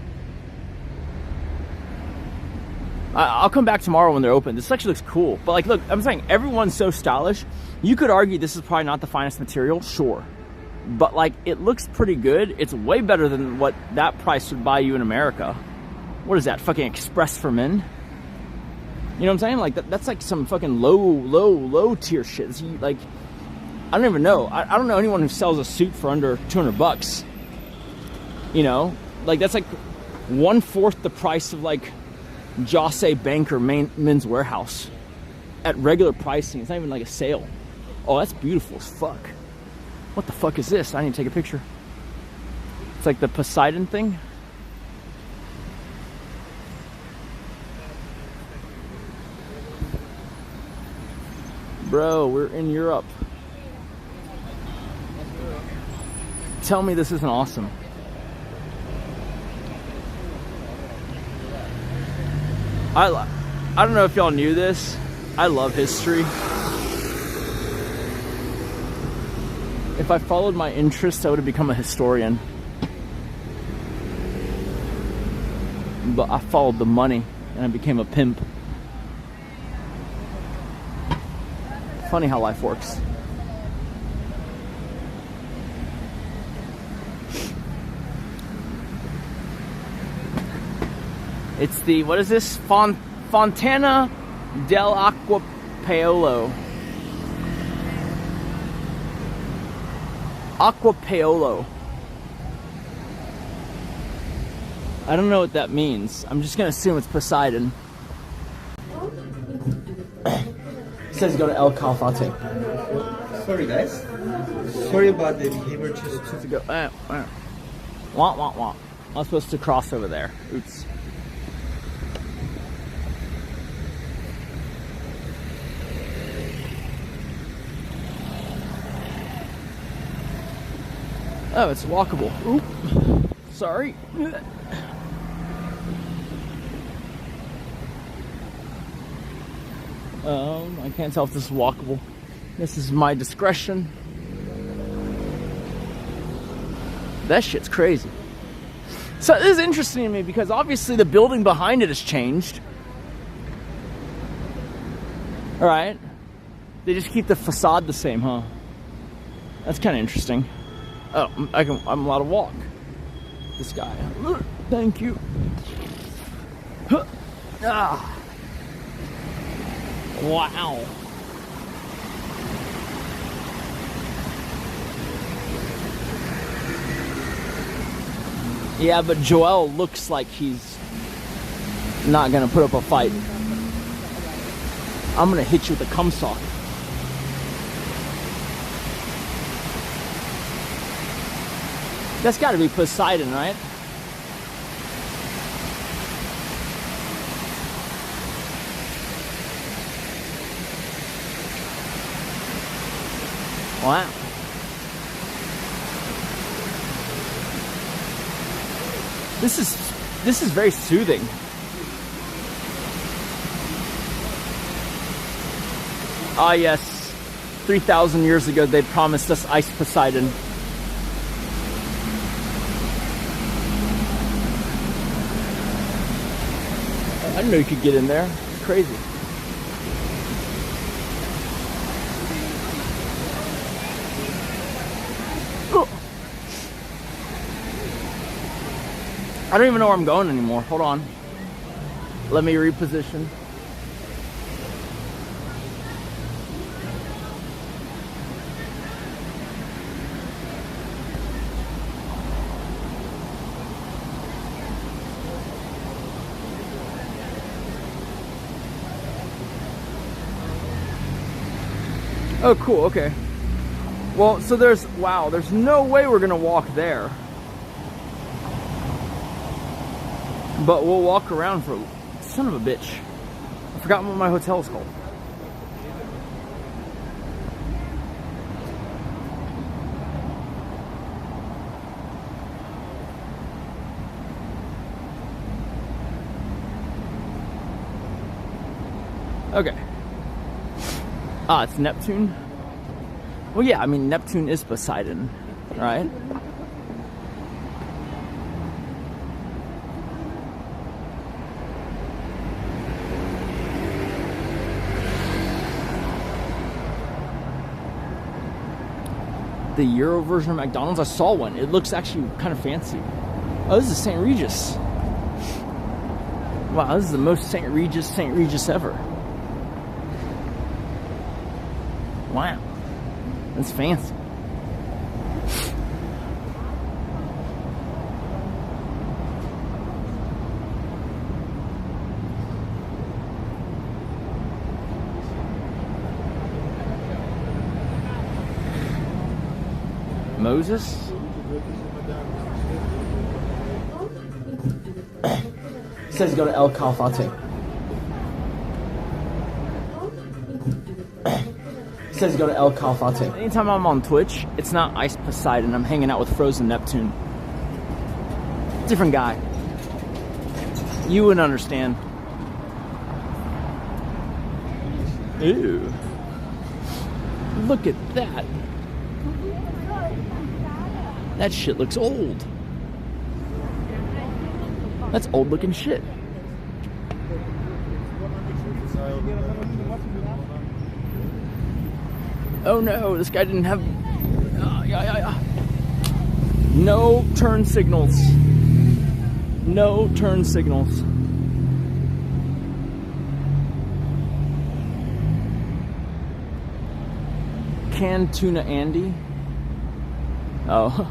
A: I'll come back tomorrow when they're open. This actually looks cool. But like, look, I'm saying everyone's so stylish. You could argue this is probably not the finest material, sure. But like, it looks pretty good. It's way better than what that price would buy you in America. What is that, fucking Express for Men? You know what I'm saying? Like, that's like some fucking low tier shit. It's like, I don't even know. I don't know anyone who sells a suit for under 200 bucks. You know? Like, that's like 1/4 the price of like Jose Banker Men's Warehouse at regular pricing. It's not even like a sale. Oh, that's beautiful as fuck. What the fuck is this? I need to take a picture. It's like the Poseidon thing. Bro, we're in Europe. Tell me this isn't awesome. I don't know if y'all knew this. I love history. If I followed my interests, I would have become a historian. But I followed the money and I became a pimp. Funny how life works. It's the, what is this? Fontana del Acqua Paolo. Acqua Paolo. I don't know what that means. I'm just gonna assume it's Poseidon. It says go to El Calfate.
B: Sorry guys. Sorry about the behavior just
A: to go. Wah. I was supposed to cross over there. Oops. Oh, it's walkable. Oop. Sorry. I can't tell if this is walkable. This is my discretion. That shit's crazy. So this is interesting to me because obviously the building behind it has changed. Alright. They just keep the facade the same, huh? That's kind of interesting. Oh, I'm allowed to walk. This guy. Thank you. Ah. Wow. Yeah, but Joel looks like he's not gonna put up a fight. I'm gonna hit you with a cum sock. That's gotta be Poseidon, right? Wow. This is very soothing. Ah yes, 3,000 years ago they promised us ice Poseidon. I didn't know you could get in there. It's crazy. Oh. I don't even know where I'm going anymore. Hold on. Let me reposition. Oh, cool, okay. Well, so there's no way we're gonna walk there. But we'll walk around for, son of a bitch. I forgot what my hotel is called. Okay. Ah, it's Neptune. Well, yeah, I mean, Neptune is Poseidon, right? The Euro version of McDonald's, I saw one. It looks actually kind of fancy. Oh, this is St. Regis. Wow, this is the most St. Regis ever. Wow, that's fancy. Moses? It says go to El Calafate. Says go to El Calafate. Anytime I'm on Twitch, it's not Ice Poseidon. I'm hanging out with Frozen Neptune. Different guy. You wouldn't understand. Ew. Look at that. That shit looks old. That's old looking shit. Oh no, this guy didn't have... No turn signals. No turn signals. Canned Tuna Andy. Oh,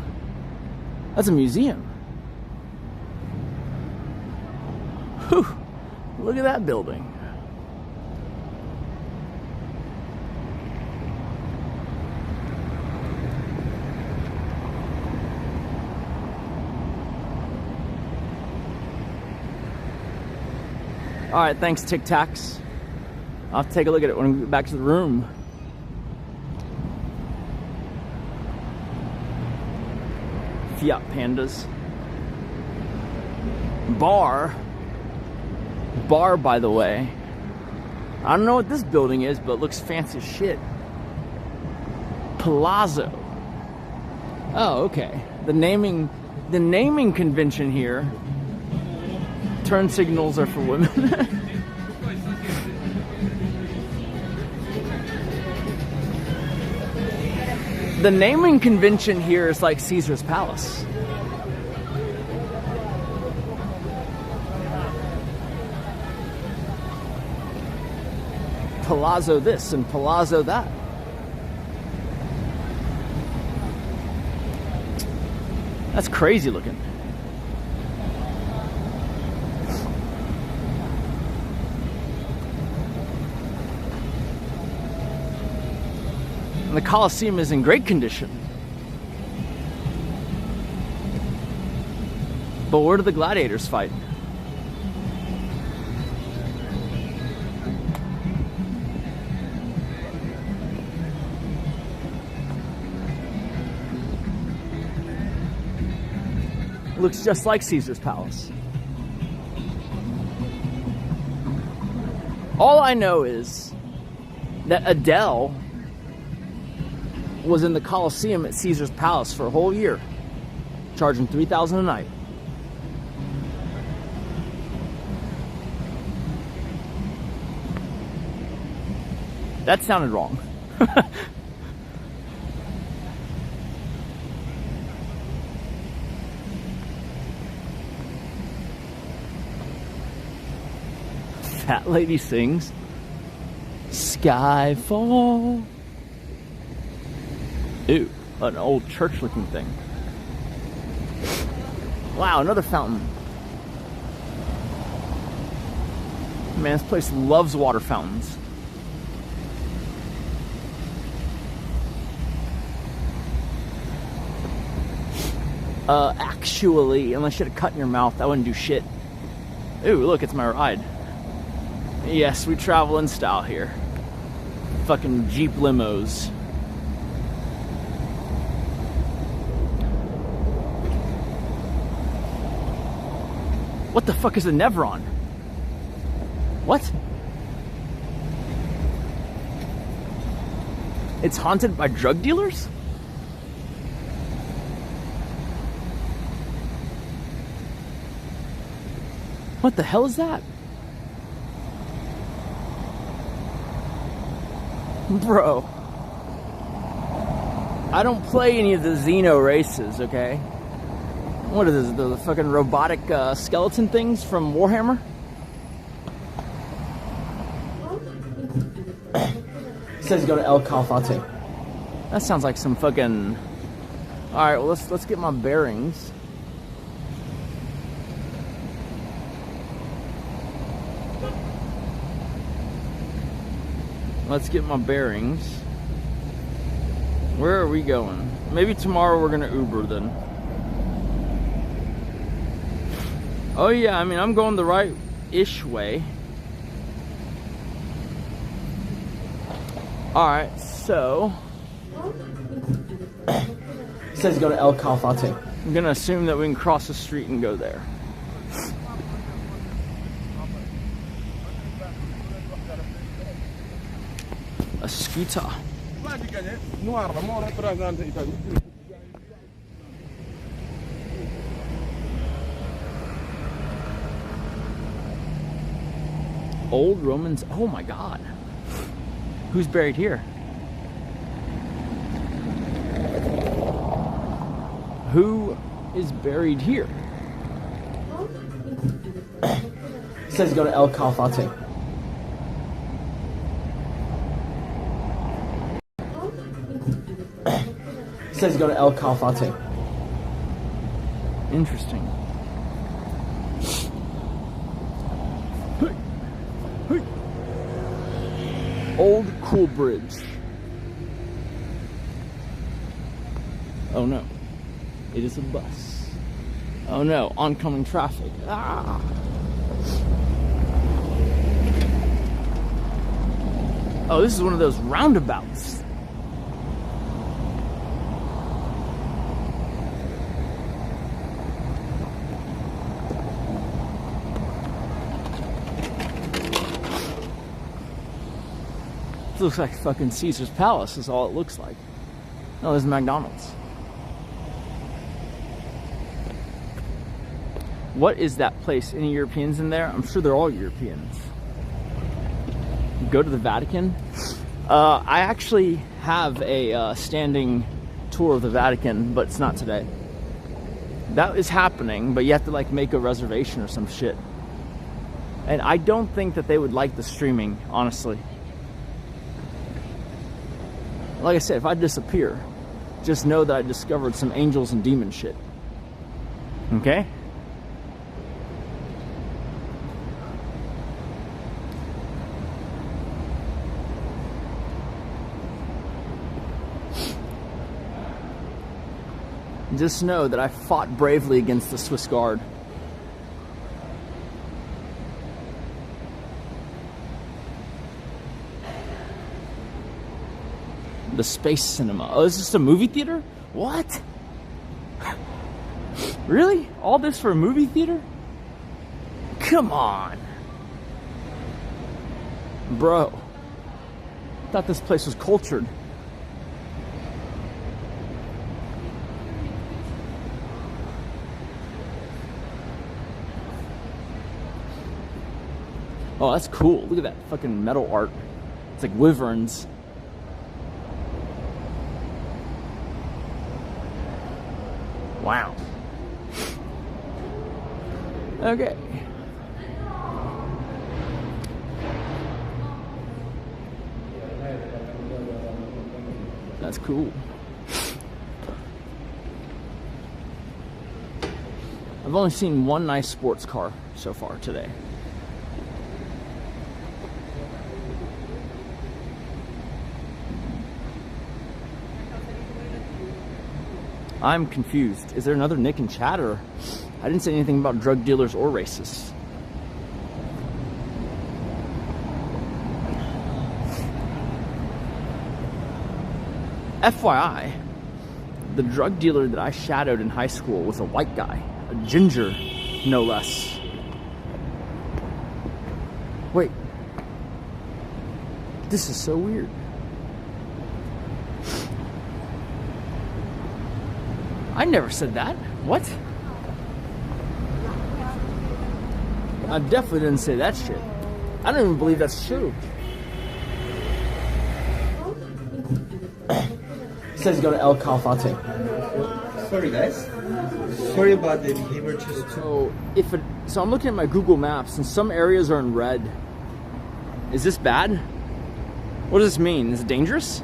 A: that's a museum. Whew, look at that building. All right, thanks, Tic Tacs. I'll have to take a look at it when we get back to the room. Fiat Pandas. Bar, by the way. I don't know what this building is, but it looks fancy as shit. Palazzo. Oh, okay. The naming convention here. Turn signals are for women. The naming convention here is like Caesar's Palace. Palazzo this and Palazzo that. That's crazy looking. The Colosseum is in great condition. But where do the gladiators fight? Looks just like Caesar's Palace. All I know is that Adele was in the Colosseum at Caesar's Palace for a whole year, charging $3,000 a night. That sounded wrong. Fat lady sings Skyfall. Ooh, an old church looking thing. Wow, another fountain. Man, this place loves water fountains. Actually, unless you had a cut in your mouth, I wouldn't do shit. Ooh, look, it's my ride. Yes, we travel in style here. Fucking Jeep limos. What the fuck is a Nevron? What? It's haunted by drug dealers? What the hell is that? Bro, I don't play any of the Xeno races, okay? What is this, the fucking robotic skeleton things from Warhammer? It says go to El Calafate. That sounds like some fucking... Alright, well let's get my bearings. Let's get my bearings. Where are we going? Maybe tomorrow we're gonna Uber then. Oh yeah, I mean I'm going the right-ish way. Alright, so... It says go to El Calafate. I'm gonna assume that we can cross the street and go there. A scooter. Old Romans. Oh my God. Who's buried here? Who is buried here? It says go to El Calafate. It says go to El Calafate. Interesting. Old Cool Bridge. Oh no. It is a bus. Oh no, oncoming traffic. Ah. Oh, this is one of those roundabouts. This looks like fucking Caesar's Palace is all it looks like. No, there's McDonald's. What is that place? Any Europeans in there? I'm sure they're all Europeans. Go to the Vatican. I actually have a standing tour of the Vatican, but it's not today. That is happening, but you have to like make a reservation or some shit. And I don't think that they would like the streaming, honestly. Like I said, if I disappear, just know that I discovered some angels and demon shit. Okay? Just know that I fought bravely against the Swiss Guard. The Space Cinema. Oh, is this a movie theater? What? Really? All this for a movie theater? Come on. Bro. I thought this place was cultured. Oh, that's cool. Look at that fucking metal art. It's like wyverns. Wow. Okay. That's cool. I've only seen one nice sports car so far today. I'm confused. Is there another Nick and Chad, or I didn't say anything about drug dealers or racists. FYI, the drug dealer that I shadowed in high school was a white guy, a ginger, no less. Wait, this is so weird. I never said that. What? I definitely didn't say that shit. I don't even believe that's true. It says go to El Calafate.
B: Sorry guys. Sorry about the behavior just
A: So so I'm looking at my Google Maps and some areas are in red. Is this bad? What does this mean? Is it dangerous?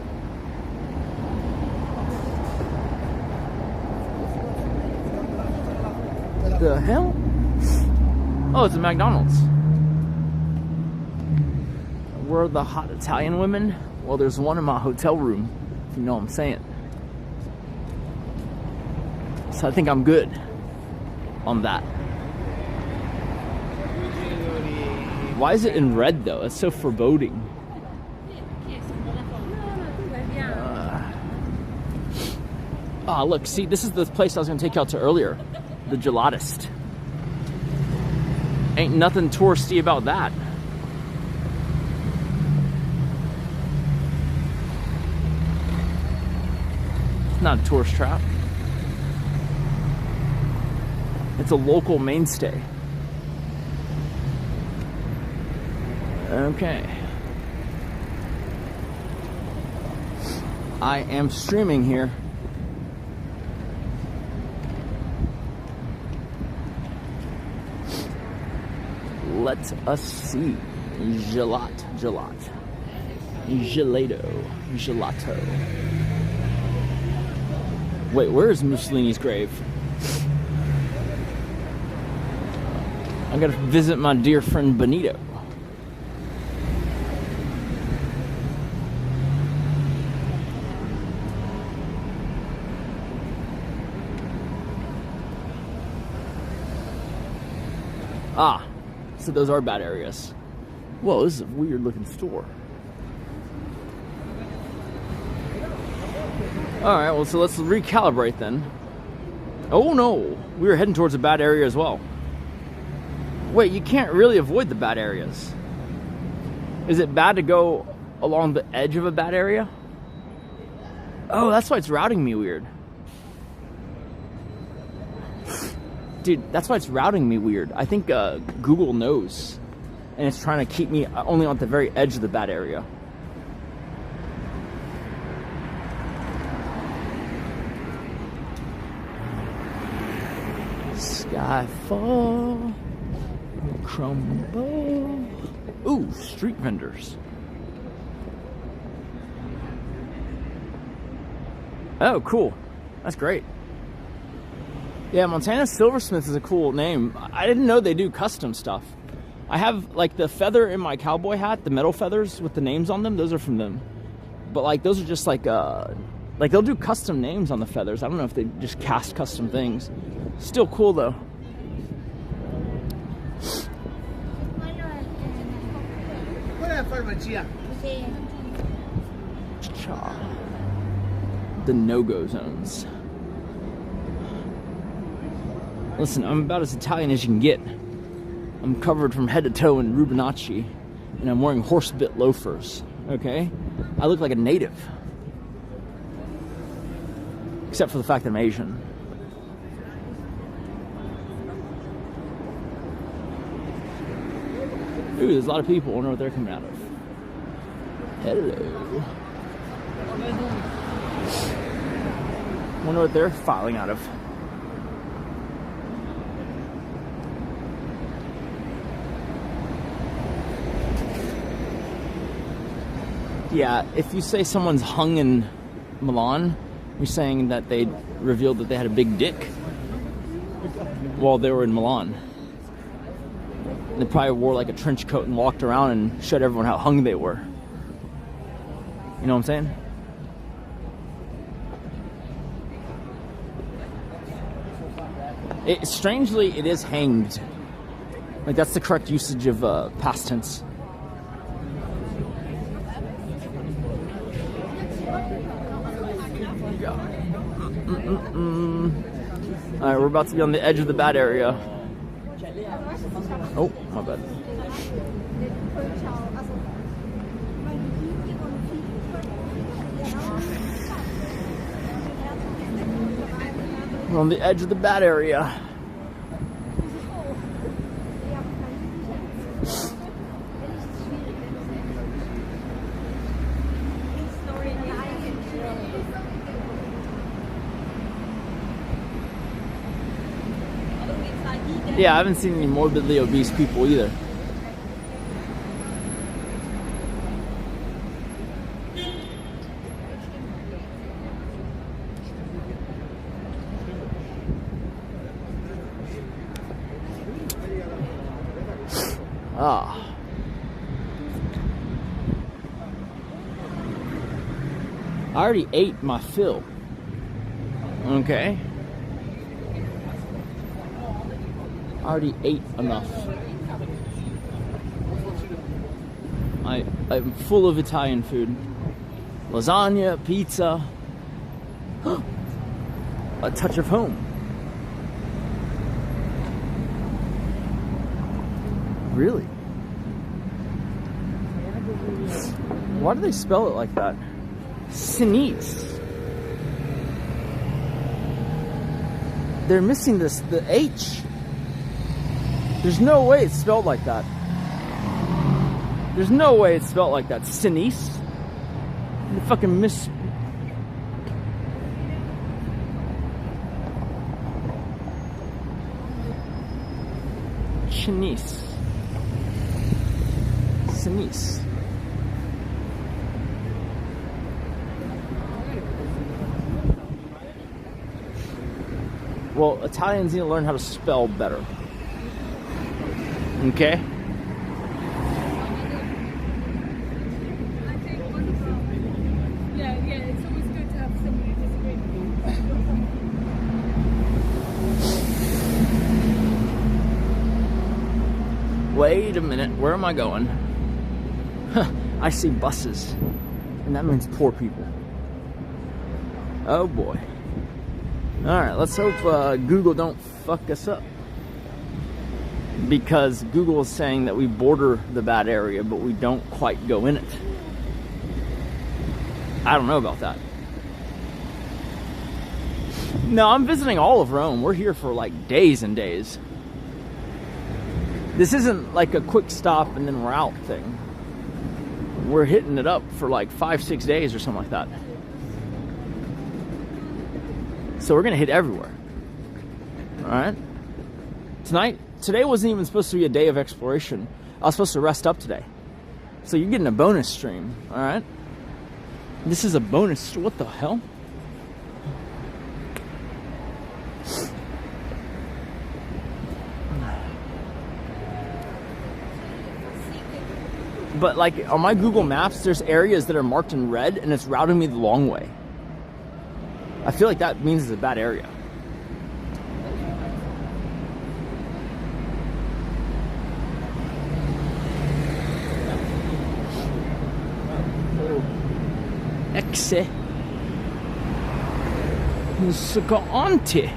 A: The hell? Oh, it's a McDonald's. Where are the hot Italian women? Well, there's one in my hotel room, if you know what I'm saying. So I think I'm good on that. Why is it in red though? It's so foreboding. Look, see, this is the place I was gonna take y'all to earlier. The gelatist. Ain't nothing touristy about that. It's not a tourist trap. It's a local mainstay. Okay. I am streaming here. Let us see. Gelato. Wait, where is Mussolini's grave? I gotta visit my dear friend Benito. So those are bad areas. Whoa, this is a weird looking store. Alright, well, so let's recalibrate then. Oh no, we were heading towards a bad area as well. Wait, you can't really avoid the bad areas. Is it bad to go along the edge of a bad area? Oh, that's why it's routing me weird. Dude, that's why it's routing me weird. I think Google knows. And it's trying to keep me only on the very edge of the bad area. Skyfall. Crumble. Ooh, street vendors. Oh, cool. That's great. Yeah, Montana Silversmith is a cool name. I didn't know they do custom stuff. I have, like, the feather in my cowboy hat, the metal feathers with the names on them, those are from them. But, like, those are just, like, they'll do custom names on the feathers. I don't know if they just cast custom things. Still cool, though. The no-go zones. Listen, I'm about as Italian as you can get. I'm covered from head to toe in Rubinacci, and I'm wearing horse-bit loafers, okay? I look like a native. Except for the fact that I'm Asian. Ooh, there's a lot of people. I wonder what they're coming out of. Hello. Wonder what they're filing out of. Yeah, if you say someone's hung in Milan, you're saying that they revealed that they had a big dick while they were in Milan. They probably wore like a trench coat and walked around and showed everyone how hung they were. You know what I'm saying? Strangely, it is hanged. Like, that's the correct usage of past tense. Alright, we're about to be on the edge of the bad area. Oh, my bad. We're on the edge of the bad area. Yeah, I haven't seen any morbidly obese people either. Ah. I already ate my fill. Okay. I already ate enough. I'm full of Italian food. Lasagna, pizza. A touch of home. Really? Why do they spell it like that? Sinise. They're missing the H. There's no way it's spelled like that. There's no way it's spelled like that. Sinise. You fucking miss. Sinise. Sinise. Well, Italians need to learn how to spell better. Okay?
C: Yeah, it's always good to have somebody disagree with you.
A: Wait a minute, where am I going? I see buses, and that means poor people. Oh boy. Alright, let's hope Google don't fuck us up. Because Google is saying that we border the bad area, but we don't quite go in it. I don't know about that. No, I'm visiting all of Rome. We're here for like days and days. This isn't like a quick stop and then we're out thing. We're hitting it up for like 5-6 days or something like that. So we're gonna hit everywhere. Alright? Today wasn't even supposed to be a day of exploration. I was supposed to rest up today. So you're getting a bonus stream, alright? This is a bonus. What the hell? But like on my Google Maps, there's areas that are marked in red and it's routing me the long way. I feel like that means it's a bad area. Exe Muscaante.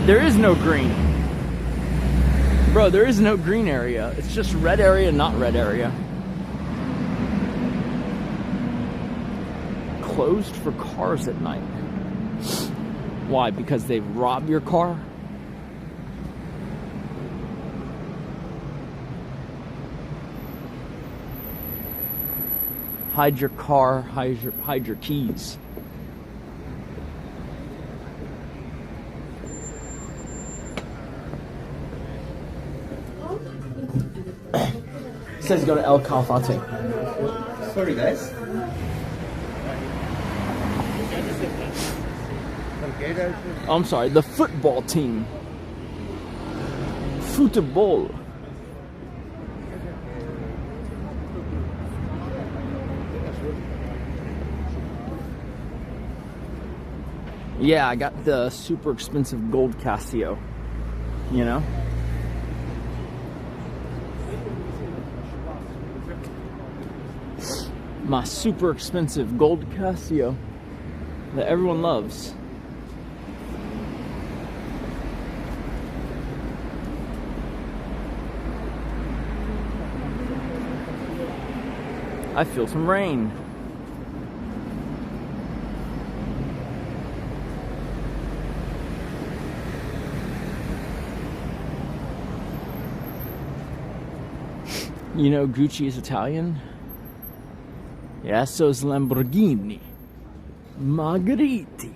A: There is no green. Bro, there is no green area. It's just red area, not red area. Closed for cars at night. Why? Because they rob your car? Hide your car, hide your keys.
K: It says go to El Calafate.
B: Sorry, guys.
A: Oh, I'm sorry, the football team. Football. Yeah, I got the super expensive gold Casio, you know? My super expensive gold Casio that everyone loves. I feel some rain. You know Gucci is Italian? Yeah, so is Lamborghini. Margheriti.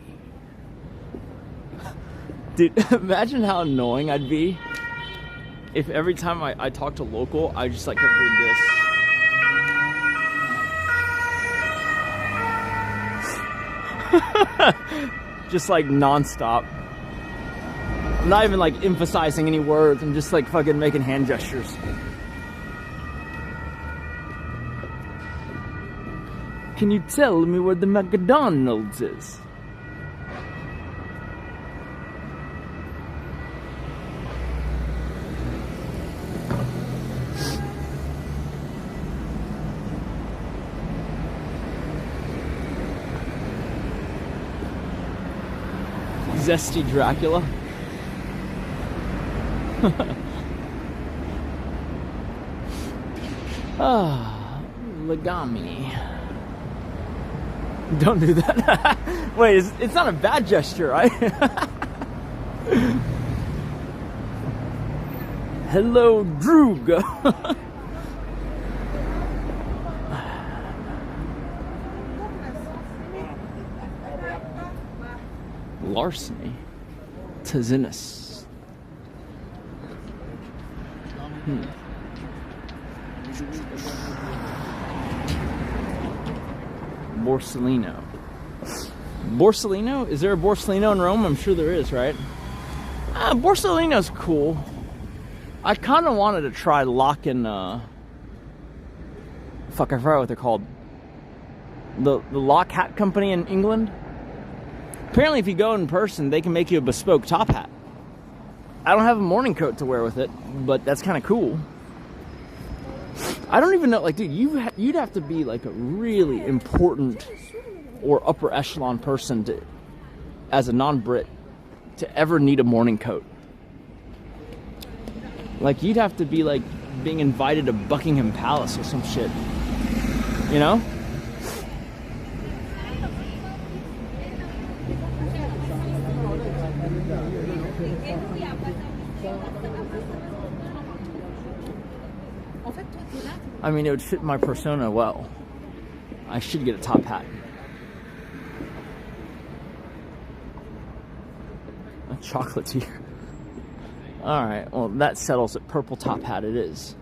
A: Dude, imagine how annoying I'd be if every time I talk to local, I just like kept doing this. Just like non-stop. I'm not even like emphasizing any words. I'm just like fucking making hand gestures. Can you tell me where the McDonald's is? Zesty Dracula. Legami. Don't do that. Wait, it's not a bad gesture, right? Hello, Droog. Larceny. Tazinus. Borsellino. Borsellino? Is there a Borsellino in Rome? I'm sure there is, right? Borsellino's cool. I kind of wanted to try Lock and fuck, I forgot what they're called. The Lock Hat Company in England. Apparently, if you go in person, they can make you a bespoke top hat. I don't have a morning coat to wear with it, but that's kind of cool. I don't even know, like, dude, you'd have to be like a really important or upper echelon person to, as a non-Brit, to ever need a morning coat. Like, you'd have to be like being invited to Buckingham Palace or some shit, you know? I mean, it would fit my persona well. I should get a top hat. A chocolatier. Alright, well, that settles it. Purple top hat it is.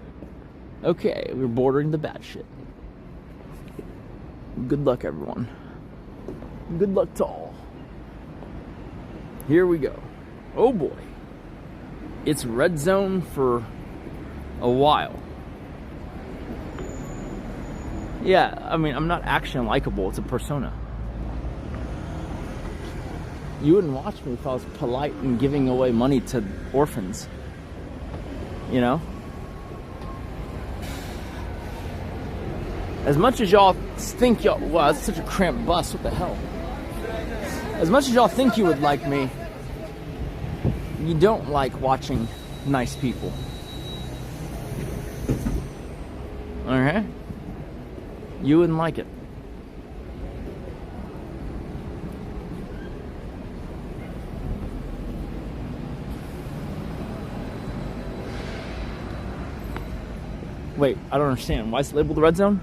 A: Okay, we're bordering the bad shit. Good luck, everyone. Good luck to all. Here we go. Oh boy. It's red zone for a while. Yeah, I mean, I'm not actually unlikable. It's a persona. You wouldn't watch me if I was polite and giving away money to orphans. You know? As much as y'all think y'all... Wow, that's such a cramped bus. What the hell? As much as y'all think you would like me, you don't like watching nice people. Alright? You wouldn't like it. Wait, I don't understand. Why is it labeled the red zone?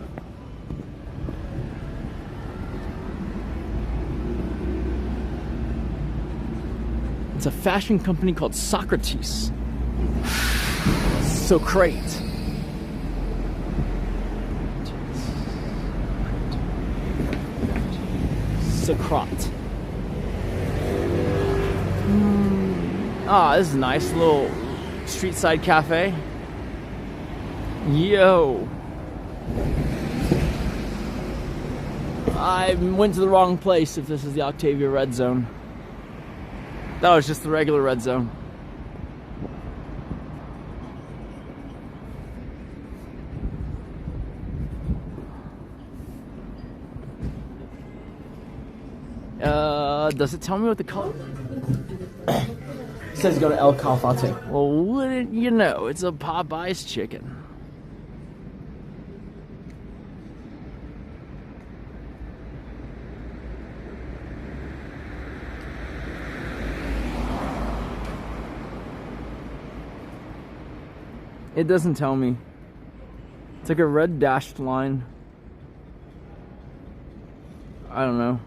A: It's a fashion company called Socrates. Socrate. Socrate. Ah, this is a nice little street side cafe. Yo. I went to the wrong place if this is the Octavia Red Zone. That was just the regular Red Zone. Does it tell me what the color?
K: It says go to El Calafate.
A: Well, wouldn't you know? It's a Popeye's chicken. It doesn't tell me. It's like a red dashed line. I don't know.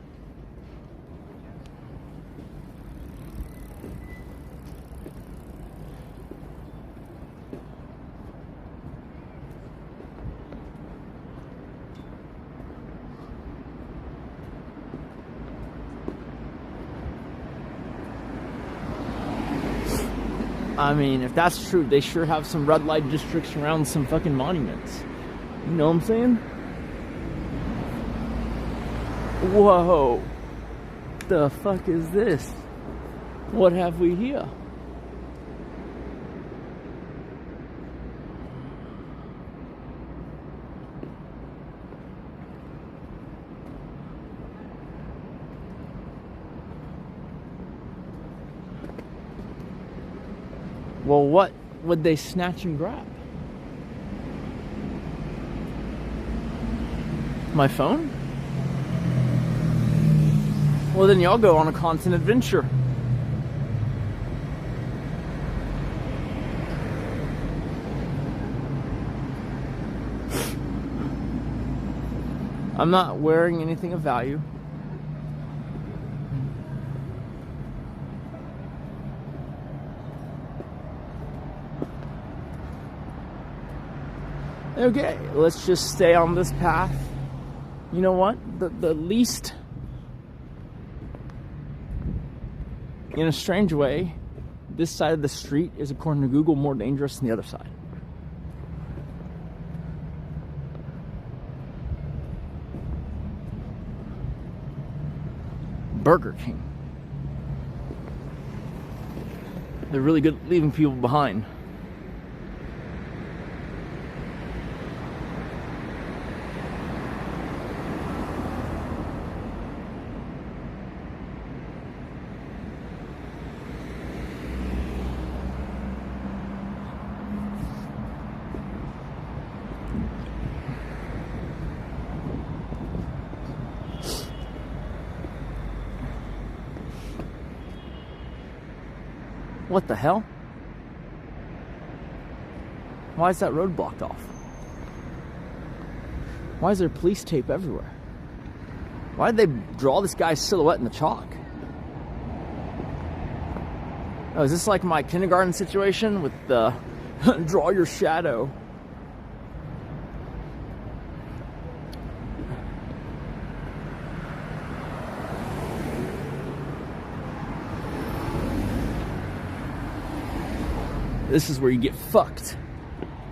A: I mean, if that's true, they sure have some red light districts around some fucking monuments. You know what I'm saying? Whoa. The fuck is this? What have we here? Well, what would they snatch and grab? My phone? Well, then y'all go on a constant adventure. I'm not wearing anything of value. Okay, let's just stay on this path. You know what? The least, in a strange way, this side of the street is, according to Google, more dangerous than the other side. Burger King. They're really good at leaving people behind. What the hell? Why is that road blocked off? Why is there police tape everywhere? Why did they draw this guy's silhouette in the chalk? Oh, is this like my kindergarten situation with the draw your shadow? This is where you get fucked.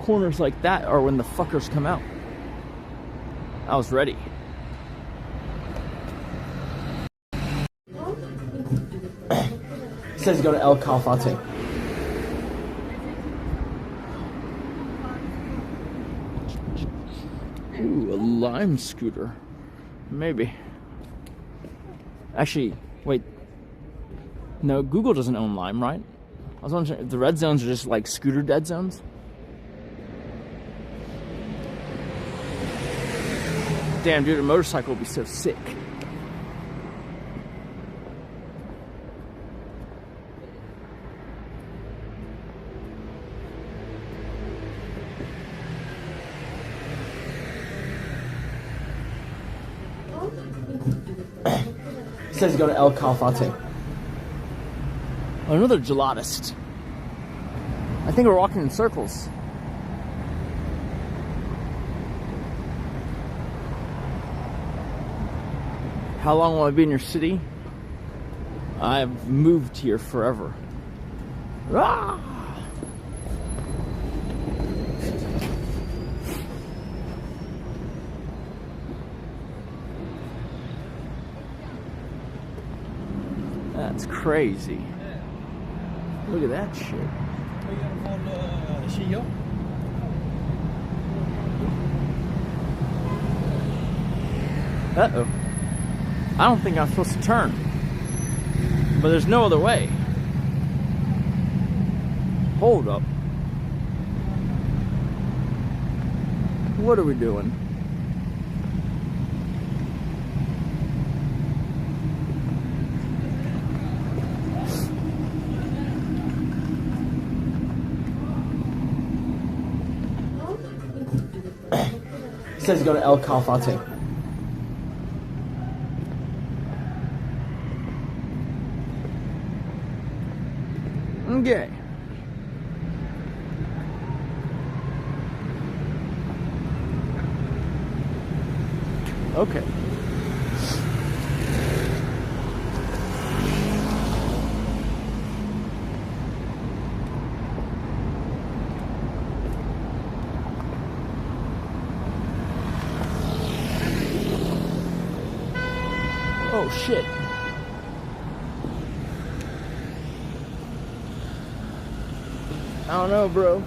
A: Corners like that are when the fuckers come out. I was ready.
K: It says go to El Calafate.
A: Ooh, a Lime scooter. Maybe. Actually, wait. No, Google doesn't own Lime, right? I was wondering if the red zones are just like scooter dead zones. Damn, dude, a motorcycle would be so sick.
K: says go to El Calafate. Another gelatist. I think we're walking in circles. How long will I be in your city? I've moved here forever. Ah! That's crazy. Look at that shit. Uh-oh. I don't think I'm supposed to turn. But there's no other way. Hold up. What are we doing? It says go to El Calafate. Okay. Okay. Oh shit. I don't know, bro.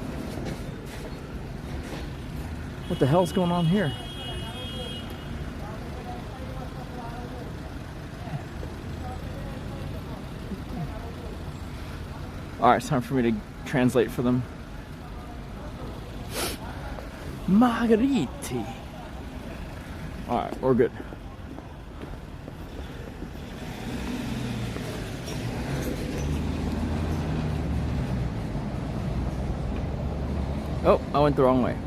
K: What the hell's going on here? Alright, it's time for me to translate for them. Margheriti. Alright, we're good. Oh, I went the wrong way.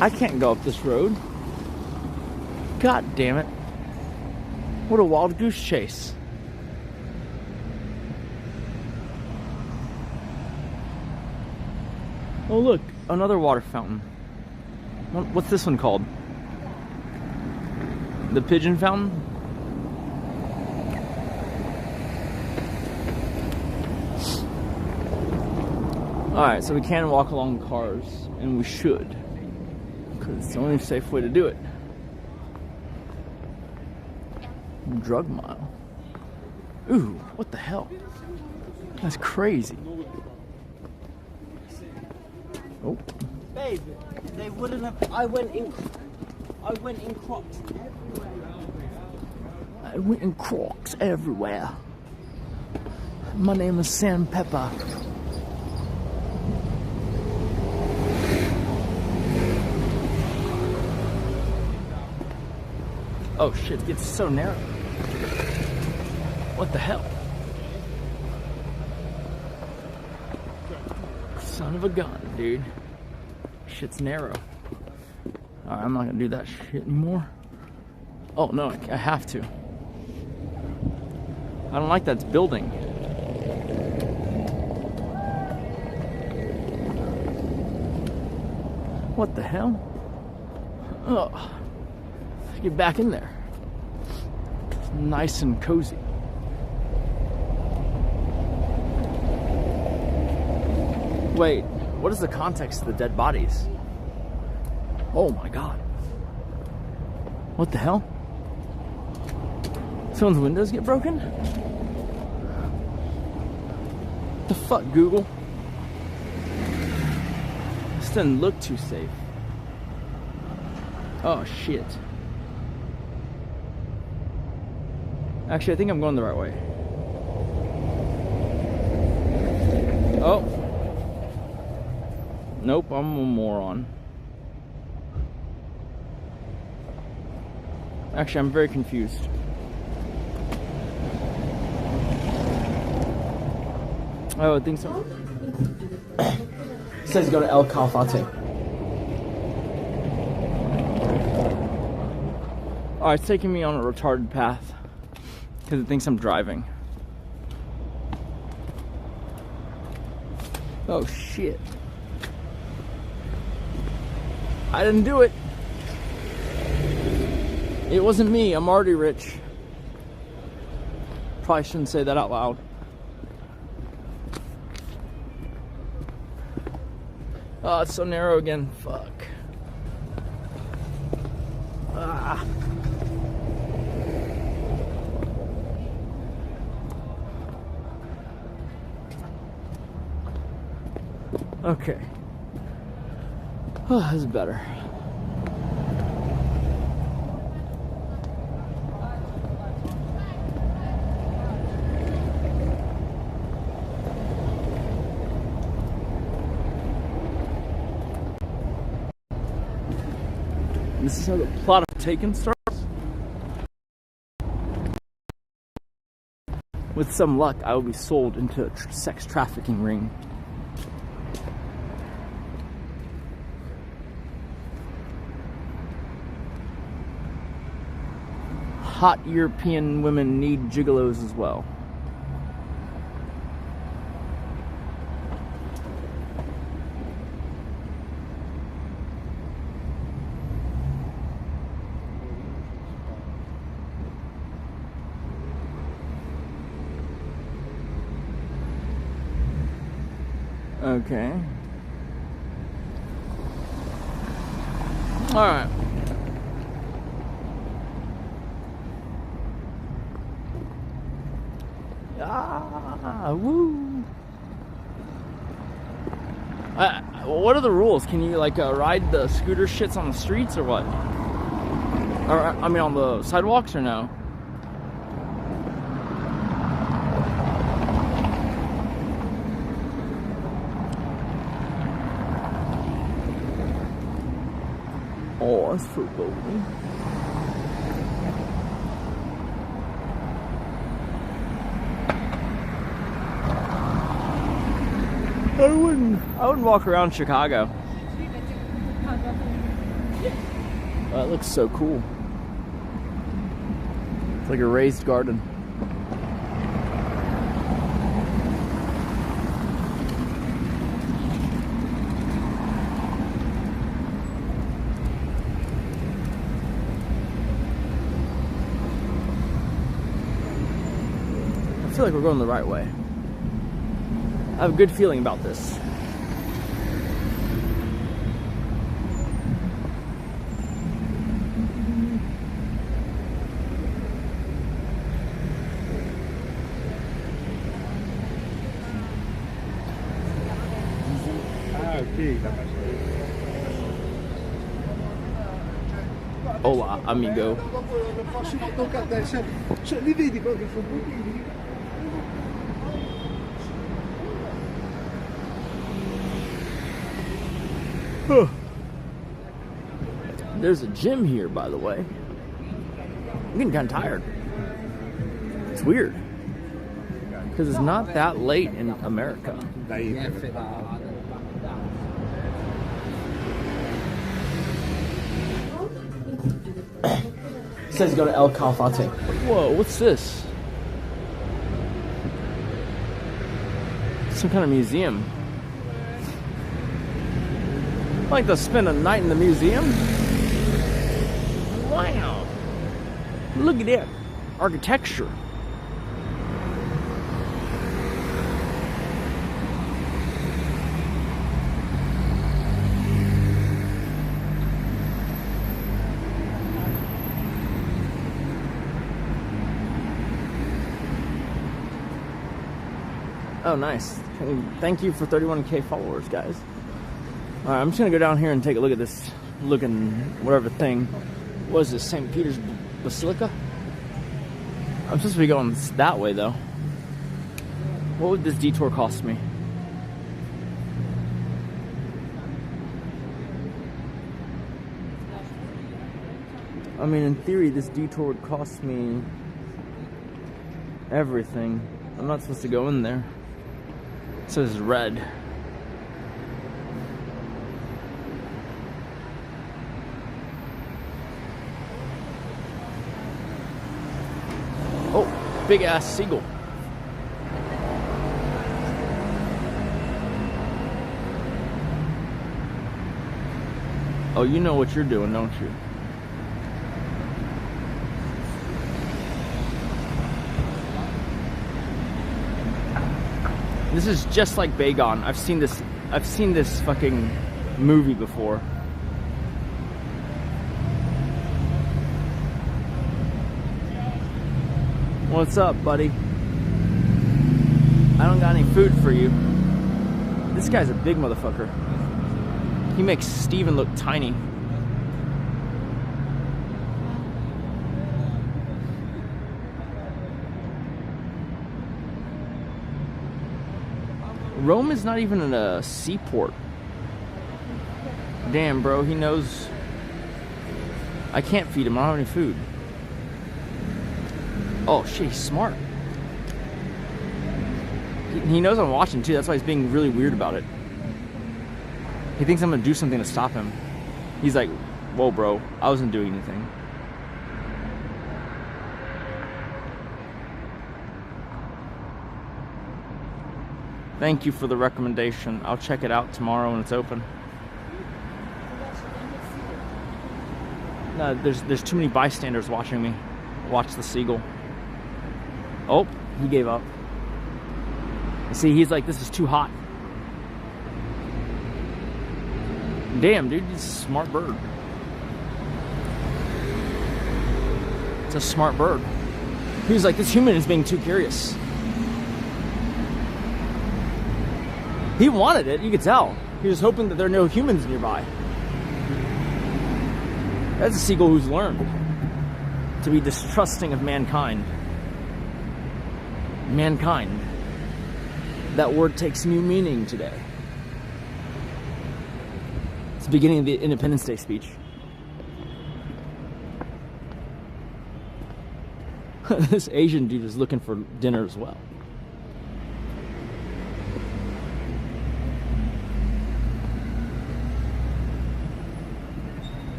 K: I can't go up this road. God damn it. What a wild goose chase. Oh look, another water fountain. What's this one called? The pigeon fountain? Alright, so we can walk along cars, and we should. Because it's the only safe way to do it. Drug mile. Ooh, what the hell? That's crazy. Oh.
F: Babe, they wouldn't have. I went in Crocs everywhere.
K: I went in Crocs everywhere. My name is Sam Pepper. Oh shit, it gets so narrow. What the hell? Son of a gun, dude. Shit's narrow. Alright, I'm not gonna do that shit anymore. Oh no, I have to. I don't like that building. What the hell? Oh, get back in there. It's nice and cozy. Wait, what is the context of the dead bodies? Oh my god. What the hell? Someone's windows get broken? The fuck, Google? This doesn't look too safe. Oh shit. Actually, I think I'm going the right way. Oh. Nope, I'm a moron. Actually, I'm very confused. Oh, I think so. It says go to El Calafate. Oh, it's taking me on a retarded path because it thinks I'm driving. Oh shit. I didn't do it. It wasn't me. I'm already rich. Probably shouldn't say that out loud. Oh, it's so narrow again. Fuck. Ah. Okay. Oh, this is better. This is how the plot of Taken starts. With some luck, I will be sold into a sex trafficking ring. Hot European women need gigolos as well. Okay. All right. Ah, woo. What are the rules? Can you like ride the scooter shits on the streets or what? Or I mean on the sidewalks or no? Oh, that's foreboding. I wouldn't walk around Chicago. Oh, that looks so cool. It's like a raised garden. I feel like we're going the right way. I have a good feeling about this. Hola, amigo. There's a gym here, by the way. I'm getting kind of tired. It's weird. Because it's not that late in America. It says go to El Calafate. Whoa, what's this? Some kind of museum. I'd like to spend a night in the museum. Wow. Look at that. Architecture. Oh, nice. Thank you for 31K followers, guys. Alright, I'm just gonna go down here and take a look at this looking whatever thing. What is this, St. Peter's Basilica? I'm supposed to be going that way though. What would this detour cost me? I mean, in theory, this detour would cost me everything. I'm not supposed to go in there. It says red. Oh, big ass seagull. Oh, you know what you're doing, don't you? This is just like Bagon. I've seen this fucking movie before. What's up, buddy? I don't got any food for you. This guy's a big motherfucker. He makes Steven look tiny. Rome is not even a seaport. Damn, bro, he knows. I can't feed him, I don't have any food. Oh shit, he's smart. He knows I'm watching too, that's why he's being really weird about it. He thinks I'm gonna do something to stop him. He's like, whoa bro, I wasn't doing anything. Thank you for the recommendation. I'll check it out tomorrow when it's open. No, there's too many bystanders watching me watch the seagull. Oh, he gave up. See, he's like, this is too hot. Damn, dude, he's a smart bird. It's a smart bird. He was like, this human is being too curious. He wanted it, you could tell. He was hoping that there are no humans nearby. That's a seagull who's learned to be distrusting of mankind. Mankind. That word takes new meaning today. It's the beginning of the Independence Day speech. This Asian dude is looking for dinner as well.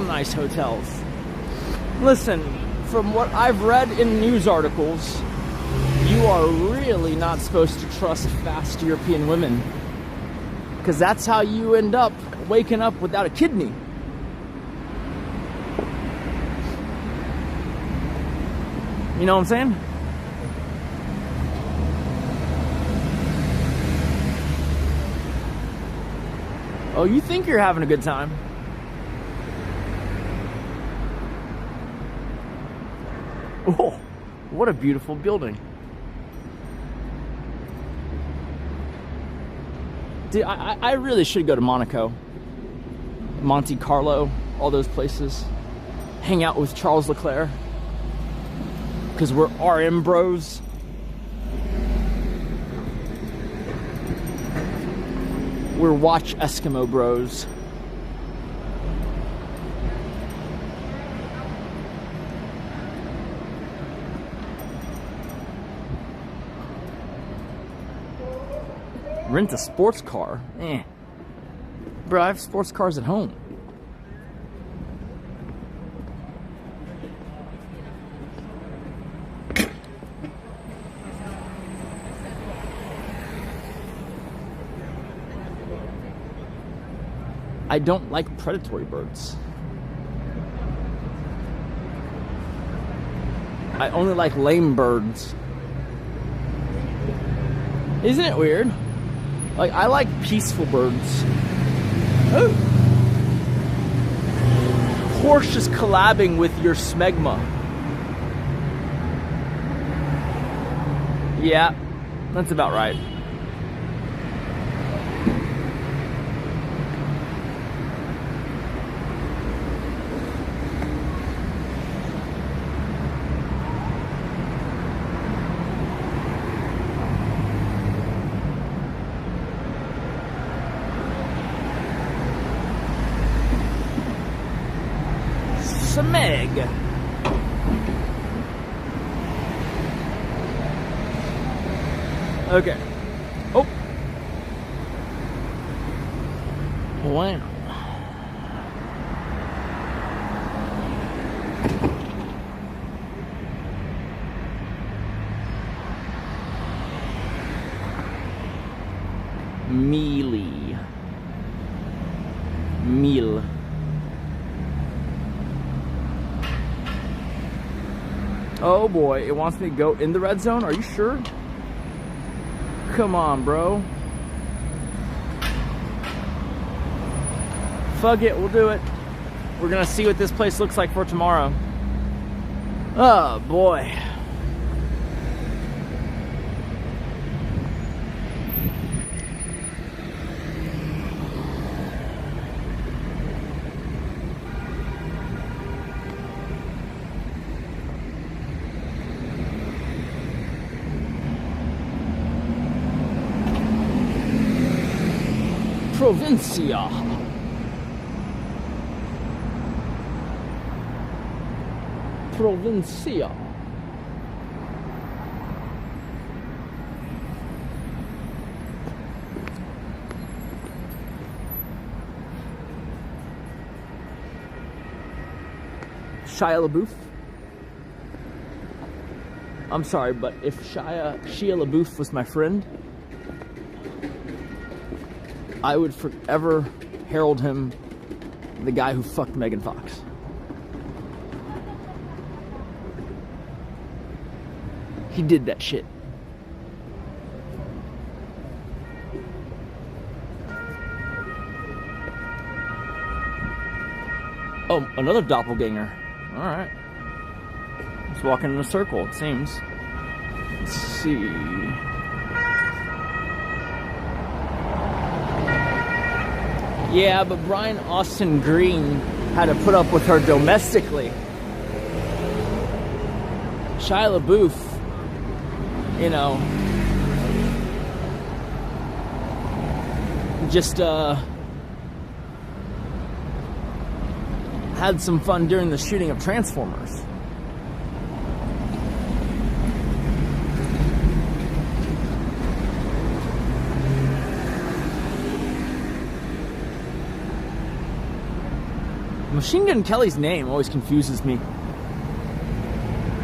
K: Nice hotels. Listen, from what I've read in news articles, you are really not supposed to trust fast European women, because that's how you end up waking up without a kidney. You know what I'm saying? Oh, you think you're having a good time? Oh, what a beautiful building. Dude, I really should go to Monaco, Monte Carlo, all those places. Hang out with Charles Leclerc, because we're RM bros. We're watch Eskimo bros. Rent a sports car? Eh. Bro, I have sports cars at home. I don't like predatory birds. I only like lame birds. Isn't it weird? Like, I like peaceful birds. Oh. Porsche is collabing with your smegma. Yeah, that's about right. some Meg. Okay. Oh. Wow. Mealy. Meal. Oh boy, it wants me to go in the red zone? Are you sure? Come on, bro. Fuck it, we'll do it. We're gonna see what this place looks like for tomorrow. Oh boy. Provincia. Provincia. Shia LaBeouf. I'm sorry, but if Shia LaBeouf was my friend, I would forever herald him the guy who fucked Megan Fox. He did that shit. Oh, another doppelganger. Alright. He's walking in a circle, it seems. Let's see. Yeah, but Brian Austin Green had to put up with her domestically. Shia LaBeouf, you know, just had some fun during the shooting of Transformers. Machine Gun Kelly's name always confuses me.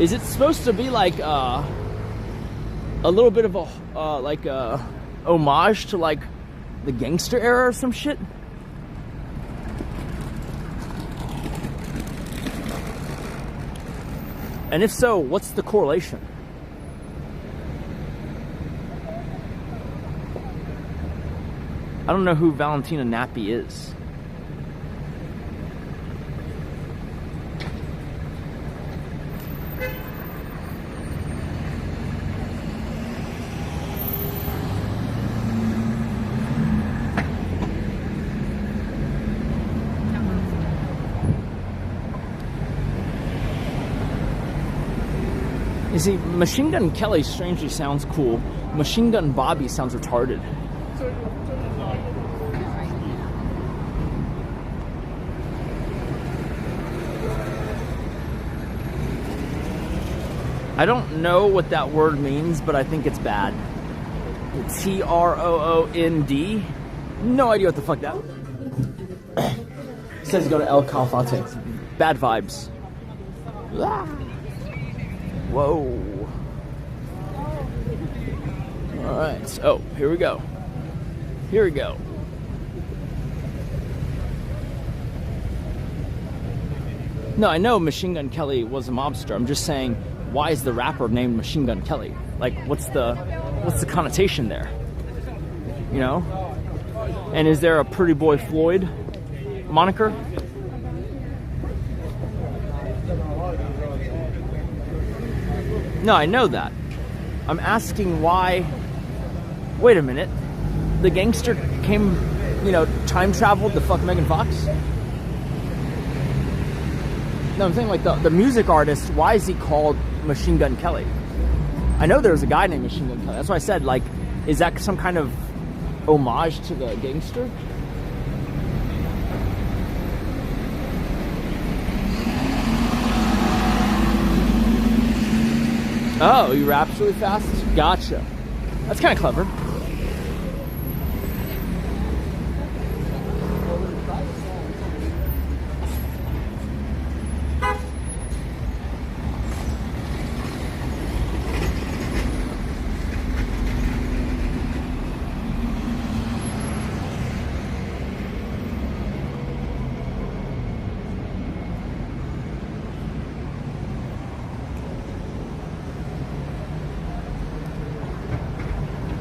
K: Is it supposed to be like a little bit of a like a homage to like the gangster era or some shit? And if so, what's the correlation? I don't know who Valentina Nappi is. You see, Machine Gun Kelly strangely sounds cool. Machine Gun Bobby sounds retarded. I don't know what that word means, but I think it's bad. T-R-O-O-N-D? No idea what the fuck that says go to El Calafate. Bad vibes. Ah. Whoa. Alright, so here we go. Here we go. No, I know Machine Gun Kelly was a mobster. I'm just saying, why is the rapper named Machine Gun Kelly? Like, what's the connotation there? You know? And is there a Pretty Boy Floyd moniker? No, I know that. I'm asking why... Wait a minute. The gangster came, you know, time traveled to fuck Megan Fox? No, I'm saying like the music artist, why is he called Machine Gun Kelly? I know there was a guy named Machine Gun Kelly. That's why I said, like, is that some kind of homage to the gangster? Oh, you raps really fast? Gotcha. That's kind of clever.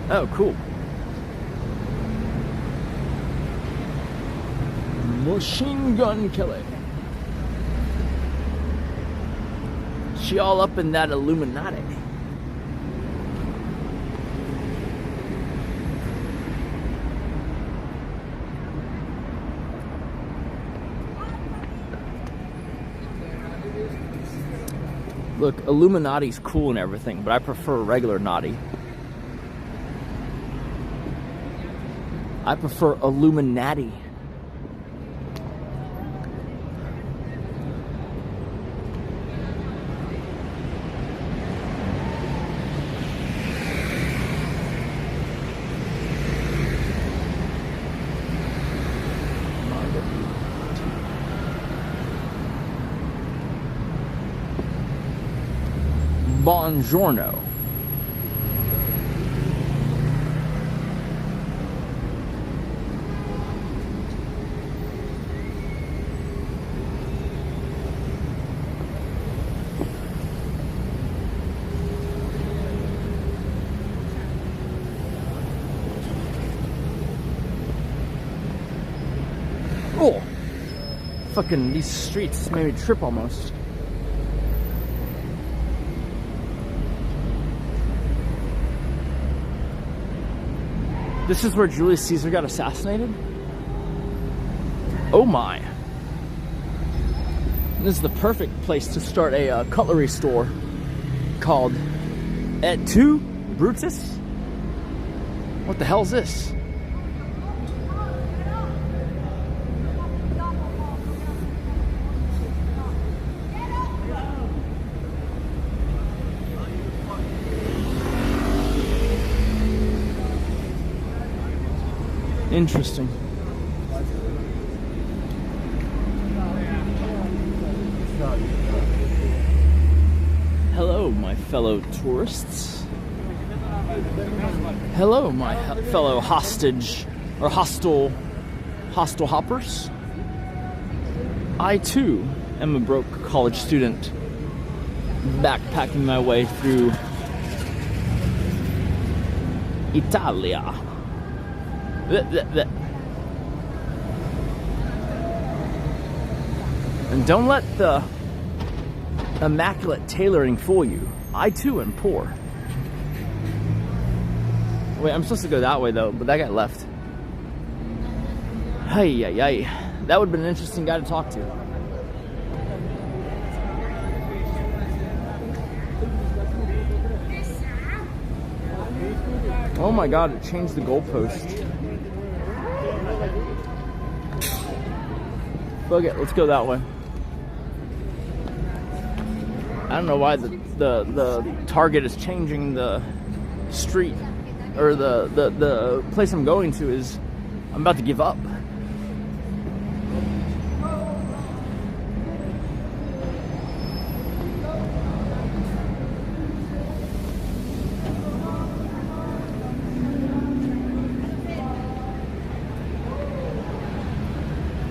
K: Oh, cool. Machine Gun Kelly. She all up in that Illuminati. Look, Illuminati's cool and everything, but I prefer regular naughty. I prefer Illuminati. Buongiorno. Oh, fucking these streets made me trip almost. This is where Julius Caesar got assassinated? Oh my. This is the perfect place to start a cutlery store called Et tu, Brutus? What the hell is this? Interesting. Hello, my fellow tourists. Hello, my fellow hostage or hostile hoppers. I too am a broke college student backpacking my way through Italia. And don't let the immaculate tailoring fool you. I too am poor. Wait, I'm supposed to go that way though, but that guy left. Hey, that would have been an interesting guy to talk to. Oh my god, it changed the goalpost. Fuck it, let's go that way. I don't know why the target is changing the street, or the place I'm going to is, I'm about to give up.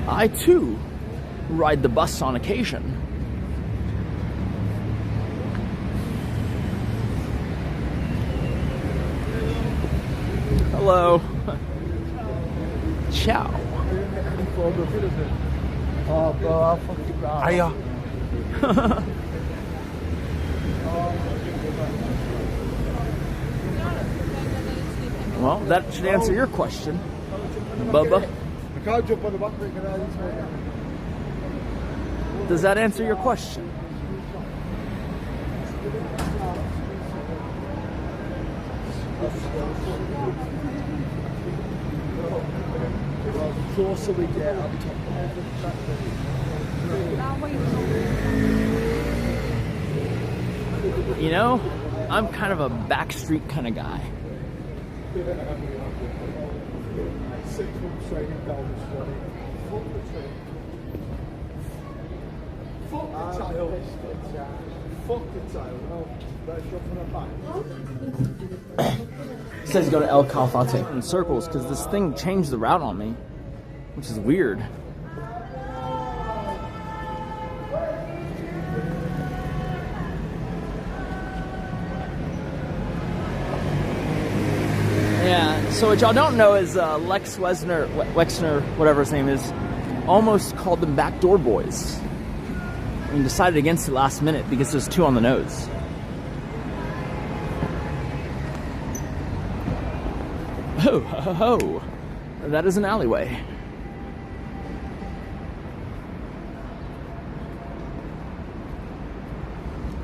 K: I too ride the bus on occasion. Hello. Ciao.
L: Oh, bro, I'll fuck you, bro.
K: Hiya. Well, that should answer your question, Bubba.
L: I can't jump on the back of it, can I?
K: Does that answer your question?
L: The closer we get, I'm
K: You know, I'm kind of a backstreet kind of guy.
L: 6 months training down the street. Fuck the child. Fuck the child. Oh, better shove from the back.
K: It says go to El Calafate in circles because this thing changed the route on me, which is weird. Yeah, so what y'all don't know is Lex Wexner, whatever his name is, almost called them backdoor boys. And decided against it last minute because there's 2 on the nose. Ho, ho, ho. That is an alleyway.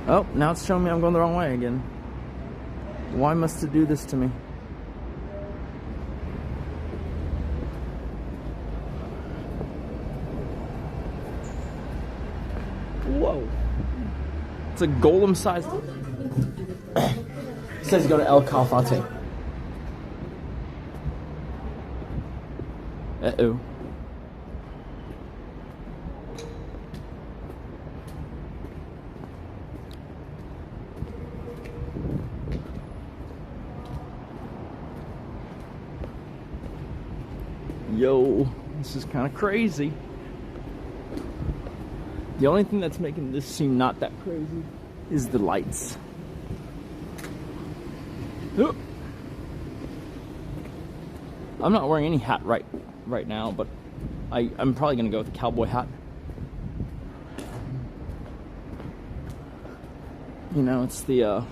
K: Oh, now it's showing me I'm going the wrong way again. Why must it do this to me? Whoa. It's a golem sized. It says go to El Calafate. Uh-oh. Yo, this is kind of crazy. The only thing that's making this seem not that crazy is the lights. Oh. I'm not wearing any hat right now, but I'm probably gonna go with a cowboy hat. You know, it's the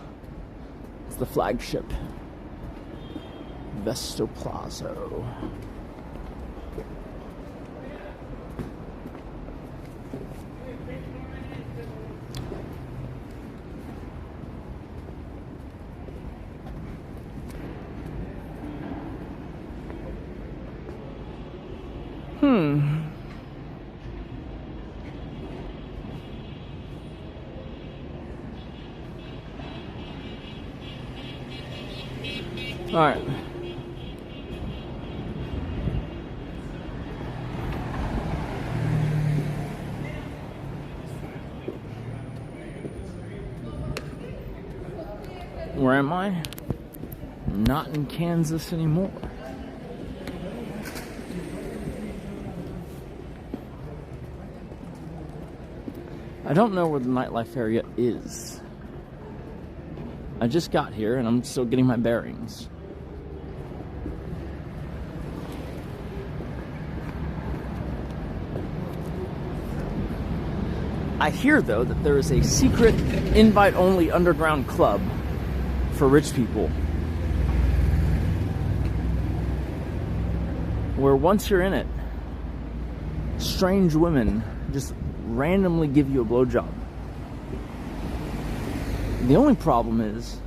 K: flagship Vesto Plazo. All right. Where am I? Not in Kansas anymore. I don't know where the nightlife area is. I just got here and I'm still getting my bearings. I hear, though, that there is a secret invite-only underground club for rich people, where once you're in it, strange women just randomly give you a blowjob. The only problem is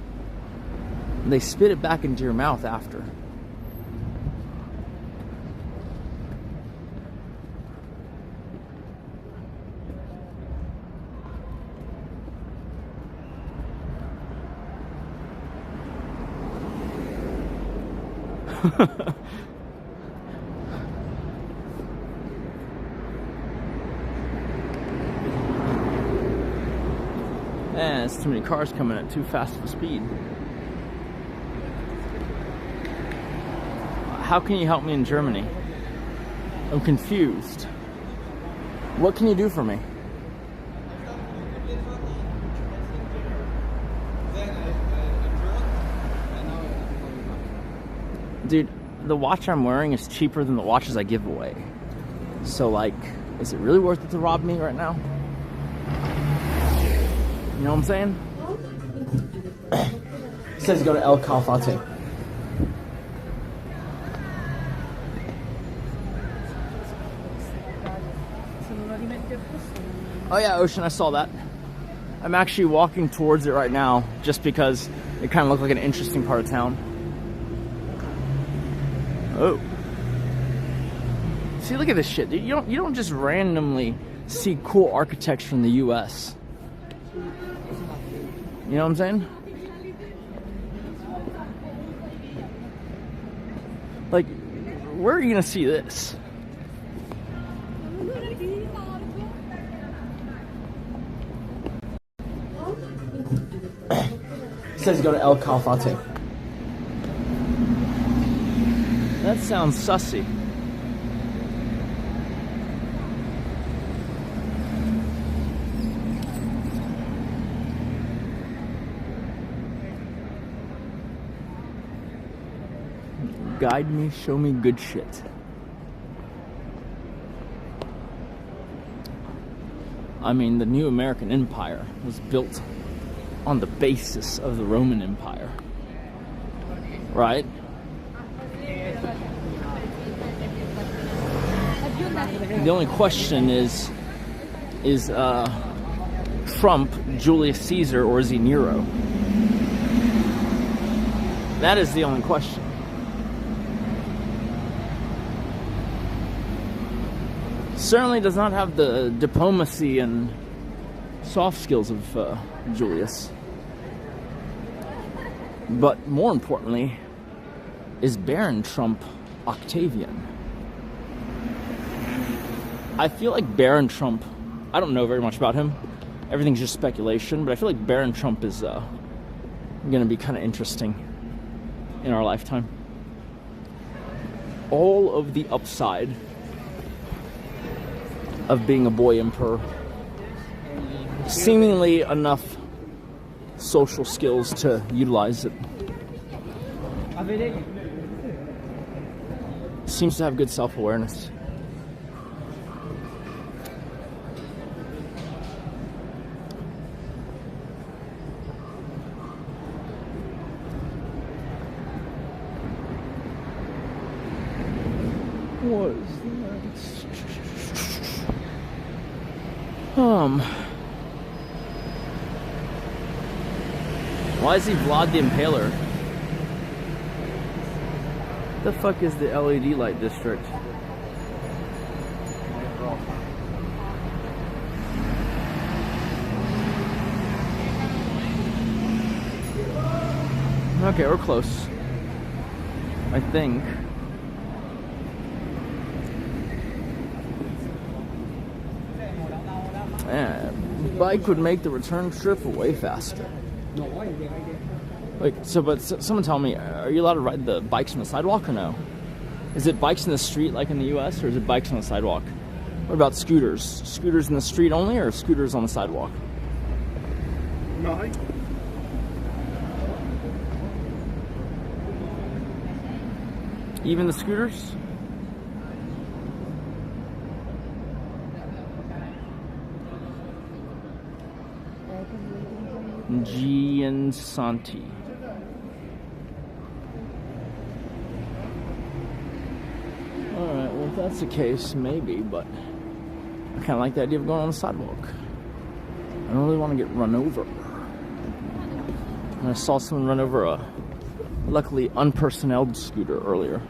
K: they spit it back into your mouth after. Man, it's too many cars coming at too fast of a speed. How can you help me in Germany? I'm confused. What can you do for me? Dude, the watch I'm wearing is cheaper than the watches I give away. So, like, is it really worth it to rob me right now? You know what I'm saying? It says go to El Calafate. Oh yeah, Ocean, I saw that. I'm actually walking towards it right now just because it kind of looked like an interesting part of town. Oh. See, look at this shit, dude. You don't just randomly see cool architecture in the US. You know what I'm saying? Like, where are you gonna see this? It says go to El Calafate. That sounds sussy. Guide me, show me good shit. I mean, the new American Empire was built on the basis of the Roman Empire, right? The only question is Trump Julius Caesar or is he Nero? That is the only question. Certainly does not have the diplomacy and soft skills of Julius. But more importantly, is Baron Trump Octavian? I feel like Baron Trump, I don't know very much about him. Everything's just speculation, but I feel like Baron Trump is going to be kind of interesting in our lifetime. All of the upside of being a boy emperor, seemingly enough social skills to utilize it. Seems to have good self-awareness. What is that? Why is he Vlad the Impaler? The fuck is the LED light district? Okay, we're close. I think. Yeah, bike would make the return trip way faster. Like, so, but someone tell me, are you allowed to ride the bikes on the sidewalk or no? Is it bikes in the street like in the US, or is it bikes on the sidewalk? What about scooters? Scooters in the street only, or scooters on the sidewalk?
L: No.
K: Even the scooters? Giansanti. Alright, well if that's the case, maybe, but I kinda like the idea of going on the sidewalk. I don't really want to get run over. And I saw someone run over a luckily unpersonneled scooter earlier.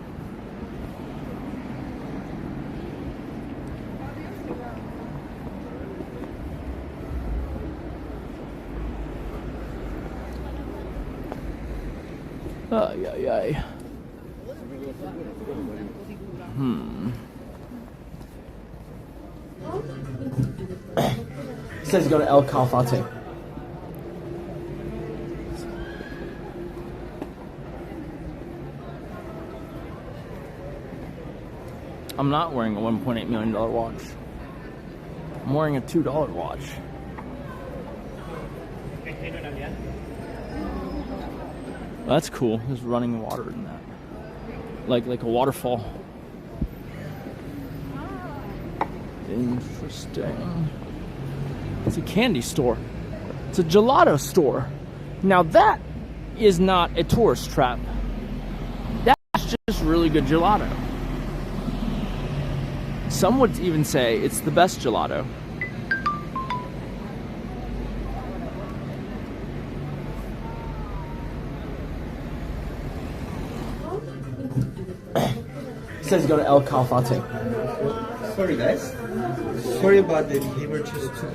K: Ay, ay, ay. It says go to El Calafate. I'm not wearing a $1.8 million watch. I'm wearing a $2 watch. That's cool. There's running water in that. Like a waterfall. Interesting. It's a candy store. It's a gelato store. Now that is not a tourist trap. That's just really good gelato. Some would even say it's the best gelato. It says go to El Calafate.
B: Sorry guys. Sorry about the behavior just too.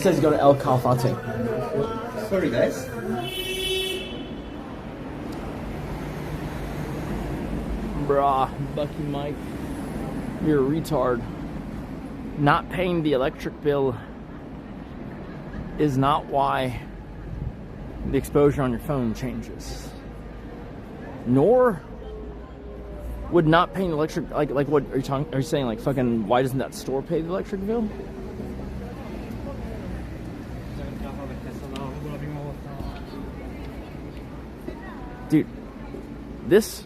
K: says go to El Calafate.
B: Sorry, guys.
K: Bruh, Bucky Mike, you're a retard. Not paying the electric bill is not why the exposure on your phone changes. Nor would not paying the electric, like what are you talking? Are you saying like fucking? Why doesn't that store pay the electric bill? Dude, this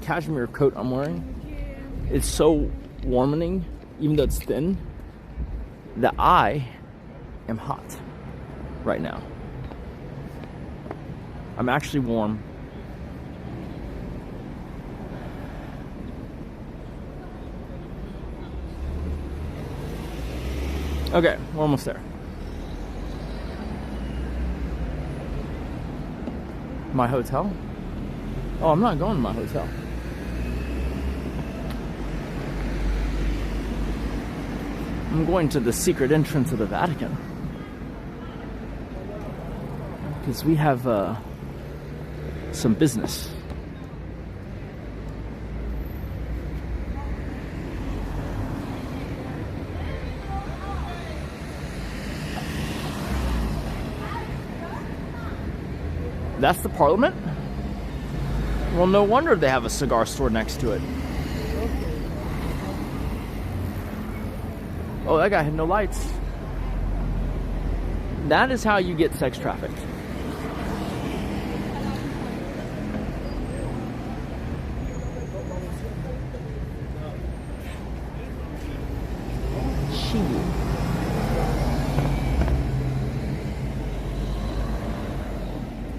K: cashmere coat I'm wearing is so warming, even though it's thin, that I am hot right now. I'm actually warm. Okay, we're almost there. My hotel? Oh, I'm not going to my hotel. I'm going to the secret entrance of the Vatican. Because we have some business. That's the Parliament? Well, no wonder they have a cigar store next to it. Oh, that guy had no lights. That is how you get sex trafficked.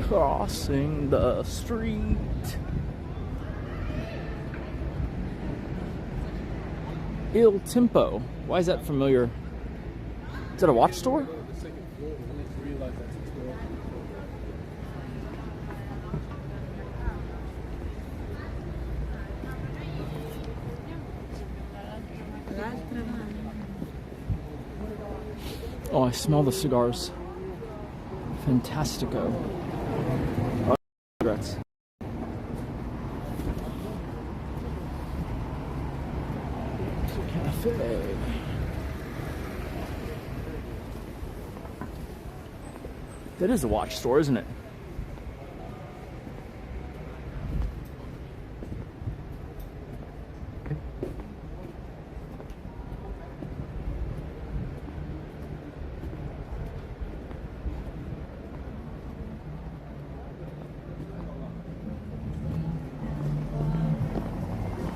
K: Crossing the street. Il Tempo. Why is that familiar? Is that a watch store? Oh, I smell the cigars. Fantastico. Oh, cigarettes. Cafe. That is a watch store, isn't it?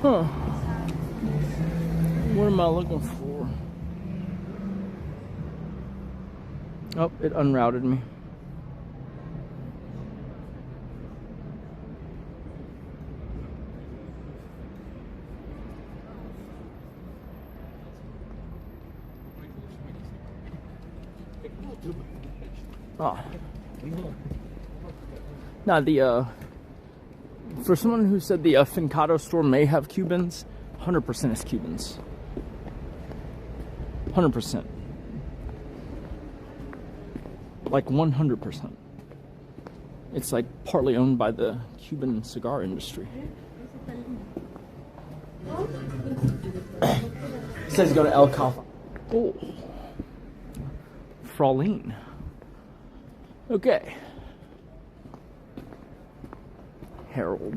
K: Huh. What am I looking for? Oh, it unrouted me. Oh. Now for someone who said the Fincado store may have Cubans, 100% is Cubans. 100%. Like 100%. It's like partly owned by the Cuban cigar industry. It says go to El Cafa. Oh. Fraulein. Okay. Harold.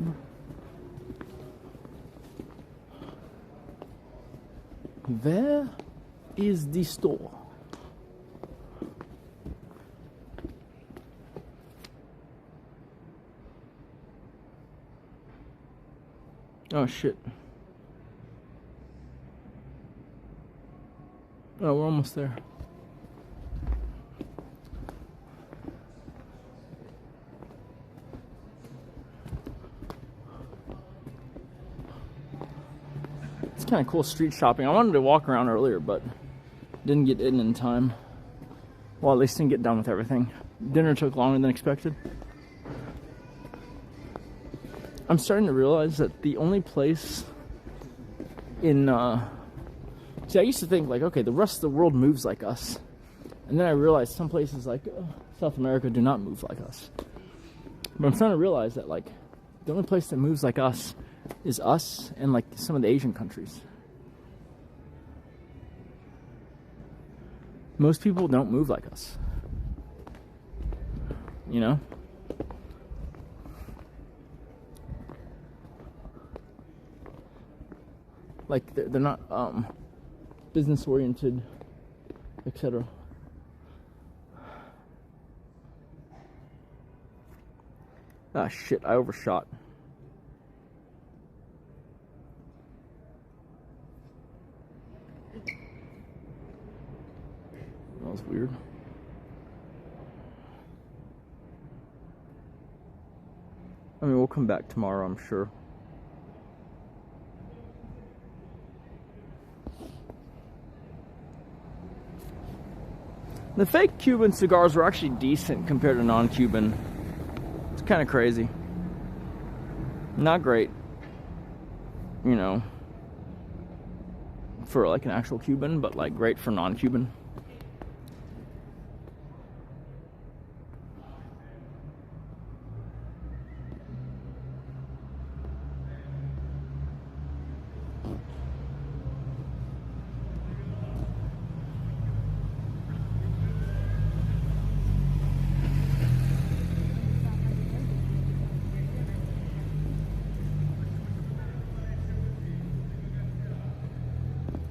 K: Where is the store? Oh shit. Oh, we're almost there. It's kind of cool street shopping. I wanted to walk around earlier, but didn't get in time. Well, at least didn't get done with everything. Dinner took longer than expected. I'm starting to realize that the only place in, see, I used to think like, okay, the rest of the world moves like us. And then I realized some places like South America do not move like us. But I'm starting to realize that like the only place that moves like us is us and like some of the Asian countries. Most people don't move like us. You know? Like they're not business oriented, etc. Ah shit, I overshot. That was weird. I mean, we'll come back tomorrow, I'm sure. The fake Cuban cigars were actually decent compared to non-Cuban. It's kind of crazy. Not great, you know, for like an actual Cuban, but like great for non-Cuban.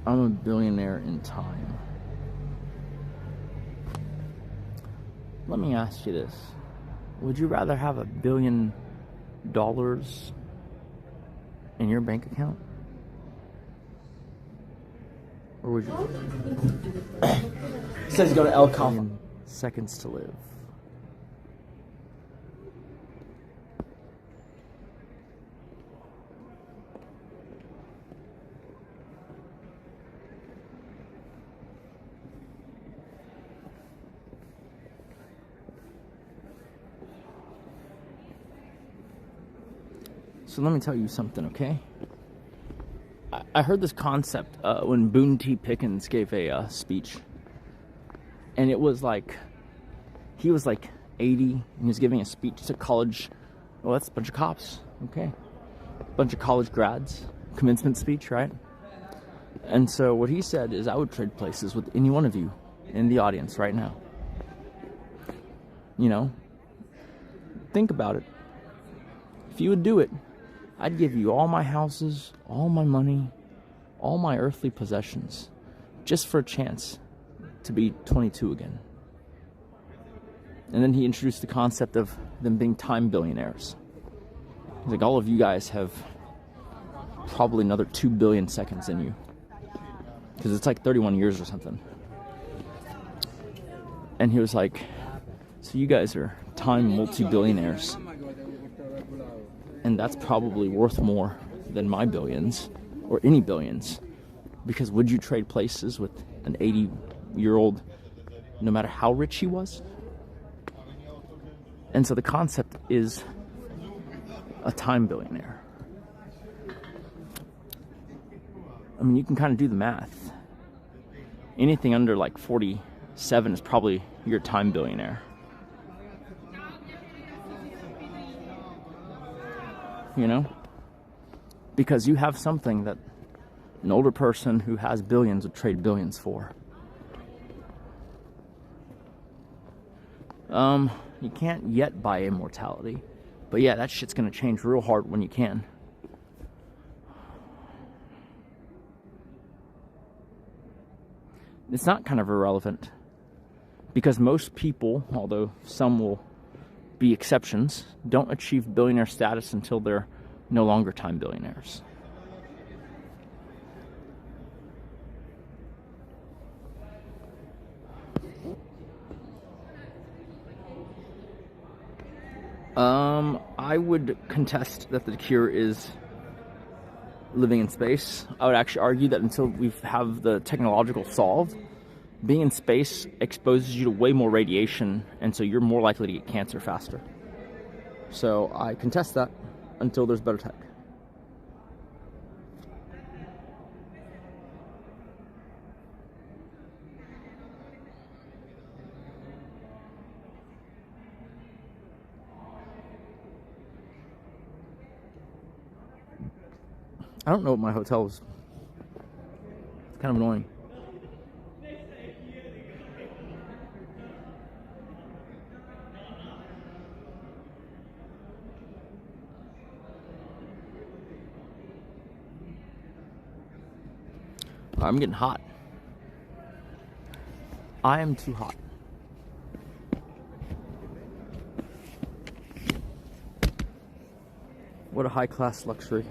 K: I'm a billionaire in time. Let me ask you this. Would you rather have $1 billion in your bank account? Or would you... Says go to El Calvin. Seconds to live. So let me tell you something, okay? I heard this concept when Boone T. Pickens gave a speech. And it was like, he was like 80, and he was giving a speech to college, well, that's a bunch of cops, okay? A bunch of college grads, commencement speech, right? And so what he said is, I would trade places with any one of you in the audience right now. You know? Think about it. If you would do it, I'd give you all my houses, all my money, all my earthly possessions, just for a chance to be 22 again. And then he introduced the concept of them being time billionaires. He's like, all of you guys have probably another 2 billion seconds in you. Because it's like 31 years or something. And he was like, so you guys are time multi-billionaires. And that's probably worth more than my billions, or any billions. Because would you trade places with an 80-year-old, no matter how rich he was? And so the concept is a time billionaire. I mean, you can kind of do the math. Anything under like 47 is probably your time billionaire. You know? Because you have something that an older person who has billions would trade billions for. You can't yet buy immortality. But yeah, that shit's gonna change real hard when you can. It's not kind of irrelevant. Because most people, although some will be exceptions, don't achieve billionaire status until they're no longer time billionaires. I would contest that the cure is living in space. I would actually argue that until we have the technological solved, being in space exposes you to way more radiation, and so you're more likely to get cancer faster. So I contest that until there's better tech. I don't know what my hotel is. It's kind of annoying. I'm getting hot. I am too hot. What a high-class luxury.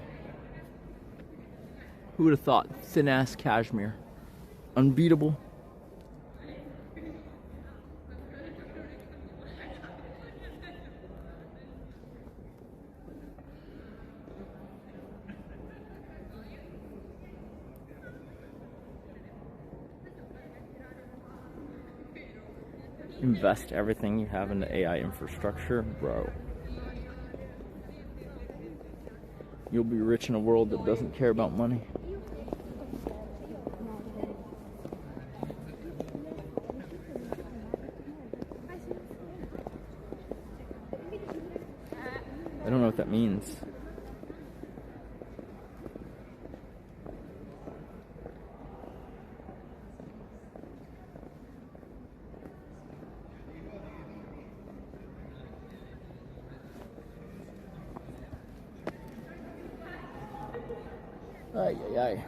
K: Who would have thought? Thin-ass cashmere. Unbeatable. Invest everything you have into AI infrastructure, bro. You'll be rich in a world that doesn't care about money. I don't know what that means. Ay, ay, ay.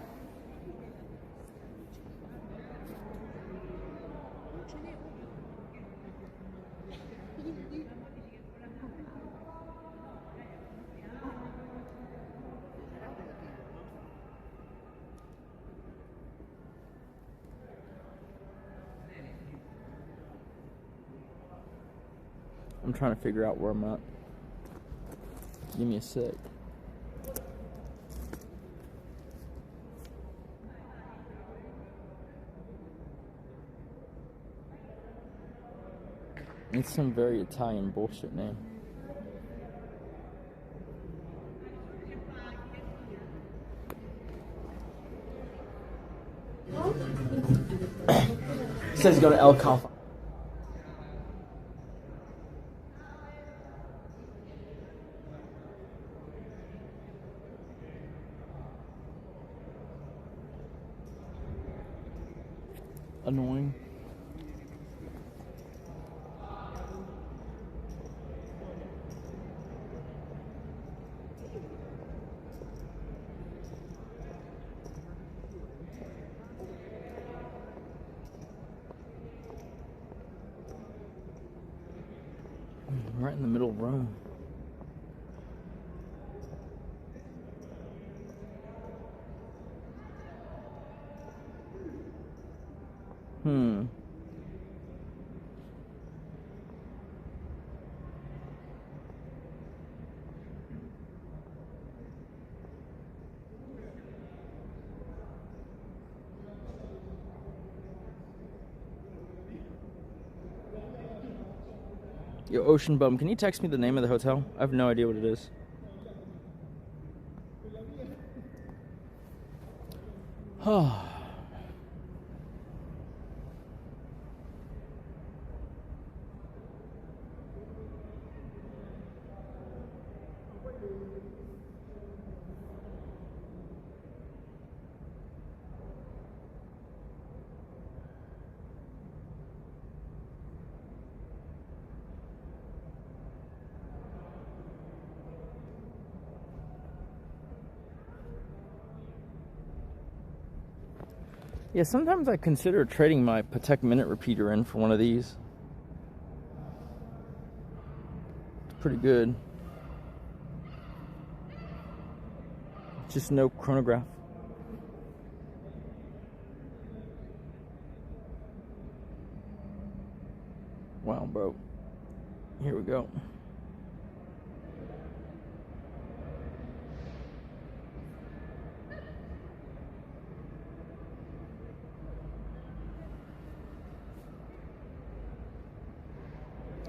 K: I'm trying to figure out where I'm at. Give me a sec. It's some very Italian bullshit name. It says go to El Calfa. Annoying. Right in the middle of Rome. Yo, Ocean Bum, can you text me the name of the hotel? I have no idea what it is. Yeah, sometimes I consider trading my Patek minute repeater in for one of these. It's pretty good. Just no chronograph. Wow, bro. Here we go.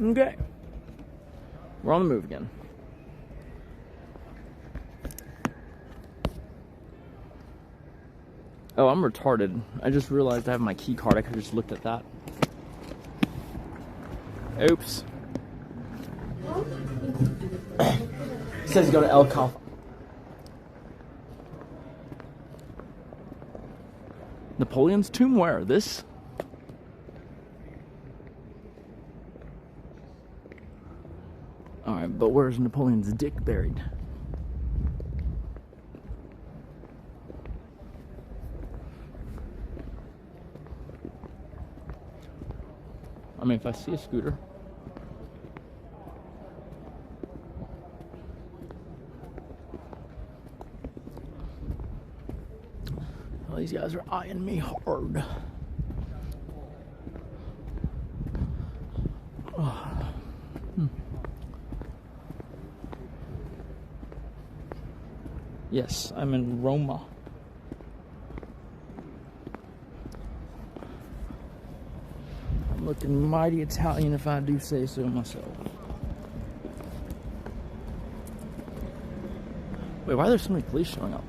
K: Okay. We're on the move again. Oh, I'm retarded. I just realized I have my key card. I could have just looked at that. Oops. It says go to El Calfa. Napoleon's tomb where? This? Alright, but where's Napoleon's dick buried? I mean, if I see a scooter. Well, these guys are eyeing me hard. Yes, I'm in Roma. I'm looking mighty Italian if I do say so myself. Wait, why are there so many police showing up?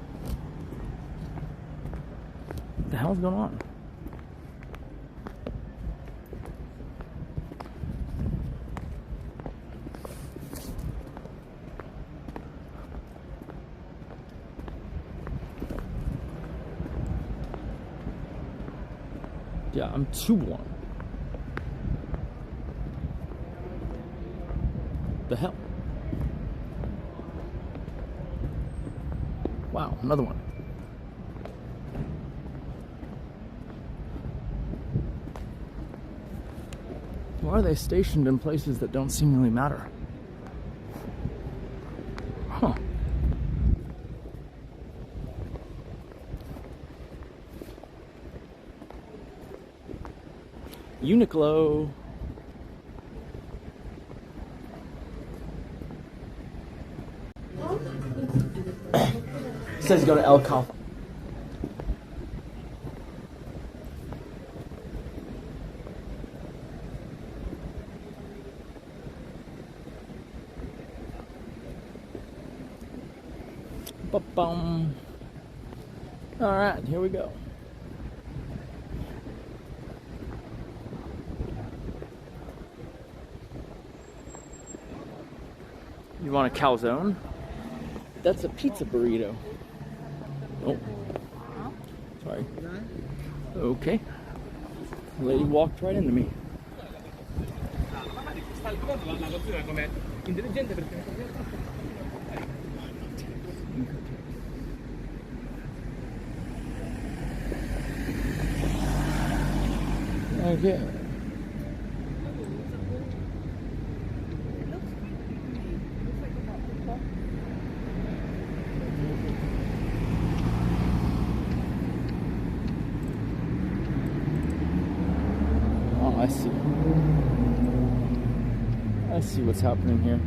K: What the hell's going on? Yeah, I'm 2-1. The hell? Wow, another one. Why are they stationed in places that don't seem really matter? Huh. Uniqlo. Says go to El Capo. Ba-bum. All right, here we go. You want a calzone? That's a pizza burrito. Oh, sorry. Okay. The lady walked right into me. Okay. Oh, I see. I see what's happening here.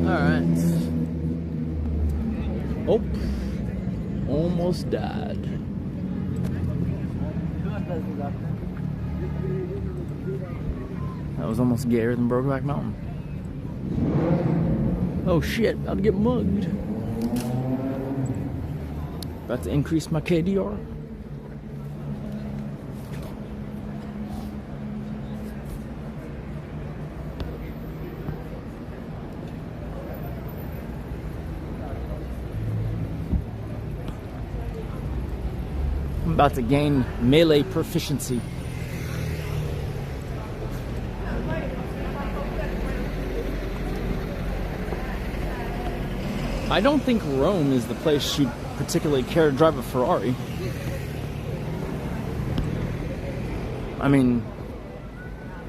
K: Alright. Oh. Almost died. That was almost gayer than Brokeback Mountain. Oh shit, about to get mugged. About to increase my KDR. I'm about to gain melee proficiency. I don't think Rome is the place you'd particularly care to drive a Ferrari. I mean,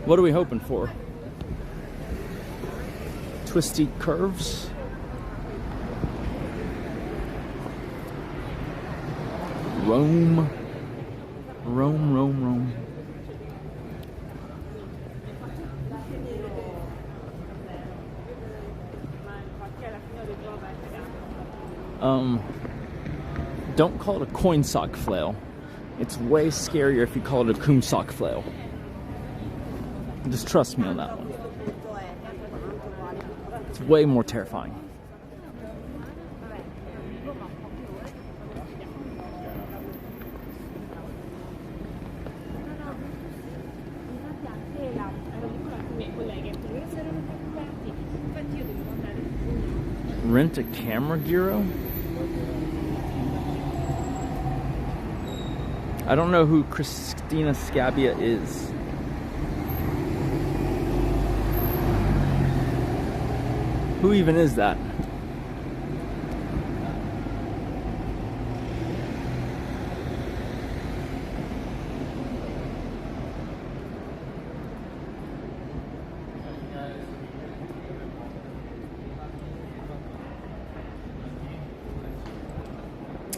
K: what are we hoping for? Twisty curves? Rome. Rome, Rome, Rome. Don't call it a coin sock flail. It's way scarier if you call it a coon sock flail. Just trust me on that one. It's way more terrifying.
C: Infatti io devo
K: Rent a camera gyro? I don't know who Christina Scabia is. Who even is that?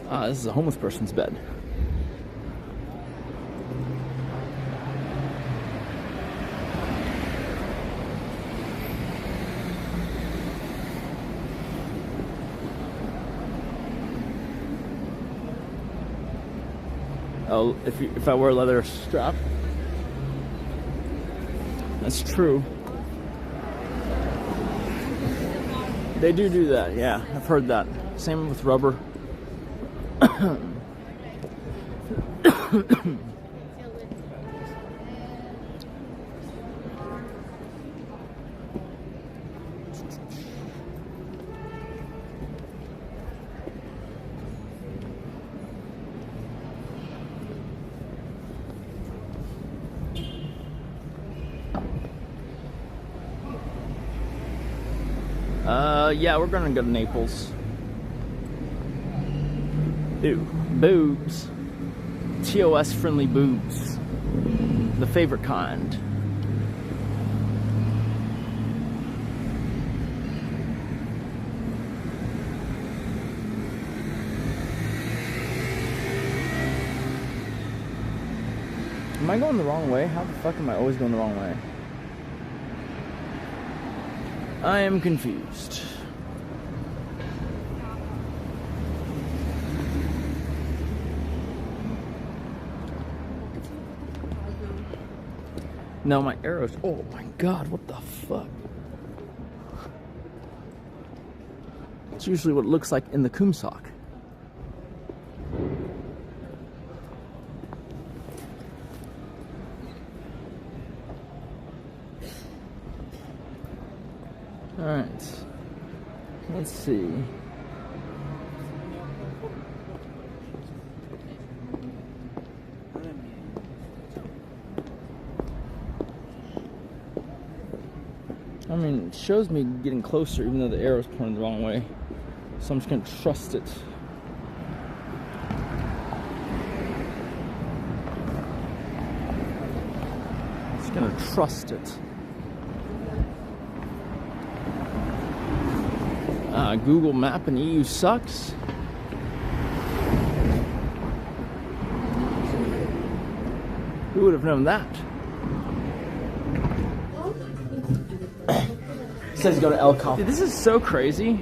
K: Ah, this is a homeless person's bed. Oh, if I wear a leather strap. That's true. They do that, yeah. I've heard that. Same with rubber. Yeah, we're gonna go to Naples. Ew, boobs. TOS friendly boobs. The favorite kind. Am I going the wrong way? How the fuck am I always going the wrong way? I am confused. No, my arrows. Oh my god, what the fuck? It's usually what it looks like in the Kumsock. Alright. Let's see. I mean, it shows me getting closer even though the arrow's pointing the wrong way. So I'm just gonna trust it. I'm just gonna trust it. Google Map in EU sucks. Who would have known that? It says go to El Capo. Dude, this is so crazy.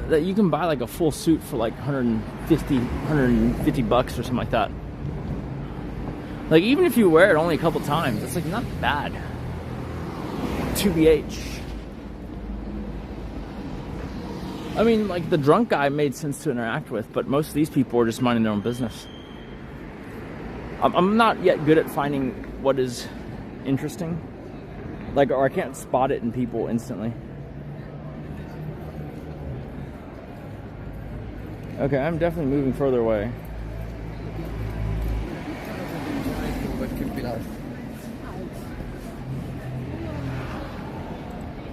K: That you can buy like a full suit for like 150 bucks or something like that. Like even if you wear it only a couple times, it's like not bad. 2BH. I mean, like the drunk guy made sense to interact with, but most of these people are just minding their own business. I'm not yet good at finding what is interesting. Like, or I can't spot it in people instantly. Okay, I'm definitely moving further away.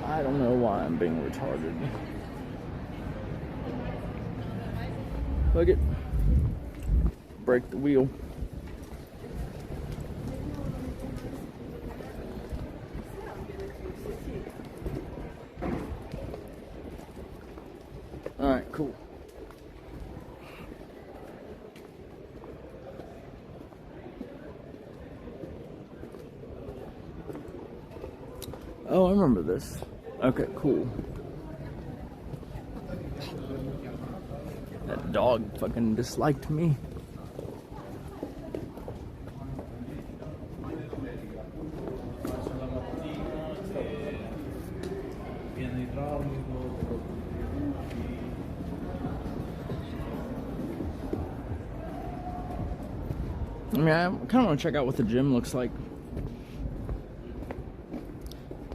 K: I don't know why I'm being retarded. Look it. Break the wheel. Alright, cool. Oh, I remember this. Okay, cool. That dog fucking disliked me. I mean, I kind of want to check out what the gym looks like.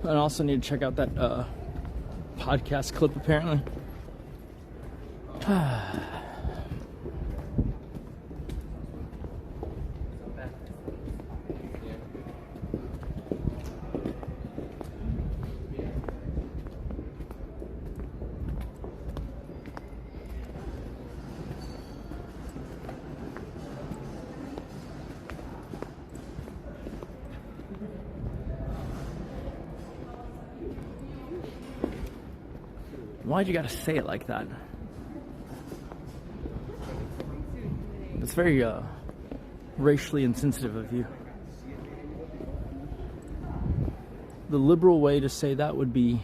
K: And I also need to check out that podcast clip, apparently. Why'd you gotta say it like that? It's very racially insensitive of you. The liberal way to say that would be,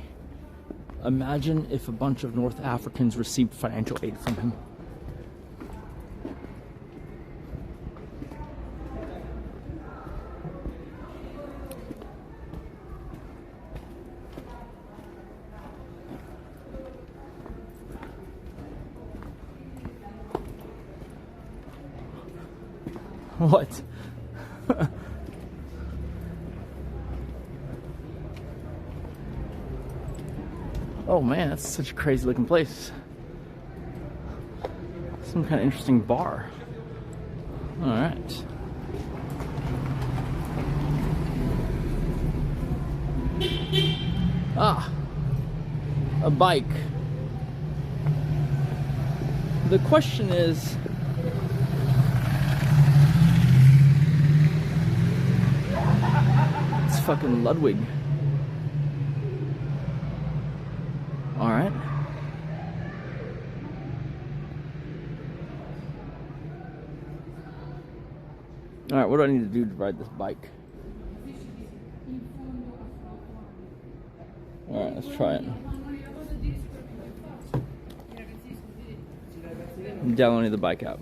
K: imagine if a bunch of North Africans received financial aid from him. What? Oh man, that's such a crazy looking place. Some kind of interesting bar. Alright. Ah, a bike. The question is, it's fucking Ludwig. Alright. Alright, what do I need to do to ride this bike? Alright, let's try it. I'm downloading the bike app.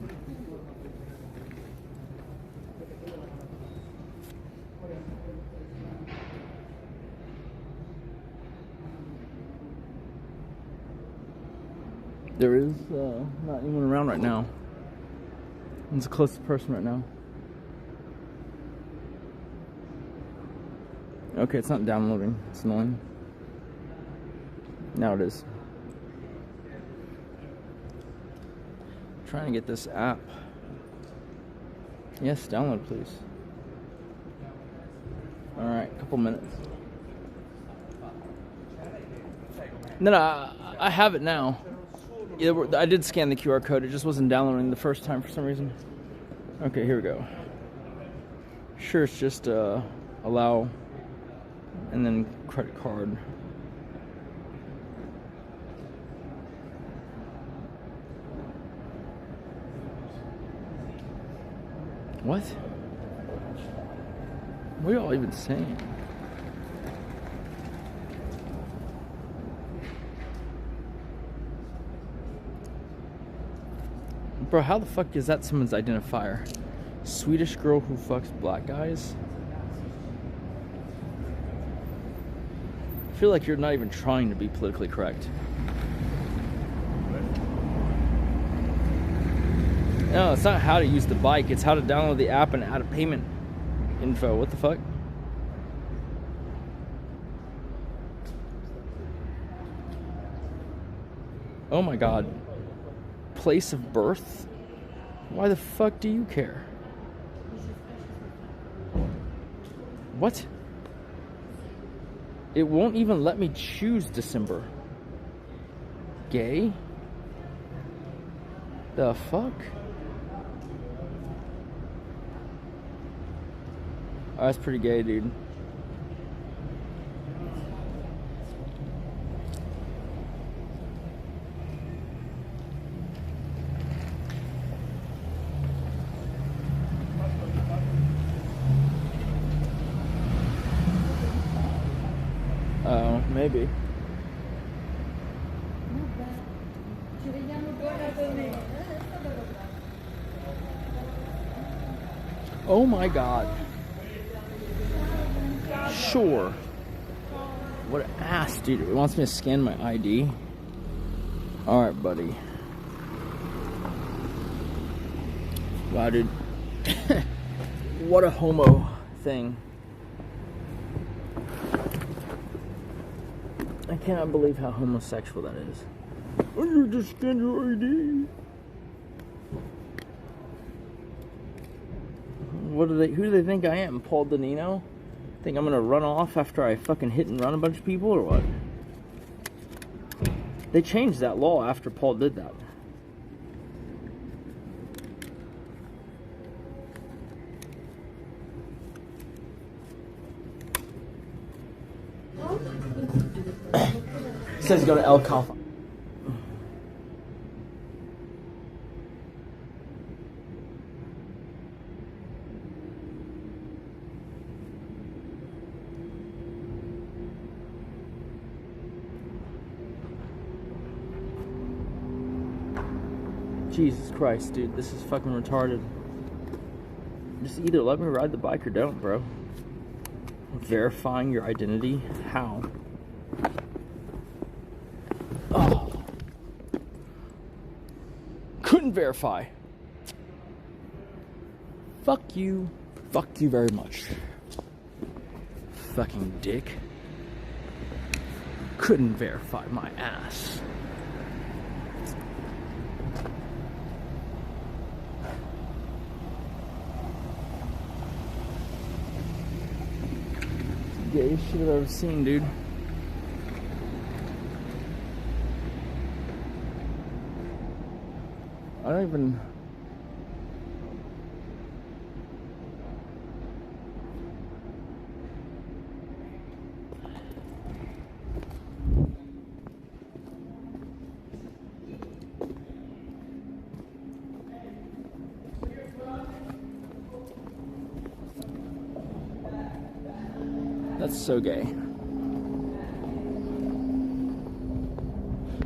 K: There is not anyone around right now. It's the closest person right now. Okay, it's not downloading. It's annoying. Now it is. I'm trying to get this app. Yes, download please. Alright, couple minutes. No, I have it now. I did scan the QR code, it just wasn't downloading the first time for some reason. Okay, here we go. Sure, it's just allow and then credit card. What? What are y'all even saying? Bro, how the fuck is that someone's identifier? Swedish girl who fucks black guys? I feel like you're not even trying to be politically correct. No, it's not how to use the bike, it's how to download the app and add a payment info. What the fuck? Oh my god. Place of birth? Why the fuck do you care? What? It won't even let me choose December. Gay? The fuck? Oh, that's pretty gay, dude. Oh, maybe. Oh my god. Sure. What an ass, dude. It wants me to scan my ID. Alright, buddy. Wow, dude. What a homo thing. I cannot believe how homosexual that is. I need to scan your ID. Who do they think I am? Paul Danino? Think I'm gonna run off after I fucking hit and run a bunch of people or what? They changed that law after Paul did that. It says go to El Cafa. Jesus Christ, dude, this is fucking retarded. Just either let me ride the bike or don't, bro. Verifying your identity? How? Oh. Couldn't verify. Fuck you. Fuck you very much. Fucking dick. Couldn't verify my ass. Gayest shit I've ever seen, dude. I don't even... That's so gay.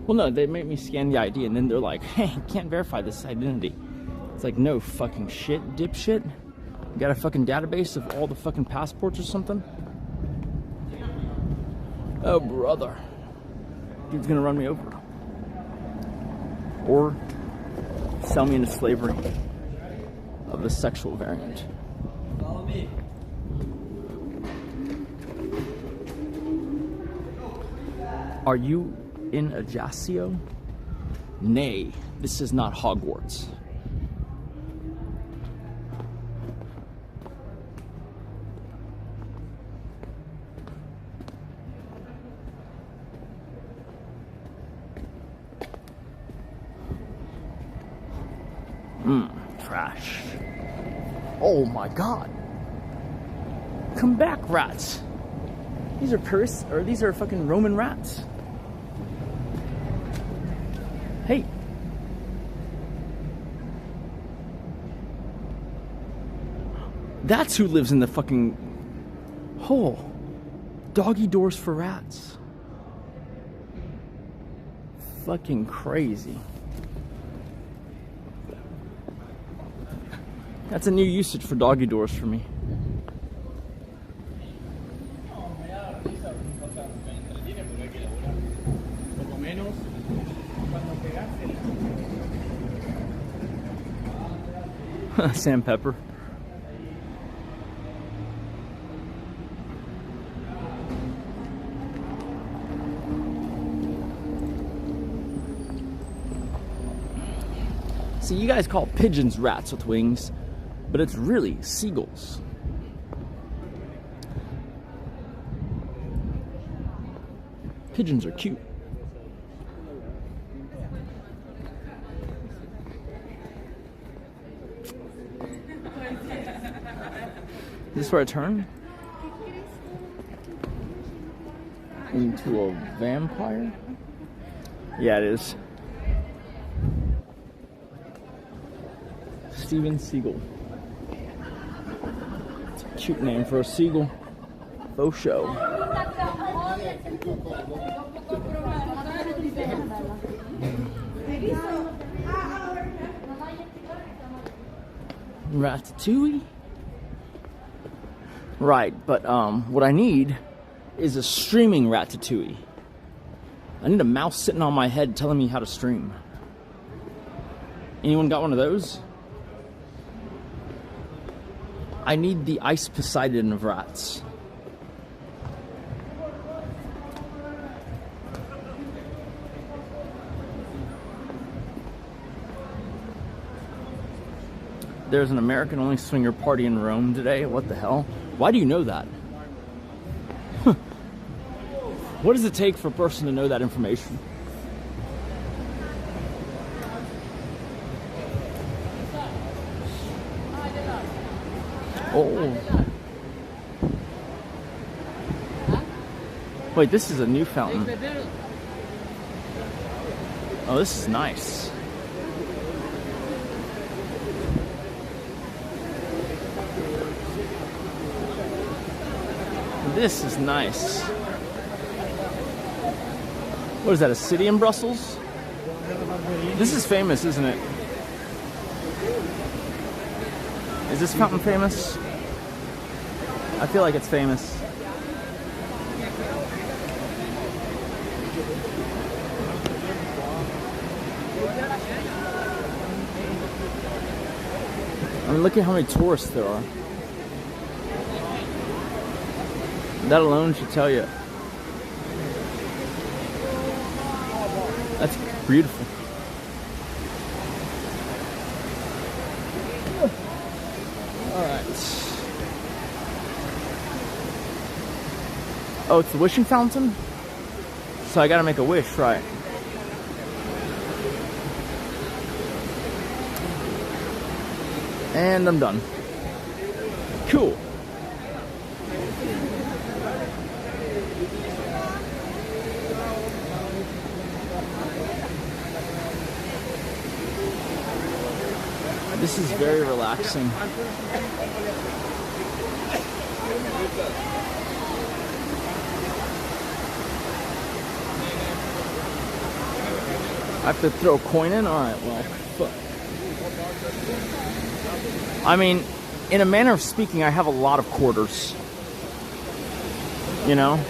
K: Well, no, they make me scan the ID and then they're like, hey, can't verify this identity. It's like, no fucking shit, dipshit. You got a fucking database of all the fucking passports or something? Oh, brother. Dude's gonna run me over. Or sell me into slavery of the sexual variant.
H: Follow me.
K: Are you in Ajaccio? Nay, this is not Hogwarts. Trash. Oh my god. Come back, rats. These are tourists, or these are fucking Roman rats. Hey. That's who lives in the fucking hole. Doggy doors for rats. Fucking crazy. That's a new usage for doggy doors for me. Sandpepper. See, you guys call pigeons rats with wings, but it's really seagulls. Pigeons are cute. Is this where I turn? Into a vampire? Yeah, it is. Steven Seagal. It's a cute name for a seagull. Faux show. Ratatouille? Right, but what I need is a streaming Ratatouille. I need a mouse sitting on my head telling me how to stream. Anyone got one of those? I need the Ice Poseidon of rats. There's an American-only swinger party in Rome today. What the hell? Why do you know that? What does it take for a person to know that information? Oh. Wait, this is a new fountain. Oh, this is nice. This is nice. What is that, a city in Brussels? This is famous, isn't it? Is this fountain famous? I feel like it's famous. I mean, look at how many tourists there are. That alone should tell you. That's beautiful. Alright. Oh, it's the wishing fountain? So I gotta make a wish, right? And I'm done. Cool. This is very relaxing. I have to throw a coin in? Alright, well, fuck. I mean, in a manner of speaking, I have a lot of quarters. You know?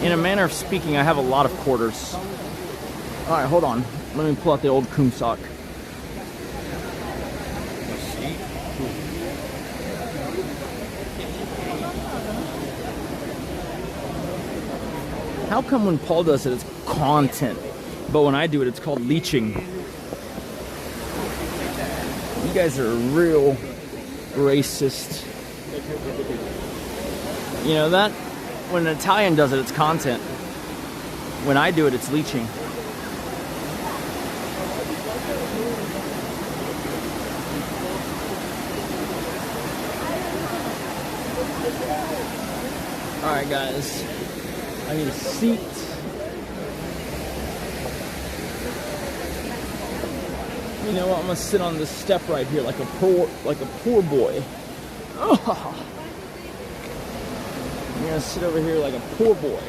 K: In a manner of speaking, I have a lot of quarters. Alright, hold on. Let me pull out the old coon sock. How come when Paul does it, it's content, but when I do it, it's called leeching? You guys are real racist. You know that? When an Italian does it, it's content. When I do it, it's leeching. Alright guys, I need a seat. You know what? I'm gonna sit on this step right here like a poor boy. Oh. I'm gonna sit over here like a poor boy.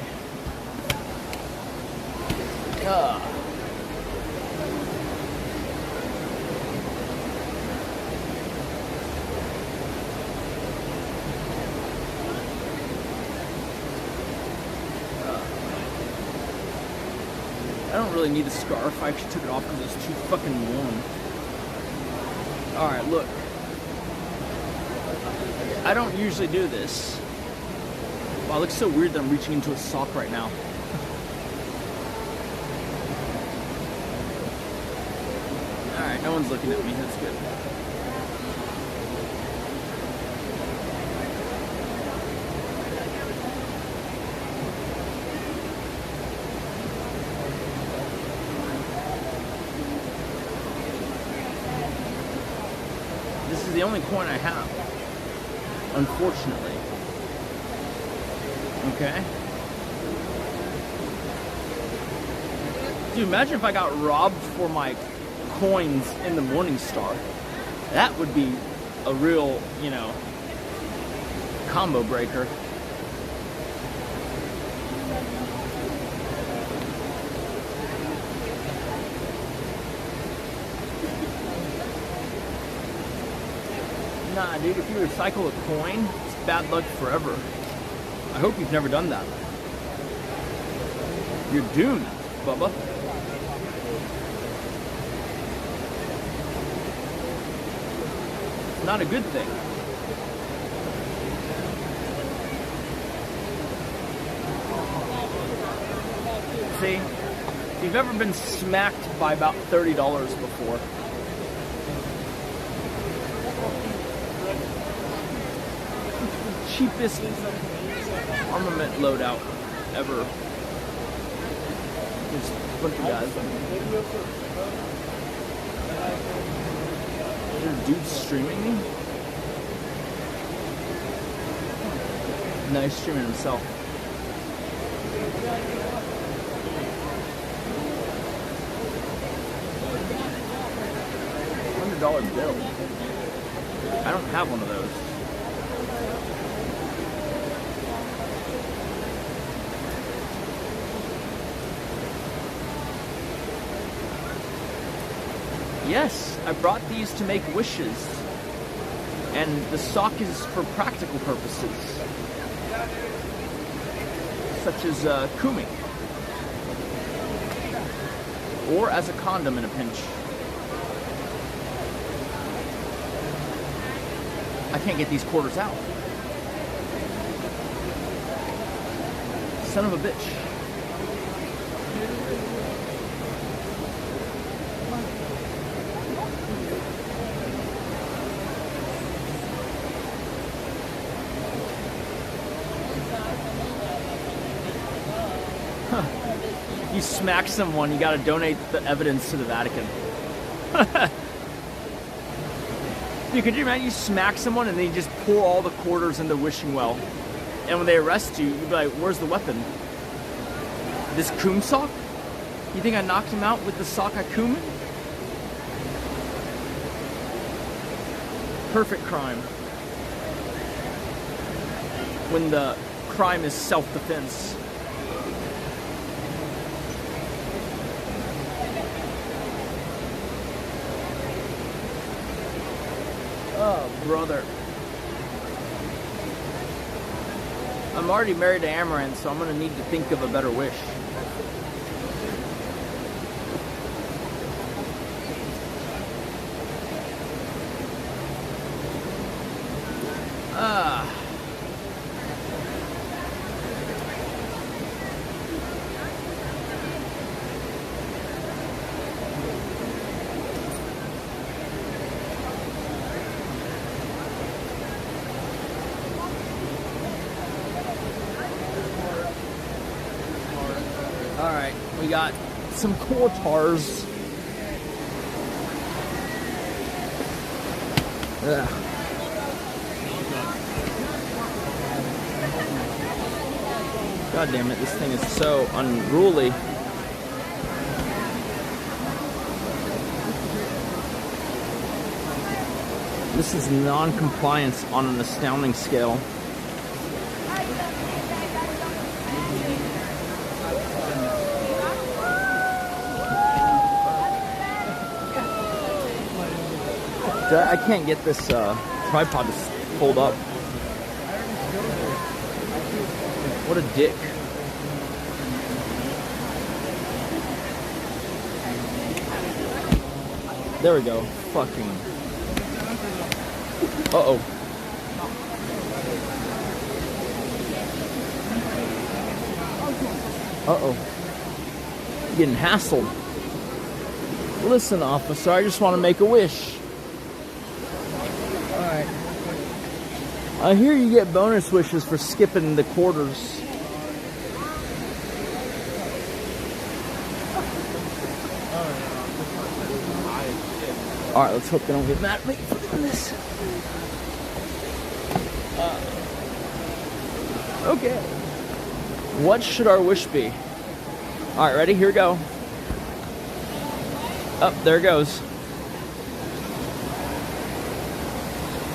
K: I don't really need a scarf. I actually took it off because it's too fucking warm. Alright, look. I don't usually do this. Wow, it looks so weird that I'm reaching into a sock right now. Alright, no one's looking at me. That's good. This is the only coin I have, unfortunately. Okay? Dude, imagine if I got robbed for my coins in the Morningstar. That would be a real, you know, combo breaker. Nah, dude, if you recycle a coin, it's bad luck forever. I hope you've never done that. You're doomed, Bubba. It's not a good thing. See, if you've ever been smacked by about $30 before, Cheapest armament loadout ever. Just a bunch of guys. Is there a dude streaming me? No, he's streaming himself. $100 bill. I don't have one of those. Yes, I brought these to make wishes. And the sock is for practical purposes. Such as cooming. Or as a condom in a pinch. I can't get these quarters out. Son of a bitch. You smack someone, you gotta donate the evidence to the Vatican. Dude, could you imagine you smack someone and then you just pour all the quarters in the wishing well? And when they arrest you, you'd be like, where's the weapon? This coom sock? You think I knocked him out with the sock I coomed? Perfect crime. When the crime is self-defense. Oh, brother. I'm already married to Amouranth, so I'm gonna need to think of a better wish. Alright, we got some quarters. Ugh. God damn it, this thing is so unruly. This is non-compliance on an astounding scale. I can't get this tripod to fold up. What a dick. There we go. Fucking. Uh-oh. Uh-oh. Getting hassled. Listen, officer, I just want to make a wish. Alright. I hear you get bonus wishes for skipping the quarters. Alright, let's hope they don't get mad at me for doing this. Okay. What should our wish be? Alright, ready? Here we go. Up, there it goes.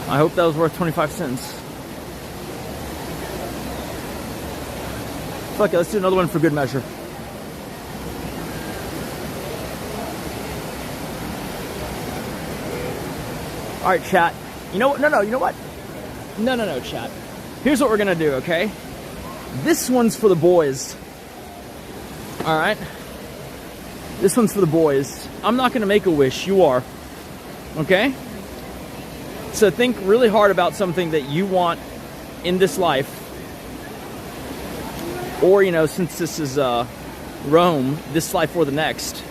K: I hope that was worth 25 cents. Fuck it, let's do another one for good measure. Alright, chat. You know what? No, you know what? No, chat. Here's what we're gonna do, okay? This one's for the boys. Alright? This one's for the boys. I'm not gonna make a wish, you are. Okay? So think really hard about something that you want in this life. Or, you know, since this is Rome, this life or the next.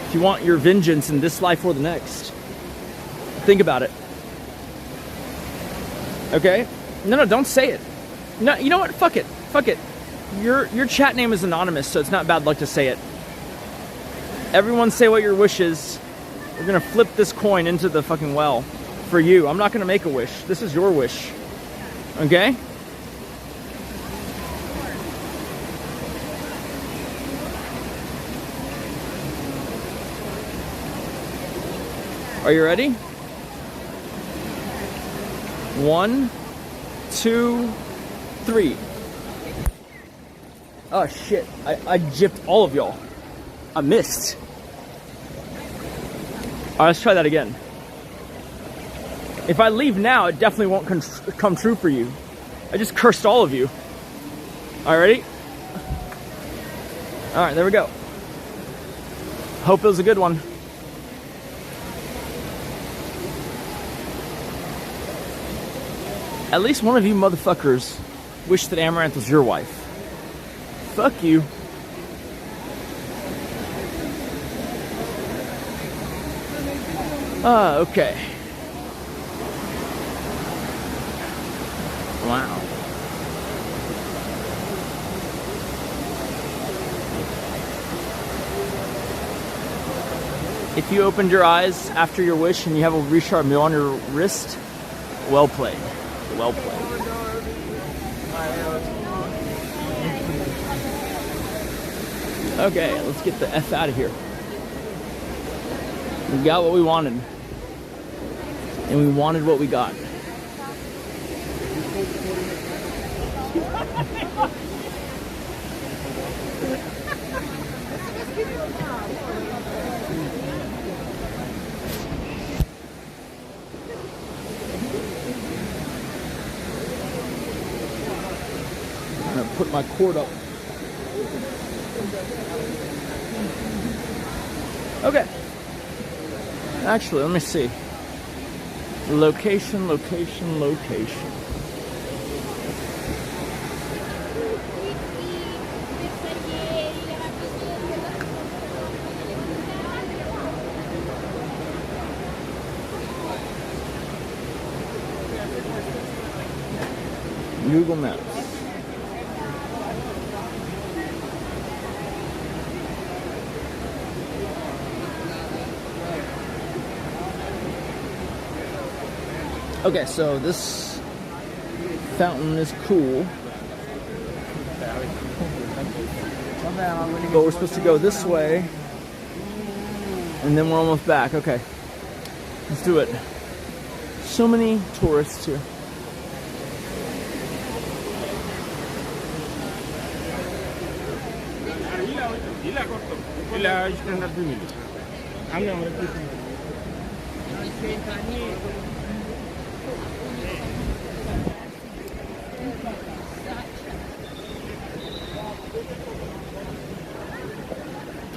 K: If you want your vengeance in this life or the next, Think about it. Okay? No, don't say it. No, you know what? Fuck it. Fuck it. Your chat name is anonymous, so it's not bad luck to say it. Everyone say what your wish is. We're gonna flip this coin into the fucking well for you. I'm not gonna make a wish. This is your wish. Okay? Are you ready? 1, 2, 3. Oh shit, I gypped all of y'all. I missed. Alright, let's try that again. If I leave now, it definitely won't come true for you. I just cursed all of you. Alright, ready? Alright, there we go. Hope it was a good one. At least one of you motherfuckers wish that Amouranth was your wife. Fuck you. Okay. Wow. If you opened your eyes after your wish and you have a Richard Mille on your wrist, well played. Well played. Okay, let's get the F out of here. We got what we wanted. And we wanted what we got. I'm gonna put my cord up. Okay. Actually, let me see. Location. Google Maps. Okay, so this fountain is cool. But we're supposed to go this way. And then we're almost back. Okay. Let's do it. So many tourists here.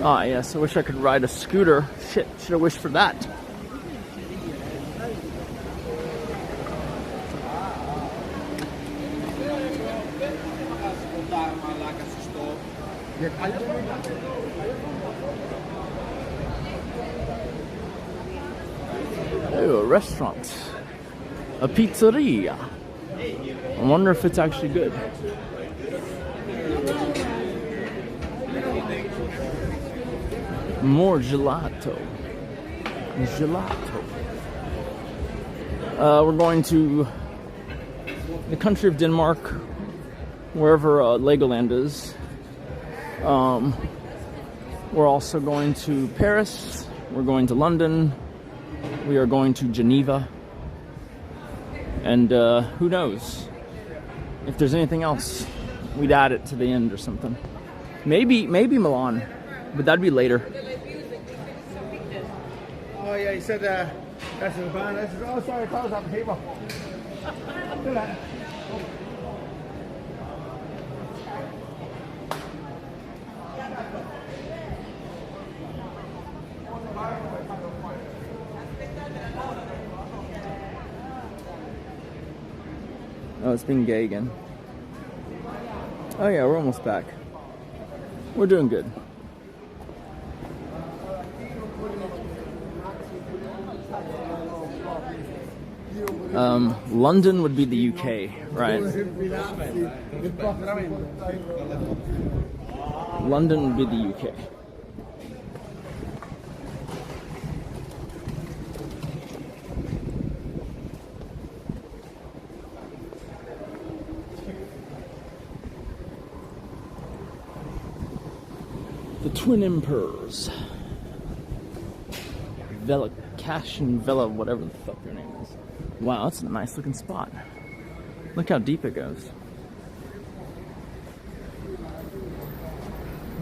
K: Ah, yes, I wish I could ride a scooter. Shit, should have wished for that. Oh, a restaurant. A pizzeria. I wonder if it's actually good. More gelato. We're going to the country of Denmark, wherever Legoland is. We're also going to Paris. We're going to London. We are going to Geneva. And who knows? If there's anything else, we'd add it to the end or something. Maybe Milan, but that'd be later.
L: Oh yeah, he said that's the van. I said, oh sorry, close up the table. Do that.
K: Oh, it's being gay again. Oh yeah, we're almost back. We're doing good. London would be the UK, right? London would be the UK. The Twin Emperors. Vela Cash and Vela, whatever the fuck their name is. Wow, that's a nice looking spot. Look how deep it goes.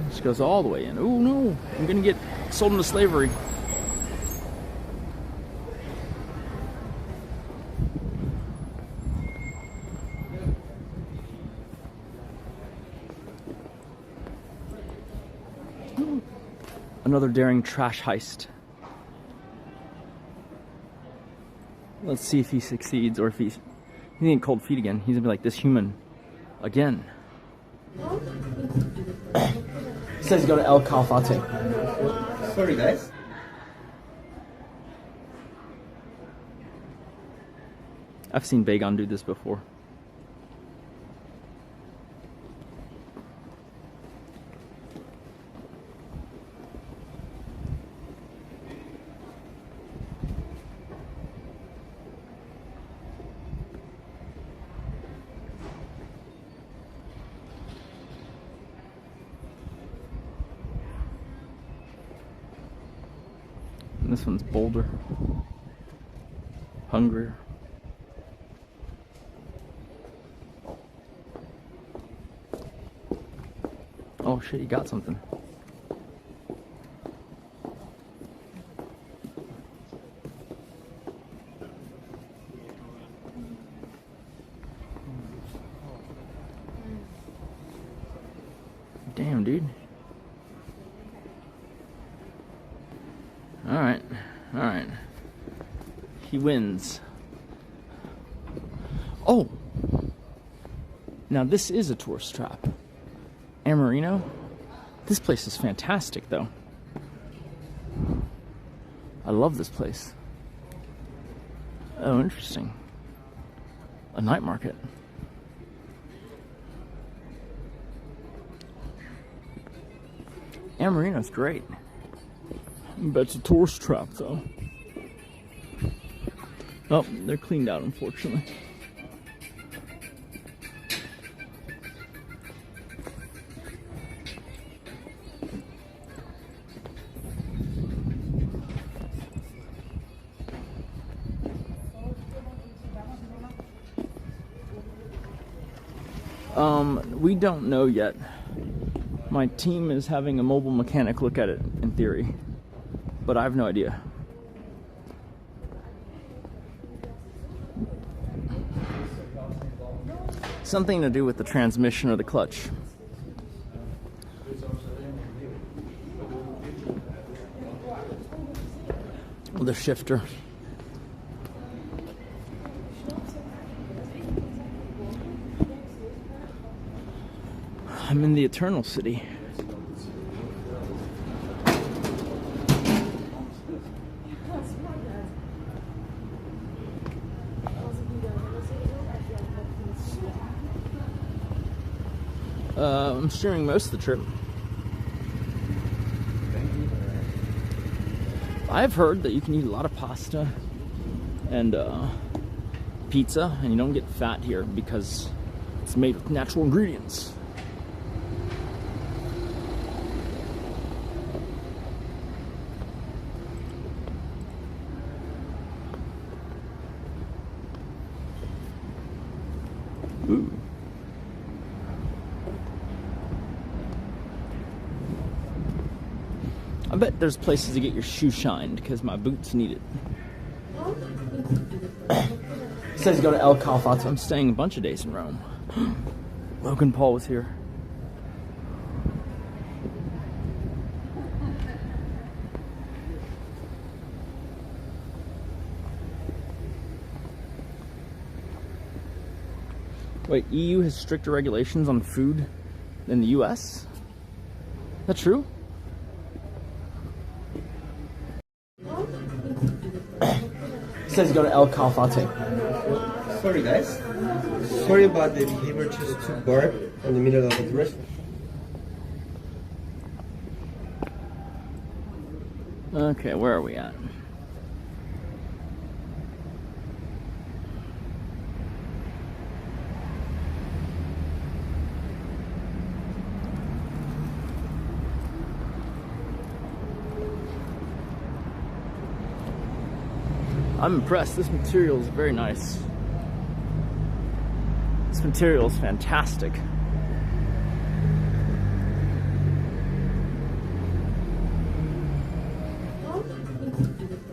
K: This goes all the way in. Oh no, I'm gonna get sold into slavery. Another daring trash heist. Let's see if he succeeds, or if he's gonna get cold feet again. He's gonna be like this human again. Says go to El Calfate.
B: Sorry, guys.
K: I've seen Bagon do this before. And this one's bolder, hungrier. Oh shit, he got something. Damn, dude. Alright, alright. He wins. Oh! Now this is a tourist trap. Amouranth? This place is fantastic, though. I love this place. Oh, interesting. A night market. Amouranth's great. But it's a tourist trap, though. Oh, they're cleaned out, unfortunately. We don't know yet. My team is having a mobile mechanic look at it, in theory. But I have no idea. Something to do with the transmission or the clutch. Or the shifter. I'm in the Eternal City. I'm steering most of the trip. I've heard that you can eat a lot of pasta and pizza, and you don't get fat here because it's made with natural ingredients. Ooh. I bet there's places to get your shoe shined because my boots need it. It says go to El Calfate. I'm staying a bunch of days in Rome. Logan Paul was here. Wait, EU has stricter regulations on food than the US? Is that true? It says go to El Calfate.
B: Sorry guys. Sorry about the behavior just to bark in the middle of the restaurant.
K: Okay, where are we at? I'm impressed. This material is very nice. This material is fantastic.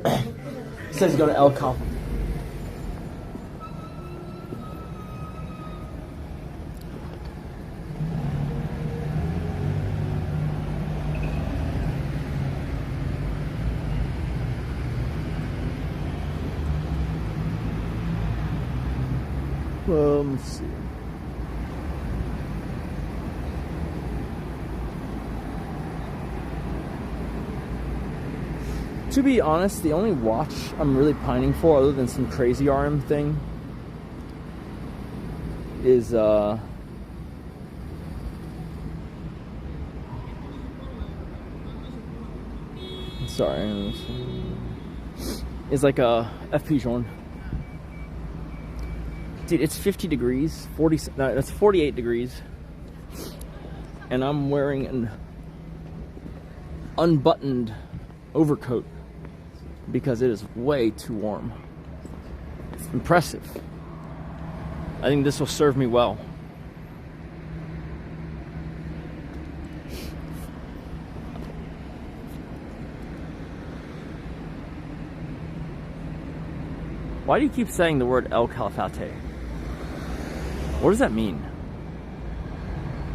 K: It says go to El Capo. Let's see. To be honest, the only watch I'm really pining for, other than some crazy RM thing, is sorry, is like a FP Journe. Dude, it's 50 degrees, that's 48 degrees, and I'm wearing an unbuttoned overcoat because it is way too warm. It's impressive. I think this will serve me well. Why do you keep saying the word El Calafate? What does that mean?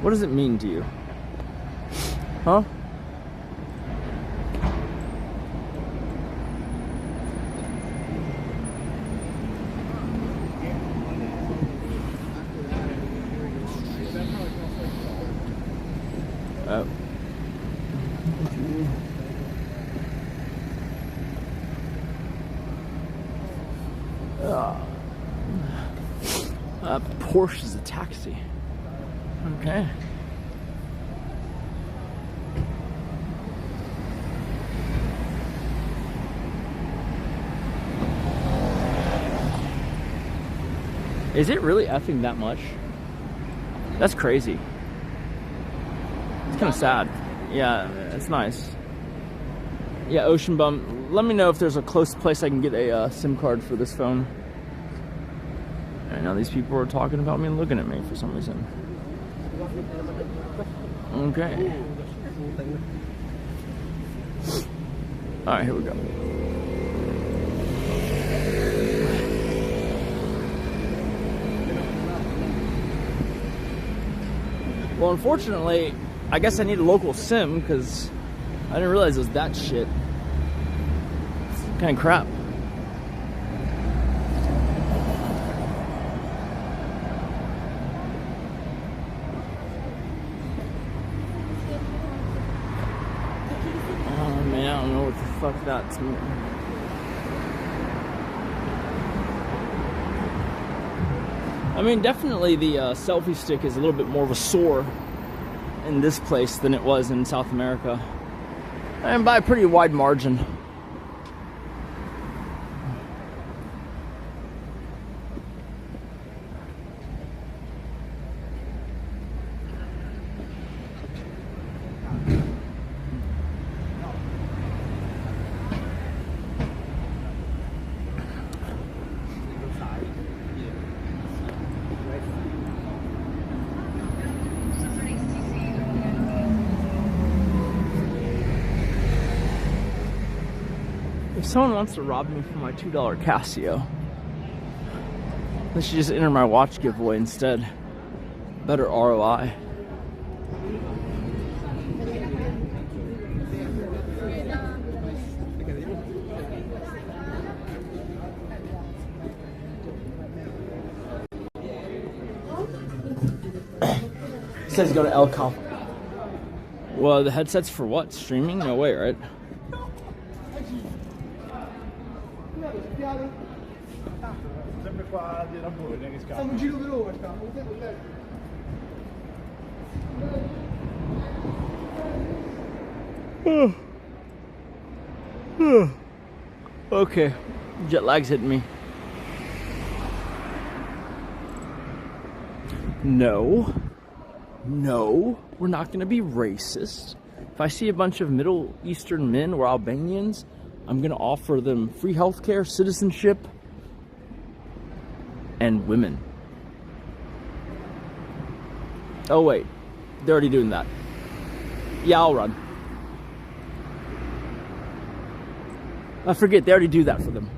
K: What does it mean to you? Huh? Porsche is a taxi. Okay. Is it really effing that much? That's crazy. It's kind of sad. Yeah, it's nice. Yeah, Ocean Bum. Let me know if there's a close place I can get a SIM card for this phone. I know these people are talking about me and looking at me for some reason. Okay. Alright, here we go. Well, unfortunately, I guess I need a local SIM because I didn't realize it was that shit. It's kind of crap. Fuck that. I mean, definitely the selfie stick is a little bit more of a sore in this place than it was in South America, and by a pretty wide margin. If someone wants to rob me for my $2 Casio, they should just enter my watch giveaway instead. Better ROI. It says go to El Capo. Well, the headset's for what? Streaming? No way, right?
D: Sempre qua di Ramone che scappa.
L: Facciamo un giro veloce,
K: Okay, jet lag's hitting me. No, we're not gonna be racist. If I see a bunch of Middle Eastern men or Albanians, I'm gonna offer them free healthcare, citizenship, and women. Oh wait, they're already doing that. Yeah, I'll run. I forget, they already do that for them.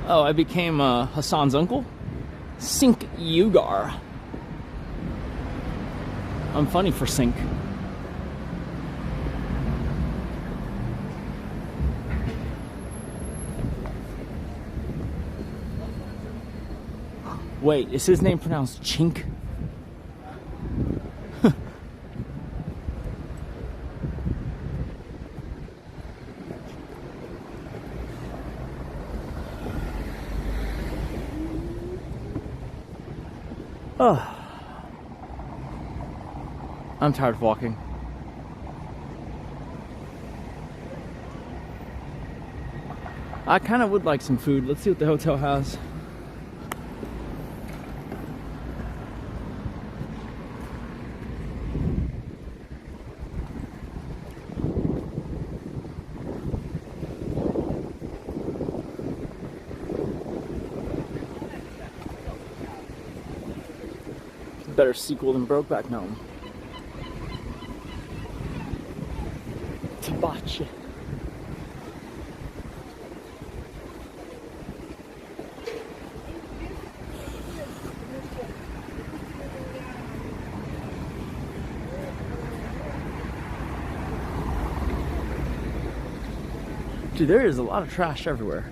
K: Oh, I became Hassan's uncle? Sink Ugar. I'm funny for Sink. Wait, is his name pronounced Chink? Oh, I'm tired of walking. I kind of would like some food. Let's see what the hotel has. Better sequel than Brokeback Mountain. Tabachi. Dude, there is a lot of trash everywhere.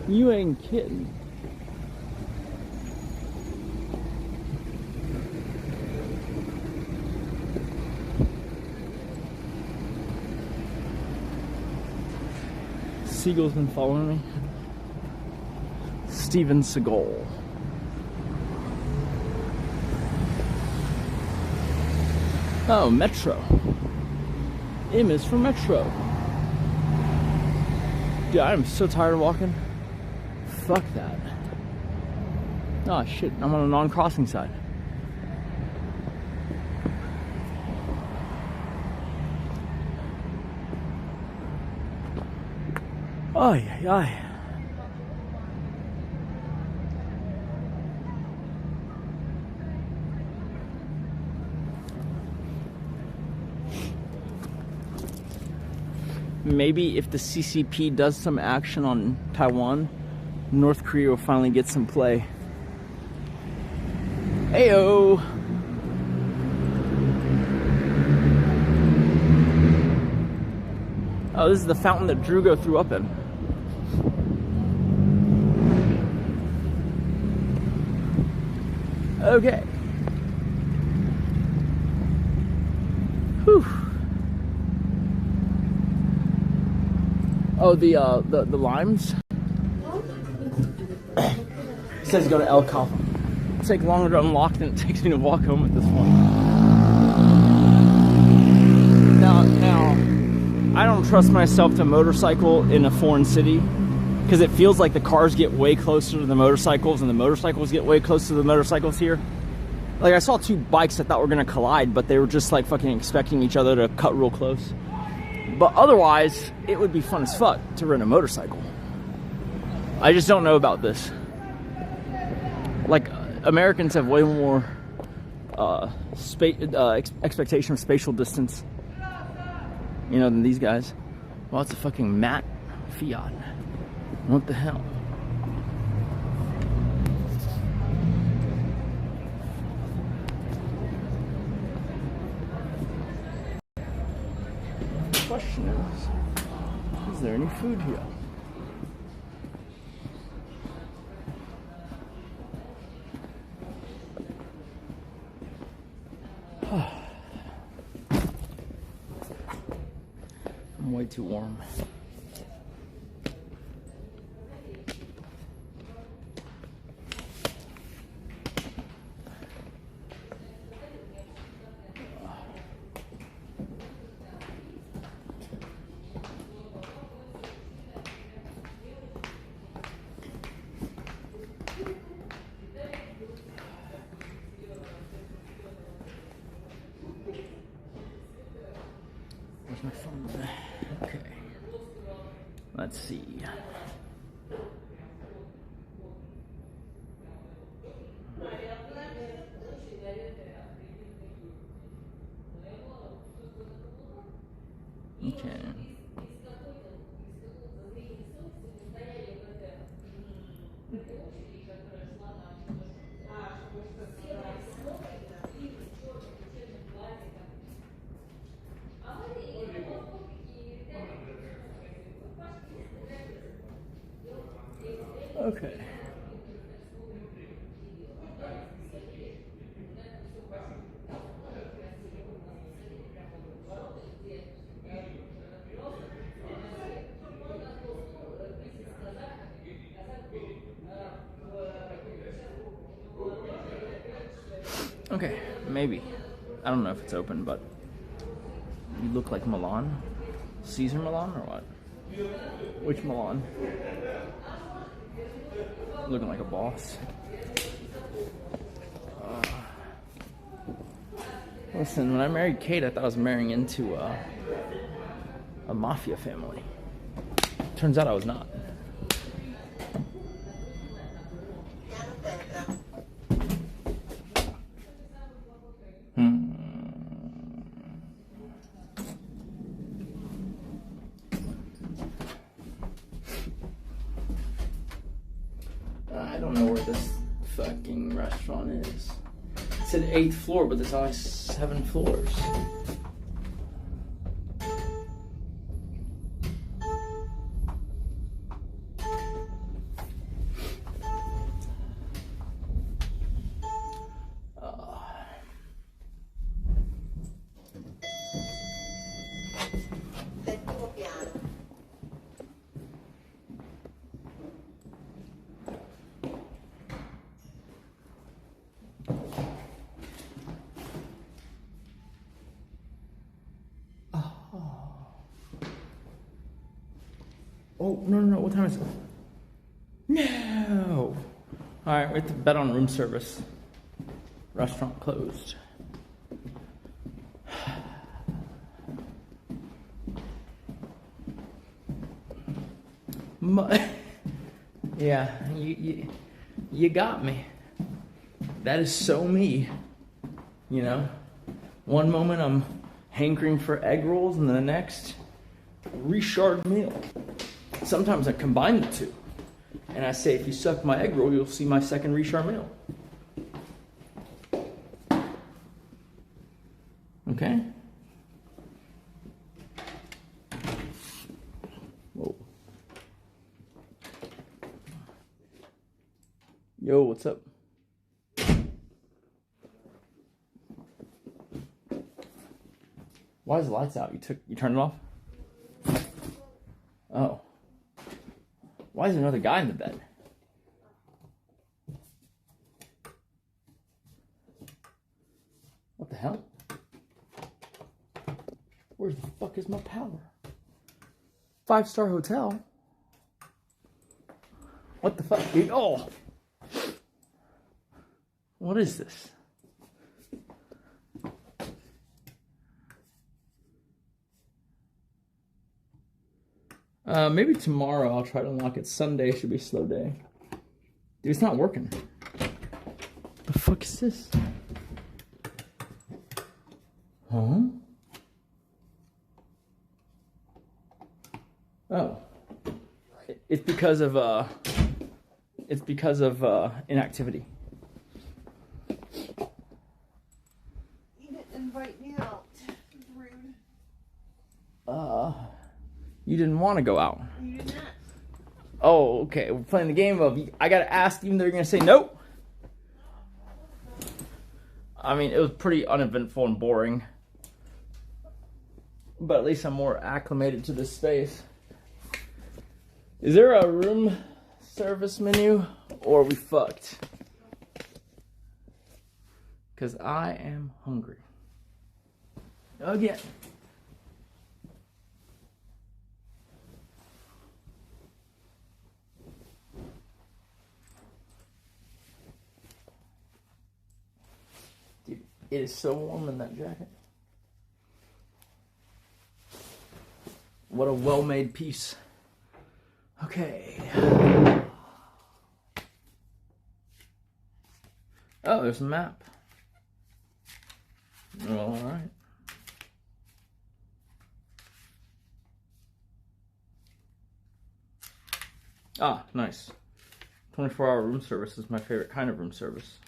K: You ain't kidding. Seagull's been following me. Steven Seagull. Oh, Metro. M is for Metro. Dude, I am so tired of walking. Fuck that. Oh shit, I'm on a non-crossing side. Ay, ay, ay. Maybe if the CCP does some action on Taiwan, North Korea will finally get some play. Ayo! Oh, this is the fountain that Drugo threw up in. Okay. Whew. Oh, the limes. It says go to El Cabo. It'll take longer to unlock than it takes me to walk home with this one. Now, I don't trust myself to motorcycle in a foreign city because it feels like the cars get way closer to the motorcycles and the motorcycles get way closer to the motorcycles here. Like, I saw two bikes I thought were gonna collide, but they were just like fucking expecting each other to cut real close. But otherwise, it would be fun as fuck to rent a motorcycle. I just don't know about this. Like, Americans have way more expectation of spatial distance, you know, than these guys. Well, it's a fucking matte Fiat. What the hell? there any food here? I'm way too warm. Where's my phone? Okay. Let's see. Okay. Okay. Okay, maybe. I don't know if it's open, but you look like Milan. Caesar Milan or what? Which Milan? Looking like a boss. Listen, when I married Kate, I thought I was marrying into a mafia family. Turns out I was not. I don't know where this fucking restaurant is. It said 8th floor, but there's only 7 floors. Oh, no, what time is it? No! Alright, we have to bet on room service. Restaurant closed. Yeah, you got me. That is so me. You know? One moment I'm hankering for egg rolls, and the next, Richard meal. Sometimes I combine the two. And I say, if you suck my egg roll, you'll see my second Richard meal. Okay? Whoa. Yo, what's up? Why is the lights out? You turned it off? Oh. Why is there another guy in the bed? What the hell? Where the fuck is my power? 5-star hotel? What the fuck, dude? Oh! What is this? Maybe tomorrow I'll try to unlock it. Sunday should be a slow day. Dude, it's not working. The fuck is this? Huh? Oh. It's because of inactivity.
J: You didn't invite me out. It's rude.
K: You didn't want to go out.
C: You did not.
K: Oh, okay. We're playing the game of I gotta ask even though you're gonna say nope. I mean, it was pretty uneventful and boring. But at least I'm more acclimated to this space. Is there a room service menu or are we fucked? Because I am hungry. Again. Dude, it is so warm in that jacket. What a well-made piece. Okay. Oh, there's a map. All right. Ah, nice. 24-hour room service is my favorite kind of room service.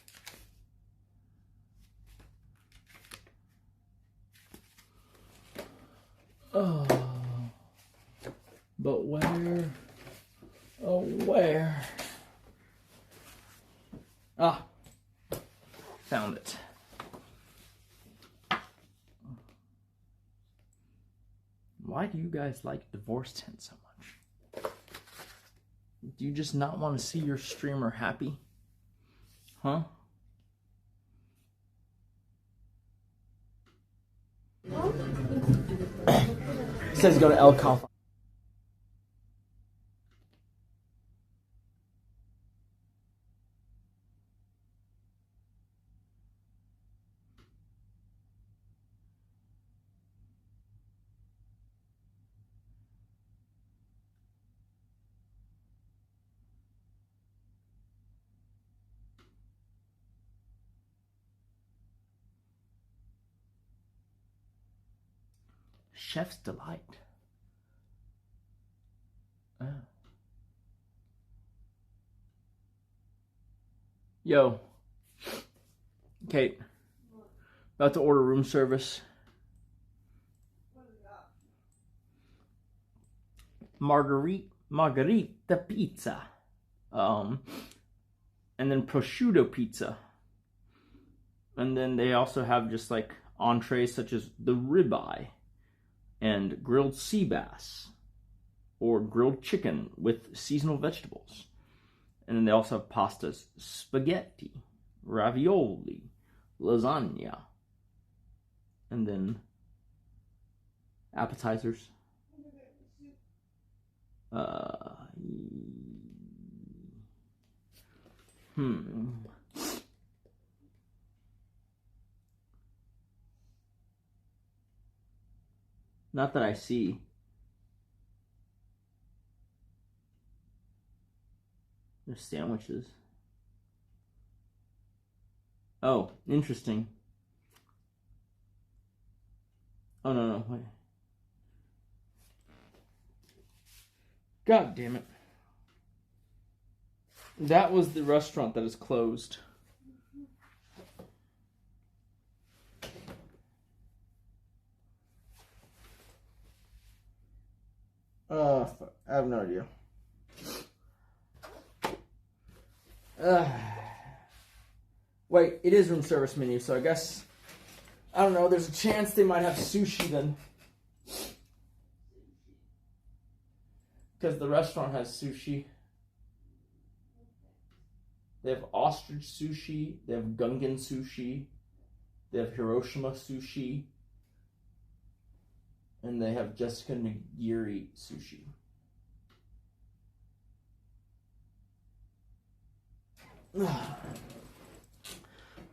K: Oh. But where? Oh, where? Ah. Found it. Why do you guys like divorce tent so much? Do you just not want to see your streamer happy? Huh? It says go to El Calfa. Chef's Delight. Oh. Yo. Kate. About to order room service. Margarita pizza. And then prosciutto pizza. And then they also have just like entrees such as the ribeye and grilled sea bass or grilled chicken with seasonal vegetables. And then they also have pastas, spaghetti, ravioli, lasagna, and then appetizers. Not that I see. There's sandwiches. Oh, interesting. Oh, no, wait. God damn it. That was the restaurant that is closed. I have no idea. Wait, it is room service menu, so I guess, I don't know, there's a chance they might have sushi then. Because the restaurant has sushi. They have ostrich sushi, they have Gungan sushi, they have Hiroshima sushi, and they have Jessica Nigiri sushi.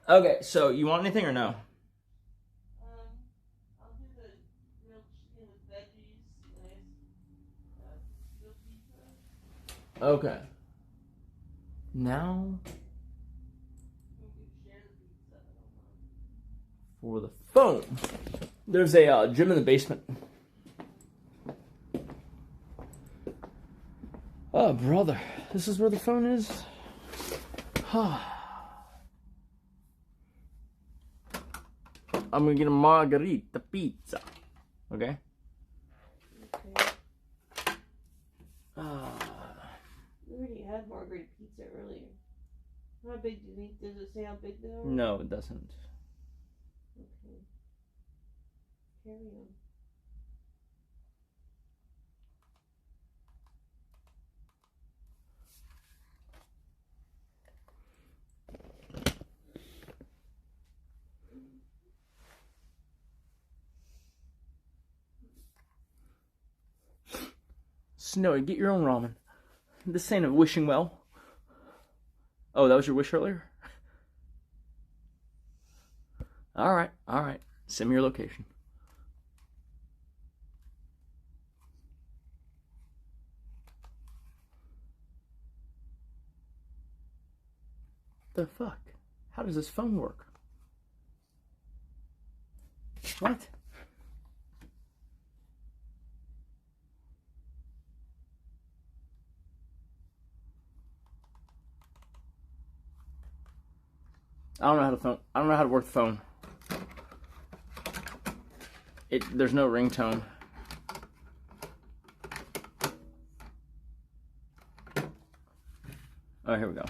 K: Okay, so you want anything or no?
C: I'll do the grilled chicken with veggies, grilled pizza.
K: Okay. Now for the phone. There's a gym in the basement. Oh, brother. This is where the phone is? I'm gonna get a margarita pizza. Okay?
C: We already had margarita pizza earlier. How big do you think? Does it say how big they are?
K: No, it doesn't.
C: Okay. Carry on.
K: Snowy, get your own ramen. This ain't a wishing well. Oh, that was your wish earlier? Alright. Send me your location. The fuck? How does this phone work? What? I don't know how to work the phone. There's no ringtone. Oh, here we go.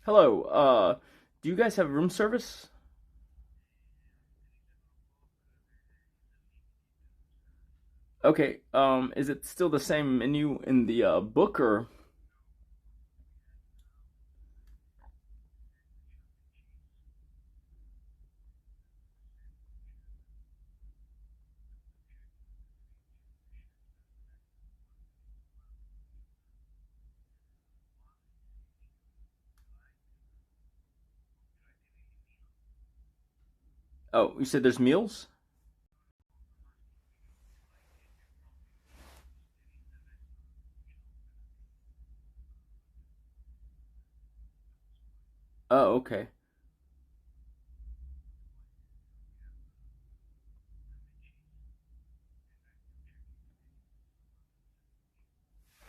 K: Hello, do you guys have room service? Okay, is it still the same menu in the book, or? Oh, you said there's meals? Oh, okay.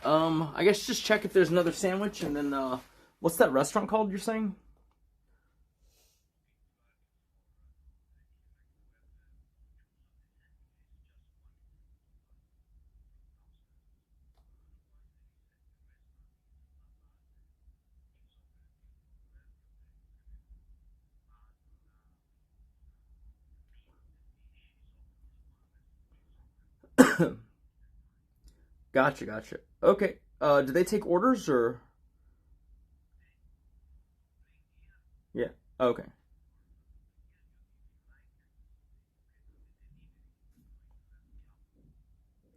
K: I guess just check if there's another sandwich, and then, what's that restaurant called you're saying? Gotcha. Okay, do they take orders, or? Yeah, okay.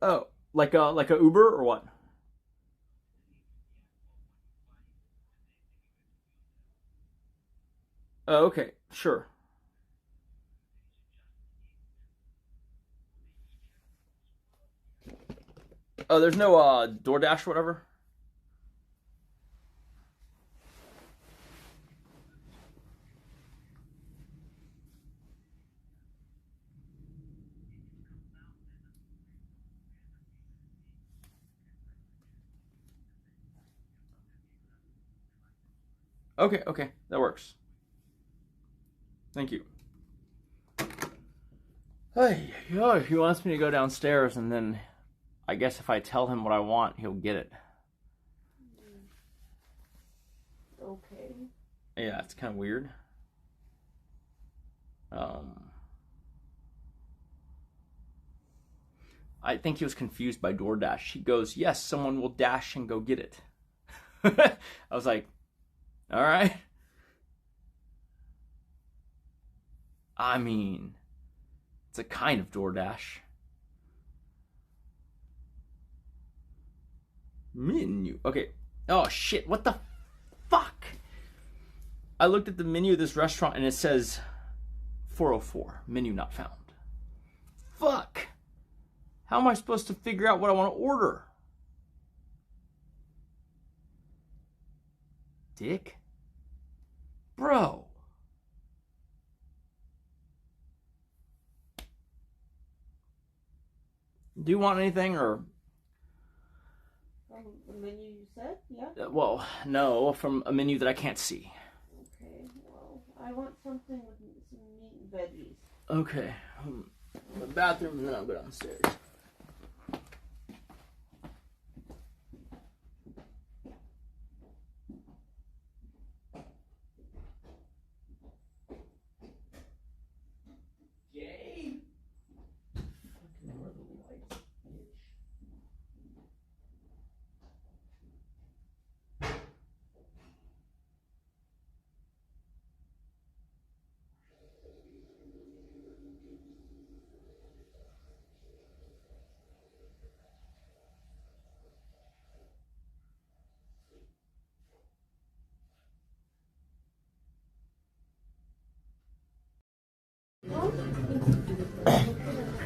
K: Oh, like a Uber, or what? Oh, okay, sure. Oh, there's no, DoorDash or whatever? Okay, that works. Thank you. Hey, he wants me to go downstairs, and then I guess if I tell him what I want, he'll get it.
C: Okay.
K: Yeah, it's kind of weird. Um, I think he was confused by DoorDash. He goes, yes, someone will dash and go get it. I was like, all right. I mean, it's a kind of DoorDash. Menu. Okay. Oh, shit. What the fuck? I looked at the menu of this restaurant and it says 404. Menu not found. Fuck. How am I supposed to figure out what I want to order? Dick? Bro. Do you want anything or?
F: The menu you said, yeah?
K: Well, no, from a menu that I can't see.
F: Okay, well, I want something with some meat and veggies.
K: Okay. The bathroom and then I'll go downstairs.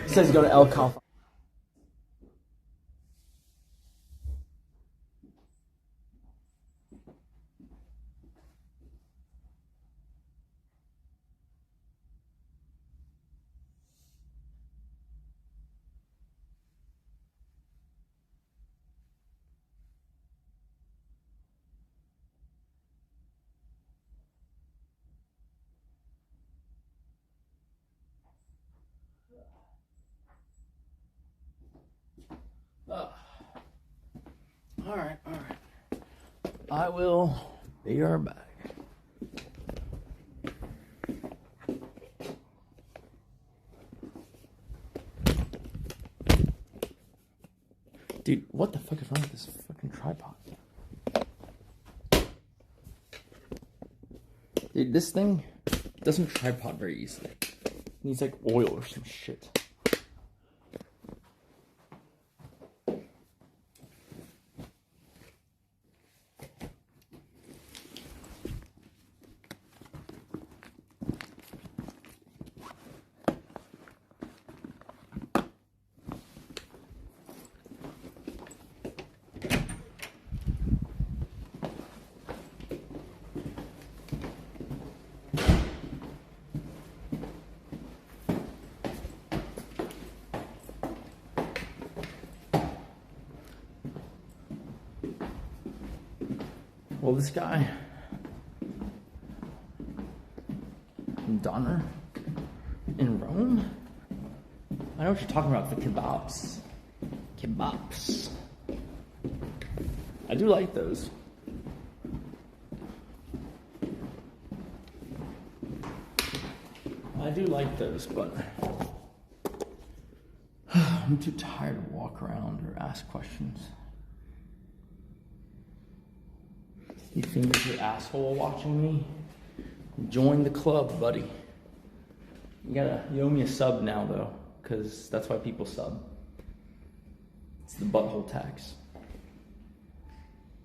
K: It says go to El Calfa. All right. I will be right back. Dude, what the fuck is wrong with this fucking tripod? Dude, this thing doesn't tripod very easily. It needs like oil or some shit. Well, this guy, Donner, in Rome, I know what you're talking about, the kebabs. Kebabs. I do like those. I do like those, but I'm too tired to walk around or ask questions. You think you're an asshole watching me? Join the club, buddy. You owe me a sub now, though, because that's why people sub. It's the butthole tax.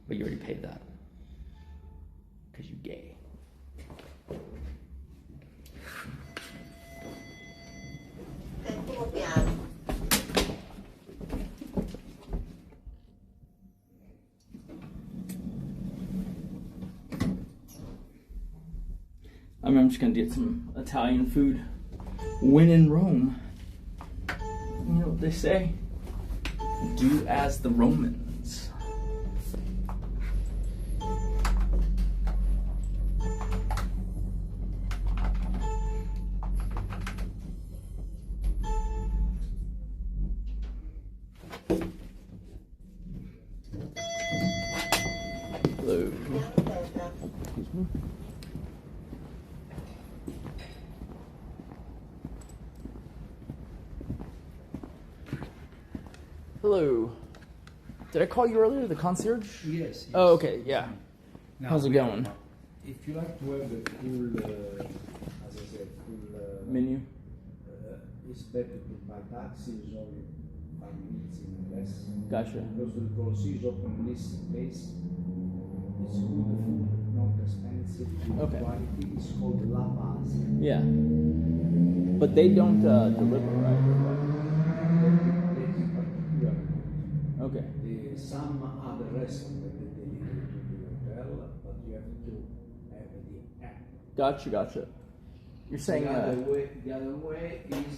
K: But you already paid that. Because you gay. I'm just gonna get some Italian food. When in Rome, you know what they say? Do as the Romans. Hello. Excuse me. Hello. Did I call you earlier, the concierge?
M: Yes.
K: Oh, okay, yeah.
M: Now,
K: how's it going?
M: If you like to have the full, as I said, full
K: menu,
M: it's better to buy taxi. It's only 5 minutes in less.
K: Gotcha.
M: Because the Colosseum is open this place. It's good food, not expensive, good
K: Okay.
M: quality. It's called La Paz.
K: Yeah. But they don't deliver, right? Okay.
M: Some other restaurants that they deliver to the hotel, but you have to have the app.
K: Gotcha. You're saying
M: the other way is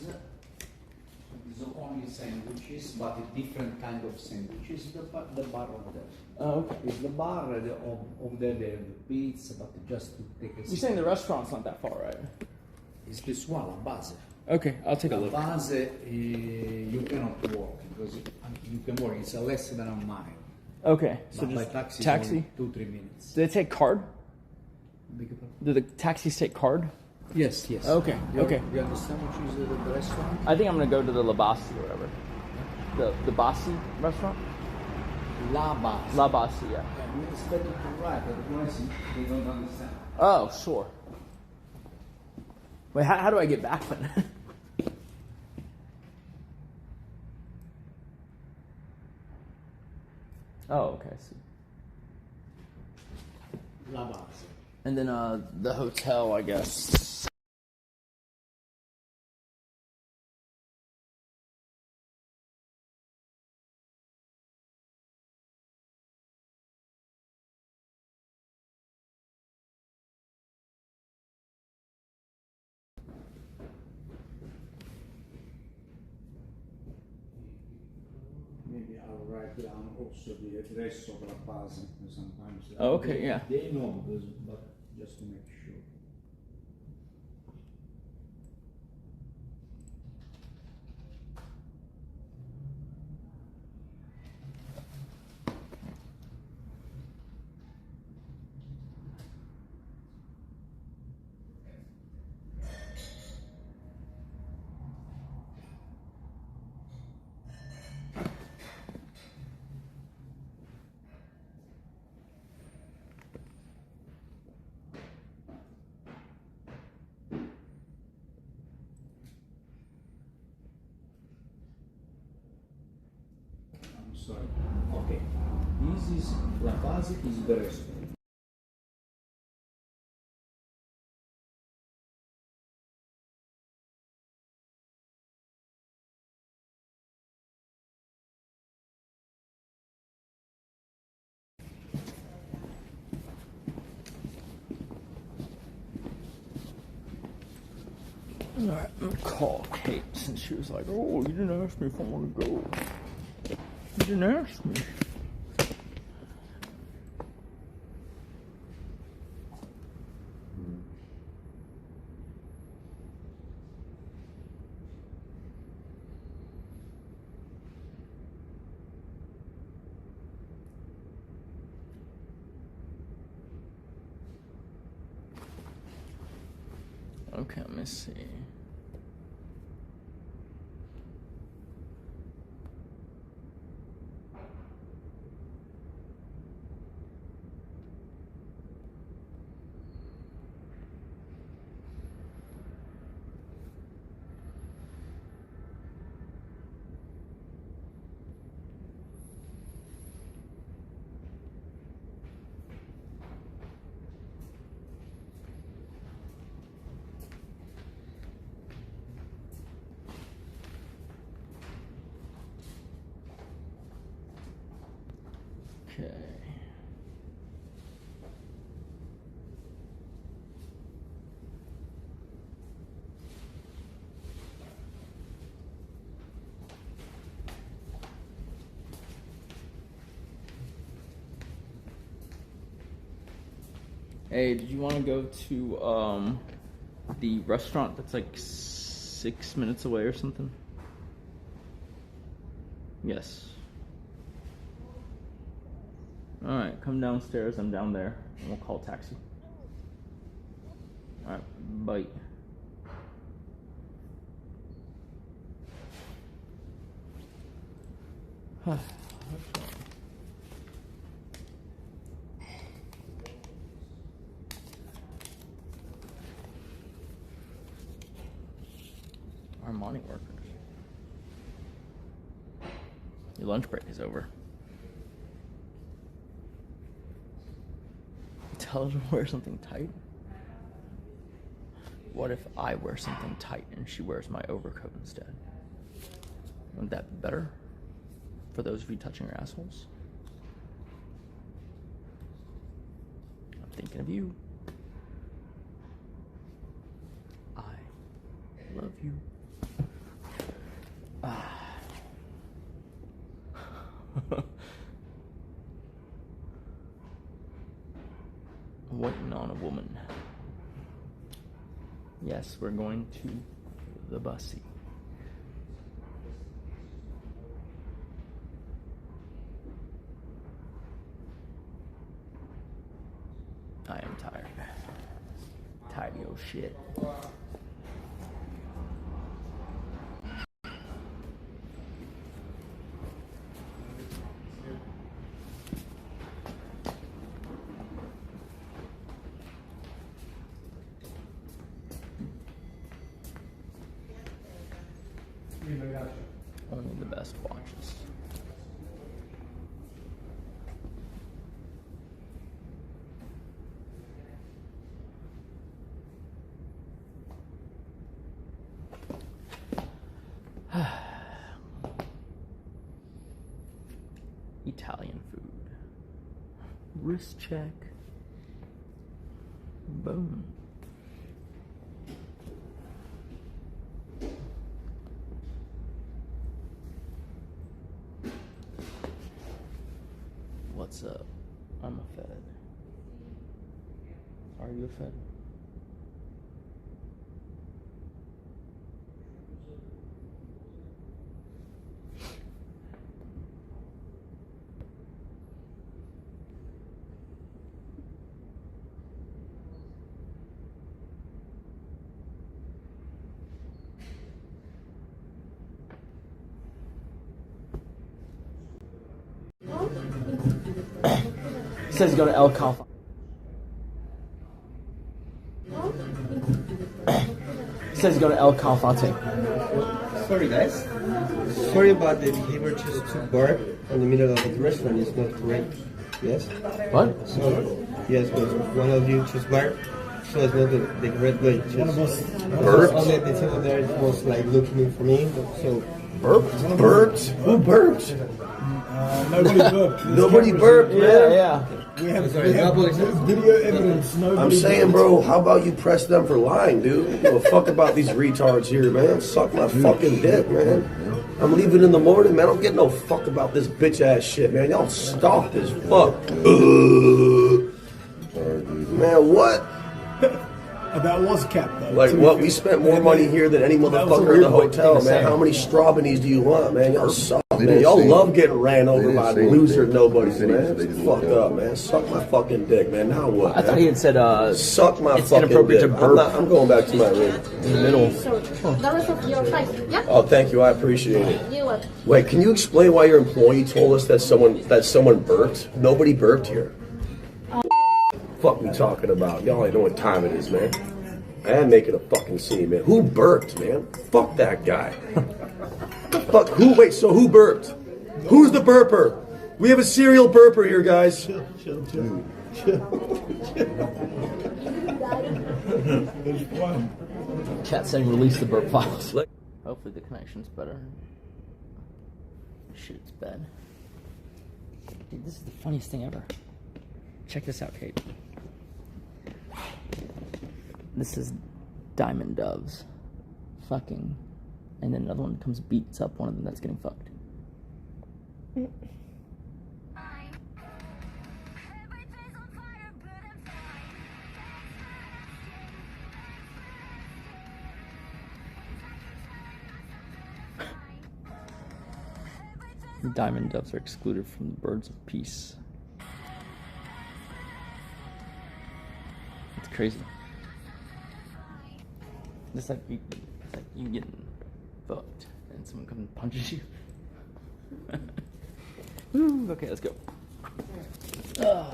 M: So only sandwiches, but a different kind of sandwiches. The bar of there.
K: Oh, okay.
M: It's the bar of there, the pizza, but just to take a.
K: You're saying the restaurant's not that far, right?
M: It's this one, La Base.
K: Okay, I'll take a look.
M: La Base, you cannot walk because you can walk. It's less than a mile.
K: Okay, so
M: but
K: just
M: by taxi,
K: taxi?
M: 2-3 minutes.
K: Do they take card?
M: Beg your pardon?
K: Do the taxis take card?
M: Yes, yes.
K: Okay, okay.
M: You understand which is the restaurant?
K: I think I'm gonna go to the La Basi or whatever. The Basi restaurant?
M: La Base.
K: La Basi, yeah.
M: It's better to write, otherwise they don't understand.
K: Oh, sure. Wait, how do I get back then? Oh, okay, I see.
M: La Base.
K: And then the hotel, I guess.
M: Maybe I'll write down also the address of La Base sometimes.
K: Oh, okay, yeah.
M: They know this, but just to make sure. I'm sorry. Okay. This is La Base is the restaurant.
K: Alright, I'm gonna call Kate since she was like, oh, you didn't ask me if I want to go. You didn't ask me. Okay, let me see. Okay. Hey, did you want to go to the restaurant that's like 6 minutes away or something? Yes. Alright, come downstairs, I'm down there, and we'll call a taxi. Alright, bye. Armani workers. Your lunch break is over. Tell her to wear something tight. What if I wear something tight and she wears my overcoat instead? Wouldn't that be better? For those of you touching your assholes? I'm thinking of you. I love you. Ah. Yes, we're going to the bussy. I am tired. Tired of your shit. Only the best watches. Italian food. Wrist check. Boom. What's up? I'm a Fed. Are you a Fed? Says go to El Calfa. Says go to El Calfate.
B: Sorry guys. Sorry about the behavior just to bark in the middle of the restaurant. It's not correct. Yes?
K: What?
B: So, yes, because one of you just bark. So it's not the correct way. Just
L: One of us
B: burped. All the table there was like looking for me. So
N: burped? Burped? Who burped?
L: Nobody burped.
N: Nobody burped, man.
K: Yeah.
L: We have video evidence.
N: I'm saying, bro, how about you press them for lying, dude? You give a fuck about these retards here, man. Suck my fucking dick, man. I'm leaving in the morning, man. I don't get no fuck about this bitch ass shit, man. Y'all soft as fuck. Man, what?
L: That was cap, though.
N: Like what? We spent more money here than any motherfucker in the hotel, man. How many strawberries do you want, man? Y'all soft, man. Y'all love getting ran over by loser nobodies, man. Fuck up, man. Suck my fucking dick, man. Now what?
K: I thought he had said,
N: suck my
K: it's
N: fucking
K: inappropriate
N: dick.
K: to burp.
N: I'm going back to my room.
K: In the middle.
J: That was of your price. Yeah.
N: Oh, thank you. I appreciate it.
J: You welcome.
N: Wait, can you explain why your employee told us that someone burped? Nobody burped here. Fuck me talking about. Y'all ain't know what time it is, man. I am making a fucking scene, man. Who burped, man? Fuck that guy. Fuck who? Wait, so who burped? Who's the burper? We have a serial burper here, guys.
L: Chill.
K: Chat saying release the burp files. Hopefully the connection's better. Shit, it's bad. Dude, this is the funniest thing ever. Check this out, Kate. This is Diamond Doves. Fucking. And then another one comes beats up one of them that's getting fucked. Diamond doves are excluded from the birds of peace. It's crazy. It's like you getting fucked and someone comes and punches you. Woo, okay, let's go. Okay.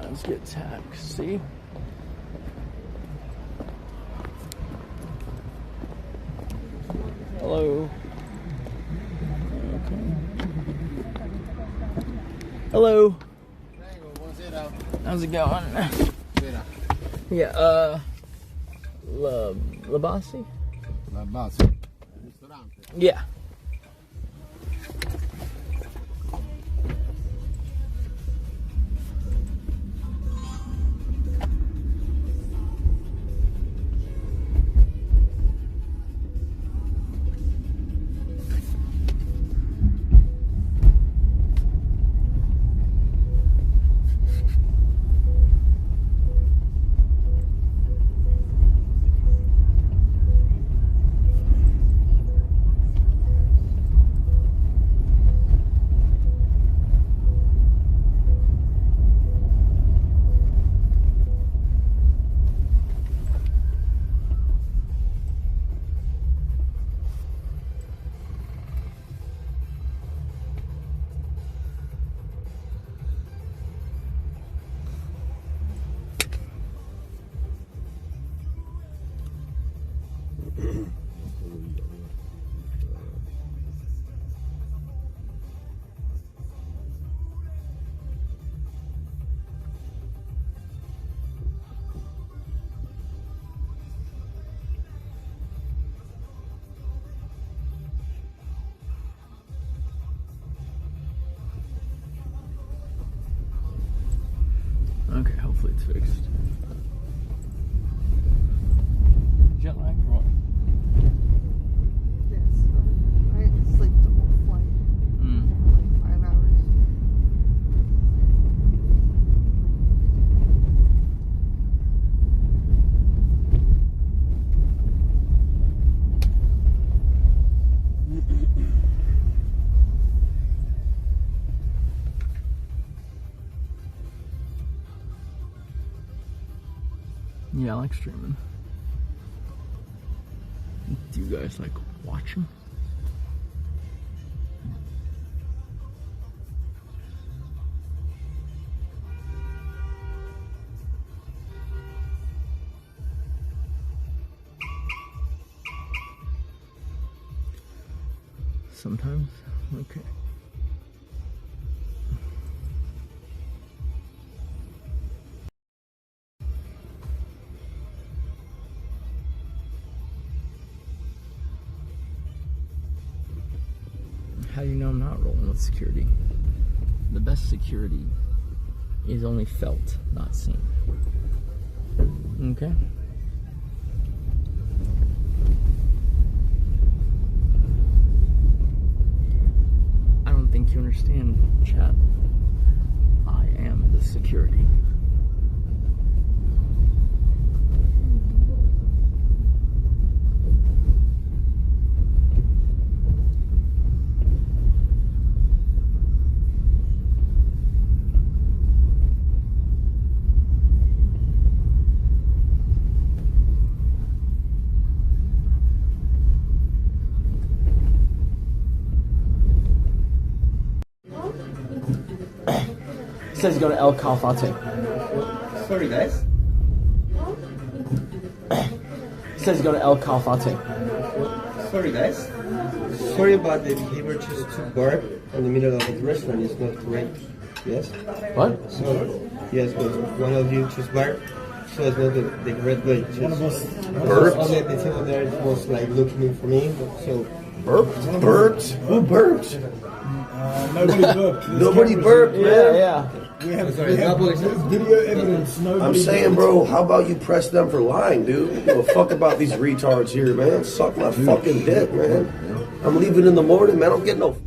K: Let's get taxi. Hello. Okay. Hello. How's it going? Yeah, Labasi?
O: Labasi.
K: Yeah. fixed. Jet lag or what?
L: Yes, I had to sleep the whole flight. Like 5 hours.
K: Yeah, I like streaming. Do you guys like watching? Sometimes? Okay. How do you know I'm not rolling with security? The best security is only felt, not seen. Okay? I don't think you understand, chat. I am the security. It says go to El Calafate.
B: Sorry, guys.
K: It says go to El Calafate.
B: Sorry, guys. Sorry about the behavior just to bark in the middle of the restaurant is not correct. Yes?
K: What?
B: So, yes, but one of you just bark. So it's not the correct way. Just
L: One of us
B: burped. Only the table there was like looking for me. So
N: Burped? Burped? Who burped?
L: Nobody burped.
N: Nobody burped, man.
K: Yeah.
L: We have video evidence. Nobody
N: I'm saying,
L: burped.
N: bro, how about you press them for lying, dude? I don't give a fuck about these retards here, man. Suck my fucking dick, man. I'm leaving in the morning, man. I don't get no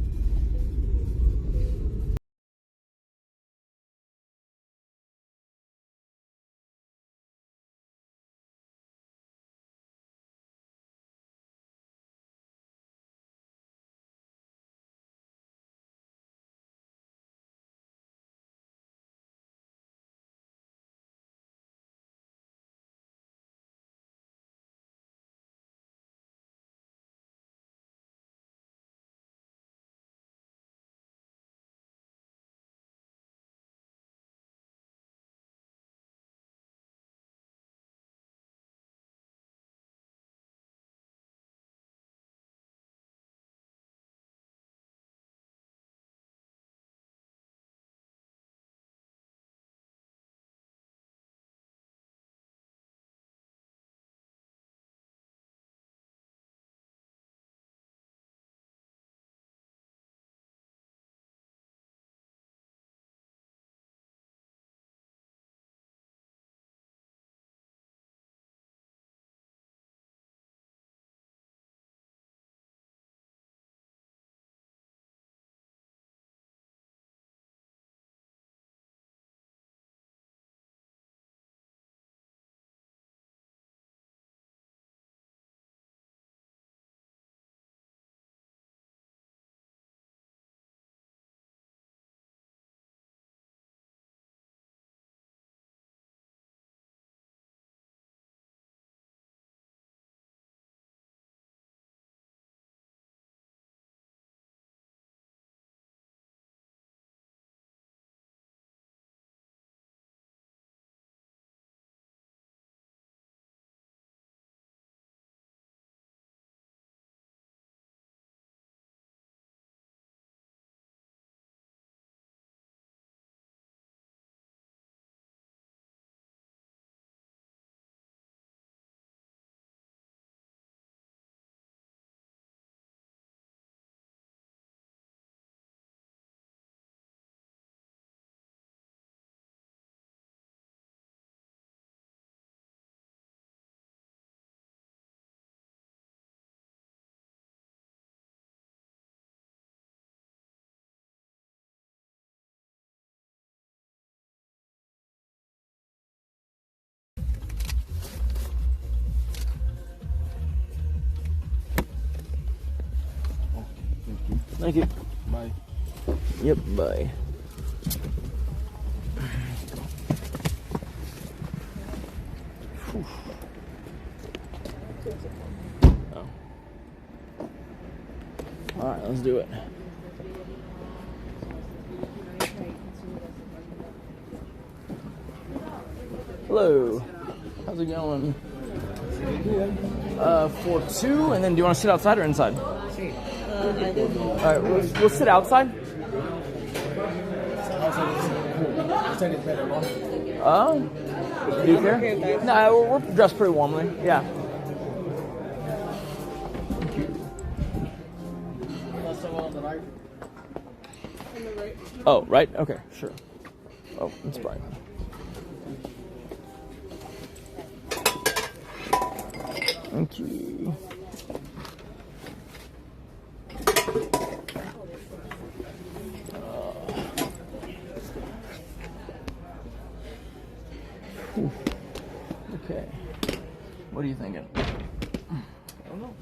K: Thank you.
A: Bye.
K: Yep, bye. Whew. Oh. Alright, let's do it. Hello. How's it going? For two, and then do you want to sit outside or inside? Alright, we'll sit outside. Do you care? No, we're dressed pretty warmly. Yeah. Oh, right? Okay, sure. Oh, it's bright. Thank you. Okay. What are you thinking? I don't know.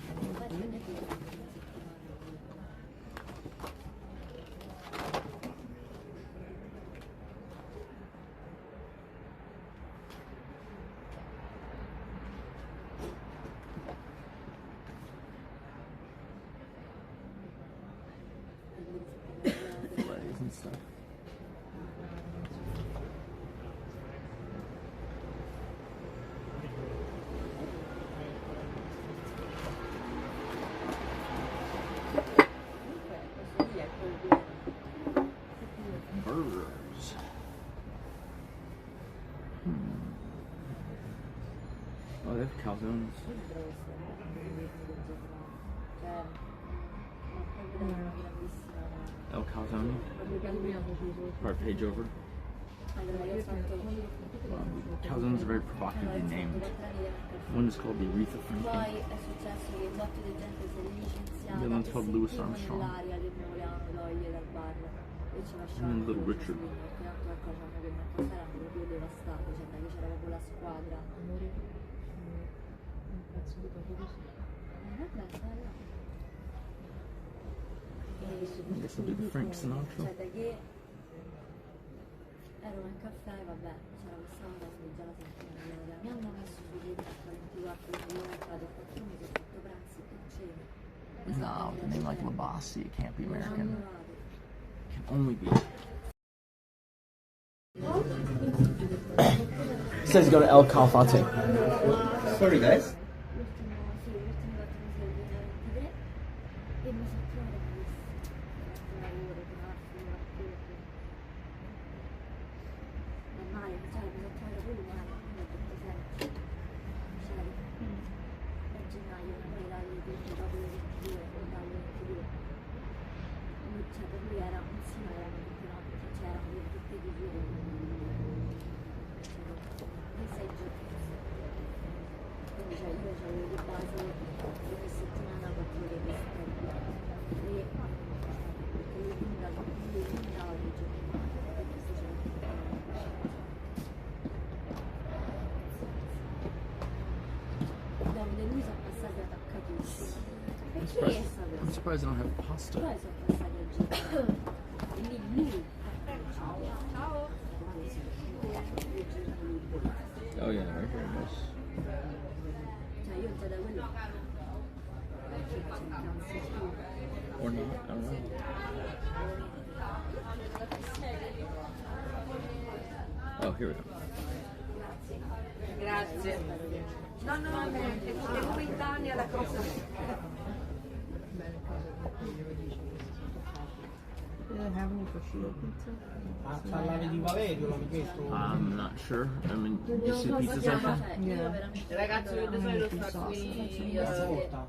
K: And stuff. Burgers. Oh, they have calzones. El Calzone. Or page over. Calzones are very provocatively named. One is called the Aretha Franklin. The other one's called Louis Armstrong. And then Little Richard. I guess I'll do the Frank Sinatra.
O: Ero nel caffè, vabbè, c'era questa ora, già la settimana, mi hanno messo su di 24 ore, ho fatto 4 mesi, ho fatto pranzi e cene.
K: No, with a name like Labassi, it can't be American. It can only be. It says go to El Calfate.
B: Sorry, guys.
K: I'm surprised I don't have pasta. Oh yeah, right here it is. Or not, I don't know. Oh, here we go.
O: Grazie. No, devo quint'anni alla cosa.
K: I'm not sure. I mean, you see the pizza section?
C: Ragazzi, io di solito sta qui.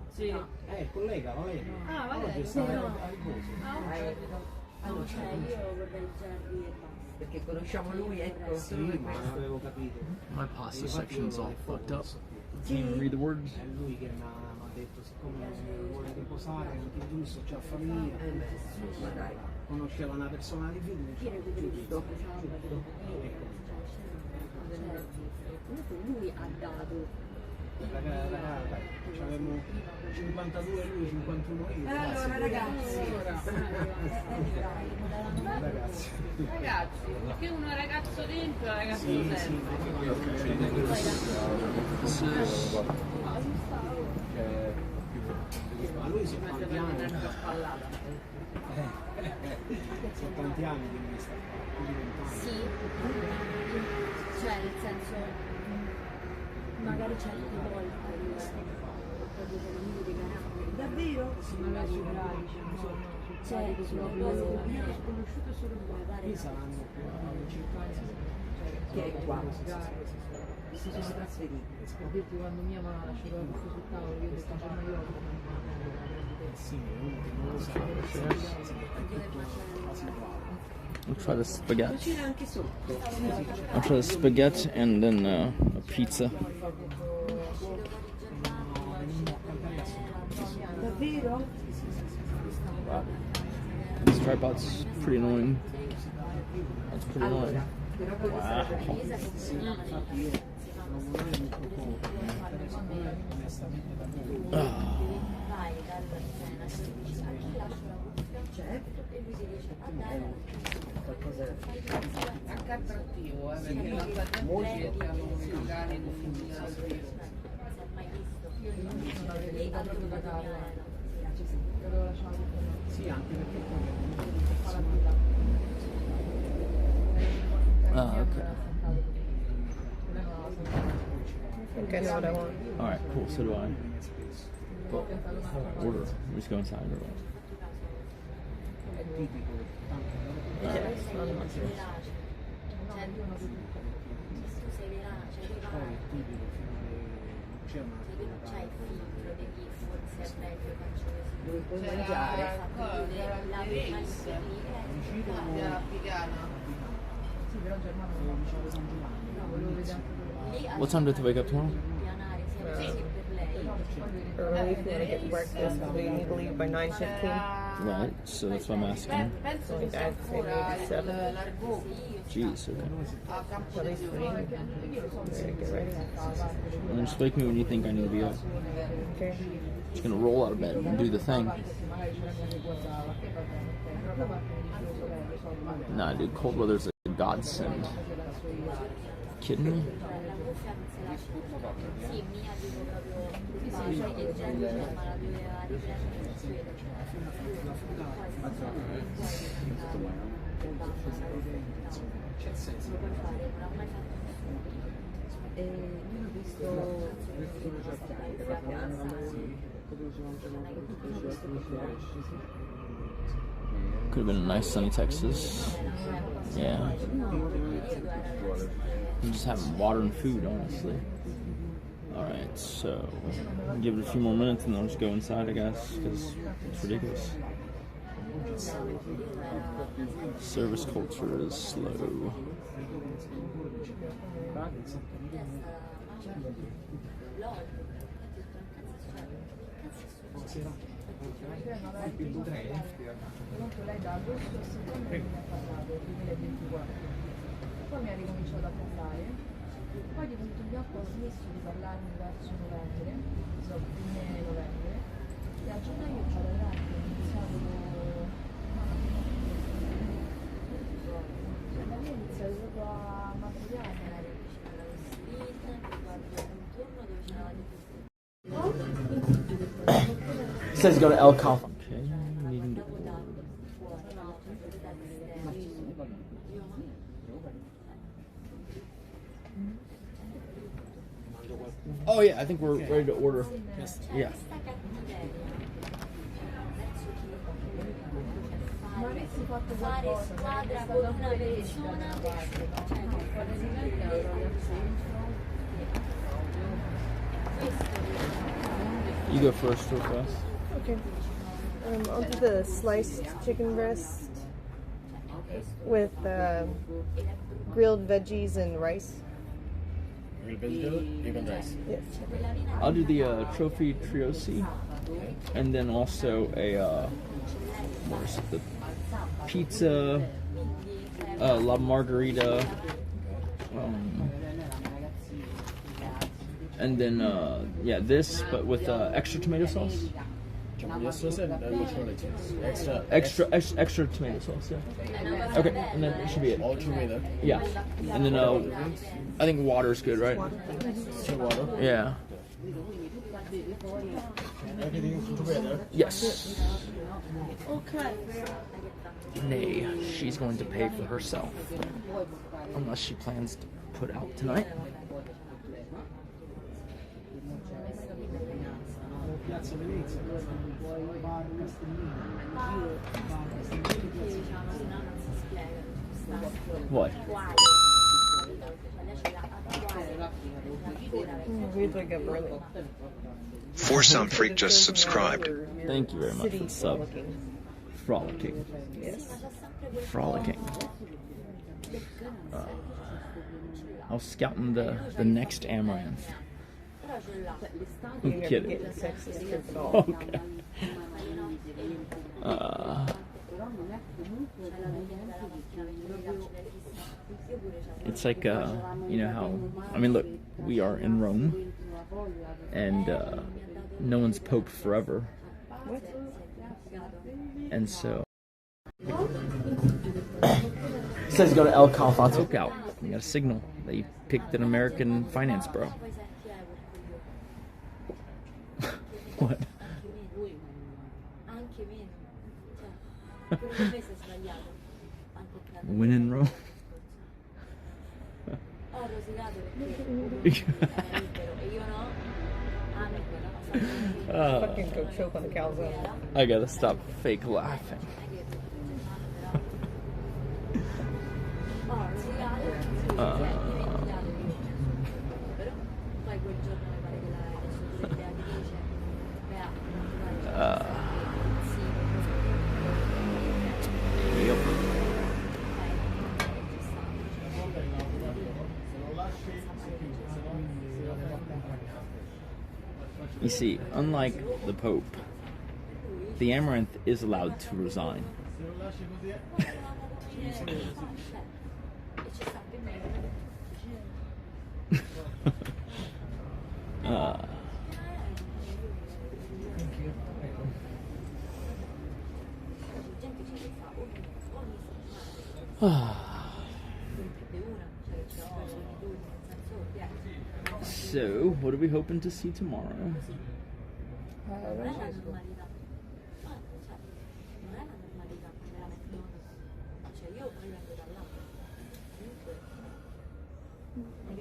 C: Sì.
L: Collega, Valerio.
O: Ah, Valerio, sì, no. No, cioè io vorrei Jerry e basta. Perché conosciamo lui, ecco.
L: Sì, ma avevo capito.
K: My pasta section is all fucked up. Can't even read the words.
L: È lui che mi ha detto, siccome vuole riposare, anche giusto, c'ha famiglia. Conosceva una persona di fiducia.
O: Lui ha dato
L: Avevamo 52 lui, 51 io.
J: Allora ragazzi,
L: Ragazzi.
C: Ragazzi, perché uno è ragazzo dentro e ragazzo
L: Sì,
C: dentro.
L: sì, ma lui sono tanti anni. Sono tanti anni che mi sta più di 20 anni.
O: Sì, cioè nel senso, magari certe volte proprio per il di carattere.
J: davvero?
O: Magari cioè sulle cose che mi hanno sconosciuto solo due, pare.
L: Qui saranno più 5 anni.
J: Che è qua? Si sono trasferiti.
C: Ho detto quando mia mamma ha lasciato la busta sul tavolo, io ho detto ma io
L: Sì, uno che non lo sa.
K: I'll try the spaghetti.
J: Cucina anche sotto.
K: I'll try the spaghetti and then a pizza.
J: Davvero?
K: Wow. This tripod's pretty annoying. That's pretty annoying. Wow.
C: anche attrattivo, perché la gente cercano i locali
L: Sì, anche perché
K: Ah, okay.
C: I think I know what I want.
K: Alright, cool, so do I. But order. We just go inside or what?
C: Puoi mangiare la picana. Sì, però Germano non c'è San Giovanni. No, volevo vedere.
K: What time do you have to wake up tomorrow?
C: Early if you want to get breakfast, because we need to leave by 9:15.
K: Right, so that's what I'm asking.
C: So I'd say maybe 7.
K: Jeez, okay.
C: At least 3. Get ready.
K: And then just wake me when you think I need to be up.
C: Okay.
K: Just gonna roll out of bed and do the thing. Nah, dude, cold weather's a godsend. Kidding me?
O: Sì, mia dico proprio cioè che gente ma la doveva riprendere
J: io ho visto
K: Could have been a nice sunny Texas. Yeah. I'm just having water and food, honestly. Alright, so I'll give it a few more minutes and then I'll just go inside, I guess, because it's ridiculous. Service culture is slow.
C: Comunque lei da agosto a settembre mi ha parlato, 2024. Poi mi ha ricominciato a parlare, poi di punto in bianco ho smesso di parlarmi verso novembre, fine novembre, e a gennaio c'ho lavorato, ho iniziato da lì ho iniziato proprio a materiale.
K: It says go to El Calfa. Okay, needing to order. Oh yeah, I think we're ready to order. Yeah.
O: fare squadra con una persona,
K: You go first, real fast.
C: Okay. I'll do the sliced chicken breast with grilled veggies and rice.
K: Grilled vegetable and rice.
C: Yes.
K: I'll do the trophy triosi, and then also a what is it, the pizza, la margarita, And then, yeah, this, but with extra tomato sauce. Extra tomato sauce, yeah. Okay, and then it should be it. All tomato. Yeah. And then, I think water's good, right? Water? Yeah.
D: Everything together?
K: Yes. Okay. Nay, she's going to pay for herself. Unless she plans to put out tonight. What?
E: For some freak just subscribed.
K: Thank you very much for the sub. Frolicking.
P: Yes.
K: Frolicking. I was scouting the next Amouranth. I'm kidding. Okay. It's like, you know how, I mean, look, we are in Rome, and no one's Pope forever.
P: What?
K: And so, it says go to El Califato. Look out. You got a signal that you picked an American finance bro. What? Win in Rome.
P: Fucking go choke on the calzone.
K: I gotta stop fake laughing. Yep. You see, unlike the Pope, the Amouranth is allowed to resign. So, what are we hoping to see tomorrow?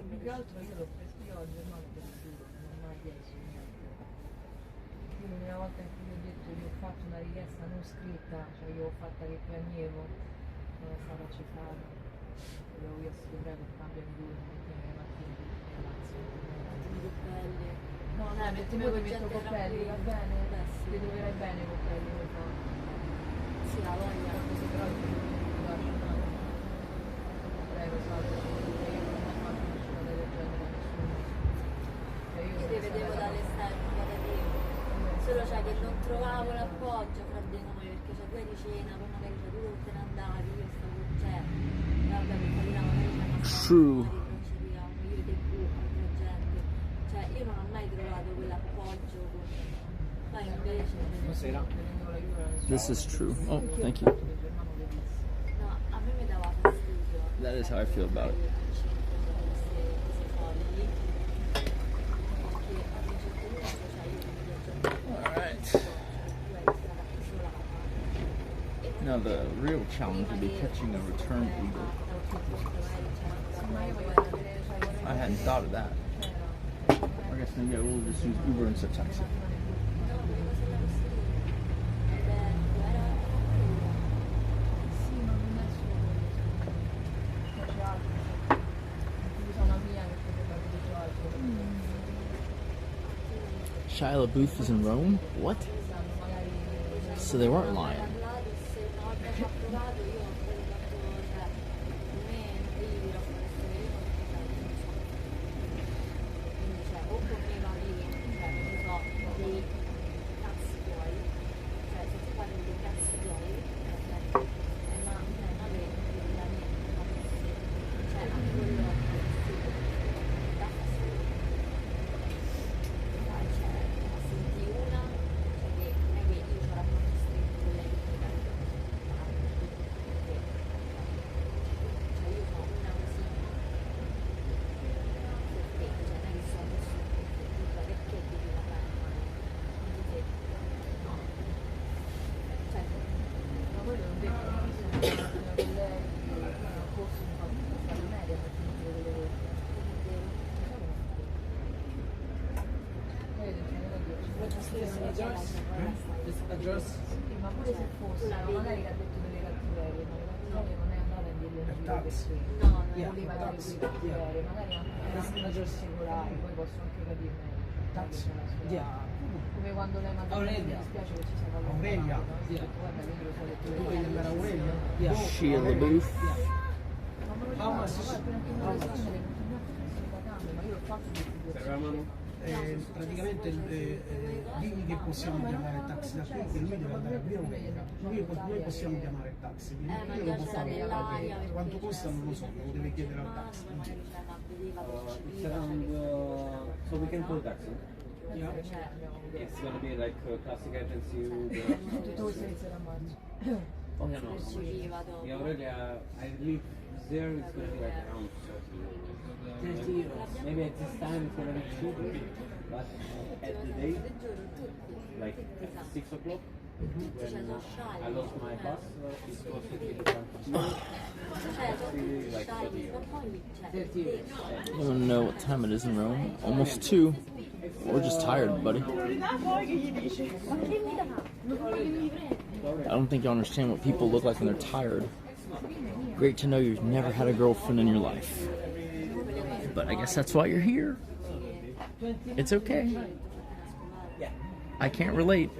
C: Più che altro io l'ho preso oggi, non adesso. Io l'unica volta in cui ho detto che ho fatto una richiesta non scritta, cioè io ho fatta che piangevo, non è stata accettata. Avevo chiesto di prego, cambiami due, mettimi le mattine, no, mettimi voi, metto Coppelli, va bene? Ti troverai bene Coppelli, come fa? Sì, la voglia. Così però io non lascio nada. Prego, salve.
O: Io ti vedevo dall'esterno, solo cioè che non trovavo l'appoggio fra di noi, perché c'è due di cena, poi magari c'è due te ne andavi, io stavo, cioè, vabbè, perché lì magari c'è una
K: True.
O: non ci arriviamo, io e tu, altra gente, cioè io non ho mai trovato quell'appoggio, poi invece...
K: Buonasera. This is true. Oh, thank you.
O: No, a me mi dava fastidio.
K: That is how I feel about it. Now the real challenge would be catching a return eagle. I hadn't thought of that. I guess maybe I will just use Uber instead of taxi. Shia LaBeouf is in Rome? What? So they weren't lying.
C: Ma pure se fosse, magari che ha detto delle cattiverie, ma le cattiverie non è andata in dirle in giro perché non voleva dare quelle cattiverie, magari anche per assicurare, poi posso anche capire meglio. Come quando lei mi ha detto mi dispiace che ci sia qualcuno.
L: Aurelia.
C: Guarda che io lo so che tu
L: Tu vuoi andare a Aurelia?
K: Sheila Booth.
L: How much?
C: Ma io ho fatto di
L: praticamente digli che possiamo chiamare il taxi da qui, che lui deve andare via Aurelia. Noi possiamo chiamare il taxi, io lo posso chiamare. Quanto costa non lo so, lo deve chiedere al taxi.
Q: It's around, so we can call taxi.
L: Yeah.
Q: It's gonna be like classic agency.
C: tutto questo inizia da maggio.
Q: Oh yeah, no. Yeah, Aurelia, I believe there it's gonna be like around 30 euros. Maybe at this time it's gonna be cheaper, but at the day, like at 6 o'clock, when I lost my bus, it's supposed to be the like 30 euros.
K: I don't know what time it is in Rome. Almost 2. We're just tired, buddy. I don't think you understand what people look like when they're tired. Great to know you've never had a girlfriend in your life. But I guess that's why you're here. It's okay. I can't relate.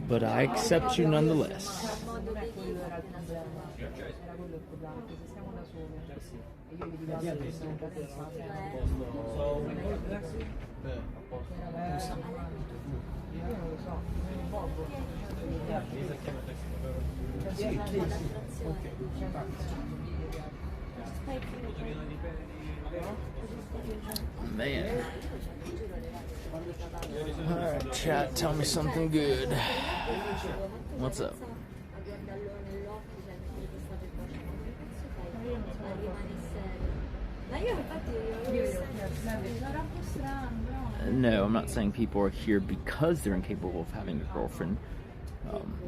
K: But I accept you nonetheless. Man. Alright, chat, tell me something good. What's up? No, I'm not saying people are here because they're incapable of having a girlfriend.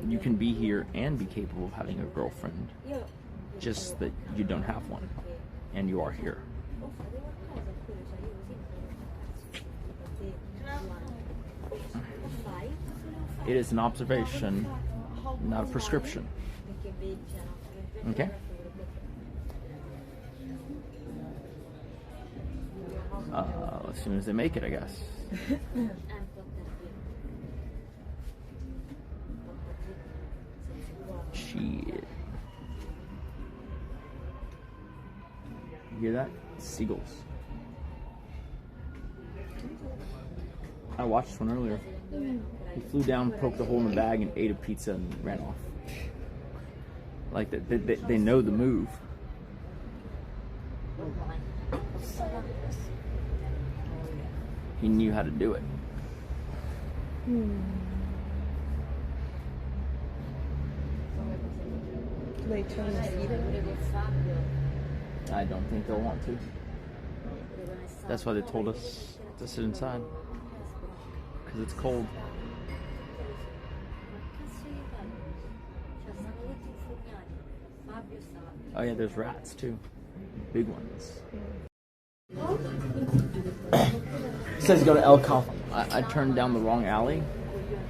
K: You can be here and be capable of having a girlfriend, just that you don't have one, and you are here. It is an observation, not a prescription. Okay? As soon as they make it, I guess. Shit. You hear that? Seagulls. I watched one earlier. He flew down, poked a hole in the bag, and ate a pizza and ran off. Like, they know the move. He knew how to do it.
P: They turn the seat.
K: I don't think they'll want to. That's why they told us to sit inside. Because it's cold. Oh yeah, there's rats too. Big ones. It says go to El Café. I turned down the wrong alley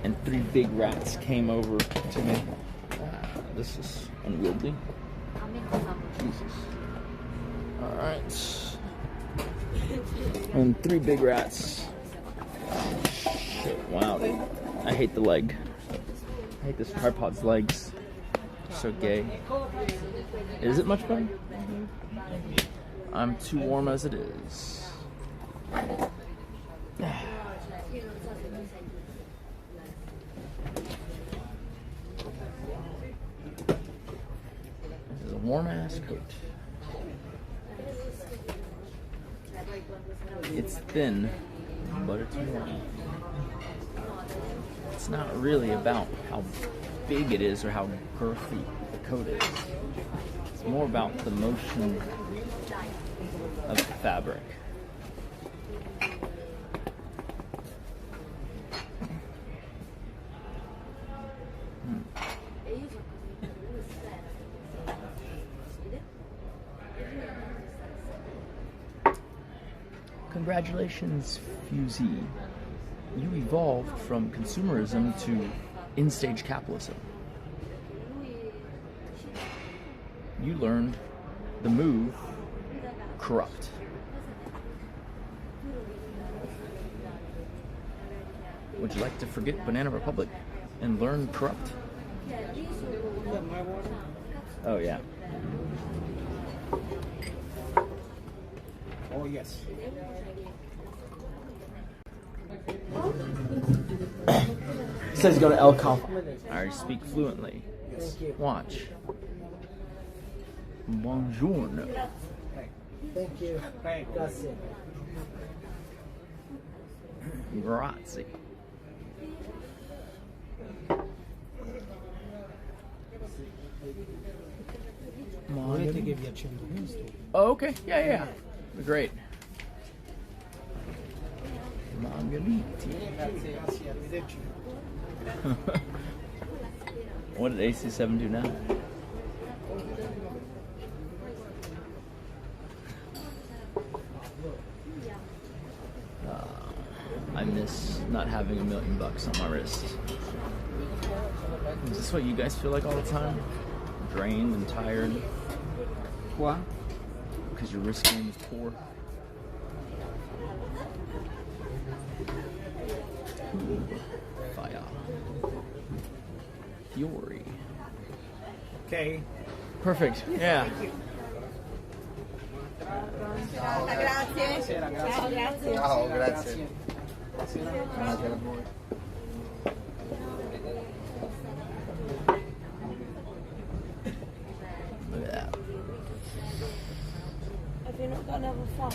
K: and 3 big rats came over to me. This is unwieldy. Jesus. Alright. And 3 big rats. Shit, wow, dude. I hate the leg. I hate this tripod's legs. So gay. Is it much better? I'm too warm as it is. This is a warm ass coat. It's thin, but it's warm. It's not really about how big it is or how girthy the coat is. It's more about the motion of the fabric. Congratulations, Fusey. You evolved from consumerism to in-stage capitalism. You learned the move corrupt. Would you like to forget Banana Republic and learn corrupt? Oh yeah.
L: Oh yes.
K: It says go to El Capo. I already speak fluently. Watch. Buongiorno.
H: Thank you. Grazie.
K: Grazie.
L: Volete che vi accendo questo?
K: Oh, okay. Yeah. Great. Margheriti.
L: Grazie, arrivederci.
K: What did AC7 do now? I miss not having $1 million on my wrist. Is this what you guys feel like all the time? Drained and tired?
L: What?
K: Because your wrist game is poor? Fire. Fury.
L: Okay.
K: Perfect. Yeah.
J: Grazie.
L: Ciao, grazie.
J: Ciao,
L: grazie.
K: Yeah.
J: Have you not got another phone?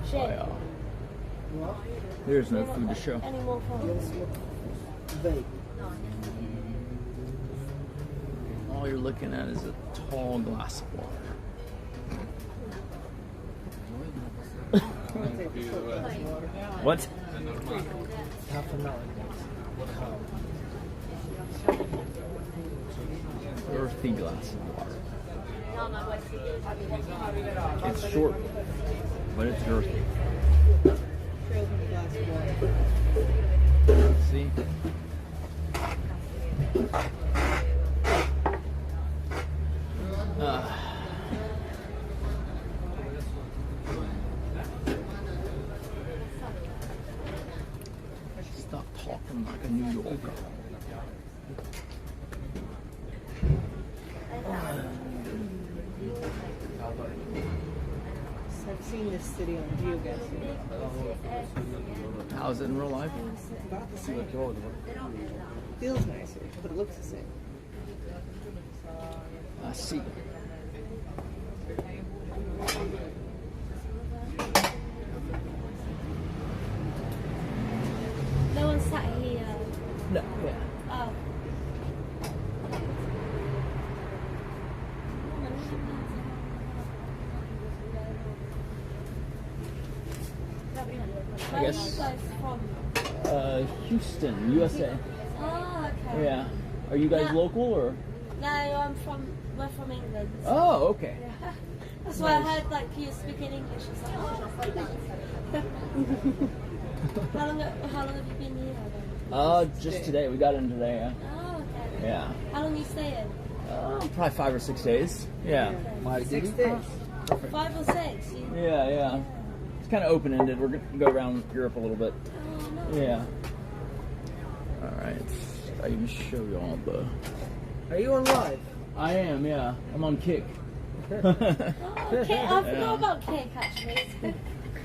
J: Shit.
K: Fire. There's no food to show.
J: Any more phones?
K: All you're looking at is a tall glass of water. What?
H: Half an hour.
K: Earthy glass of water. It's short, but it's earthy. See? Stop talking like a New Yorker.
P: I've seen this city on geogas.
K: How's it in real life?
P: About the same. Feels nicer, but it looks the same.
K: I see.
J: No one sat here.
K: No, yeah.
J: Oh.
K: I guess.
J: Where are you guys from?
K: Houston, USA.
J: Oh, okay.
K: Yeah. Are you guys
J: Yeah.
K: local or?
J: No, we're from England.
K: Oh, okay.
J: Yeah. That's why I heard like you speaking English. It's like, oh. How long have you been here then?
K: Just today. We got in today, yeah.
J: Oh, okay.
K: Yeah.
J: How long are you staying?
K: Probably 5 or 6 days. Yeah.
J: 6 days. 5 or 6?
K: Yeah. It's kind of open-ended. We're going to go around Europe a little bit.
J: Oh, no.
K: Yeah. All right. I can show you all the...
H: Are you on live?
K: I am, yeah. I'm on Kick.
J: Oh, Kick. I forgot about Kick, actually.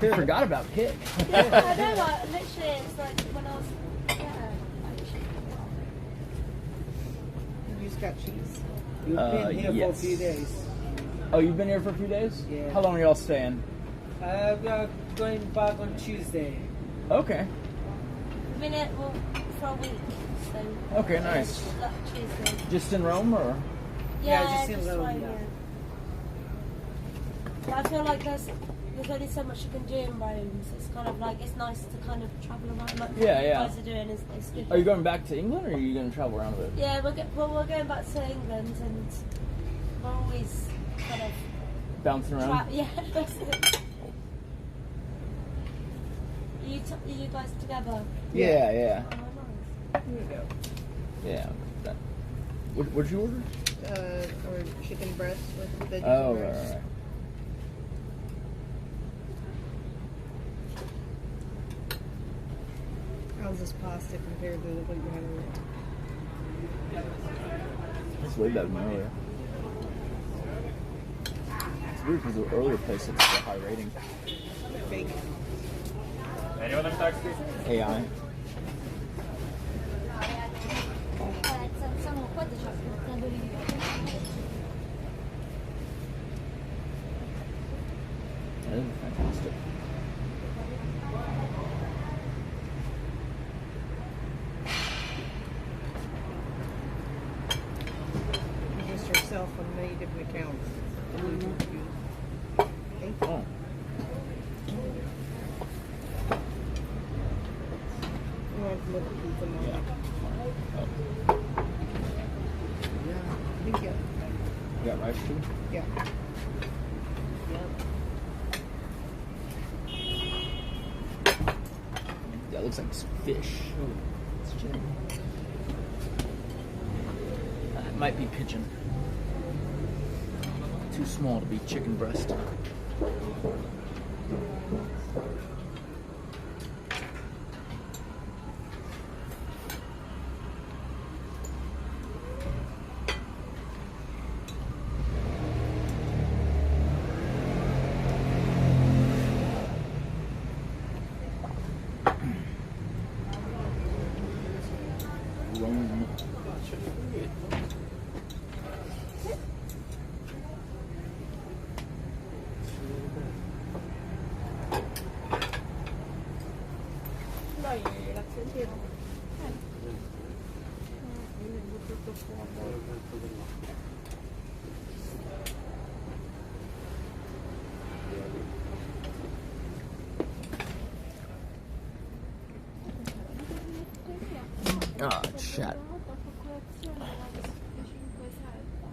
K: I forgot about Kick.
J: Yeah, I know, like, literally, it's like when I was...
P: You just got cheese. You've been here for a few days.
K: Oh, you've been here for a few days?
H: Yeah.
K: How long are y'all staying?
H: We are going back on Tuesday.
K: Okay.
J: I've been here for a week, so...
K: Okay, nice.
J: Tuesday.
K: Just in Rome, or?
J: Yeah,
H: just in Rome,
J: right,
H: yeah.
J: But I feel like there's only so much you can do in Rome, so it's kind of like, it's nice to kind of travel around, like what you guys are doing is good.
K: Are you going back to England, or are you going to travel around a bit?
J: Yeah, we're going back to England, and we're always kind of...
K: Bouncing around?
J: Yeah, that's it. You guys together?
K: Yeah, yeah.
P: Here we go.
K: Yeah. That. What'd you order?
P: Or chicken breast with veggies.
K: Oh,
P: and
K: right,
P: rice.
K: right.
P: How's this pasta compared to what you had earlier?
K: It's way better than earlier. It's weird because the earlier place had such a high rating.
P: Fake.
K: AI.
O: Sono qua c'è portatori di
K: That is fantastic.
P: Just yourself on many different accounts. Thank you.
K: Oh.
P: You want to look at pizza more?
K: Yeah.
P: Yeah. Thank you.
K: You got rice too?
P: Yeah.
K: That looks like some fish. It's chicken. That might be pigeon. Too small to be chicken breast. Rome.
P: Dai, l'accendino.
K: Ah, chat.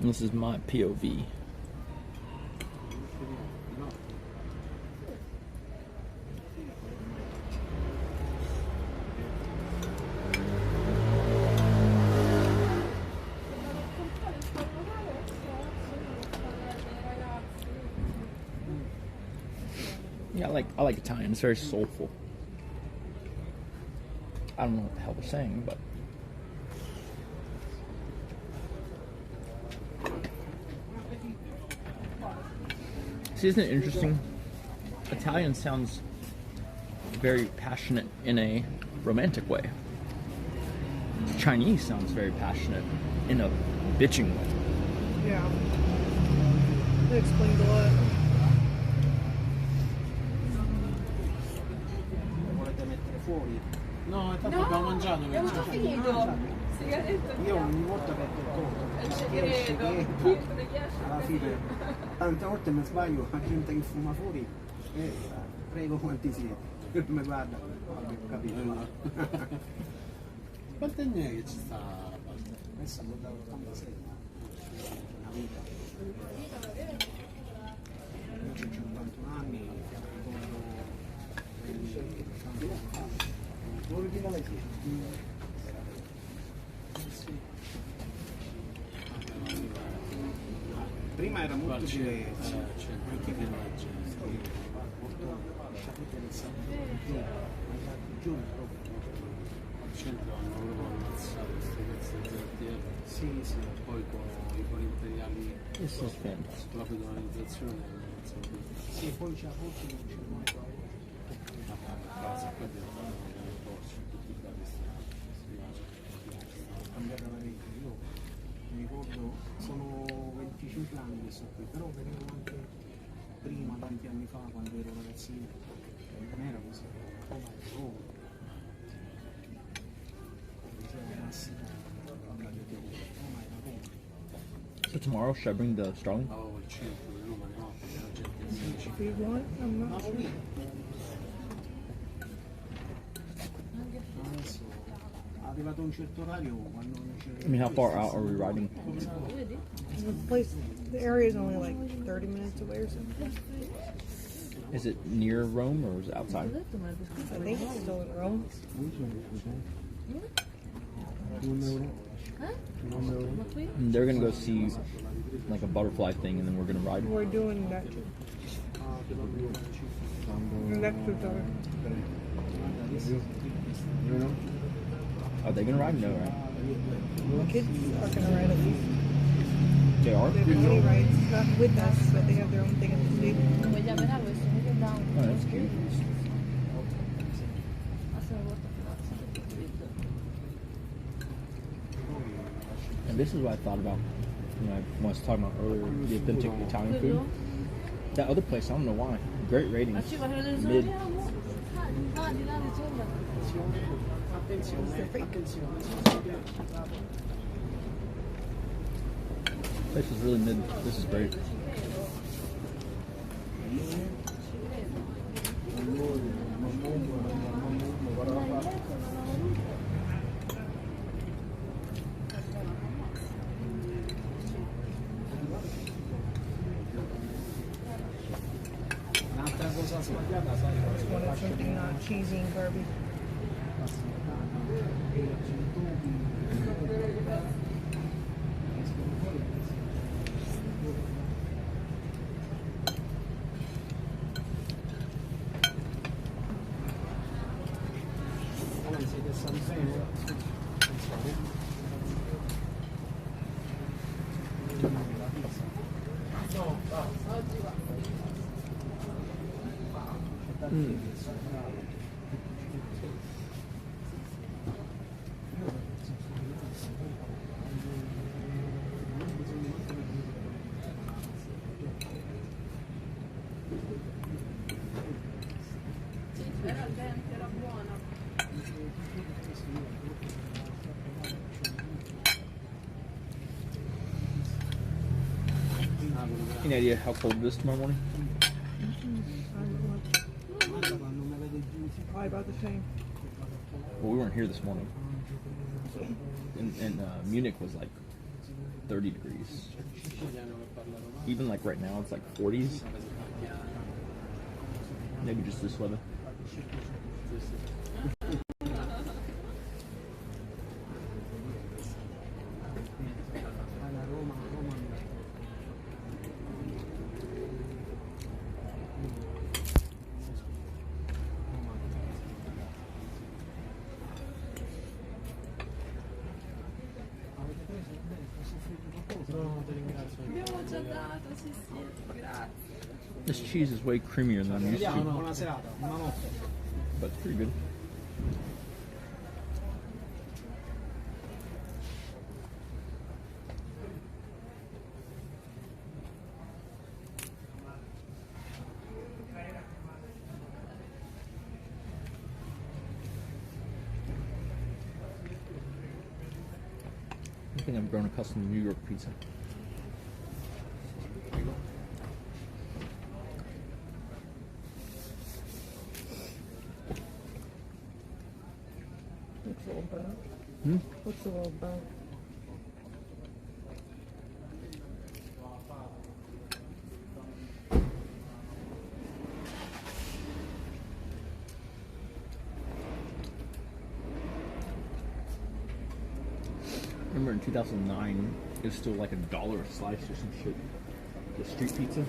K: This is my POV. Yeah, I like Italian. It's very soulful. I don't know what the hell they're saying, but see, isn't it interesting? Italian sounds very passionate in a romantic way. Chinese sounds very passionate in a bitching way.
P: Yeah. That explains a lot.
L: Volete mettere fuori? No, tanto abbiamo mangiato.
C: Abbiamo già finito. Sigaretta.
L: Io ogni volta perdo il conto. Alla fine, tante volte mi sbaglio, la gente che fuma fuori, prego quanti siete. Mi guarda, vabbè, ho capito. Quanti anni è che ci sta? Adesso hanno dato 86. Una vita. Io ho 51 anni, originale sì. Prima era molto diverso, anche per legge, molto sapete del sapere, giorni proprio. Al centro hanno proprio ammazzato queste pezze di ZTL. Sì, sì. Poi con i fori imperiali, con la pedonalizzazione hanno ammazzato tutto. Sì, poi c'è a pochi non c'è mai proprio. Base, poi diventano i corsi, tutti i vari strati, cambiata la rete. Io mi ricordo, sono 25 anni che sto qui, però venivo anche prima, tanti anni fa, quando ero ragazzino, non era così, poi Roma.
K: So tomorrow, should I bring the Starling?
L: Oh, il centro di Roma, no, perché la gente si
P: Do you want? I'm not sure.
L: Adesso è arrivato a un certo orario quando non c'era.
K: I mean, how far out are we riding?
P: The place, the area is only like 30 minutes away or something.
K: Is it near Rome or is it outside?
P: I think it's still in Rome.
K: And they're gonna go see like a butterfly thing, and then we're gonna ride.
P: We're doing that too. Next to each other.
K: Are they gonna ride? No, right?
P: The kids are gonna ride at least.
K: They are?
P: They have mini rides, not with us, but they have their own thing at the state.
K: Oh, that's cute. And this is what I thought about when I was talking about earlier, the authentic Italian food. That other place, I don't know why. Great ratings. Mid. This is really mid. This is great.
P: Just wanted something not cheesy and garby.
K: Any idea how cold it is tomorrow morning?
P: Probably about the same.
K: Well, we weren't here this morning. And Munich was like 30 degrees. Even like right now, it's like 40s. Maybe just this weather. This cheese is way creamier than I'm used to. But it's pretty good. I think I've grown accustomed to New York pizza.
P: Looks a little burnt.
K: Hmm?
P: Looks a little burnt.
K: Remember in 2009, it was still like $1 a slice or some shit. The street pizza.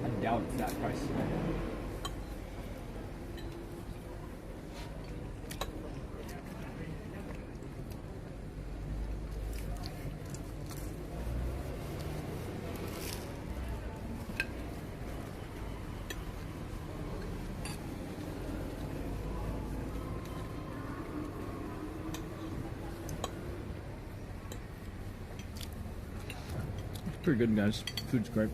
K: I doubt it's that price. Pretty good, guys. Food's great.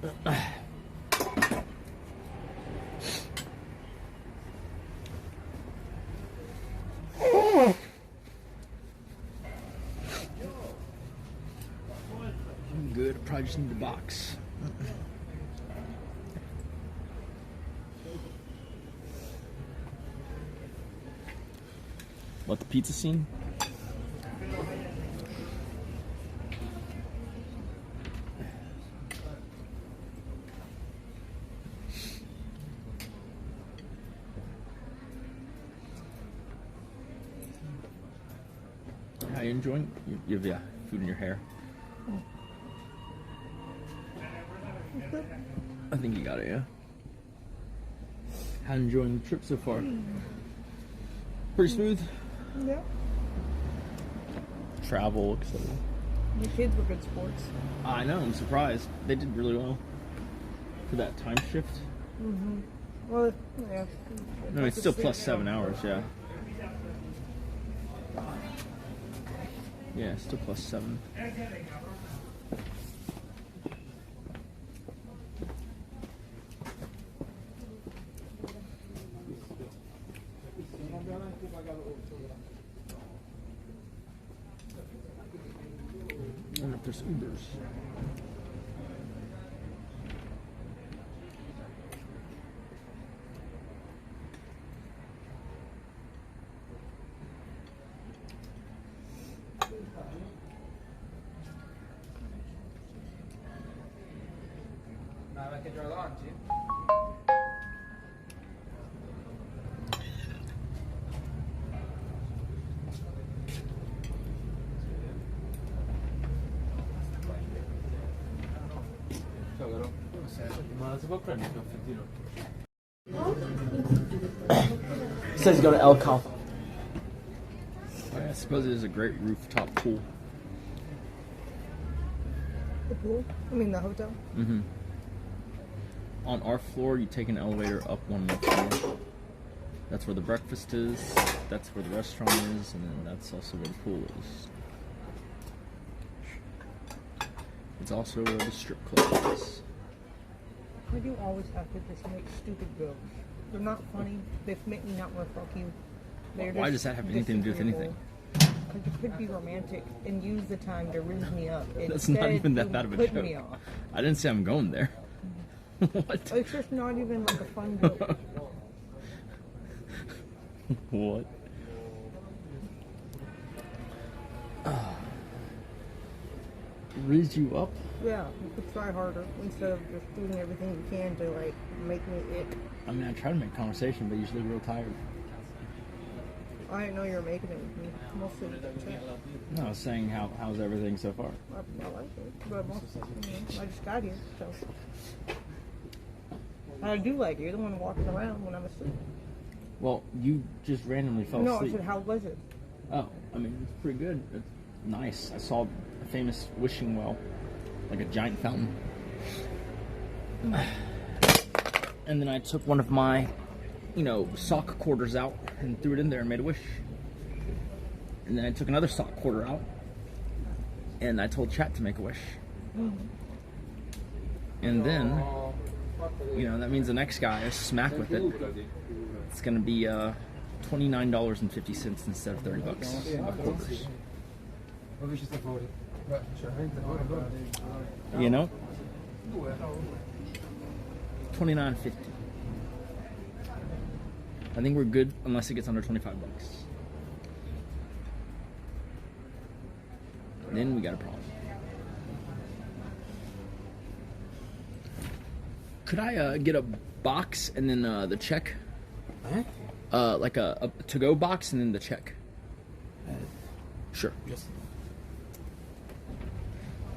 K: I'm good. I probably just need the box. What, the pizza scene? How you enjoying? You have food in your hair. I think you got it, yeah. How you enjoying the trip so far? Pretty smooth.
P: Yeah.
K: Travel, etc.
P: The kids were good sports.
K: I know. I'm surprised. They did really well for that time shift.
P: Mm-hmm. Well, yeah.
K: No, it's still plus 7 hours. Yeah. Yeah, still plus 7. I wonder if there's Ubers.
H: Ma perché gioca davanti? Ciao caro. Ma si può prendere il caffettino?
K: It says go to El Calfa. I suppose it is a great rooftop pool.
P: The pool? I mean the hotel?
K: Mm-hmm. On our floor, you take an elevator up one more floor. That's where the breakfast is, that's where the restaurant is, and then that's also where the pool is. It's also where the strip club is.
P: Why do you always have to just make stupid jokes? They're not funny. They make me not want to fuck you.
K: Why does that have anything to do with anything?
P: Because you could be romantic and use the time to ruse me up.
K: That's not even that bad of a
P: put
K: joke.
P: me off.
K: I didn't say I'm going there. What?
P: It's just not even like a fun joke.
K: What? Ruse you up?
P: Yeah, you could try harder instead of just doing everything you can to like make me ick.
K: I mean, I try to make conversation, but usually real tired.
P: I didn't know you were making it with me. Mostly with that chat.
K: No, I was saying how's everything so far?
P: I like it, but mostly, I just got here, so. I do like you. You're the one walking around when I'm asleep.
K: Well, you just randomly fell
P: No,
K: asleep.
P: I said, how was it?
K: Oh, I mean, it's pretty good. It's nice. I saw a famous wishing well, like a giant fountain. And then I took one of my, sock quarters out and threw it in there and made a wish. And then I took another sock quarter out and I told chat to make a wish. And then, that means the next guy is smack with it. It's gonna be $29.50 instead of $30 of quarters. $29.50. I think we're good unless it gets under $25. Then we got a problem. Could I get a box and then the check? Like a to-go box and then the check. Sure.
L: Yes.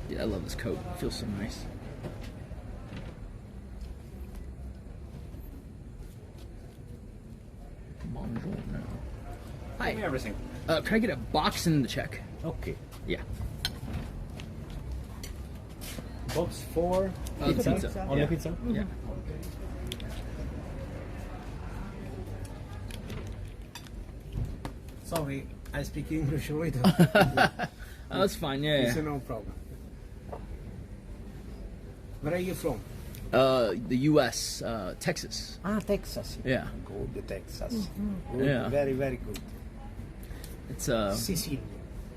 K: Yeah, I love this coat. It feels so nice. Bonjour. Hi.
L: Give me everything.
K: Can I get a box and the check?
L: Okay.
K: Yeah.
L: Box for pizza?
K: Pizza.
L: Only
K: Yeah.
L: pizza?
K: Yeah.
L: Sorry, I speak English with
K: Oh, that's fine, yeah.
L: It's no problem. Where are you from?
K: The U.S., Texas.
M: Ah, Texas.
K: Yeah.
M: Good, Texas.
K: Mm-hmm.
M: Good,
K: Yeah.
M: Very, very good.
K: It's
M: Sicily.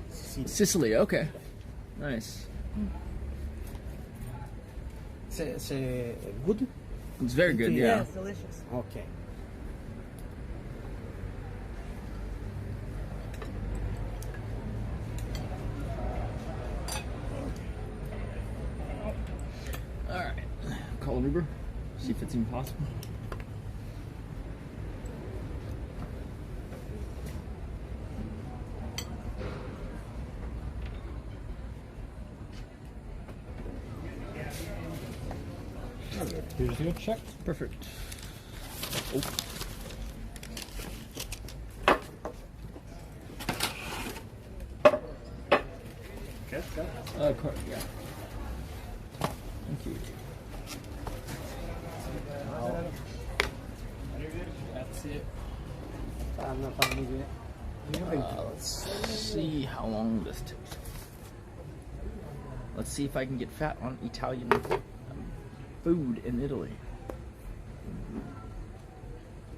K: Sicily. Okay. Nice.
M: It's good?
K: It's very good. Yeah.
P: Yeah, it's delicious.
M: Okay.
K: All right. Call an Uber. See if it's even possible.
D: Here's your check.
K: Perfect. Oh. Card, yeah. Thank you.
Q: That's it.
K: Let's see how long this takes. Let's see if I can get fat on Italian food in Italy.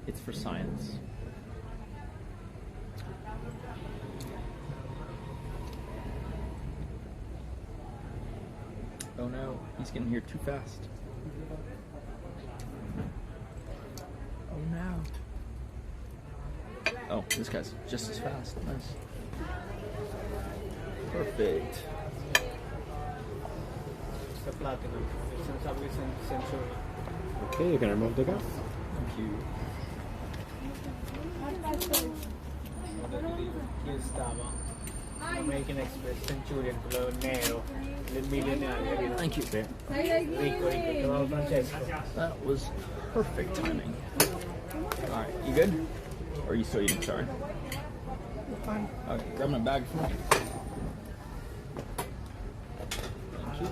K: It's for science. Oh no, he's getting here too fast. Oh no. Oh, this guy's just as fast. Nice. Perfect.
Q: The platinum. Sensory.
D: Okay, you can remove the gas.
K: Thank you.
Q: Io stava American Express Centurion, quello nero del milionario, capito?
K: Thank you.
Q: Ricco, chiamavo Francesco.
K: That was perfect timing. Alright, you good? Or are you still eating? Sorry.
P: Fine.
K: Okay, grab my bag for me. Thank you.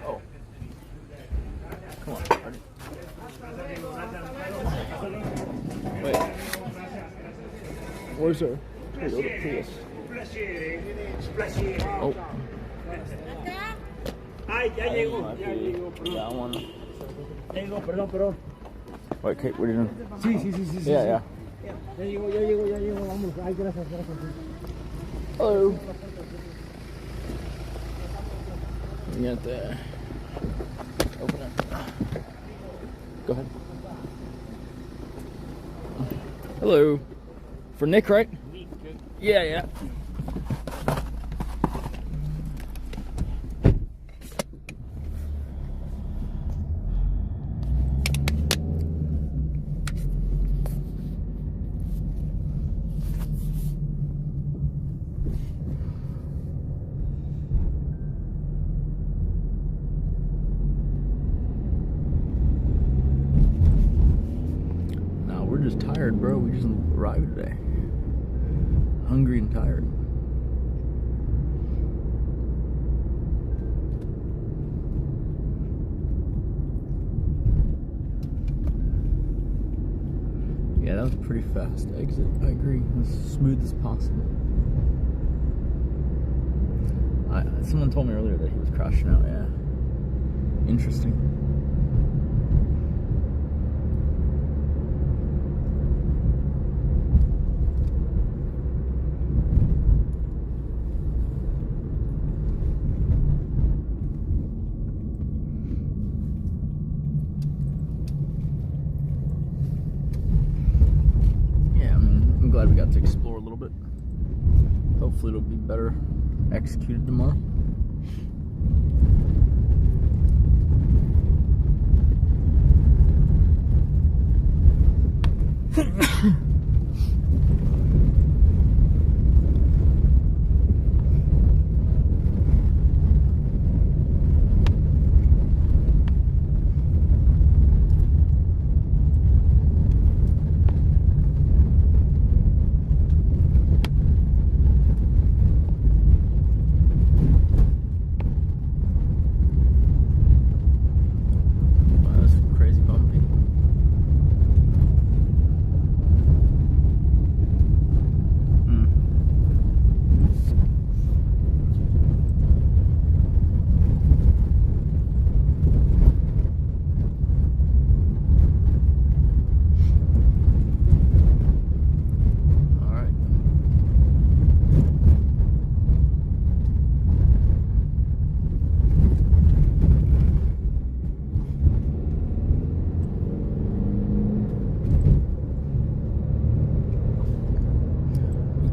K: Oh. Come on. Wait. Where's her? Toyota Prius. Oh.
Q: Ay, ya llegó.
K: That one.
Q: Ya llegó, perdón.
K: Wait, Kate, what are you doing?
Q: Sí.
K: Yeah, yeah.
Q: Ya llegó, vamos. Ay, gracias.
K: Hello. You got the... Open it. Go ahead. Hello. For Nick, right? Yeah. We're just tired, bro. We just arrived today. Hungry and tired. Yeah, that was a pretty fast exit. I agree. As smooth as possible. Someone told me earlier that he was crashing out, yeah. Interesting. Glad we got to explore a little bit. Hopefully it'll be better executed tomorrow.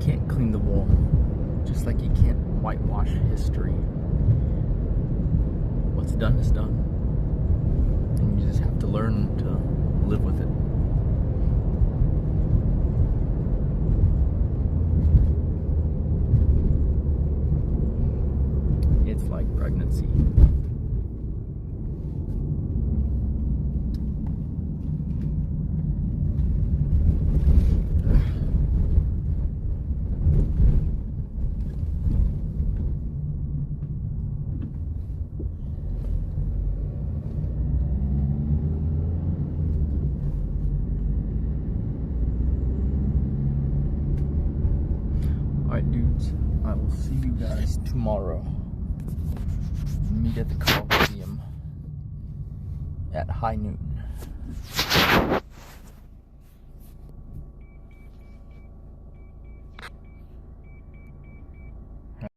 K: can't clean the wall, just like you can't whitewash history. What's done is done, and you just have to learn to live with it. It's like pregnancy. Alright dudes, I will see you guys tomorrow. Meet at the Coliseum at high noon.